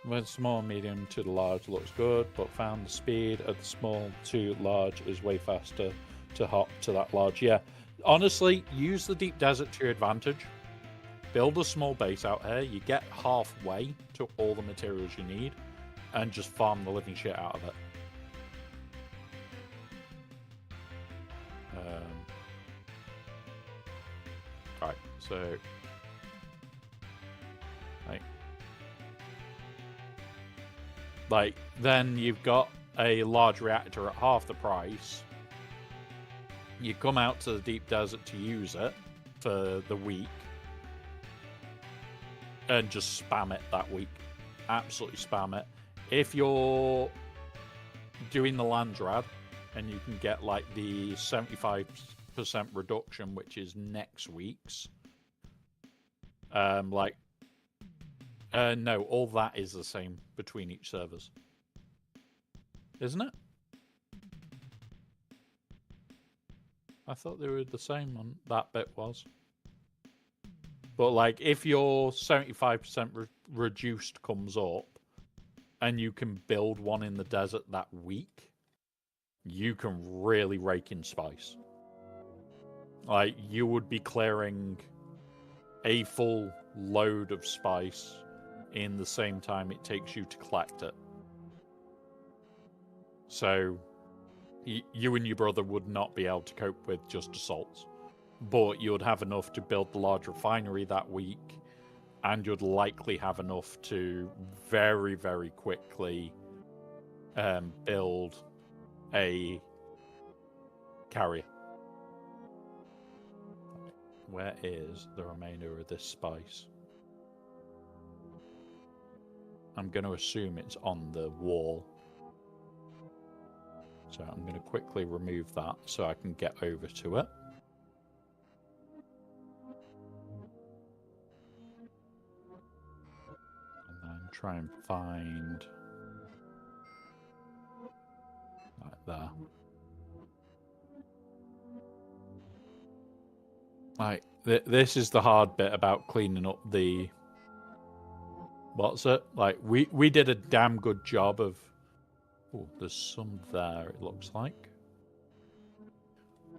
When small and medium to the large looks good, but found the speed of the small to large is way faster to hop to that large. Yeah, honestly, use the deep desert to your advantage. build a small base out here. You get halfway to all the materials you need, and just farm the living shit out of it. Right, so like then you've got a large reactor at half the price. You come out to the deep desert to use it for the week and just spam it that week. Absolutely spam it. If you're doing the Landrad and you can get like the 75% reduction, which is next week's, no, all that is the same between each servers, isn't it? I thought they were the same on that bit was. But like, if your 75% reduced comes up, and you can build one in the desert that week, you can really rake in spice. Like, you would be clearing a full load of spice in the same time it takes you to collect it. So you and your brother would not be able to cope with just assaults, but you'd have enough to build the large refinery that week, and you'd likely have enough to very, very quickly build a carrier. Where is the remainder of this spice? I'm going to assume it's on the wall. So I'm going to quickly remove that so I can get over to it. And then try and find... like there. Like, this is the hard bit about cleaning up the... what's it? Like, we did a damn good job of... oh, there's some there, it looks like.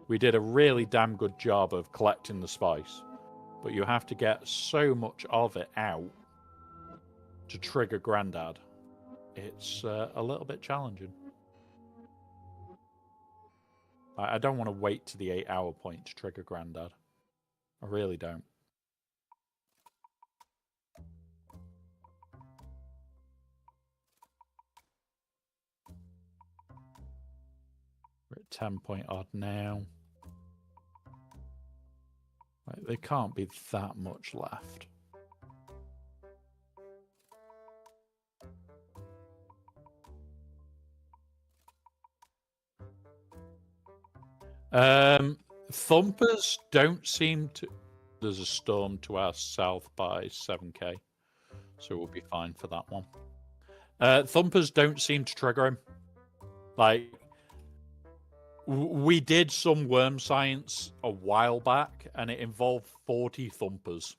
We did a really damn good job of collecting the spice, but you have to get so much of it out to trigger Grandad. It's a little bit challenging. I don't want to wait to the 8-hour point to trigger Grandad. I really don't. We're at 10 point odd now. Like, there can't be that much left. Thumpers don't seem to... there's a storm to our south by 7k, so we'll be fine for that one. Thumpers don't seem to trigger him. Like, we did some worm science a while back, and it involved 40 thumpers.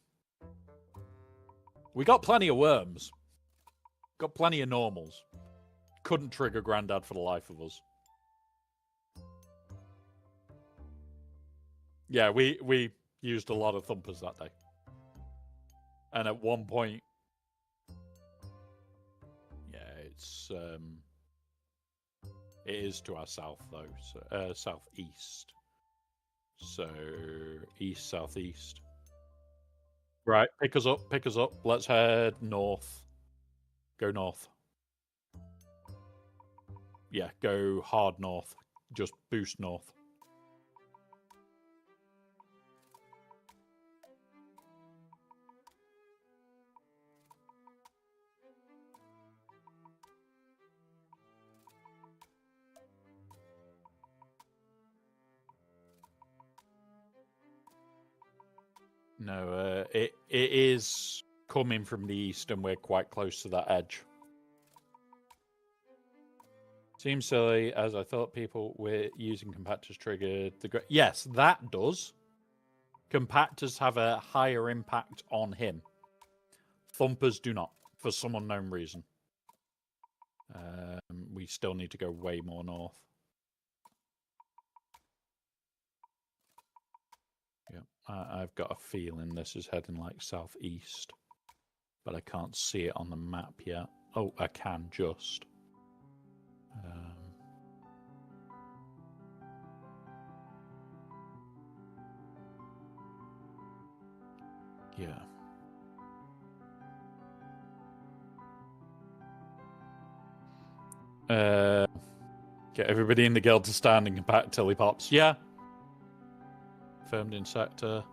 We got plenty of worms. Got plenty of normals. Couldn't trigger Grandad for the life of us. Yeah, we used a lot of thumpers that day. And at one point... yeah, it's... it is to our south, though. So, southeast. So, east, southeast. Right, pick us up, pick us up. Let's head north. Go north. Yeah, go hard north. Just boost north. No, it is coming from the east, and we're quite close to that edge. Seems silly, as I thought people were using compactors triggered the... yes, that does. Compactors have a higher impact on him. Thumpers do not, for some unknown reason. We still need to go way more north. Yeah, I've got a feeling this is heading like southeast, but I can't see it on the map yet. Oh, I can just. Yeah. Get everybody in the guild to standing and back till he pops. Yeah. Confirmed in sector.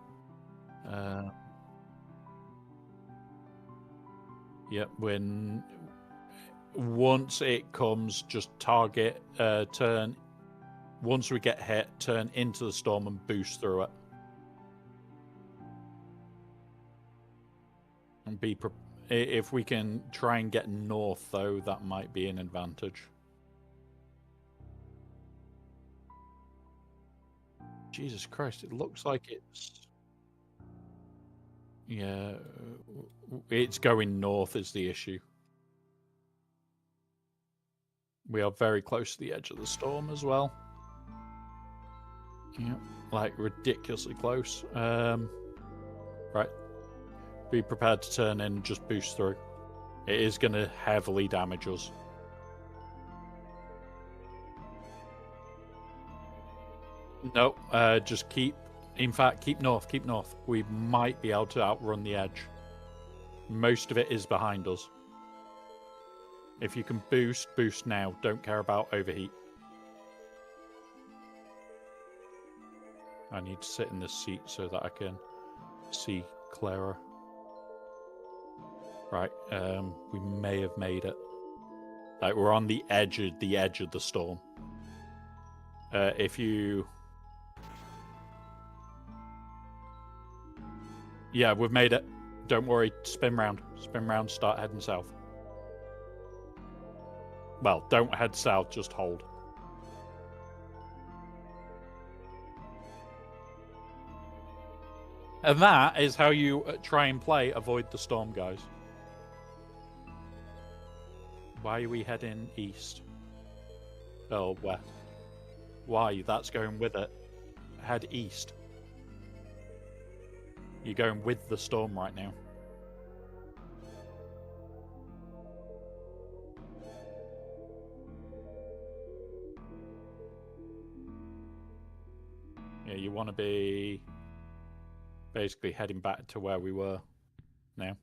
Yep. Once it comes, just target, turn. Once we get hit, turn into the storm and boost through it. And if we can try and get north, though, that might be an advantage. Jesus Christ, it looks like it's... Yeah, it's going north is the issue. We are very close to the edge of the storm as well. Yeah, like ridiculously close. Right. Be prepared to turn in and just boost through. It is going to heavily damage us. No, just keep... In fact, keep north, keep north. We might be able to outrun the edge. Most of it is behind us. If you can boost, boost now. Don't care about overheat. I need to sit in this seat so that I can see clearer. Right, we may have made it. Like, we're on the edge of the storm. If you... Yeah, we've made it. Don't worry, spin round. Spin round, start heading south. Well, don't head south, just hold. And that is how you try and play Avoid the Storm, guys. Why are we heading east? Oh, west. Why? That's going with it. Head east. You're going with the storm right now. Yeah, you want to be basically heading back to where we were now.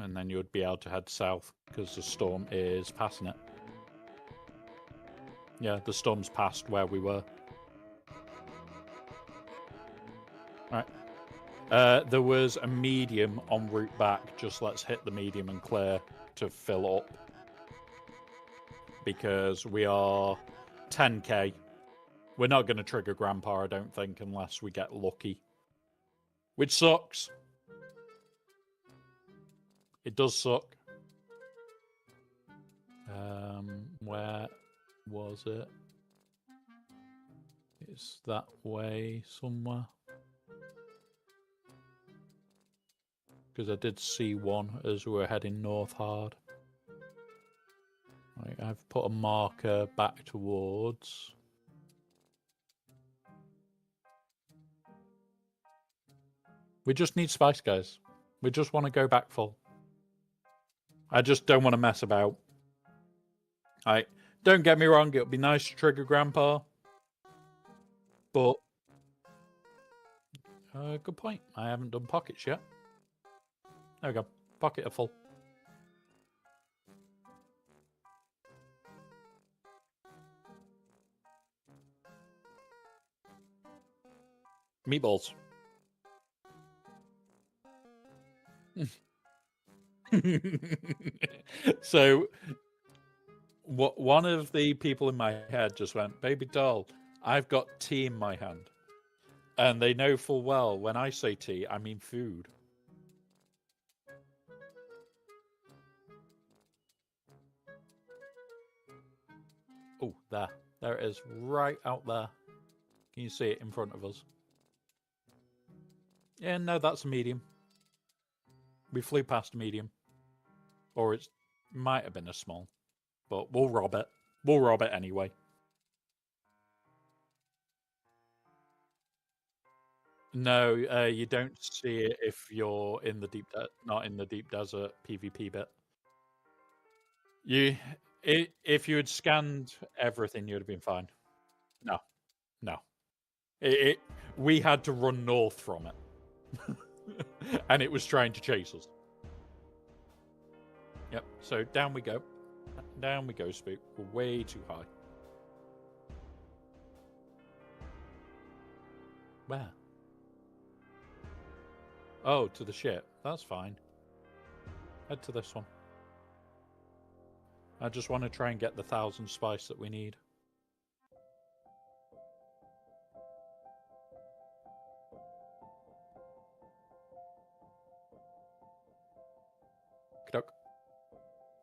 And then you would be able to head south because the storm is passing it. Yeah, the storm's past where we were. Right. There was a medium en route back. Just let's hit the medium and clear to fill up. Because we are 10k. We're not going to trigger Grandpa, I don't think, unless we get lucky. Which sucks. It does suck. Where was it? It's that way somewhere. Because I did see one as we were heading north hard. Right, I've put a marker back towards... We just need spice, guys. We just want to go back full. I just don't want to mess about. Don't get me wrong, it would be nice to trigger Grandpa. But... good point. I haven't done pockets yet. There we go. Pocket are full. Meatballs. So, one of the people in my head just went, "Baby doll, I've got tea in my hand." And they know full well when I say tea, I mean food. Oh, there. There it is, right out there. Can you see it in front of us? Yeah, no, that's a medium. We flew past a medium. Or it might have been a small. But we'll rob it. We'll rob it anyway. No, you don't see it if you're in the not in the deep desert PvP bit. If you had scanned everything, you'd have been fine. No, no. We had to run north from it, and it was trying to chase us. Yep. So down we go. Down we go, Spook. We're way too high. Where? Oh, to the ship. That's fine. Head to this one. I just want to try and get the 1,000 spice that we need.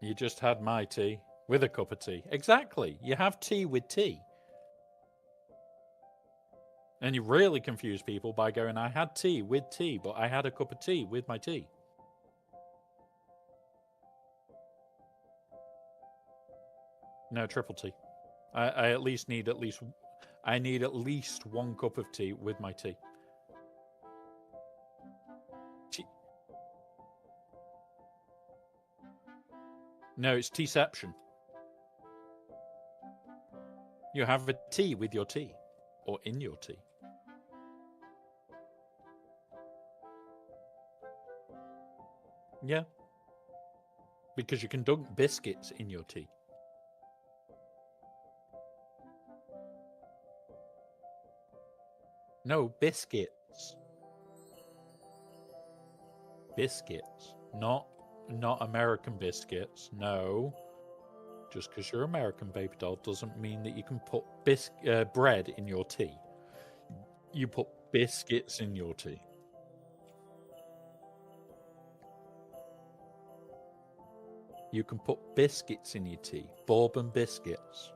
You just had my tea with a cup of tea. Exactly. You have tea with tea. And you really confuse people by going, I had tea with tea, but I had a cup of tea with my tea. No, triple tea. I at least need I need at least 1 cup of tea with my tea. No, it's teaception. You have a tea with your tea, or in your tea. Yeah. Because you can dunk biscuits in your tea. No, biscuits. Biscuits. Not American biscuits. No. Just because you're American, baby doll, doesn't mean that you can put bread in your tea. You put biscuits in your tea. You can put biscuits in your tea. Bourbon biscuits.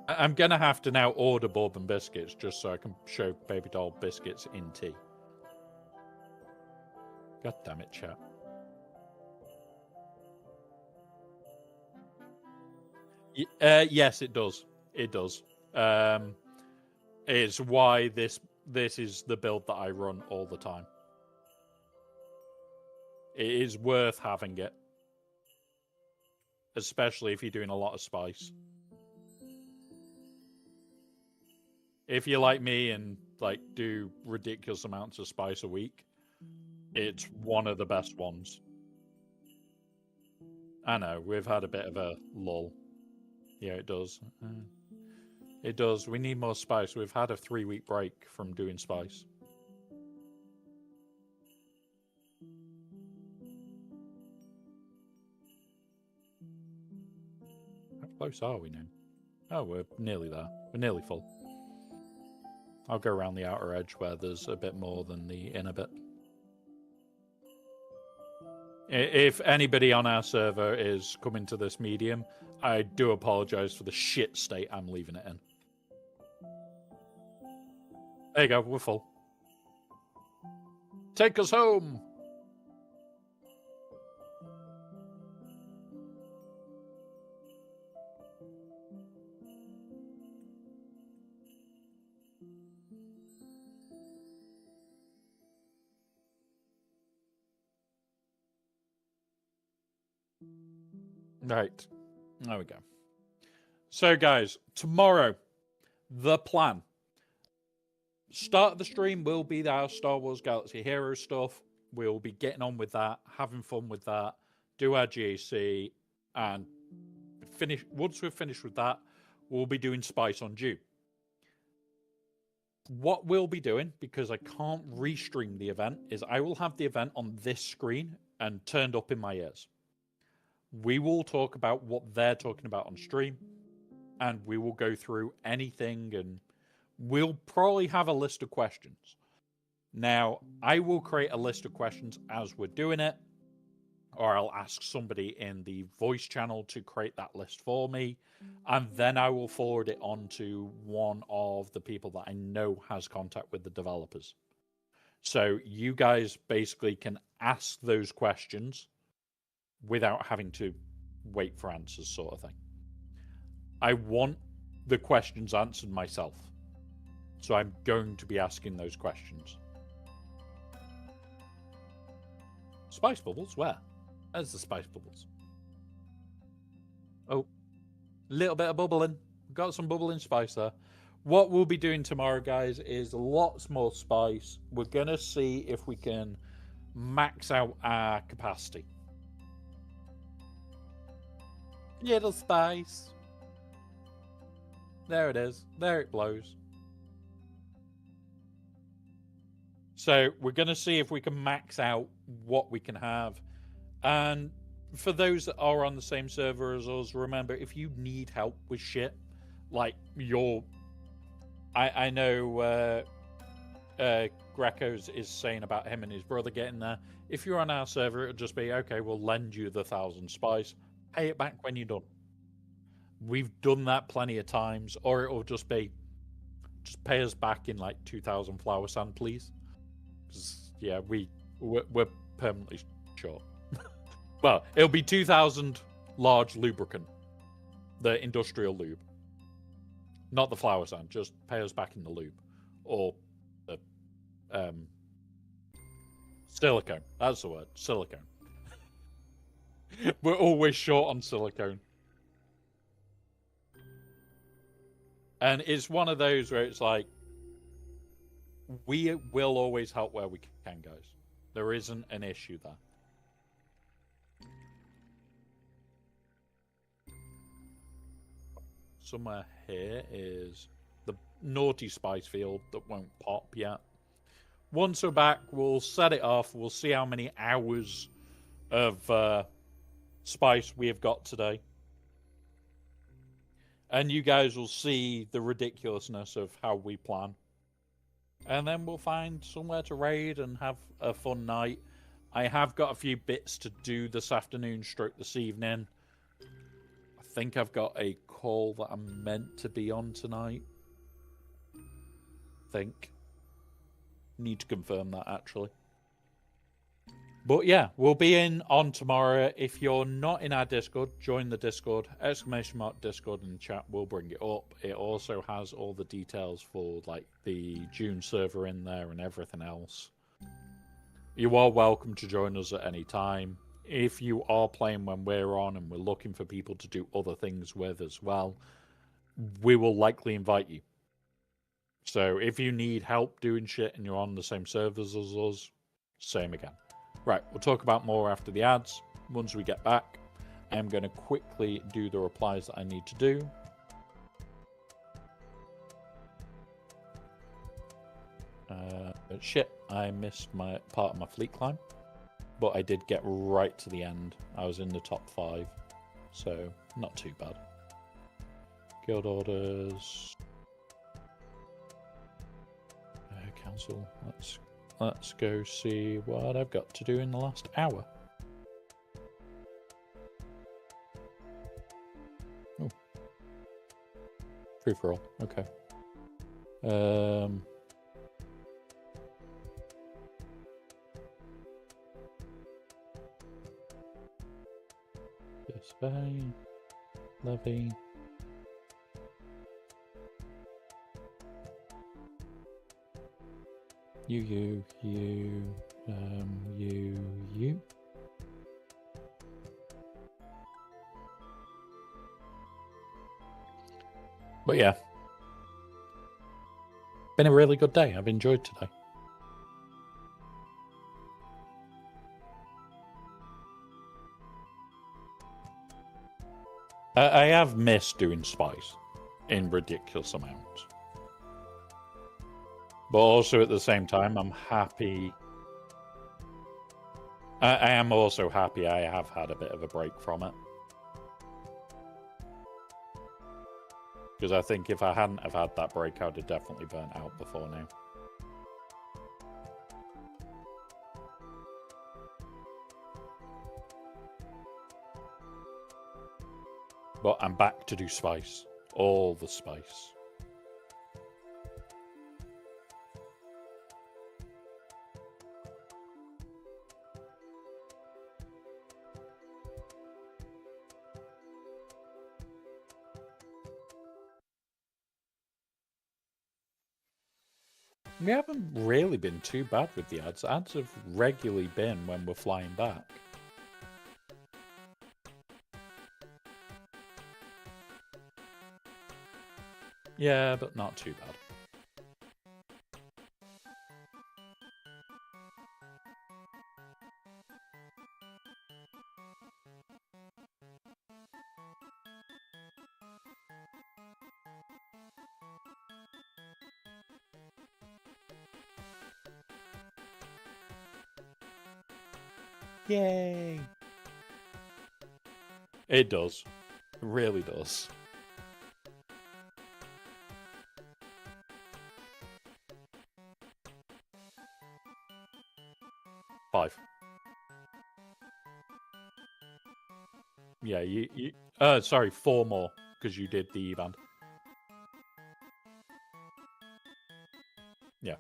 I'm going to have to now order bourbon biscuits just so I can show baby doll biscuits in tea. God damn it, chat. Yes, it does. It does. It's why this is the build that I run all the time. It is worth having it, especially if you're doing a lot of spice. If you're like me and like do ridiculous amounts of spice a week, it's one of the best ones. I know, we've had a bit of a lull. Yeah, it does. It does. We need more spice. We've had a 3-week break from doing spice. How close are we now? Oh, we're nearly there. We're nearly full. I'll go around the outer edge where there's a bit more than the inner bit. If anybody on our server is coming to this medium, I do apologize for the shit state I'm leaving it in. There you go, we're full. Take us home! Right. There we go. So, guys, tomorrow, the plan. Start of the stream will be our Star Wars Galaxy Hero stuff. We'll be getting on with that, having fun with that, do our GAC, and finish. Once we've finished with that, we'll be doing Spice on Dew. What we'll be doing, because I can't restream the event, is I will have the event on this screen and turned up in my ears. We will talk about what they're talking about on stream, and we will go through anything, and we'll probably have a list of questions. Now, I will create a list of questions as we're doing it, or I'll ask somebody in the voice channel to create that list for me, and then I will forward it on to one of the people that I know has contact with the developers. So you guys basically can ask those questions without having to wait for answers, sort of thing. I want the questions answered myself. So I'm going to be asking those questions. Spice bubbles? Where? There's the spice bubbles. Oh, little bit of bubbling. Got some bubbling spice there. What we'll be doing tomorrow, guys, is lots more spice. We're going to see if we can max out our capacity. Little spice. There it is. There it blows. So we're going to see if we can max out what we can have. And for those that are on the same server as us, remember, if you need help with shit, like I know Greco's is saying about him and his brother getting there. If you're on our server, it'll just be, okay, we'll lend you the 1,000 spice. Pay it back when you're done. We've done that plenty of times. Or it'll just be, just pay us back in like 2,000 flower sand, please. Yeah, we're permanently short. Well, it'll be 2,000 large lubricant, the industrial lube, not the flower sand. Just pay us back in the lube, or the silicone. That's the word, silicone. We're always short on silicone, and it's one of those where it's like, we will always help where we can, guys. There isn't an issue there. Somewhere here is the naughty spice field that won't pop yet. Once we're back, we'll set it off. We'll see how many hours of spice we have got today. And you guys will see the ridiculousness of how we plan. And then we'll find somewhere to raid and have a fun night. I have got a few bits to do this afternoon, stroke this evening. I think I've got a call that I'm meant to be on tonight. Need to confirm that, actually. But yeah, we'll be on tomorrow. If you're not in our Discord, join the Discord. !Discord in the chat. We'll bring it up. It also has all the details for like the June server in there and everything else. You are welcome to join us at any time. If you are playing when we're on and we're looking for people to do other things with as well, we will likely invite you. So if you need help doing shit and you're on the same servers as us, same again. Right, we'll talk about more after the ads. Once we get back, I'm going to quickly do the replies that I need to do. Shit, I missed my part of my fleet climb, but I did get right to the end. I was in the top 5, so not too bad. Guild orders. Council. Let's go see what I've got to do in the last hour. Oh. Free for all. Okay. Display. Levy. You. But yeah, been a really good day. I've enjoyed today. I have missed doing spice in ridiculous amounts. But also at the same time, I'm happy. I am also happy I have had a bit of a break from it. Because I think if I hadn't have had that break, I would have definitely burnt out before now. But I'm back to do spice. All the spice. We haven't really been too bad with the ads. Ads have regularly been when we're flying back. Yeah, but not too bad. Yay! It does. It really does. Five. Yeah, you sorry, 4 more, because you did the E-band. Yeah.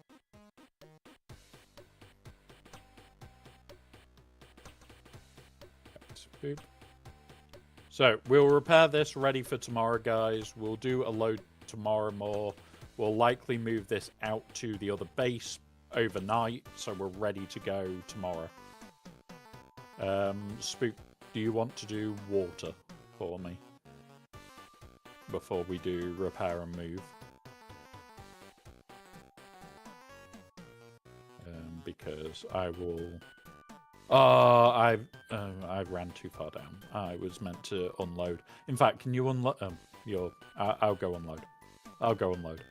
Boop. So, we'll repair this ready for tomorrow, guys. We'll do a load tomorrow more. We'll likely move this out to the other base overnight, so we're ready to go tomorrow. Spook, do you want to do water for me before we do repair and move? Because I will... Oh, I ran too far down. I was meant to unload. In fact, can you unload? I'll go unload. I'll go unload.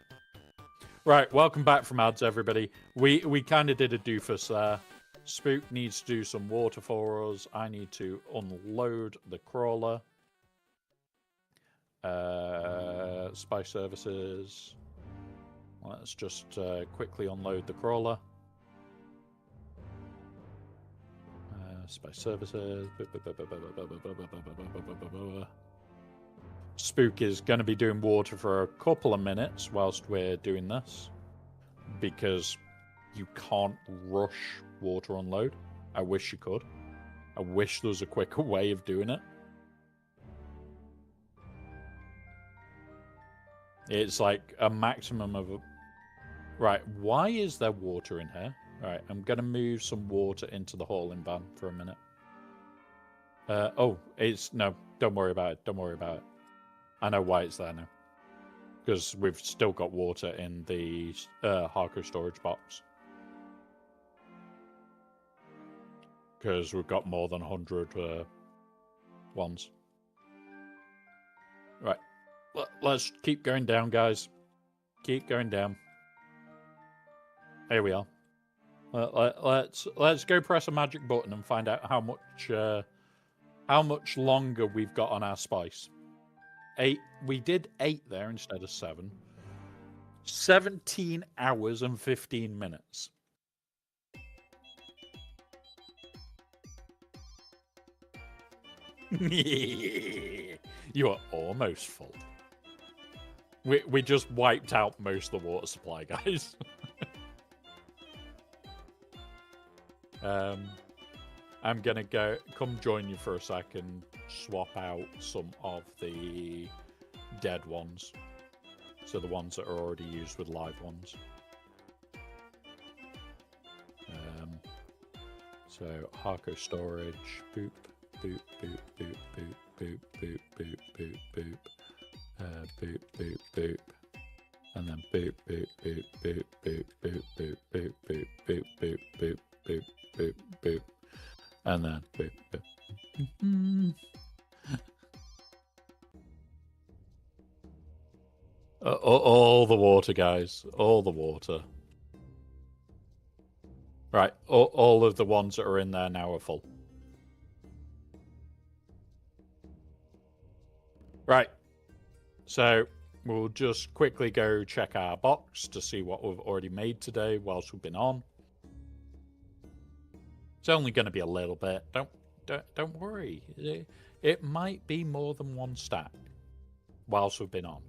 Right, welcome back from ads, everybody. We kind of did a doofus there. Spook needs to do some water for us. I need to unload the crawler. Spy services. Let's just quickly unload the crawler. Spy services. Spook is going to be doing water for a couple of minutes whilst we're doing this, because you can't rush water unload. I wish you could. I wish there was a quicker way of doing it. It's like a maximum of... Right, why is there water in here? Right, I'm going to move some water into the hauling van for a minute. Oh, it's... No, don't worry about it. Don't worry about it. I know why it's there now. Because we've still got water in the hardcore storage box. Because we've got more than 100 ones. Right. Let's keep going down, guys. Keep going down. Here we are. Let's go press a magic button and find out how much longer we've got on our spice. 8. We did 8 there instead of 7. 17 hours and 15 minutes. You are almost full. We just wiped out most of the water supply, guys. I'm gonna come join you for a second, swap out some of the dead ones. So the ones that are already used with live ones. So hardcore storage, boop, boop, boop, boop, boop, boop, boop, boop, boop, boop, boop, boop, boop, and then boop, boop, boop, boop, boop, boop, boop, boop, boop, boop, boop, boop, boop, boop, boop, and then boop, boop. All the water, guys. All the water. Right, all of the ones that are in there now are full. Right, so we'll just quickly go check our box to see what we've already made today whilst we've been on. It's only going to be a little bit. Don't worry. It might be more than one stack whilst we've been on.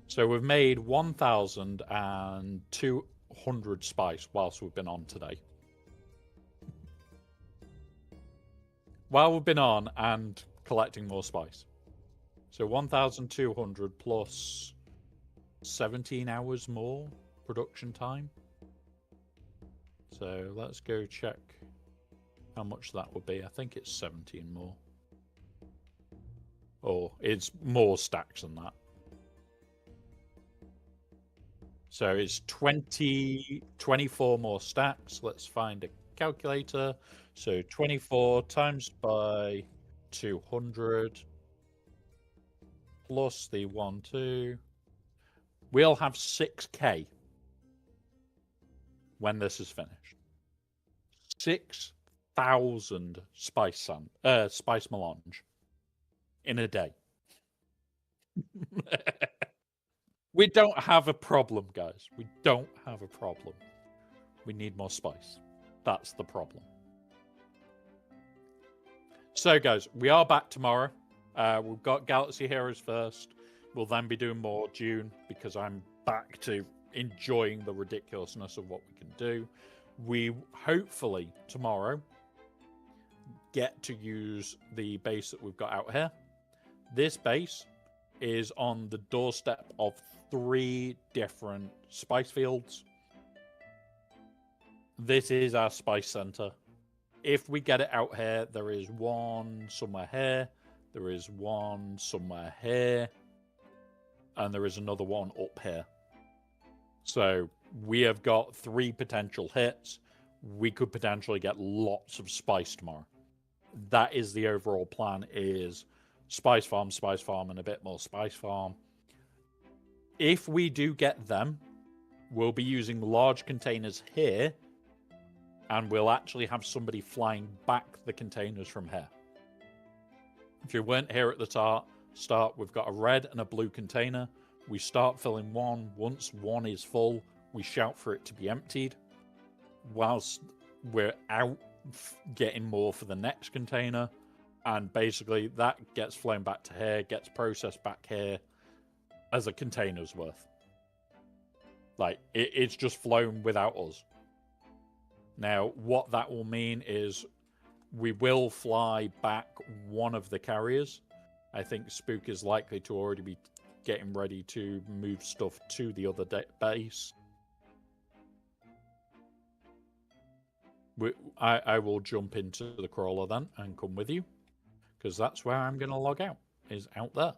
So we've made 1,200 spice whilst we've been on today. While we've been on and collecting more spice. So 1,200 plus 17 hours more production time. So let's go check how much that would be. I think it's 17 more. Or it's more stacks than that. So it's 24 more stacks. Let's find a calculator. So 24 times by 200 plus the 1, 2. We'll have 6K when this is finished. 6,000 spice melange in a day. We don't have a problem, guys. We don't have a problem. We need more spice. That's the problem. So, guys, we are back tomorrow. We've got Galaxy Heroes first. We'll then be doing more June because I'm back to enjoying the ridiculousness of what we can do. We hopefully tomorrow get to use the base that we've got out here. This base is on the doorstep of 3 different spice fields. This is our spice center. If we get it out here, there is one somewhere here, there is one somewhere here, and there is another one up here. So we have got 3 potential hits. We could potentially get lots of spice tomorrow. That is the overall plan, is spice farm, and a bit more spice farm. If we do get them, we'll be using large containers here, and we'll actually have somebody flying back the containers from here. If you weren't here at the start, we've got a red and a blue container. We start filling one. Once one is full, we shout for it to be emptied. Whilst we're out getting more for the next container. And basically that gets flown back to here, gets processed back here as a container's worth. Like, it's just flown without us. Now, what that will mean is we will fly back one of the carriers. I think Spook is likely to already be getting ready to move stuff to the other base. I will jump into the crawler then and come with you, because that's where I'm going to log out, is out there.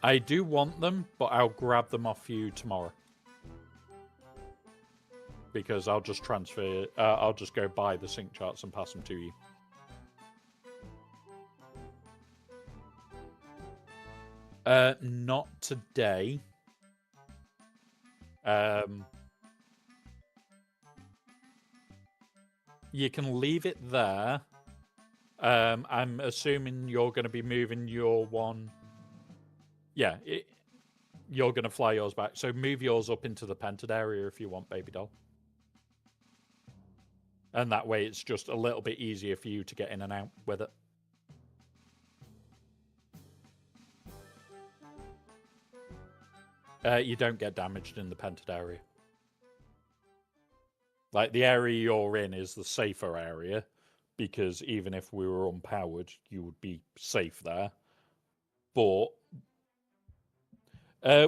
I do want them, but I'll grab them off you tomorrow. Because I'll just transfer, I'll just go buy the sync charts and pass them to you. Not today. You can leave it there. I'm assuming you're going to be moving your one. Yeah, you're going to fly yours back. So move yours up into the pented area if you want, baby doll. And that way it's just a little bit easier for you to get in and out with it. You don't get damaged in the pented area. Like, the area you're in is the safer area, because even if we were unpowered, you would be safe there. But,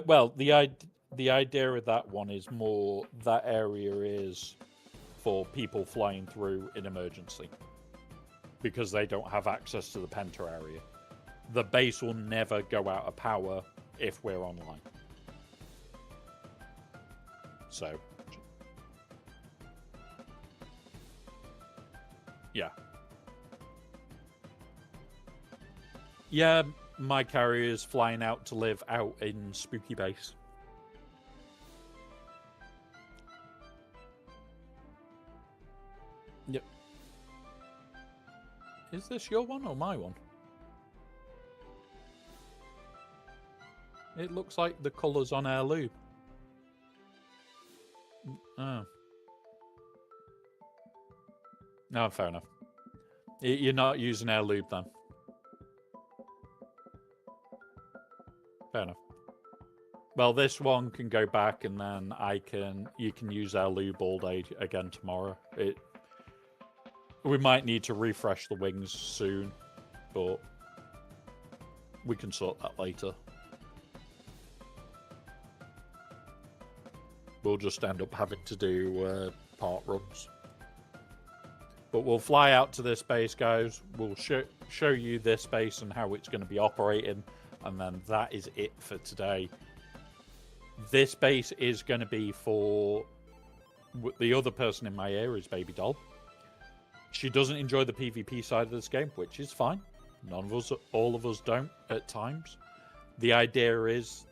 well, the idea of that one is more that area is for people flying through in emergency, because they don't have access to the penta area. The base will never go out of power if we're online. So, yeah. Yeah, my carrier is flying out to live out in Spooky Base. Yep. Is this your one or my one? It looks like the colours on our loop. Oh. No, fair enough. You're not using our lube then. Fair enough. Well, this one can go back, and then you can use our lube all day again tomorrow. We might need to refresh the wings soon, but we can sort that later. We'll just end up having to do part runs. But we'll fly out to this base, guys. We'll show you this base and how it's going to be operating. And then that is it for today. This base is going to be for... The other person in my ear is Baby Doll. She doesn't enjoy the PvP side of this game, which is fine. None of us, all of us don't at times. The idea is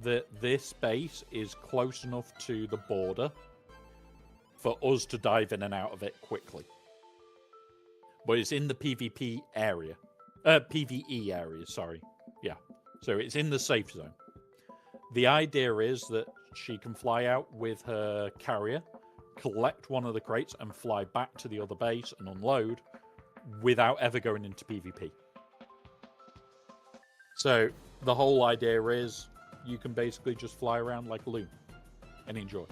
that this base is close enough to the border for us to dive in and out of it quickly. But it's in the PvP area. PvE area, sorry. Yeah. So it's in the safe zone. The idea is that she can fly out with her carrier, collect one of the crates, and fly back to the other base and unload without ever going into PvP. So the whole idea is you can basically just fly around like a loon and enjoy.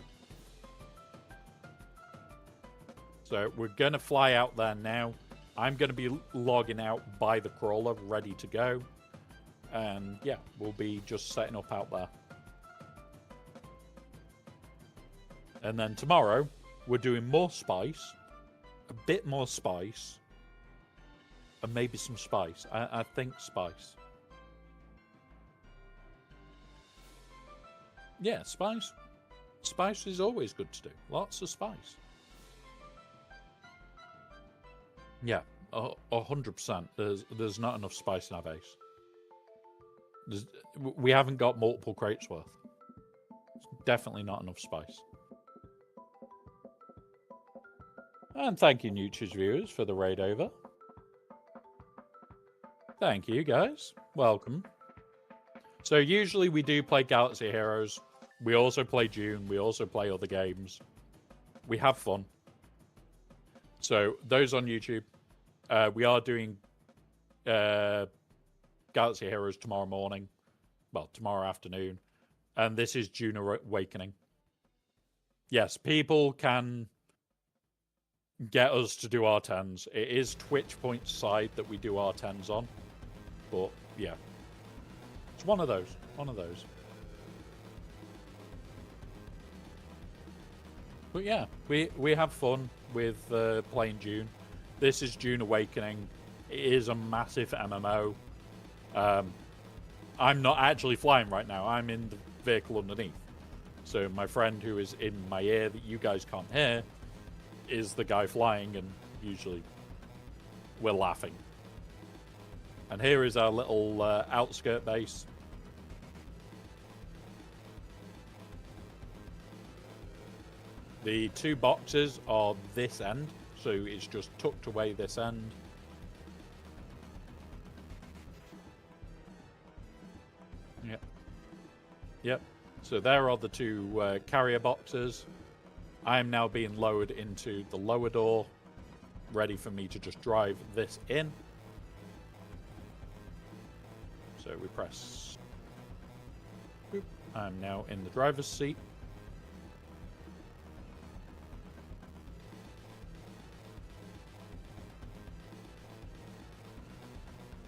So we're going to fly out there now. I'm going to be logging out by the crawler, ready to go. And yeah, we'll be just setting up out there. And then tomorrow, we're doing more spice, a bit more spice, and maybe some spice. I think spice. Yeah, spice. Spice is always good to do. Lots of spice. Yeah, 100%. There's not enough spice in our base. We haven't got multiple crates worth. It's definitely not enough spice. And thank you, Nutri's viewers, for the raid over. Thank you, guys. Welcome. So usually we do play Galaxy Heroes. We also play Dune. We also play other games. We have fun. So those on YouTube, we are doing Galaxy Heroes tomorrow morning. Well, tomorrow afternoon. And this is Dune Awakening. Yes, people can get us to do R10s. It is Twitch Point side that we do R10s on. But, yeah. It's one of those. One of those. But, yeah. We have fun with playing Dune. This is Dune Awakening. It is a massive MMO. I'm not actually flying right now. I'm in the vehicle underneath. So my friend who is in my ear that you guys can't hear is the guy flying, and usually we're laughing. And here is our little outskirt base. The two boxes are this end, so it's just tucked away this end. Yep. Yep. So there are the two carrier boxes. I am now being lowered into the lower door, ready for me to just drive this in. So we press. Boop. I'm now in the driver's seat.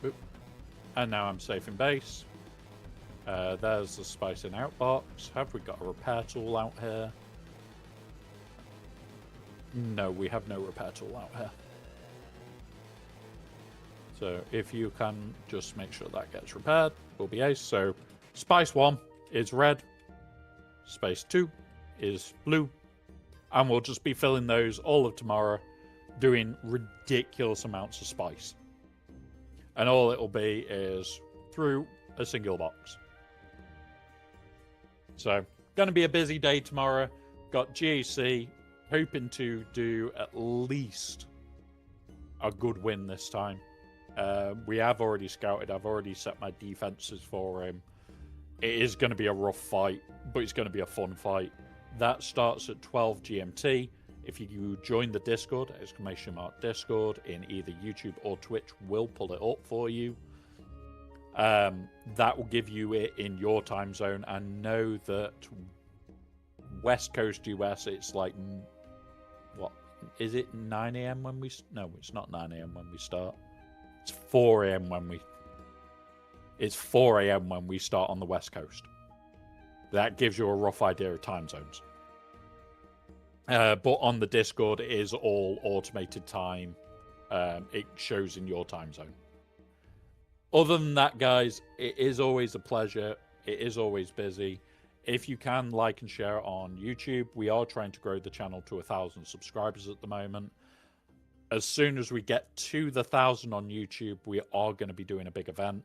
Boop. And now I'm safe in base. There's the spicing out box. Have we got a repair tool out here? No, we have no repair tool out here. So if you can just make sure that gets repaired, we'll be ace. So Spice 1 is red. Space 2 is blue. And we'll just be filling those all of tomorrow, doing ridiculous amounts of spice. And all it'll be is through a single box. So, going to be a busy day tomorrow. Got GAC, hoping to do at least a good win this time. We have already scouted. I've already set my defenses for him. It is going to be a rough fight, but it's going to be a fun fight. That starts at 12 GMT. If you join the Discord, !Discord in either YouTube or Twitch, we'll pull it up for you. That will give you it in your time zone. And know that West Coast US, it's like, what is it, 9 a.m. when we... No, it's not 9 a.m. when we start. It's 4 a.m. It's 4 a.m. when we start on the West Coast. That gives you a rough idea of time zones. But on the Discord, it is all automated time. It shows in your time zone. Other than that, guys, it is always a pleasure. It is always busy. If you can, like and share it on YouTube. We are trying to grow the channel to 1,000 subscribers at the moment. As soon as we get to the 1,000 on YouTube, we are going to be doing a big event.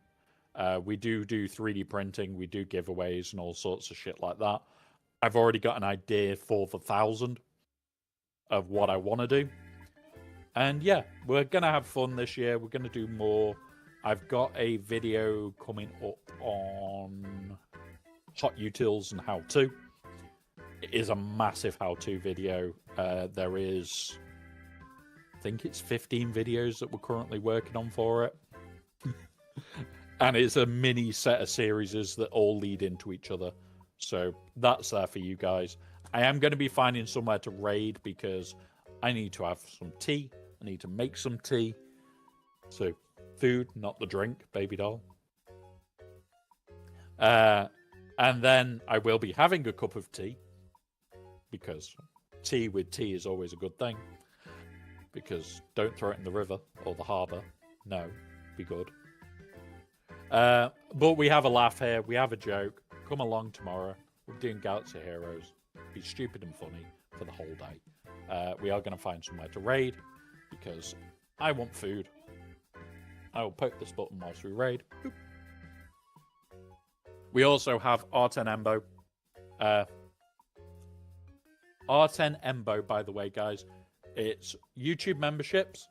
We do 3D printing. We do giveaways and all sorts of shit like that. I've already got an idea for the 1,000 of what I want to do. And yeah, we're going to have fun this year. We're going to do more. I've got a video coming up on hot utils and how-to. It is a massive how-to video. There is, I think it's 15 videos that we're currently working on for it. And it's a mini set of series that all lead into each other. So that's there for you guys. I am going to be finding somewhere to raid because I need to have some tea. I need to make some tea. So food, not the drink, baby doll. And then I will be having a cup of tea. Because tea with tea is always a good thing. Because don't throw it in the river or the harbour. No, be good. But we have a laugh here. We have a joke. Come along tomorrow. We're doing Galaxy Heroes. Be stupid and funny for the whole day. We are going to find somewhere to raid because I want food. I will poke this button whilst we raid. Boop. We also have r10 Embo. r10 Embo, by the way, guys. It's YouTube memberships.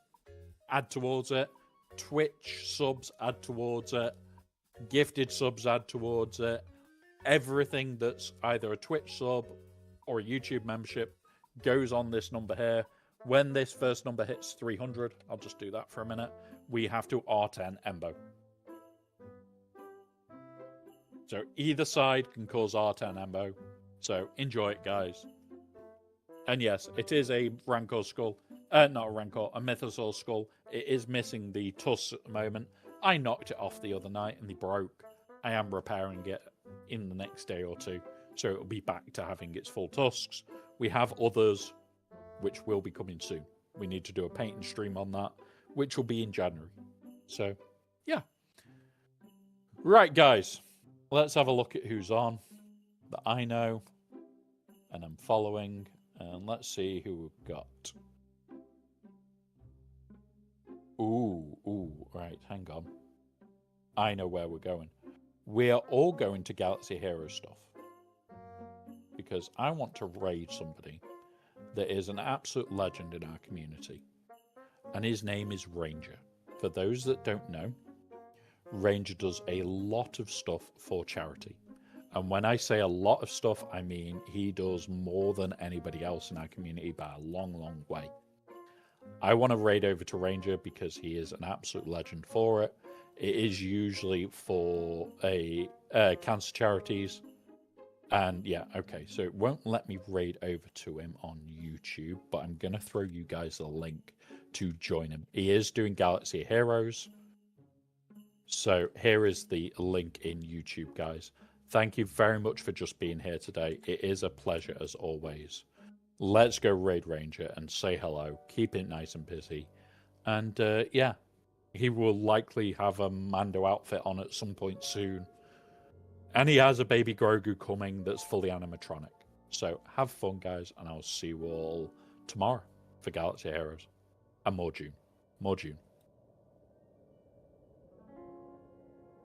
Add towards it. Twitch subs, add towards it. Gifted subs, add towards it. Everything that's either a Twitch sub or a YouTube membership goes on this number here. When this first number hits 300, I'll just do that for a minute, we have to r10 Embo. So either side can cause r10 Embo. So enjoy it, guys. And yes, it is a Rancor skull. Not a Rancor, a Mythosaur skull. It is missing the tusks at the moment. I knocked it off the other night and they broke. I am repairing it in the next day or two. So it'll be back to having its full tusks. We have others which will be coming soon. We need to do a painting stream on that, which will be in January. So, yeah. Right, guys. Let's have a look at who's on that I know and I'm following. And let's see who we've got. Ooh, right, hang on. I know where we're going. We are all going to Galaxy Hero stuff. Because I want to raid somebody that is an absolute legend in our community. And his name is Ranger. For those that don't know, Ranger does a lot of stuff for charity. And when I say a lot of stuff, I mean he does more than anybody else in our community by a long, long way. I want to raid over to Ranger because he is an absolute legend for it. It is usually for cancer charities. And yeah, okay, so it won't let me raid over to him on YouTube, but I'm going to throw you guys a link to join him. He is doing Galaxy Heroes. So here is the link in YouTube, guys. Thank you very much for just being here today. It is a pleasure as always. Let's go raid Ranger and say hello. Keep it nice and busy. And yeah, he will likely have a Mando outfit on at some point soon. And he has a baby Grogu coming that's fully animatronic. So have fun, guys, and I'll see you all tomorrow for Galaxy Heroes. And more June. More June.